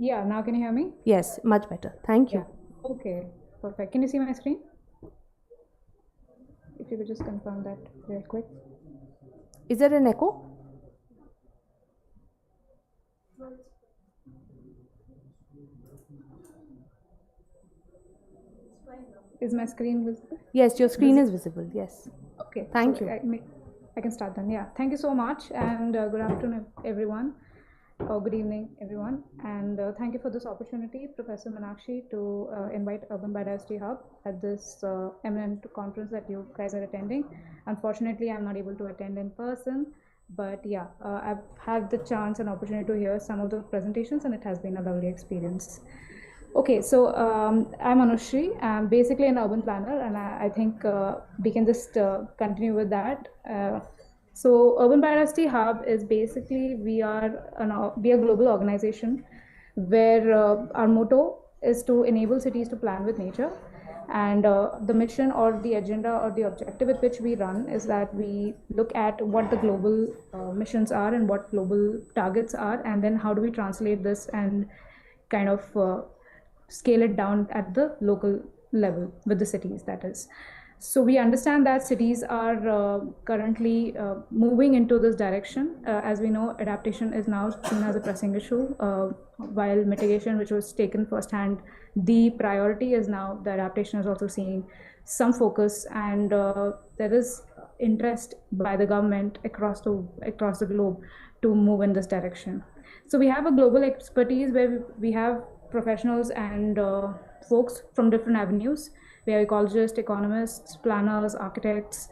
Yeah, now can you hear me?
Yes, much better. Thank you.
Yeah. Okay, perfect. Can you see my screen? If you could just confirm that real quick.
Is there an echo?
Is my screen visible?
Yes, your screen is visible. Yes.
Okay.
Thank
so
you.
I can start then. Yeah. Thank you so much, and good afternoon, everyone. Or good evening, everyone. And thank you for this opportunity, Professor Meenakshi, to invite Urban Biodiversity Hub at this eminent conference that you guys are attending. Unfortunately, I'm not able to attend in person, but yeah, I've had the chance and opportunity to hear some of the presentations, and it has been a lovely experience. Okay, so I'm Anushri. I'm basically an urban planner, and I think we can just continue with that. So Urban Biodiversity Hub is basically we are a global organization where our motto is to enable cities to plan with nature, and the mission or the agenda or the objective with which we run is that we look at what the global missions are and what global targets are, and then how do we translate this and kind of scale it down at the local level with the cities, that is. So we understand that cities are currently moving into this direction. As we know, adaptation is now seen as a pressing issue, while mitigation, which was taken firsthand, the priority is now the adaptation is also seeing some focus, and there is interest by the government across the globe to move in this direction. So we have a global expertise where we have professionals and folks from different avenues. We have ecologists, economists, planners, architects,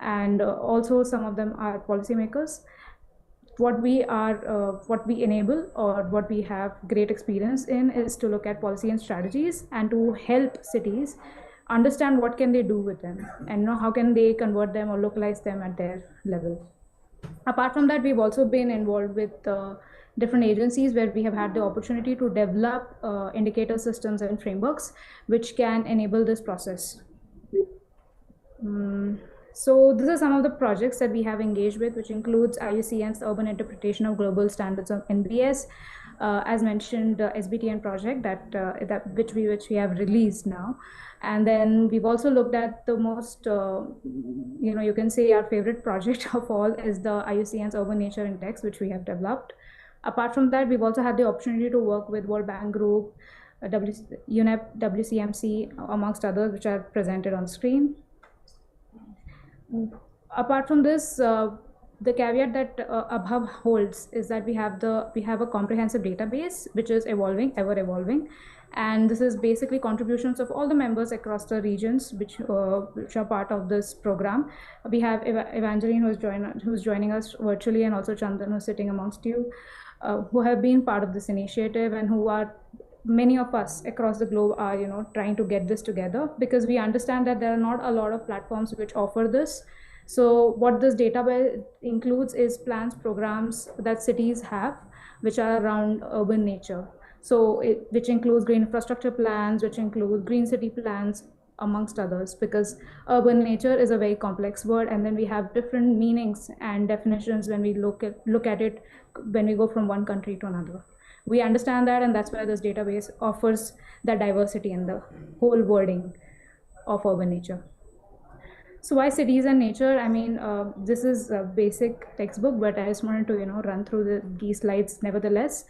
and also some of them are policymakers. What we enable or what we have great experience in is to look at policy and strategies and to help cities understand what can they do with them and know how can they convert them or localize them at their level. Apart from that, we've also been involved with different agencies where we have had the opportunity to develop indicator systems and frameworks which can enable this process. So these are some of the projects that we have engaged with, which includes IUCN's Urban Interpretation of Global Standards of NBS, as mentioned, SBTN project which we have released now. And then we've also looked at the most, you can say our favorite project of all is the IUCN's Urban Nature Index, which we have developed. Apart from that, we've also had the opportunity to work with World Bank Group, UNEP, WCMC, amongst others, which are presented on screen. Apart from this, the caveat that Abhab holds is that we have a comprehensive database which is evolving, ever evolving, and this is basically contributions of all the members across the regions which are part of this program. We have Evangeline who's joining us virtually, and also Chandan who's sitting amongst you, who have been part of this initiative, and who are many of us across the globe are trying to get this together, because we understand that there are not a lot of platforms which offer this. So what this database includes is plans, programs that cities have which are around urban nature. So which includes green infrastructure plans, which include green city plans, amongst others, because urban nature is a very complex word, and then we have different meanings and definitions when we look at it when we go from one country to another. We understand that, and that's why this database offers that diversity in the whole wording of urban nature. So why cities and nature? I mean, this is a basic textbook, but I just wanted to run through these slides nevertheless.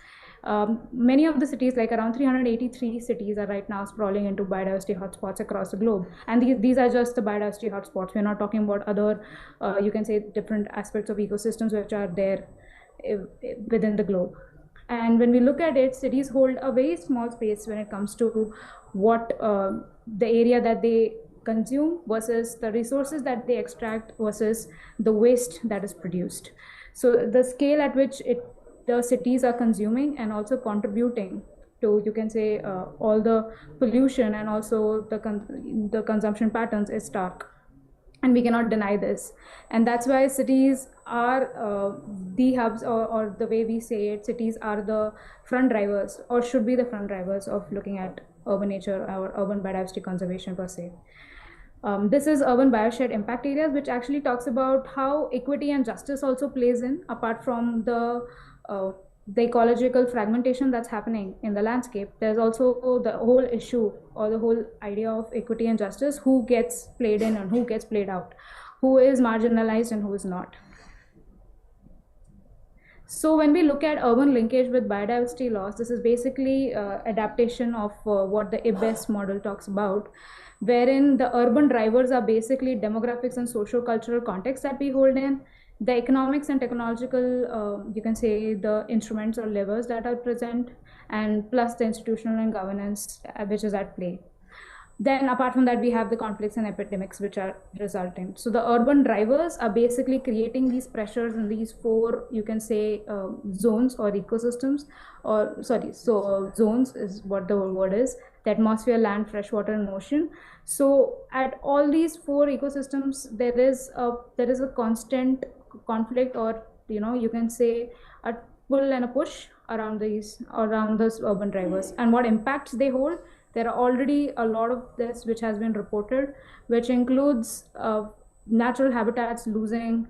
Many of the cities, like around 383 cities, are right now sprawling into biodiversity hotspots across the globe, and these are just the biodiversity hotspots. We're not talking about other, you can say, different aspects of ecosystems which are there within the globe. And when we look at it, cities hold a very small space when it comes to what the area that they consume versus the resources that they extract versus the waste that is produced. So the scale at which the cities are consuming and also contributing to, you can say, all the pollution and also the consumption patterns is stark. And we cannot deny this. And that's why cities are the hubs, or the way we say it, cities are the front drivers, or should be the front drivers of looking at urban nature or urban biodiversity conservation per se. This is urban bioshed impact areas, which actually talks about how equity and justice also plays in, apart from the the ecological fragmentation that's happening in the landscape, there's also the whole issue or the whole idea of equity and justice, who gets played in and who gets played out, who is marginalized and who is not. So when we look at urban linkage with biodiversity loss, this is basically adaptation of what the IBES model talks about, wherein the urban drivers are basically demographics and socio-cultural context that we hold in, the economics and technological, you can say the instruments or levers that are present, and plus the institutional and governance which is at play. Then apart from that, we have the conflicts and epidemics which are resulting. So the urban drivers are basically creating these pressures in these four, you can say, zones or ecosystems, or sorry, so zones is what the word is, the atmosphere, land, freshwater, and ocean. So at all these four ecosystems, there is a constant conflict, or you can say a pull and a push around these urban drivers, and what impacts they hold. There are already a lot of this which has been reported, which includes natural habitats losing,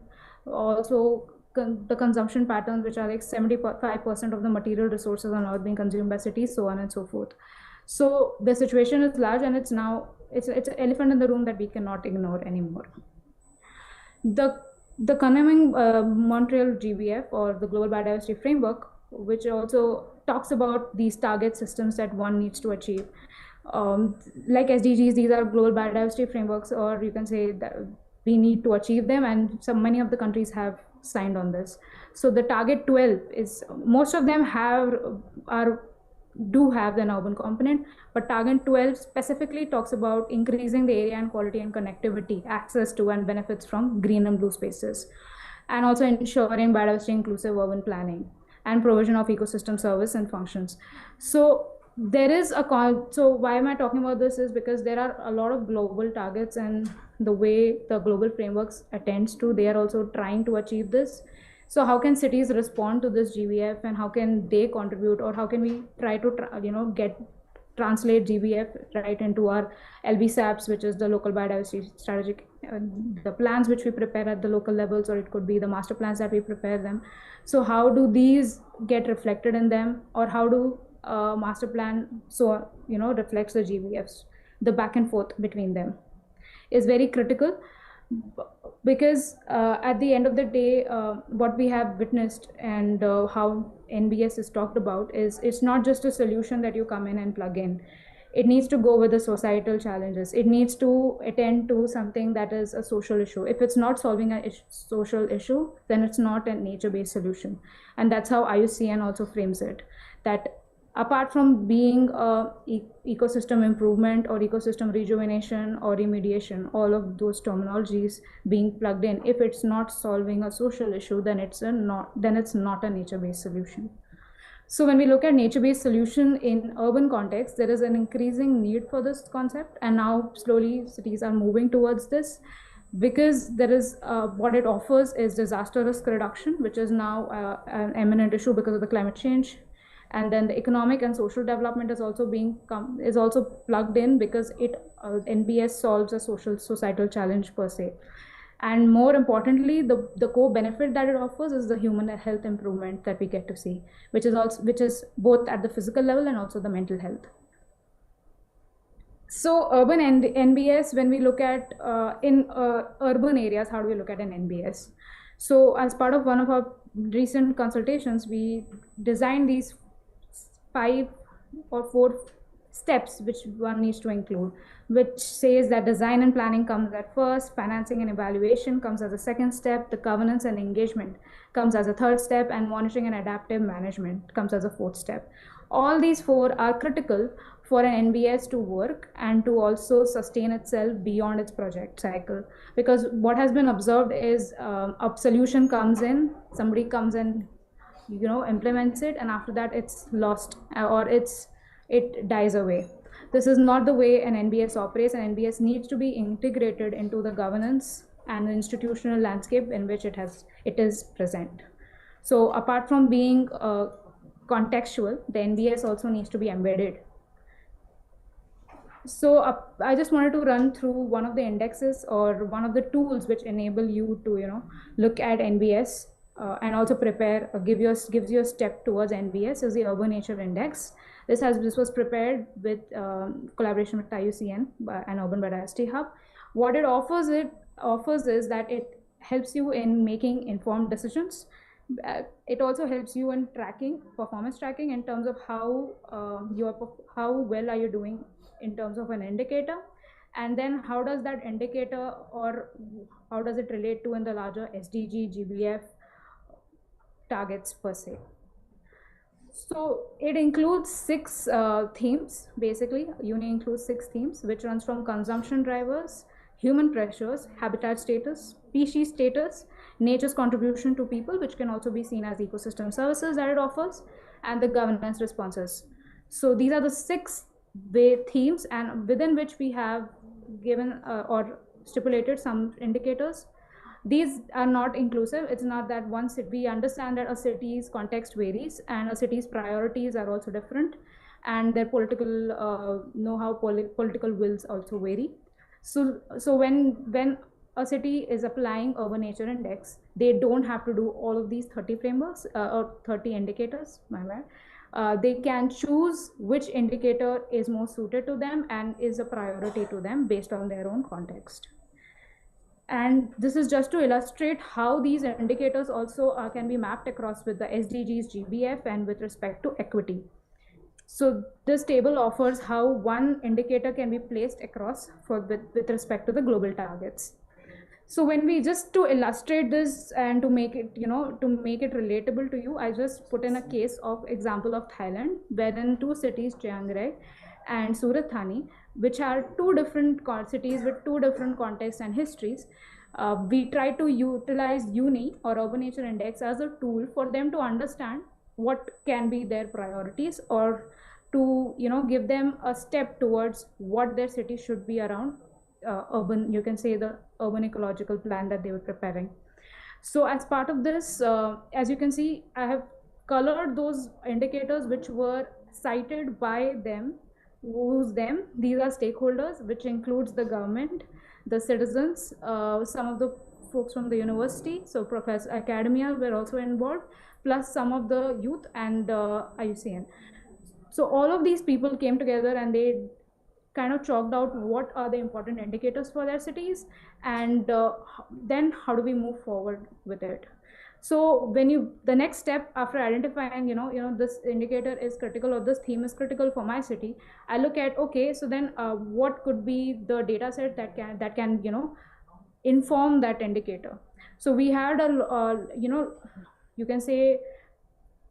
also the consumption patterns, which are like 75% of the material resources on earth being consumed by cities, so on and so forth. So the situation is large, and it's an elephant in the room that we cannot ignore anymore. The coming Montreal GBF, or the Global Biodiversity Framework, which also talks about these target systems that one needs to achieve. Like SDGs, these are global biodiversity frameworks, or you can say that we need to achieve them, and many of the countries have signed on this. So the target 12 is, most of them do have an urban component, but target 12 specifically talks about increasing the area and quality and connectivity, access to and benefits from green and blue spaces, and also ensuring biodiversity inclusive urban planning and provision of ecosystem service and functions. So there is so why am I talking about this is because there are a lot of global targets, and the way the global frameworks attends to, they are also trying to achieve this. So how can cities respond to this GBF, and how can they contribute, or how can we try to translate GBF right into our LBSAPs, which is the local biodiversity strategic, the plans which we prepare at the local levels, or it could be the master plans that we prepare them. So how do these get reflected in them, or how do master plan reflects the GBFs? The back and forth between them is very critical, because at the end of the day, what we have witnessed and how NBS is talked about is, it's not just a solution that you come in and plug in. It needs to go with the societal challenges. It needs to attend to something that is a social issue. If it's not solving a social issue, then it's not a nature-based solution. And that's how IUCN also frames it, that apart from being ecosystem improvement or ecosystem rejuvenation or remediation, all of those terminologies being plugged in, if it's not solving a social issue, then it's not a nature-based solution. So when we look at nature-based solution in urban context, there is an increasing need for this concept, and now slowly cities are moving towards this, because there is what it offers is disaster risk reduction, which is now an eminent issue because of the climate change. And then the economic and social development is also plugged in, because NBS solves a societal challenge per se. And more importantly, the core benefit that it offers is the human health improvement that we get to see, which is both at the physical level and also the mental health. So urban NBS, when we look at in urban areas, how do we look at an NBS? So as part of one of our recent consultations, we designed these 5 or 4 steps which one needs to include, which says that design and planning comes at first, financing and evaluation comes as a second step, the governance and engagement comes as a third step, and monitoring and adaptive management comes as a fourth step. All these 4 are critical for an NBS to work and to also sustain itself beyond its project cycle. Because what has been observed is a solution comes in, somebody comes and implements it, and after that it's lost, or it dies away. This is not the way an NBS operates. An NBS needs to be integrated into the governance and the institutional landscape in which it is present. So apart from being contextual, the NBS also needs to be embedded. So I just wanted to run through one of the indexes or one of the tools which enable you to look at NBS and also prepare gives you a step towards NBS is the Urban Nature Index. This was prepared with collaboration with IUCN and Urban Biodiversity Hub. What it offers is that it helps you in making informed decisions. It also helps you in performance tracking in terms of how well are you doing in terms of an indicator, and then how does that indicator or how does it relate to in the larger SDG, GBF targets per se. So it includes 6 themes. Basically, UNI includes 6 themes, which runs from consumption drivers, human pressures, habitat status, species status, nature's contribution to people, which can also be seen as ecosystem services that it offers, and the governance responses. So these are the 6 themes, and within which we have given or stipulated some indicators. These are not inclusive. It's not that one city, we understand that a city's context varies and a city's priorities are also different, and their political know-how, political wills also vary. So when a city is applying Urban Nature Index, they don't have to do all of these 30 frameworks or 30 indicators, my bad. They can choose which indicator is most suited to them and is a priority to them based on their own context. And this is just to illustrate how these indicators also can be mapped across with the SDGs, GBF, and with respect to equity. So this table offers how one indicator can be placed across with respect to the global targets. So when we just to illustrate this and to make it, relatable to you, I just put in a case of example of Thailand, wherein 2 cities, Chiang Rai and Surat Thani, which are 2 different cities with 2 different contexts and histories. We try to utilize UNI or Urban Nature Index as a tool for them to understand what can be their priorities, or to give them a step towards what their city should be around urban, you can say the urban ecological plan that they were preparing. So as part of this, as you can see, I have colored those indicators which were cited by them. Who's them? These are stakeholders, which includes the government, the citizens, some of the folks from the university, so professor academia were also involved, plus some of the youth and IUCN. So all of these people came together and they kind of chalked out what are the important indicators for their cities, and then how do we move forward with it. So when the next step after identifying, this indicator is critical or this theme is critical for my city, I look at, okay, so then what could be the data set that can inform that indicator. So we had you can say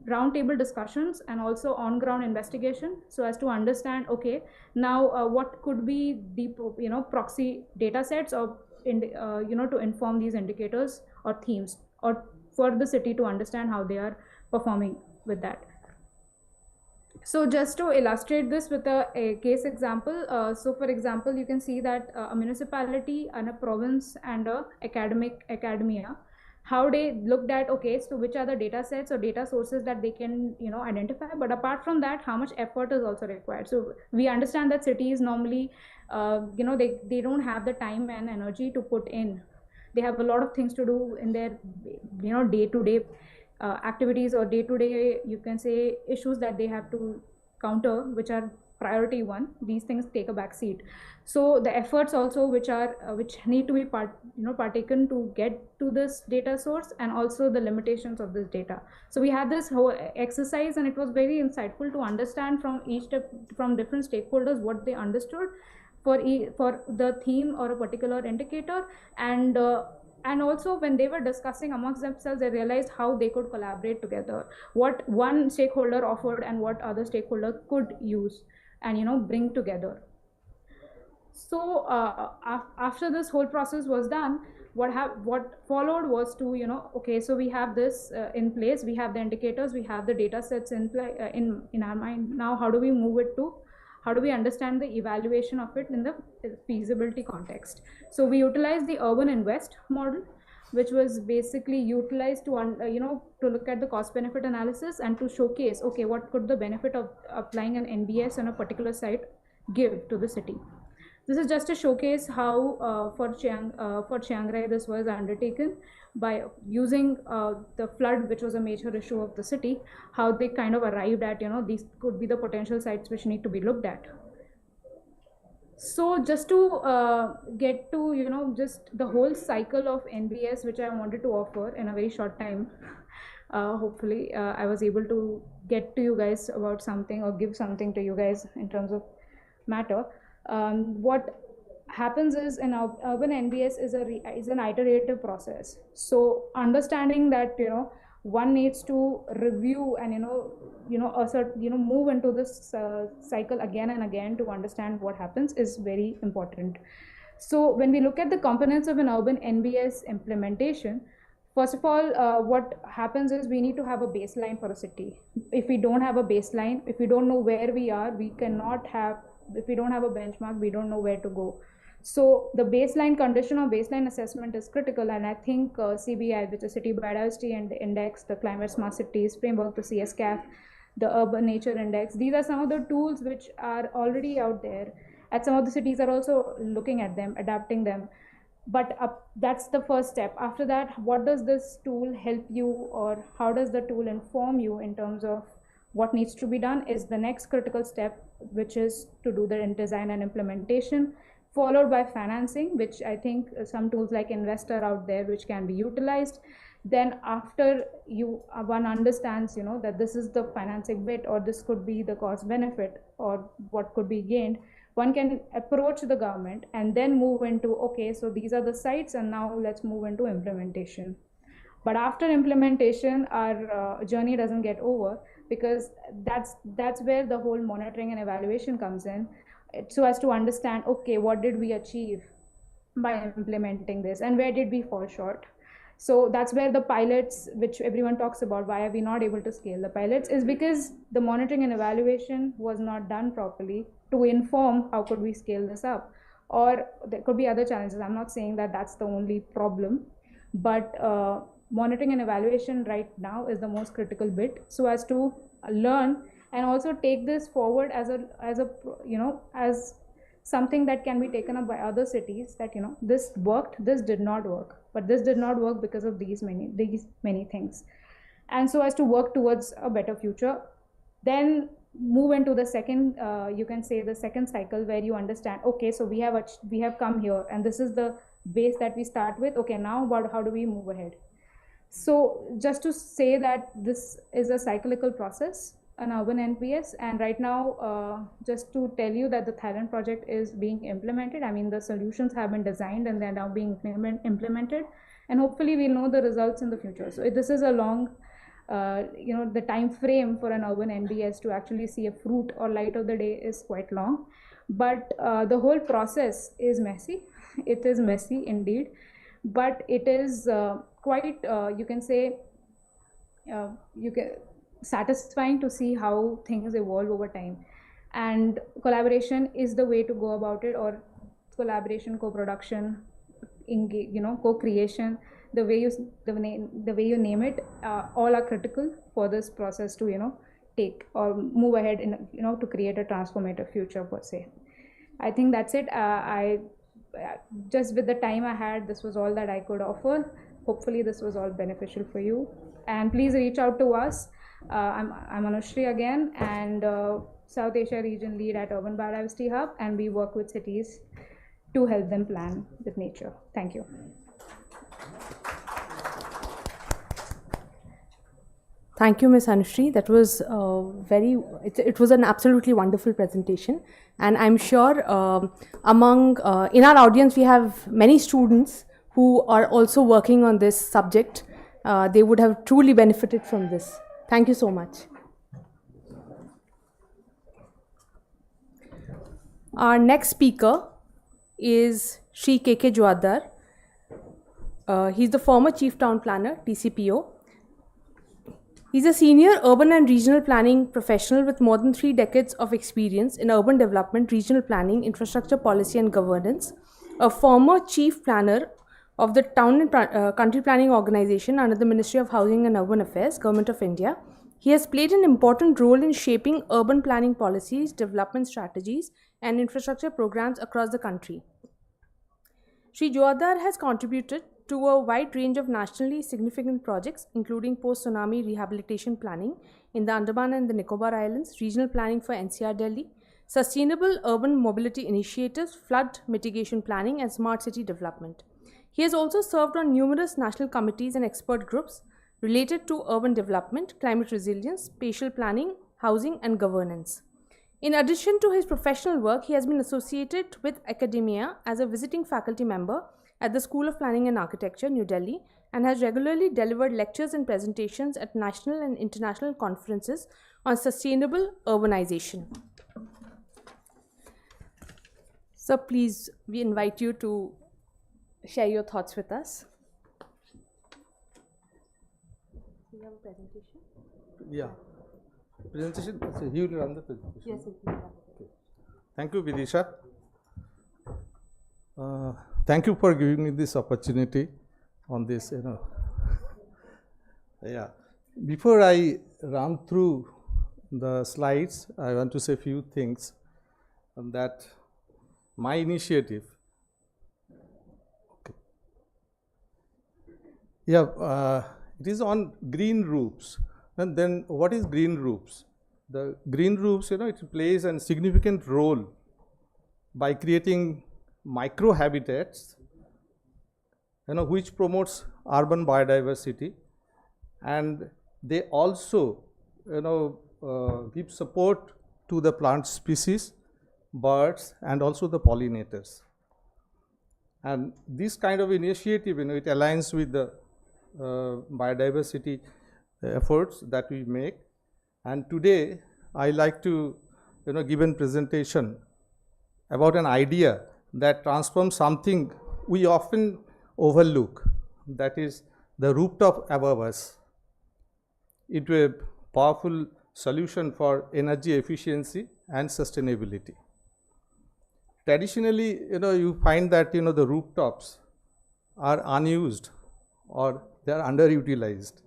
roundtable discussions and also on-ground investigation, so as to understand, okay, now what could be the proxy data sets or to inform these indicators or themes, or for the city to understand how they are performing with that. So just to illustrate this with a case example, so for example, you can see that a municipality and a province and a academia, how they looked at, okay, so which are the data sets or data sources that they can identify, but apart from that, how much effort is also required. So we understand that cities normally they don't have the time and energy to put in. They have a lot of things to do in their day-to-day activities or day-to-day, you can say, issues that they have to counter, which are priority 1. These things take a back seat. So the efforts also which need to be partaken to get to this data source, and also the limitations of this data. So we had this whole exercise, and it was very insightful to understand from different stakeholders what they understood for the theme or a particular indicator, and also when they were discussing amongst themselves, they realized how they could collaborate together, what one stakeholder offered and what other stakeholder could use and bring together. So after this whole process was done, what followed was to okay, so we have this in place, we have the indicators, we have the data sets in our mind. Now how do we move it to, how do we understand the evaluation of it in the feasibility context? So we utilized the Urban Invest model, which was basically utilized to to look at the cost benefit analysis and to showcase, okay, what could the benefit of applying an NBS on a particular site give to the city. This is just to showcase how for Chiang Rai this was undertaken by using the flood, which was a major issue of the city, how they kind of arrived at, these could be the potential sites which need to be looked at. So just to get to, just the whole cycle of NBS, which I wanted to offer in a very short time, hopefully I was able to get to you guys about something or give something to you guys in terms of matter. What happens is in urban NBS is an iterative process. So understanding that one needs to review and move into this cycle again and again to understand what happens is very important. So when we look at the components of an urban NBS implementation, first of all, what happens is we need to have a baseline for a city. If we don't have a baseline, if we don't know where we are, if we don't have a benchmark, we don't know where to go. So the baseline condition or baseline assessment is critical, and I think CBI, which is City Biodiversity Index, the Climate Smart Cities Framework, the CSCAF, the Urban Nature Index, these are some of the tools which are already out there, and some of the cities are also looking at them, adapting them. But that's the first step. After that, what does this tool help you, or how does the tool inform you in terms of what needs to be done is the next critical step, which is to do the design and implementation, followed by financing, which I think some tools like Investor out there which can be utilized. Then after one understands that this is the financing bit, or this could be the cost benefit, or what could be gained, one can approach the government and then move into, okay, so these are the sites and now let's move into implementation. But after implementation, our journey doesn't get over, because that's where the whole monitoring and evaluation comes in, so as to understand, okay, what did we achieve by implementing this and where did we fall short. So that's where the pilots, which everyone talks about, why are we not able to scale the pilots, is because the monitoring and evaluation was not done properly to inform how could we scale this up. Or there could be other challenges. I'm not saying that that's the only problem, but monitoring and evaluation right now is the most critical bit, so as to learn and also take this forward as something that can be taken up by other cities, that this worked, this did not work, but this did not work because of these many things, and so as to work towards a better future. Then move into the second, you can say the second cycle, where you understand, okay, so we have come here and this is the base that we start with. Okay, now how do we move ahead? So just to say that this is a cyclical process, an urban NPS, and right now just to tell you that the Thailand project is being implemented. I mean, the solutions have been designed and they're now being implemented, and hopefully we'll know the results in the future. So this is a long the time frame for an urban NBS to actually see a fruit or light of the day is quite long, but the whole process is messy. It is messy indeed, but it is quite you can say satisfying to see how things evolve over time, and collaboration is the way to go about it, or collaboration, co-production, co-creation, the way you name it, all are critical for this process to take or move ahead in to create a transformative future per se. I think that's it. I just with the time I had, this was all that I could offer. Hopefully this was all beneficial for you, and please reach out to us. I'm Anushri again, and South Asia region lead at Urban Biodiversity Hub, and we work with cities to help them plan with nature. Thank you.
Thank you, Ms. Anushri. That was it was an absolutely wonderful presentation, and I'm sure in our audience we have many students who are also working on this subject. They would have truly benefited from this. Thank you so much. Our next speaker is Shri K.K. Jwadar. He's the former Chief Town Planner, TCPO. He's a senior urban and regional planning professional with more than 3 decades of experience in urban development, regional planning, infrastructure policy and governance, a former chief planner of the Town and Country Planning Organization under the Ministry of Housing and Urban Affairs, Government of India. He has played an important role in shaping urban planning policies, development strategies, and infrastructure programs across the country. Shri Joadhar has contributed to a wide range of nationally significant projects, including post-tsunami rehabilitation planning in the Andaman and the Nicobar Islands, regional planning for NCR Delhi, sustainable urban mobility initiatives, flood mitigation planning, and smart city development. He has also served on numerous national committees and expert groups related to urban development, climate resilience, spatial planning, housing, and governance. In addition to his professional work, he has been associated with academia as a visiting faculty member at the School of Planning and Architecture, New Delhi, and has regularly delivered lectures and presentations at national and international conferences on sustainable urbanization. So please, we invite you to share your thoughts with us. Do you have a presentation?
Yeah. Presentation? So he will run the presentation.
Yes, it will.
Okay. Thank you, Vidisha. Thank you for giving me this opportunity on this, Yeah. Before I run through the slides, I want to say a few things on that my initiative. Okay. Yeah, it is on green roofs. And then what is green roofs? The green roofs, it plays a significant role by creating micro habitats, which promotes urban biodiversity, and they also, give support to the plant species, birds, and also the pollinators. And this kind of initiative, it aligns with the biodiversity efforts that we make. And today, I like to, give a presentation about an idea that transforms something we often overlook, that is the rooftop above us, into a powerful solution for energy efficiency and sustainability. Traditionally, you find that, the rooftops are unused or they are underutilized.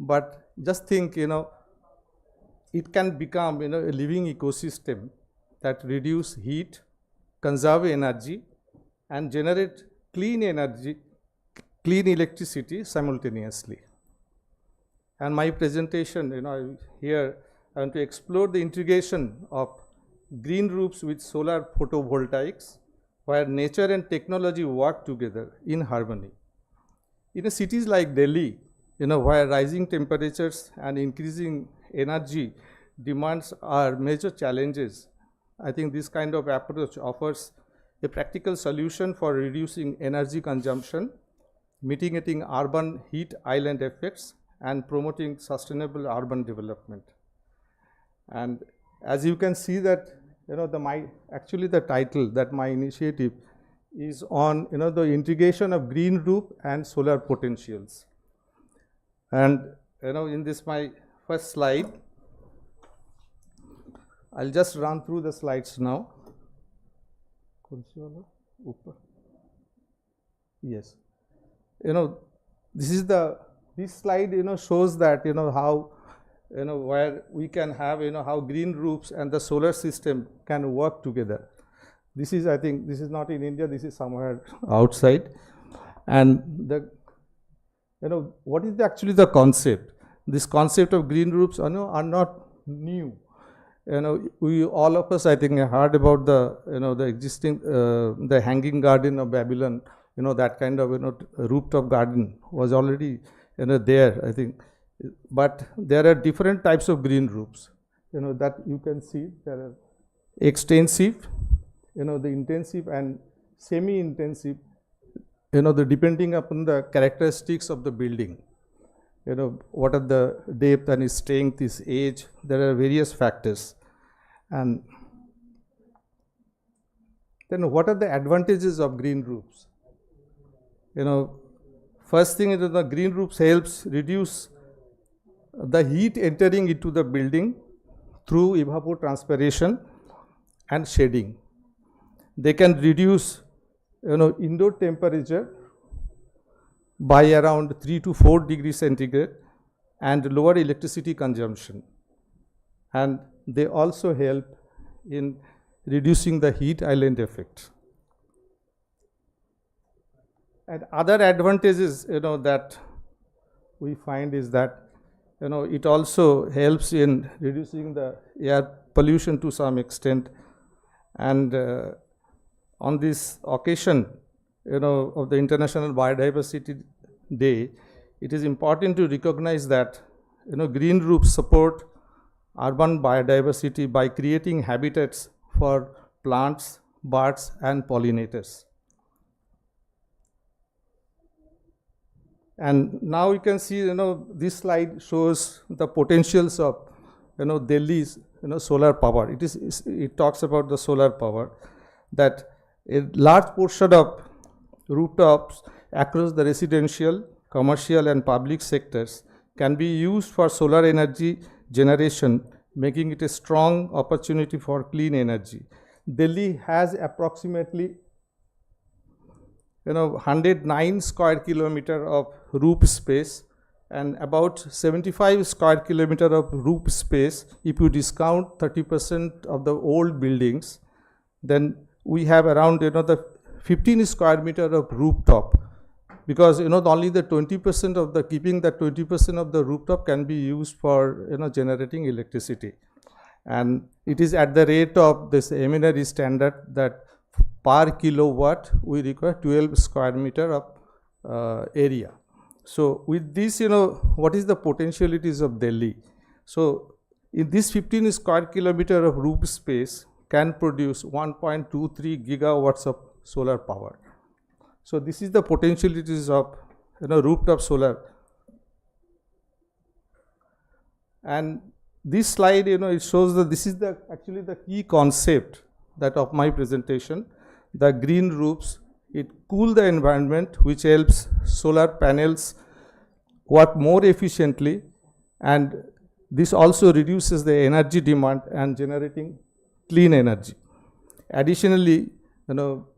But just think, it can become, a living ecosystem that reduce heat, conserve energy, and generate clean energy, clean electricity simultaneously. And my presentation, here I want to explore the integration of green roofs with solar photovoltaics, where nature and technology work together in harmony. In cities like Delhi, where rising temperatures and increasing energy demands are major challenges, I think this kind of approach offers a practical solution for reducing energy consumption, mitigating urban heat island effects, and promoting sustainable urban development. And as you can see that, the title that my initiative is on, the integration of green roof and solar potentials. And, in this my first slide, I'll just run through the slides now. Yes. This slide, shows that, how, where we can have, how green roofs and the solar system can work together. This is, I think, this is not in India, this is somewhere outside. And what is actually the concept? This concept of green roofs are not new. We all of us, I think, heard about the, the existing, the hanging garden of Babylon, that kind of, rooftop garden was already, there, I think. But there are different types of green roofs, that you can see. There are extensive, the intensive and semi-intensive, depending upon the characteristics of the building. What are the depth and strength, its age, there are various factors. And then what are the advantages of green roofs? First thing is the green roofs helps reduce the heat entering into the building through evapotranspiration and shading. They can reduce, indoor temperature by around 3 to 4 degrees centigrade and lower electricity consumption. And they also help in reducing the heat island effect. And other advantages, that we find is that, it also helps in reducing the air pollution to some extent. And on this occasion, of the International Biodiversity Day, it is important to recognize that, green roofs support urban biodiversity by creating habitats for plants, birds, and pollinators. And now you can see, this slide shows the potentials of, Delhi's, solar power. It talks about the solar power, that a large portion of rooftops across the residential, commercial, and public sectors can be used for solar energy generation, making it a strong opportunity for clean energy. Delhi has approximately 109 square kilometer of roof space and about 75 square kilometer of roof space. If you discount 30% of the old buildings, then we have around the 15 square meter of rooftop, because only the 20% of the keeping that 20% of the rooftop can be used for generating electricity, and it is at the rate of this eminary standard that per kilowatt we require 12 square meter of area. So with this, what is the potentialities of Delhi? So in this 15 square kilometer of roof space can produce 1.23 gigawatts of solar power. So this is the potentialities of rooftop solar. And this slide, it shows that this is actually the key concept that of my presentation. The green roofs, it cool the environment, which helps solar panels work more efficiently, and this also reduces the energy demand and generating clean energy. Additionally,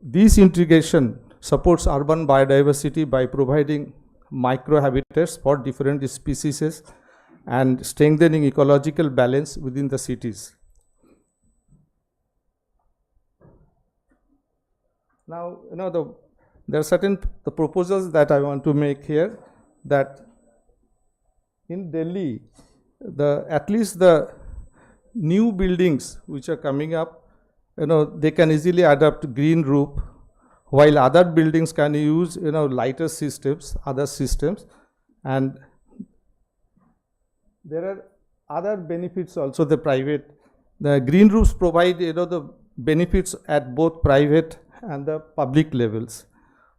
this integration supports urban biodiversity by providing microhabitats for different species and strengthening ecological balance within the cities. Now, there are certain proposals that I want to make here, that in Delhi, at least the new buildings which are coming up, they can easily adopt green roof, while other buildings can use lighter systems, other systems, and there are other benefits also. The green roofs provide the benefits at both private and the public levels.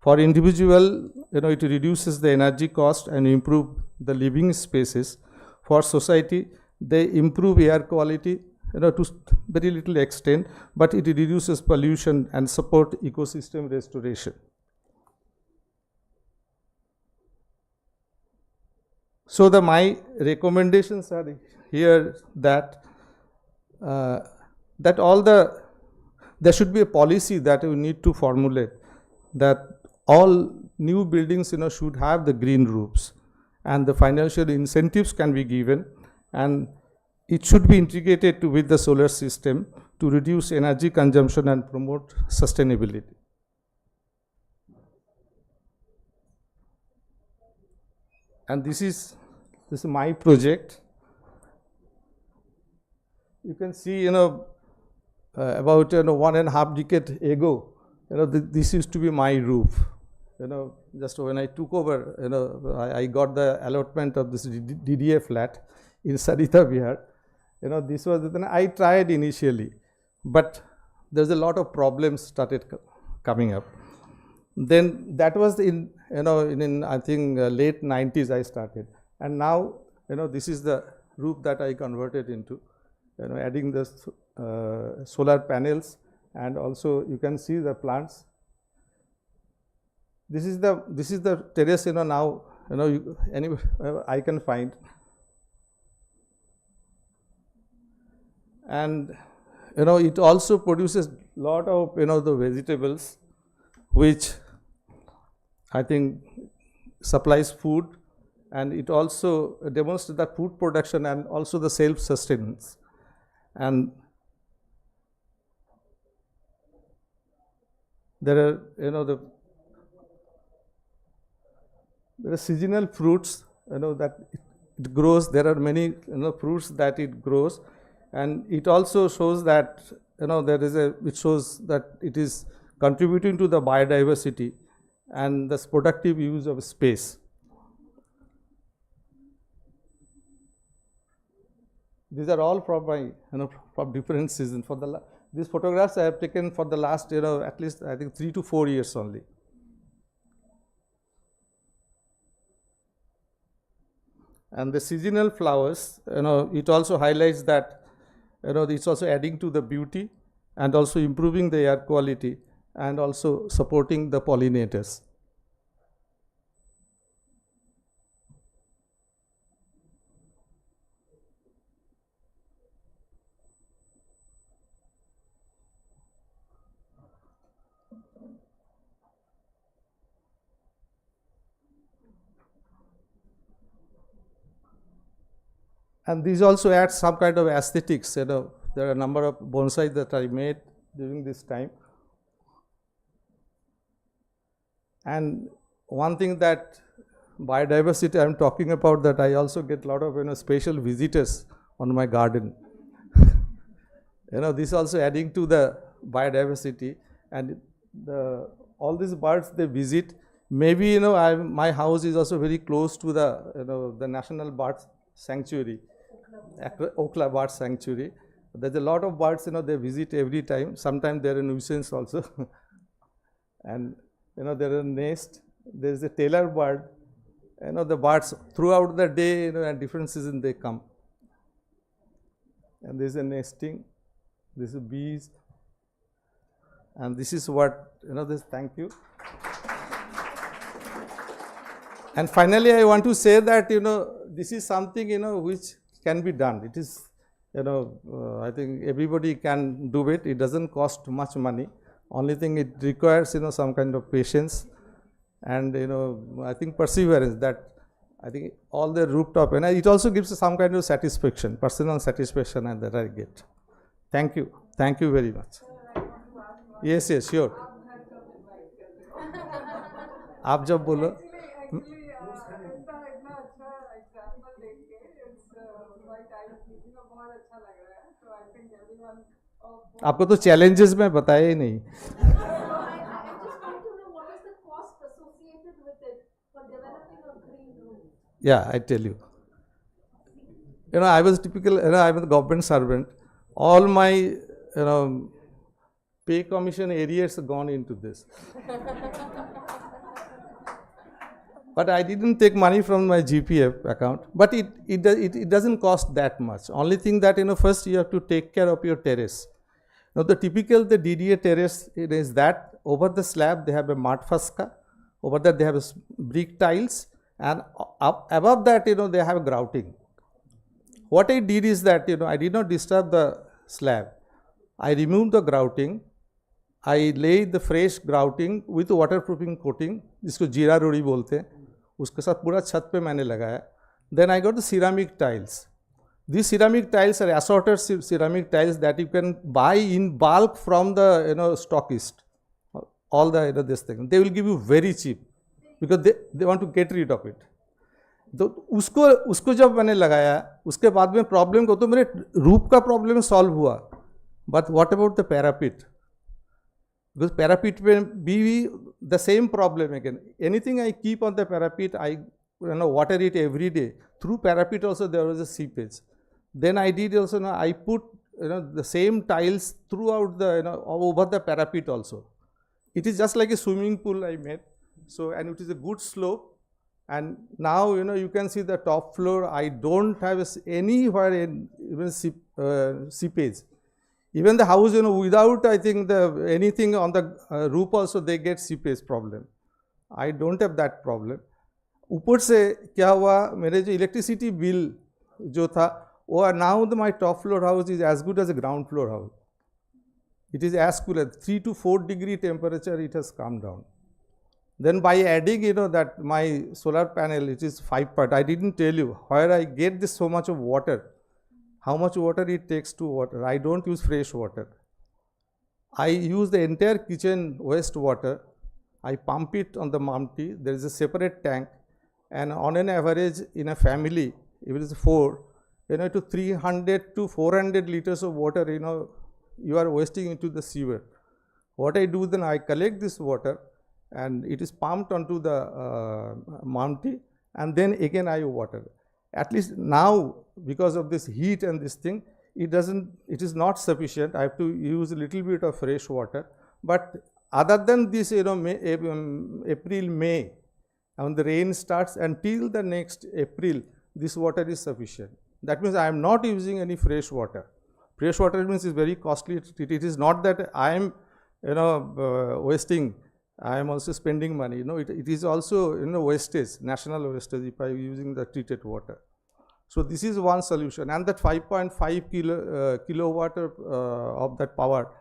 For individual, it reduces the energy cost and improve the living spaces. For society, they improve air quality to very little extent, but it reduces pollution and support ecosystem restoration. So my recommendations are here that there should be a policy that we need to formulate, that all new buildings should have the green roofs, and the financial incentives can be given, and it should be integrated with the solar system to reduce energy consumption and promote sustainability. And this is my project. You can see, about 1.5 decades ago, this used to be my roof. Just when I took over, I got the allotment of this DDA flat in Sarita Vihar. This was, I tried initially, but there's a lot of problems started coming up. Then that was in I think late 90s I started, and now this is the roof that I converted into, adding the solar panels, and also you can see the plants. This is the terrace. Now I can find, and it also produces lot of the vegetables, which I think supplies food, and it also demonstrates the food production and also the self-sustenance. And There are, there are seasonal fruits, that it grows. There are many, fruits that it grows, and it also shows that, it shows that it is contributing to the biodiversity and the productive use of space. These are all from my, from different seasons. These photographs I have taken for the last, at least I think 3 to 4 years only. And the seasonal flowers, it also highlights that, it's also adding to the beauty and also improving the air quality and also supporting the pollinators. And these also add some kind of aesthetics. There are a number of bonsai that I made during this time. And one thing that biodiversity I'm talking about, that I also get a lot of special visitors on my garden. This also adding to the biodiversity, and all these birds they visit. Maybe my house is also very close to the National Bird Sanctuary. Okla Bird Sanctuary. There's a lot of birds, they visit every time. Sometimes they're a nuisance also. And, there are nest. There's a tailor bird. The birds throughout the day, at different seasons they come. And there's a nesting. This is bees. And this is what, this, thank you. And finally, I want to say that, this is something, which can be done. It is, I think everybody can do it. It doesn't cost much money. Only thing it requires, some kind of patience and, I think perseverance. That I think all the rooftop, and it also gives some kind of satisfaction, personal satisfaction, and that I get. Thank you. Thank you very much. Yes, yes, sure. आप जब बोलो आपको तो challenges में बताया ही नहीं. Yeah, I tell you. I was typical, I was a government servant. All my, pay commission areas have gone into this. But I didn't take money from my GPF account. But it doesn't cost that much. Only thing that, first you have to take care of your terrace. Now, the DDA terrace is that over the slab they have a mud faska, over that they have brick tiles, and above that, they have grouting. What I did is that, I did not disturb the slab. I removed the grouting. I laid the fresh grouting with waterproofing coating, जिसको जीरा रोड़ी बोलते हैं, उसके साथ पूरा छत पे मैंने लगाया. Then I got the ceramic tiles. These ceramic tiles are assorted ceramic tiles that you can buy in bulk from the stockist. All the this thing. They will give you very cheap because they want to get rid of it. तो उसको जब मैंने लगाया, उसके बाद में problem को तो मेरे रूफ का प्रॉब्लम सॉल्व हुआ. But what about the parapet? Because parapet will be the same problem again. Anything I keep on the parapet, I water it every day. Through parapet also there was a seepage. Then I did also, I put the same tiles throughout the over the parapet also. It is just like a swimming pool I made. So, and it is a good slope. And now you can see the top floor. I don't have anywhere even seepage. Even the house, without I think anything on the roof also they get seepage problem. I don't have that problem. ऊपर से क्या हुआ, मेरे जो electricity bill जो था, वो now my top floor house is as good as a ground floor house. It is as cool as 3 to 4 degree temperature. It has come down. Then by adding, that my solar panel, it is 5 part. I didn't tell you where I get this so much of water. How much water it takes to water. I don't use fresh water. I use the entire kitchen wastewater. I pump it on the Mamti. There is a separate tank, and on an average in a family, if it is 4, to 300 to 400 liters of water, you are wasting into the sewer. What I do then, I collect this water and it is pumped onto the Mamti, and then again I water. At least now, because of this heat and this thing, it is not sufficient. I have to use a little bit of fresh water. But other than this, April, May, when the rain starts, until the next April, this water is sufficient. That means I am not using any fresh water. Fresh water means is very costly. It is not that I am, wasting. I am also spending money. It is also, wastage, national wastage, if I am using the treated water. So this is one solution, and that 5.5 kilowatt of that power,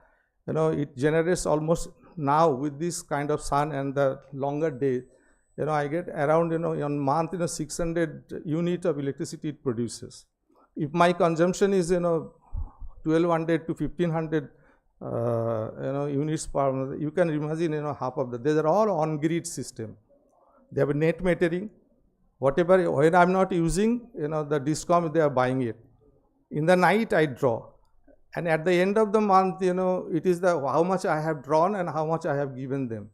it generates almost now with this kind of sun and the longer day, I get around, on month, 600 unit of electricity it produces. If my consumption is, 1200 to 1500 units per month, you can imagine, half of that. These are all on-grid system. They have a net metering. Whatever, when I am not using, the DISCOM, they are buying it. In the night, I draw. And at the end of the month, it is the how much I have drawn and how much I have given them.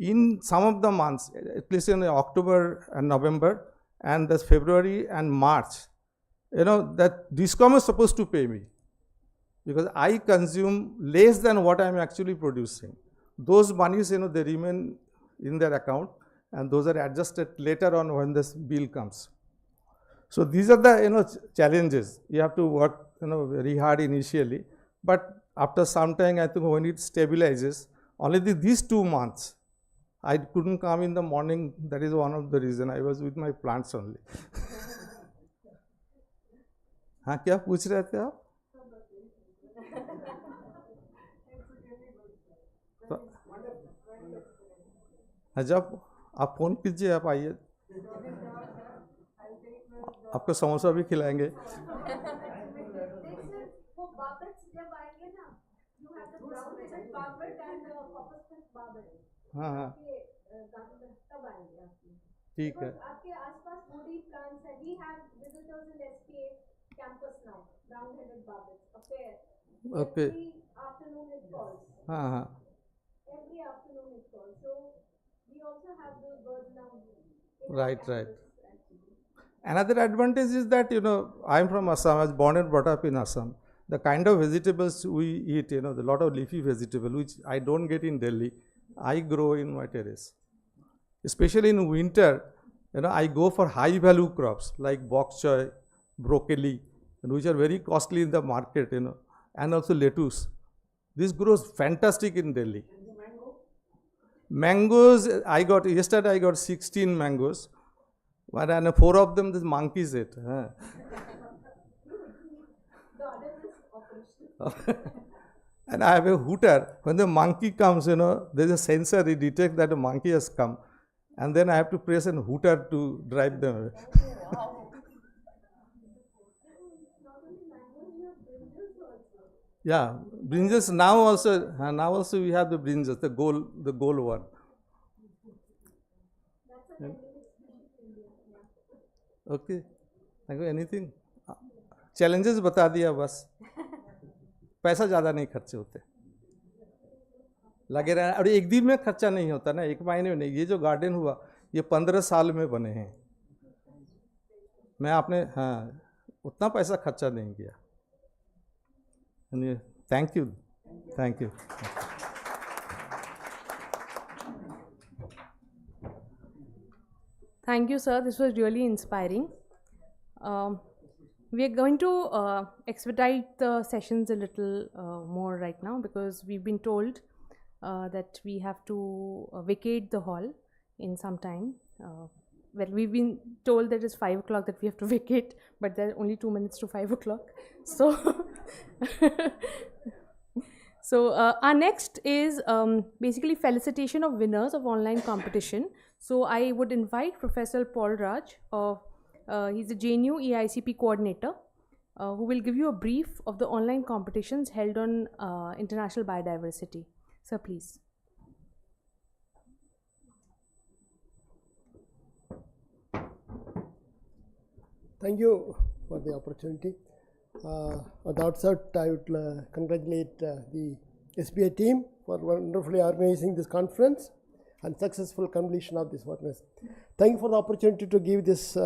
In some of the months, at least in October and November, and this February and March, that DISCOM is supposed to pay me, because I consume less than what I am actually producing. Those monies, they remain in their account, and those are adjusted later on when this bill comes. So these are the challenges. You have to work very hard initially, but after some time, I think when it stabilizes, only these 2 months, I couldn't come in the morning. That is one of the reason. I was with my plants only. हाँ, क्या पूछ रहे थे आप? जब आप phone कीजिए, आप आइए, आपको समोसा भी खिलाएंगे. हाँ हाँ, ठीक है.
आपके आसपास बूढ़ी प्लांट्स हैं. We have visitors in SPA campus now. Brown-headed barbets.
Okay.
Every afternoon it falls.
हाँ हाँ.
Every afternoon it falls. So we also have those birds now.
Right. Another advantage is that, I am from Assam. I was born and brought up in Assam. The kind of vegetables we eat, a lot of leafy vegetable, which I don't get in Delhi, I grow in my terrace. Especially in winter, I go for high value crops like bok choy, broccoli, which are very costly in the market, and also lettuce. This grows fantastic in Delhi. Mangoes, yesterday I got 16 mangoes, but and 4 of them, this monkeys ate. And I have a hooter. When the monkey comes, there's a sensor, it detects that a monkey has come. And then I have to press a hooter to drive them away. Yeah, brinjals now also we have the brinjals, the gold one. Yeah. Okay, I go anything. Challenges बता दिया बस. पैसा ज़्यादा नहीं खर्चे होते, लगे रहे. और एक दिन में खर्चा नहीं होता ना, एक महीने में नहीं. ये जो गार्डन हुआ, ये 15 साल में बने हैं. मैं आपने उतना पैसा खर्चा नहीं किया. Thank you.
Thank you, sir. This was really inspiring. We are going to expedite the sessions a little more right now, because we've been told that we have to vacate the hall in some time. Well, we've been told that it's 5 o'clock that we have to vacate, but there are only 2 minutes to 5 o'clock. So, our next is basically felicitation of winners of online competition. So, I would invite Professor Paul Raj, he's the JNU EICP coordinator, who will give you a brief of the online competitions held on international biodiversity. Sir, please.
Thank you for the opportunity. At the outset, I would congratulate the SPA team for wonderfully organizing this conference and successful completion of this conference. Thank you for the opportunity to give this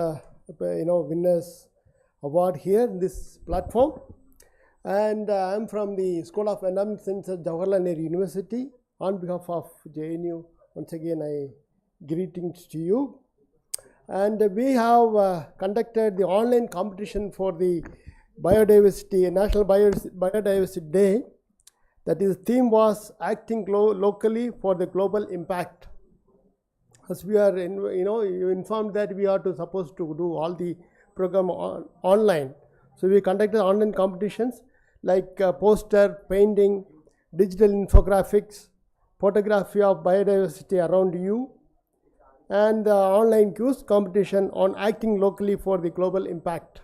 winners award here in this platform. And I'm from the School of Environmental Sciences at Jawaharlal Nehru University. On behalf of JNU, once again I greetings to you. And we have conducted the online competition for the Biodiversity, National Biodiversity Day. That is, theme was acting locally for the global impact. As we are, you informed that we are supposed to do all the program online. So we conducted online competitions like poster, painting, digital infographics, photography of biodiversity around you, and the online quiz competition on acting locally for the global impact.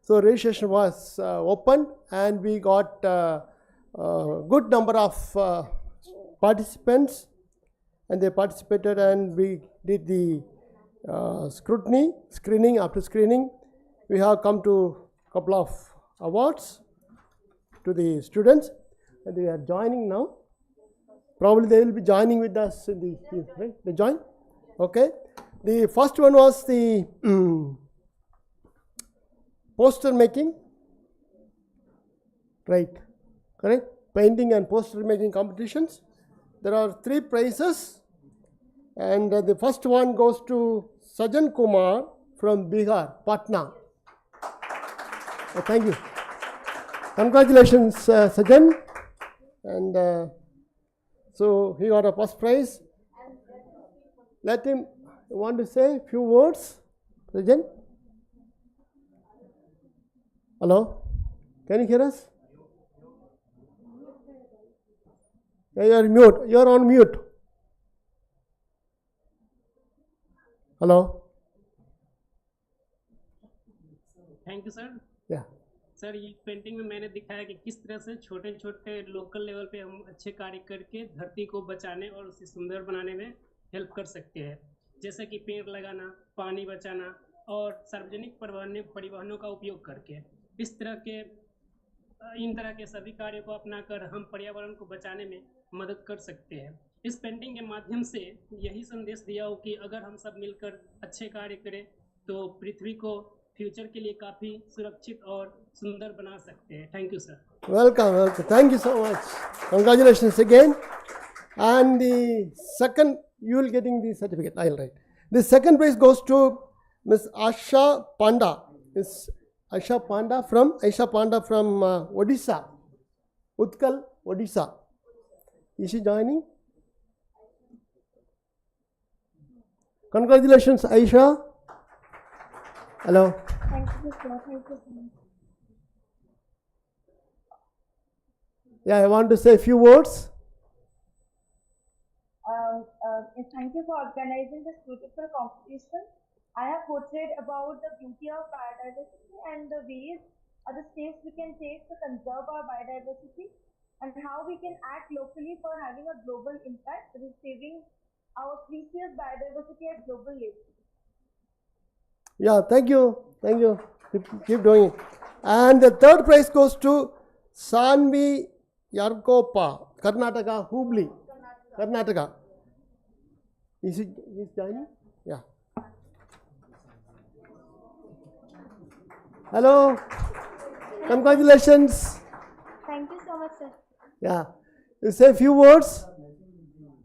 So registration was open, and we got a good number of participants, and they participated, and we did the screening. After screening, we have come to a couple of awards to the students, and they are joining now. Probably they will be joining with us in the right? They join. Okay. The first one was the poster making, right? Correct. Painting and poster making competitions. There are 3 prizes, and the first one goes to Sajan Kumar from Bihar, Patna. Thank you. Congratulations, Sajan. And so he got a first prize. Let him want to say a few words, Sajan. Hello, can you hear us? Yeah, you are mute. You are on mute. Hello.
Thank you sir.
Yeah.
Sir ये painting में मैंने दिखाया कि किस तरह से छोटे छोटे लोकल लेवल पे हम अच्छे कार्य करके धरती को बचाने और उसे सुंदर बनाने में हेल्प कर सकते हैं, जैसे कि पेड़ लगाना, पानी बचाना और सार्वजनिक परिवहनों का उपयोग करके इन तरह के सभी कार्यों को अपनाकर हम पर्यावरण को बचाने में मदद कर सकते हैं. इस पेंटिंग के माध्यम से यही संदेश दिया हो कि अगर हम सब मिलकर अच्छे कार्य करें तो पृथ्वी को फ्यूचर के लिए काफ़ी सुरक्षित और सुंदर बना सकते हैं. Thank you sir.
Welcome, welcome. Thank you so much. Congratulations again. And the second, you will getting the certificate. I'll write. The second prize goes to Miss Asha Panda. Miss Asha Panda from Odisha, Utkal, Odisha. Is she joining? Congratulations, Aisha. Hello.
Thank you, sir. Thank you so much.
Yeah, I want to say a few words.
Thank you for organizing this beautiful competition. I have portrayed about the beauty of biodiversity and the ways or the steps we can take to conserve our biodiversity and how we can act locally for having a global impact, that is saving our precious biodiversity at global level.
Yeah, thank you. Thank you. Keep doing it. And the third prize goes to Sanvi Yarkopa, Karnataka, Hubli, Karnataka. Is he joining? Yeah. Hello. Congratulations.
Thank you so much, sir.
Yeah. You say a few words?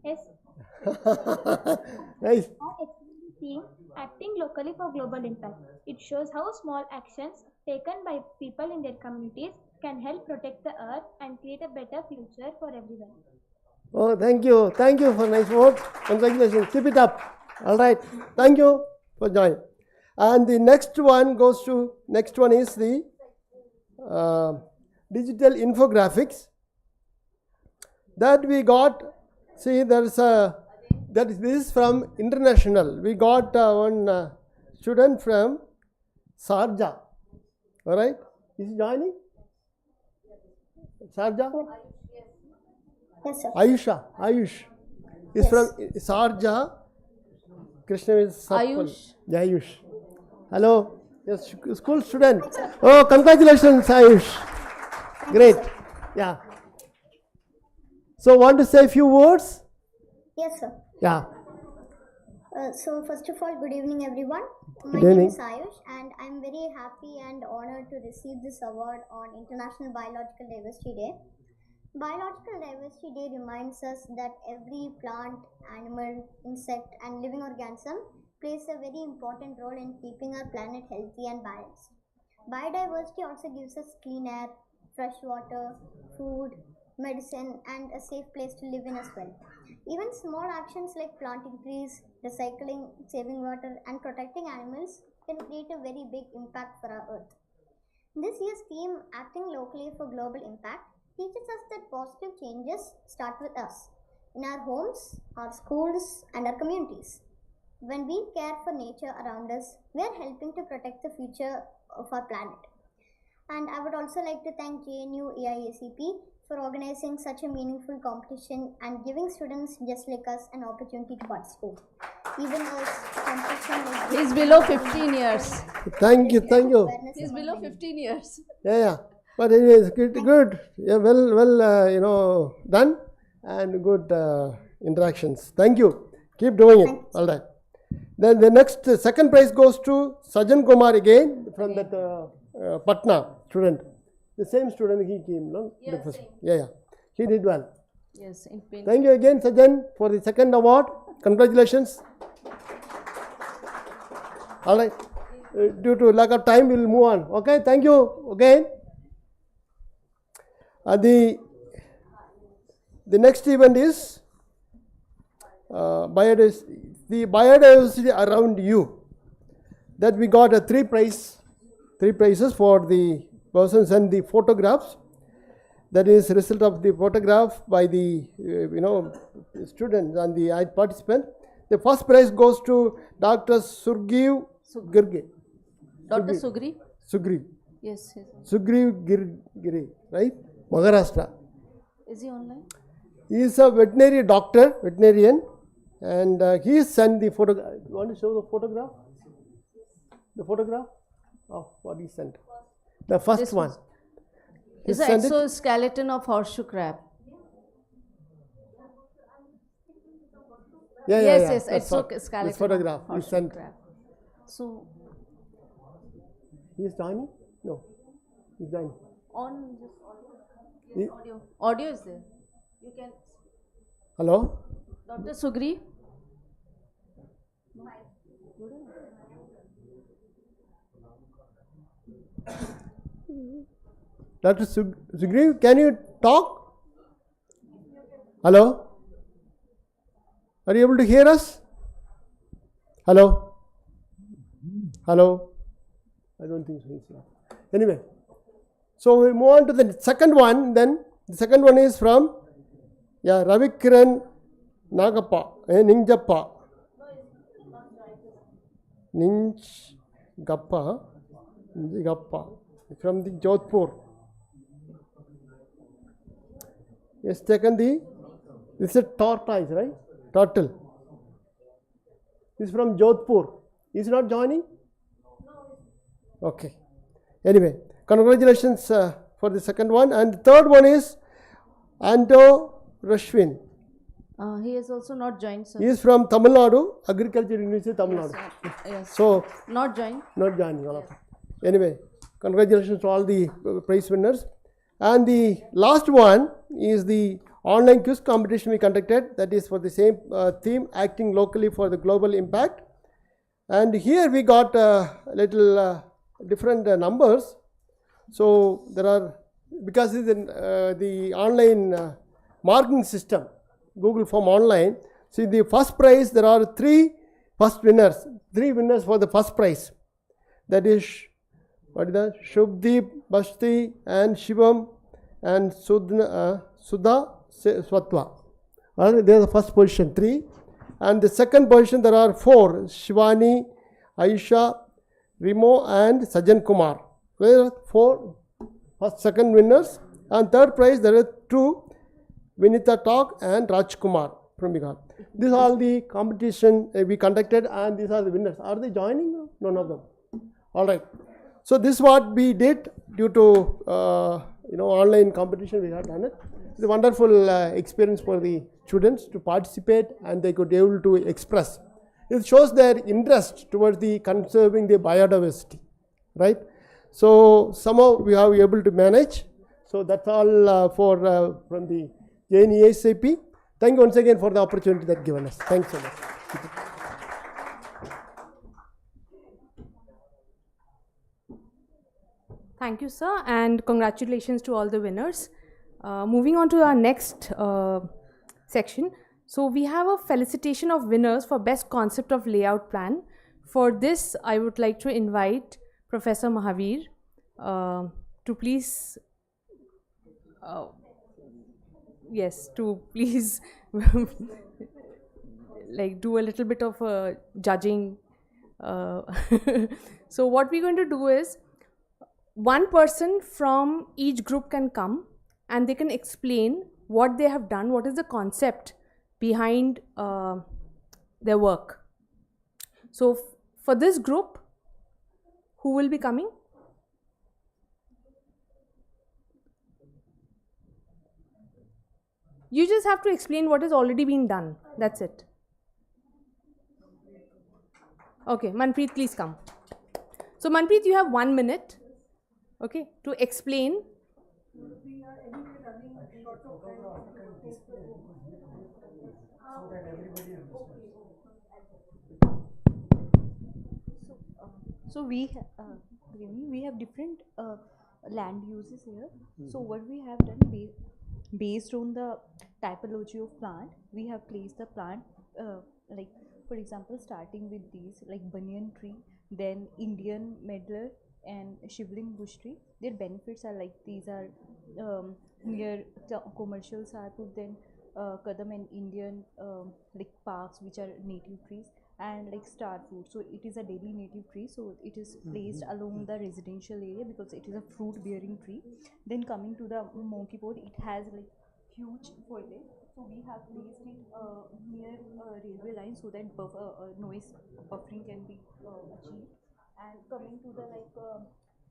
Yes.
Nice.
Theme, acting locally for global impact. It shows how small actions taken by people in their communities can help protect the earth and create a better future for everyone.
Oh, thank you. Thank you for nice work. Congratulations. Keep it up. All right. Thank you for joining. And the next one is the digital infographics that we got. See, this is from international. We got one student from Sharjah. All right. Is he joining? Sarja?
Yes, sir.
Ayush. Is
Yes.
from Sarja. Krishna is Sapal.
Ayush.
Ayush. Hello. Yes, school student. Oh, congratulations, Ayush. Great. Yeah. So, want to say a few words?
Yes, sir.
Yeah.
So first of all, good evening, everyone. My
Good
name
evening.
is Ayush, and I'm very happy and honored to receive this award on International Biological Diversity Day. Biological Diversity Day reminds us that every plant, animal, insect, and living organism plays a very important role in keeping our planet healthy and balanced. Biodiversity also gives us clean air, fresh water, food, medicine, and a safe place to live in as well. Even small actions like planting trees, recycling, saving water, and protecting animals can create a very big impact for our earth. This year's theme, Acting Locally for Global Impact, teaches us that positive changes start with us, in our homes, our schools, and our communities. When we care for nature around us, we are helping to protect the future of our planet. And I would also like to thank JNU EIACP for organizing such a meaningful competition and giving students just like us an opportunity to participate. Even as competition like
He's below 15 years.
Thank you.
He's below 15 years.
Yeah. But anyways, good. Yeah, well, done and good interactions. Thank you. Keep doing it. All right. Then the next second prize goes to Sajan Kumar again from that Patna student. The same student he came, no?
Yeah,
The first-
same.
yeah. He did well.
Yes, in paint.
Thank you again, Sajan, for the second award. Congratulations. All right. Due to lack of time, we will move on. Okay. Thank you again. The next event is biodiversity. The biodiversity around you. That we got a three prizes for the persons and the photographs. That is result of the photograph by the students and the participant. The first prize goes to Dr. Surgiv Girge.
Dr. Sugri?
Sugri.
Yes.
Sugriv Girge, right? Maharashtra.
Is he online?
He is a veterinarian, and he sent the photograph. You want to show the photograph? The photograph of what he sent. The first
This
one.
was-
He
It's an
sent it.
exoskeleton of horseshoe crab.
Yeah,
Yes,
That's what-
exoskeleton
this photograph
of
he
horseshoe
sent.
crab. So
He is joining? No. He's joining.
on just
He-
yes, audio. Audio is there. You can.
Hello?
Dr. Sugri.
Dr. Sugriv, can you talk? Hello? Are you able to hear us? Hello? Hello? I don't think so. He's not. Anyway, so we move on to the second one. Then the second one is from Ravikiran Nagappa, Ninjappa. Ninjappa from the Jodhpur. He has taken this is a tortoise, right? Turtle. This is from Jodhpur. Is he not joining? Okay. Anyway, congratulations for the second one. And the third one is Ando Rashwin.
He has also not joined, sir.
He is from Tamil Nadu, Agriculture University, Tamil Nadu.
Yes.
So,
Not joined.
not joining all of them. Anyway, congratulations to all the prize winners. And the last one is the online quiz competition we conducted. That is for the same theme, acting locally for the global impact. And here we got little different numbers. So there are, because it's the online marking system, Google Form Online. See the first prize, there are three winners for the first prize. That is, what is that? Shubdeep, Basti and Shivam and Sudha Swatwa. They are the first position, 3. And the second position there are 4. Shivani, Aisha, Rimo and Sajan Kumar. Where are 4? first, second winners, and third prize there are two, Vinita Talk and Rajkumar from Bihar. These are all the competition we conducted, and these are the winners. Are they joining? None of them. All right. So this is what we did due to online competition. We had done it. It's a wonderful experience for the students to participate, and they could be able to express. It shows their interest towards the conserving the biodiversity, right? So somehow we are able to manage. So that's all from the SPA-EIACP. Thank you once again for the opportunity that given us. Thanks so much.
Thank you, sir, and congratulations to all the winners. Moving on to our next section. So we have a felicitation of winners for best concept of layout plan. For this, I would like to invite Professor Mahavir to please, like do a little bit of judging. So what we're going to do is, one person from each group can come and they can explain what they have done, what is the concept behind their work. So for this group, who will be coming? You just have to explain what has already been done. That's it. Okay, Manpreet, please come. So Manpreet, you have 1 minute, okay, to explain.
So we have different land uses here. So what we have done based on the typology of plant, we have placed the plant like, for example, starting with these like banyan tree, then Indian medlar and shivling bush tree. Their benefits are like these are near the commercials are put, then kadam and Indian like parks which are native trees, and like star fruit. So it is a daily native tree, so it is placed along the residential area because it is a fruit bearing tree. Then coming to the monkey pot, it has like huge foliage, so we have placed it near railway line so that noise buffering can be achieved. And coming to the like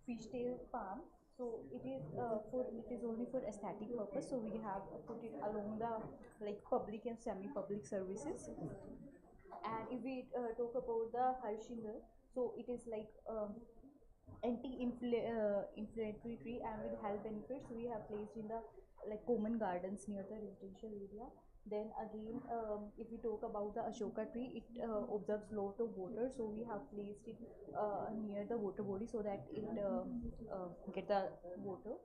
fishtail palm, so it is only for aesthetic purpose, so we have put it along the like public and semi-public services. And if we talk about the harshinger, so it is like anti-inflammatory tree and with health benefits. We have placed in the like common gardens near the residential area. Then again, if we talk about the Ashoka tree, it absorbs lot of water, so we have placed it near the water body so that it get the water.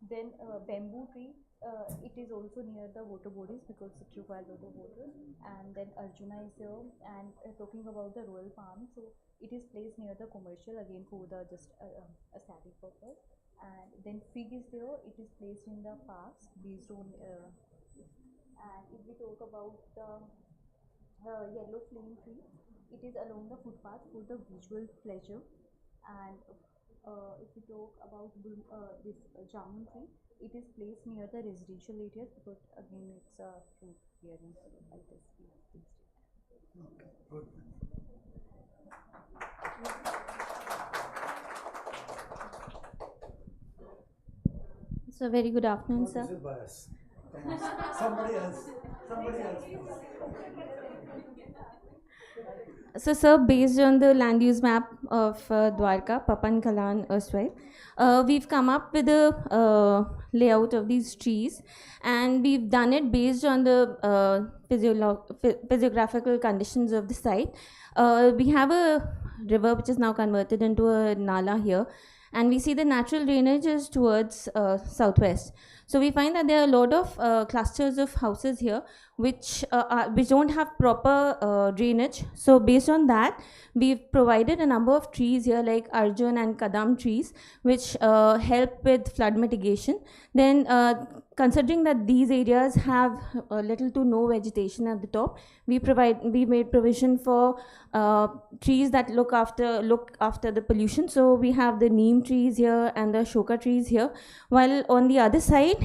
Then bamboo tree, it is also near the water bodies because it requires a lot of water. And then Arjuna is there. And talking about the royal palm, so it is placed near the commercial again for the just aesthetic purpose. And then fig is there, it is placed in the parks based on and if we talk about the yellow flame tree, it is along the footpath for the visual pleasure. And if we talk about this jamun tree, it is placed near the residential areas because again it's a fruit bearing like this. Okay, good. So very good afternoon, sir.
This is bias. Come on. Somebody else.
So, sir, based on the land use map of Dwarka, Papan Kalan erstwhile, we've come up with a layout of these trees, and we've done it based on the physiographical conditions of the site. We have a river which is now converted into a nala here, and we see the natural drainage is towards southwest. So we find that there are a lot of clusters of houses here which don't have proper drainage. So based on that, we've provided a number of trees here like Arjun and Kadam trees which help with flood mitigation. Then considering that these areas have little to no vegetation at the top, we made provision for trees that look after the pollution. So we have the neem trees here and the shoka trees here, while on the other side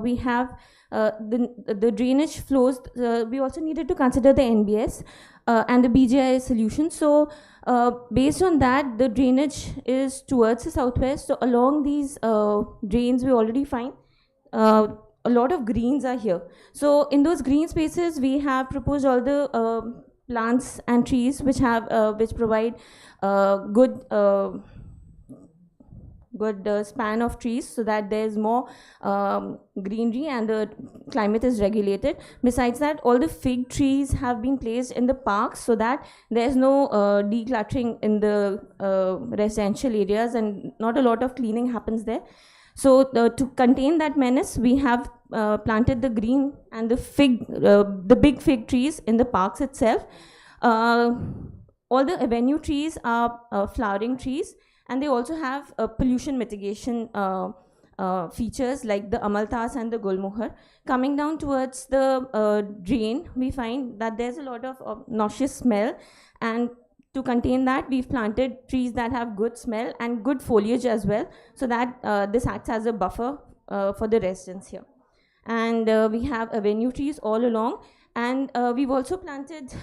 we have the drainage flows. We also needed to consider the NBS and the BGI solution. So based on that, the drainage is towards the southwest. So along these drains, we already find a lot of greens are here. So in those green spaces, we have proposed all the plants and trees which provide good span of trees, so that there's more greenery and the climate is regulated. Besides that, all the fig trees have been placed in the parks so that there's no decluttering in the residential areas and not a lot of cleaning happens there. So to contain that menace, we have planted the green and the big fig trees in the parks itself. All the avenue trees are flowering trees, and they also have pollution mitigation features like the amalthas and the gulmohar. Coming down towards the drain, we find that there's a lot of nauseous smell, and to contain that, we've planted trees that have good smell and good foliage as well, so that this acts as a buffer for the residents here. And we have avenue trees all along, and we've also planted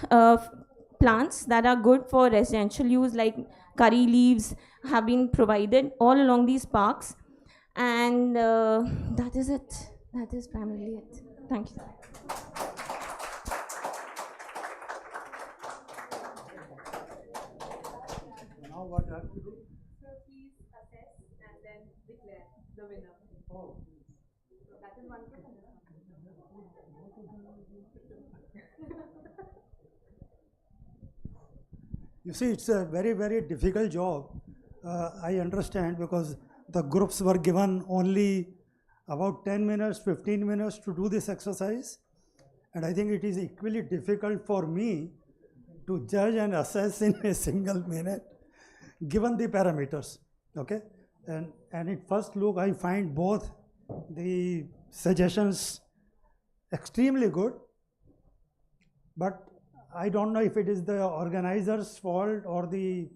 plants that are good for residential use, like curry leaves have been provided all along these parks. And that is it. That is primarily it. Thank you.
Now what have to do?
So please assess and then declare the winner.
Oh.
So that is one question.
You see, it's a very, very difficult job. I understand, because the groups were given only about 10 minutes, 15 minutes to do this exercise. And I think it is equally difficult for me to judge and assess in a single minute, given the parameters, okay? And at first look, I find both the suggestions extremely good, but I don't know if it is the organizer's fault or the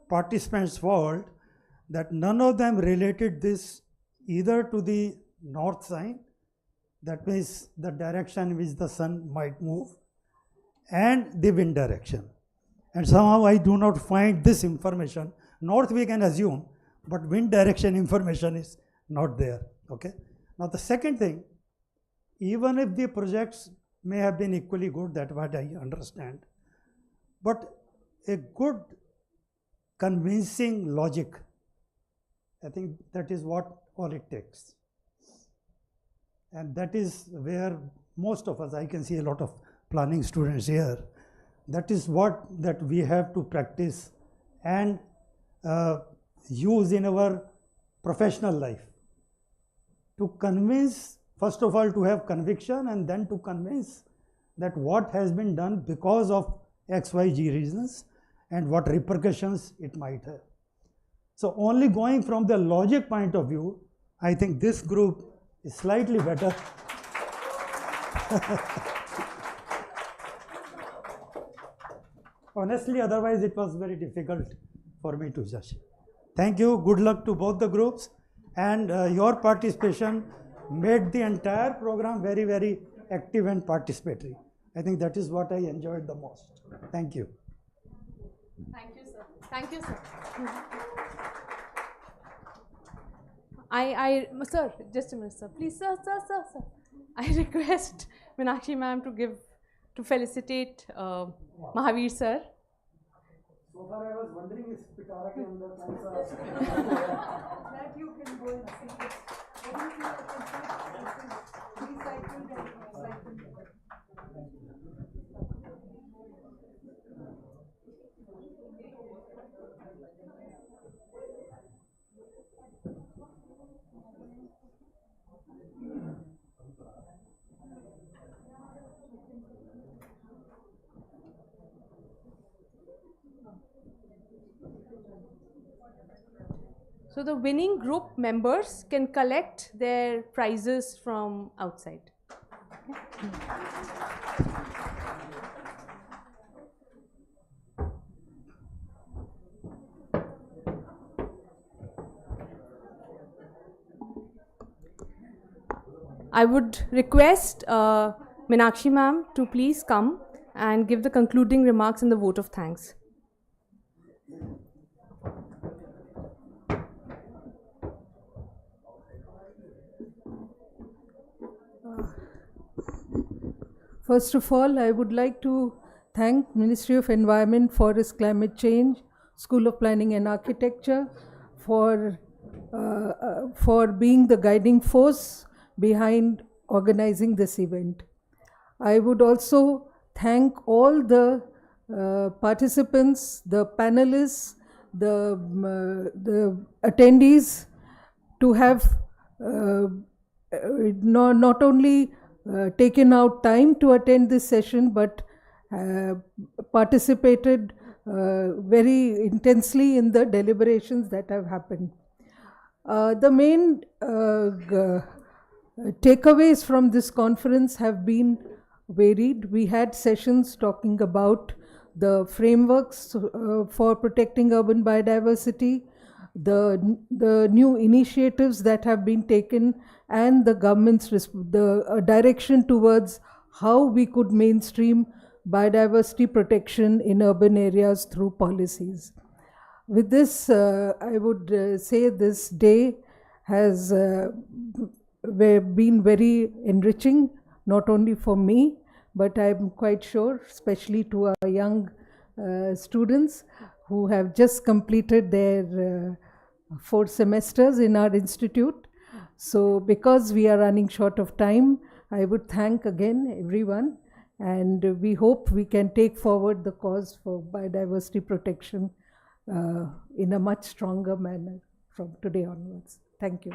participants' fault that none of them related this either to the north sign, that means the direction in which the sun might move, and the wind direction. And somehow I do not find this information. North we can assume, but wind direction information is not there, okay? Now the second thing, even if the projects may have been equally good, that's what I understand, but a good convincing logic, I think that is what all it takes. And that is where most of us, I can see a lot of planning students here, that is what that we have to practice and use in our professional life. To convince, first of all, to have conviction, and then to convince that what has been done because of XYZ reasons and what repercussions it might have. So only going from the logic point of view, I think this group is slightly better. Honestly, otherwise it was very difficult for me to judge. Thank you, good luck to both the groups, and your participation made the entire program very, very active and participatory. I think that is what I enjoyed the most. Thank you.
Thank you, sir. Thank you, sir. Sir, just a minute, sir. Please, sir. I request Meenakshi ma'am to felicitate Mahavir sir.
So far I was wondering if Pitara ke andar
that you can go and see it. Recycled and recycled.
So the winning group members can collect their prizes from outside. I would request Meenakshi ma'am to please come and give the concluding remarks and the vote of thanks.
First of all, I would like to thank Ministry of Environment, Forest, Climate Change, School of Planning and Architecture for being the guiding force behind organizing this event. I would also thank all the participants, the panelists, the attendees to have not only taken out time to attend this session, but participated very intensely in the deliberations that have happened. The main takeaways from this conference have been varied. We had sessions talking about the frameworks for protecting urban biodiversity, the new initiatives that have been taken, and the government's direction towards how we could mainstream biodiversity protection in urban areas through policies. With this, I would say this day has been very enriching, not only for me, but I'm quite sure, especially to our young students who have just completed their 4 semesters in our institute. So because we are running short of time, I would thank again everyone, and we hope we can take forward the cause for biodiversity protection in a much stronger manner from today onwards. Thank you.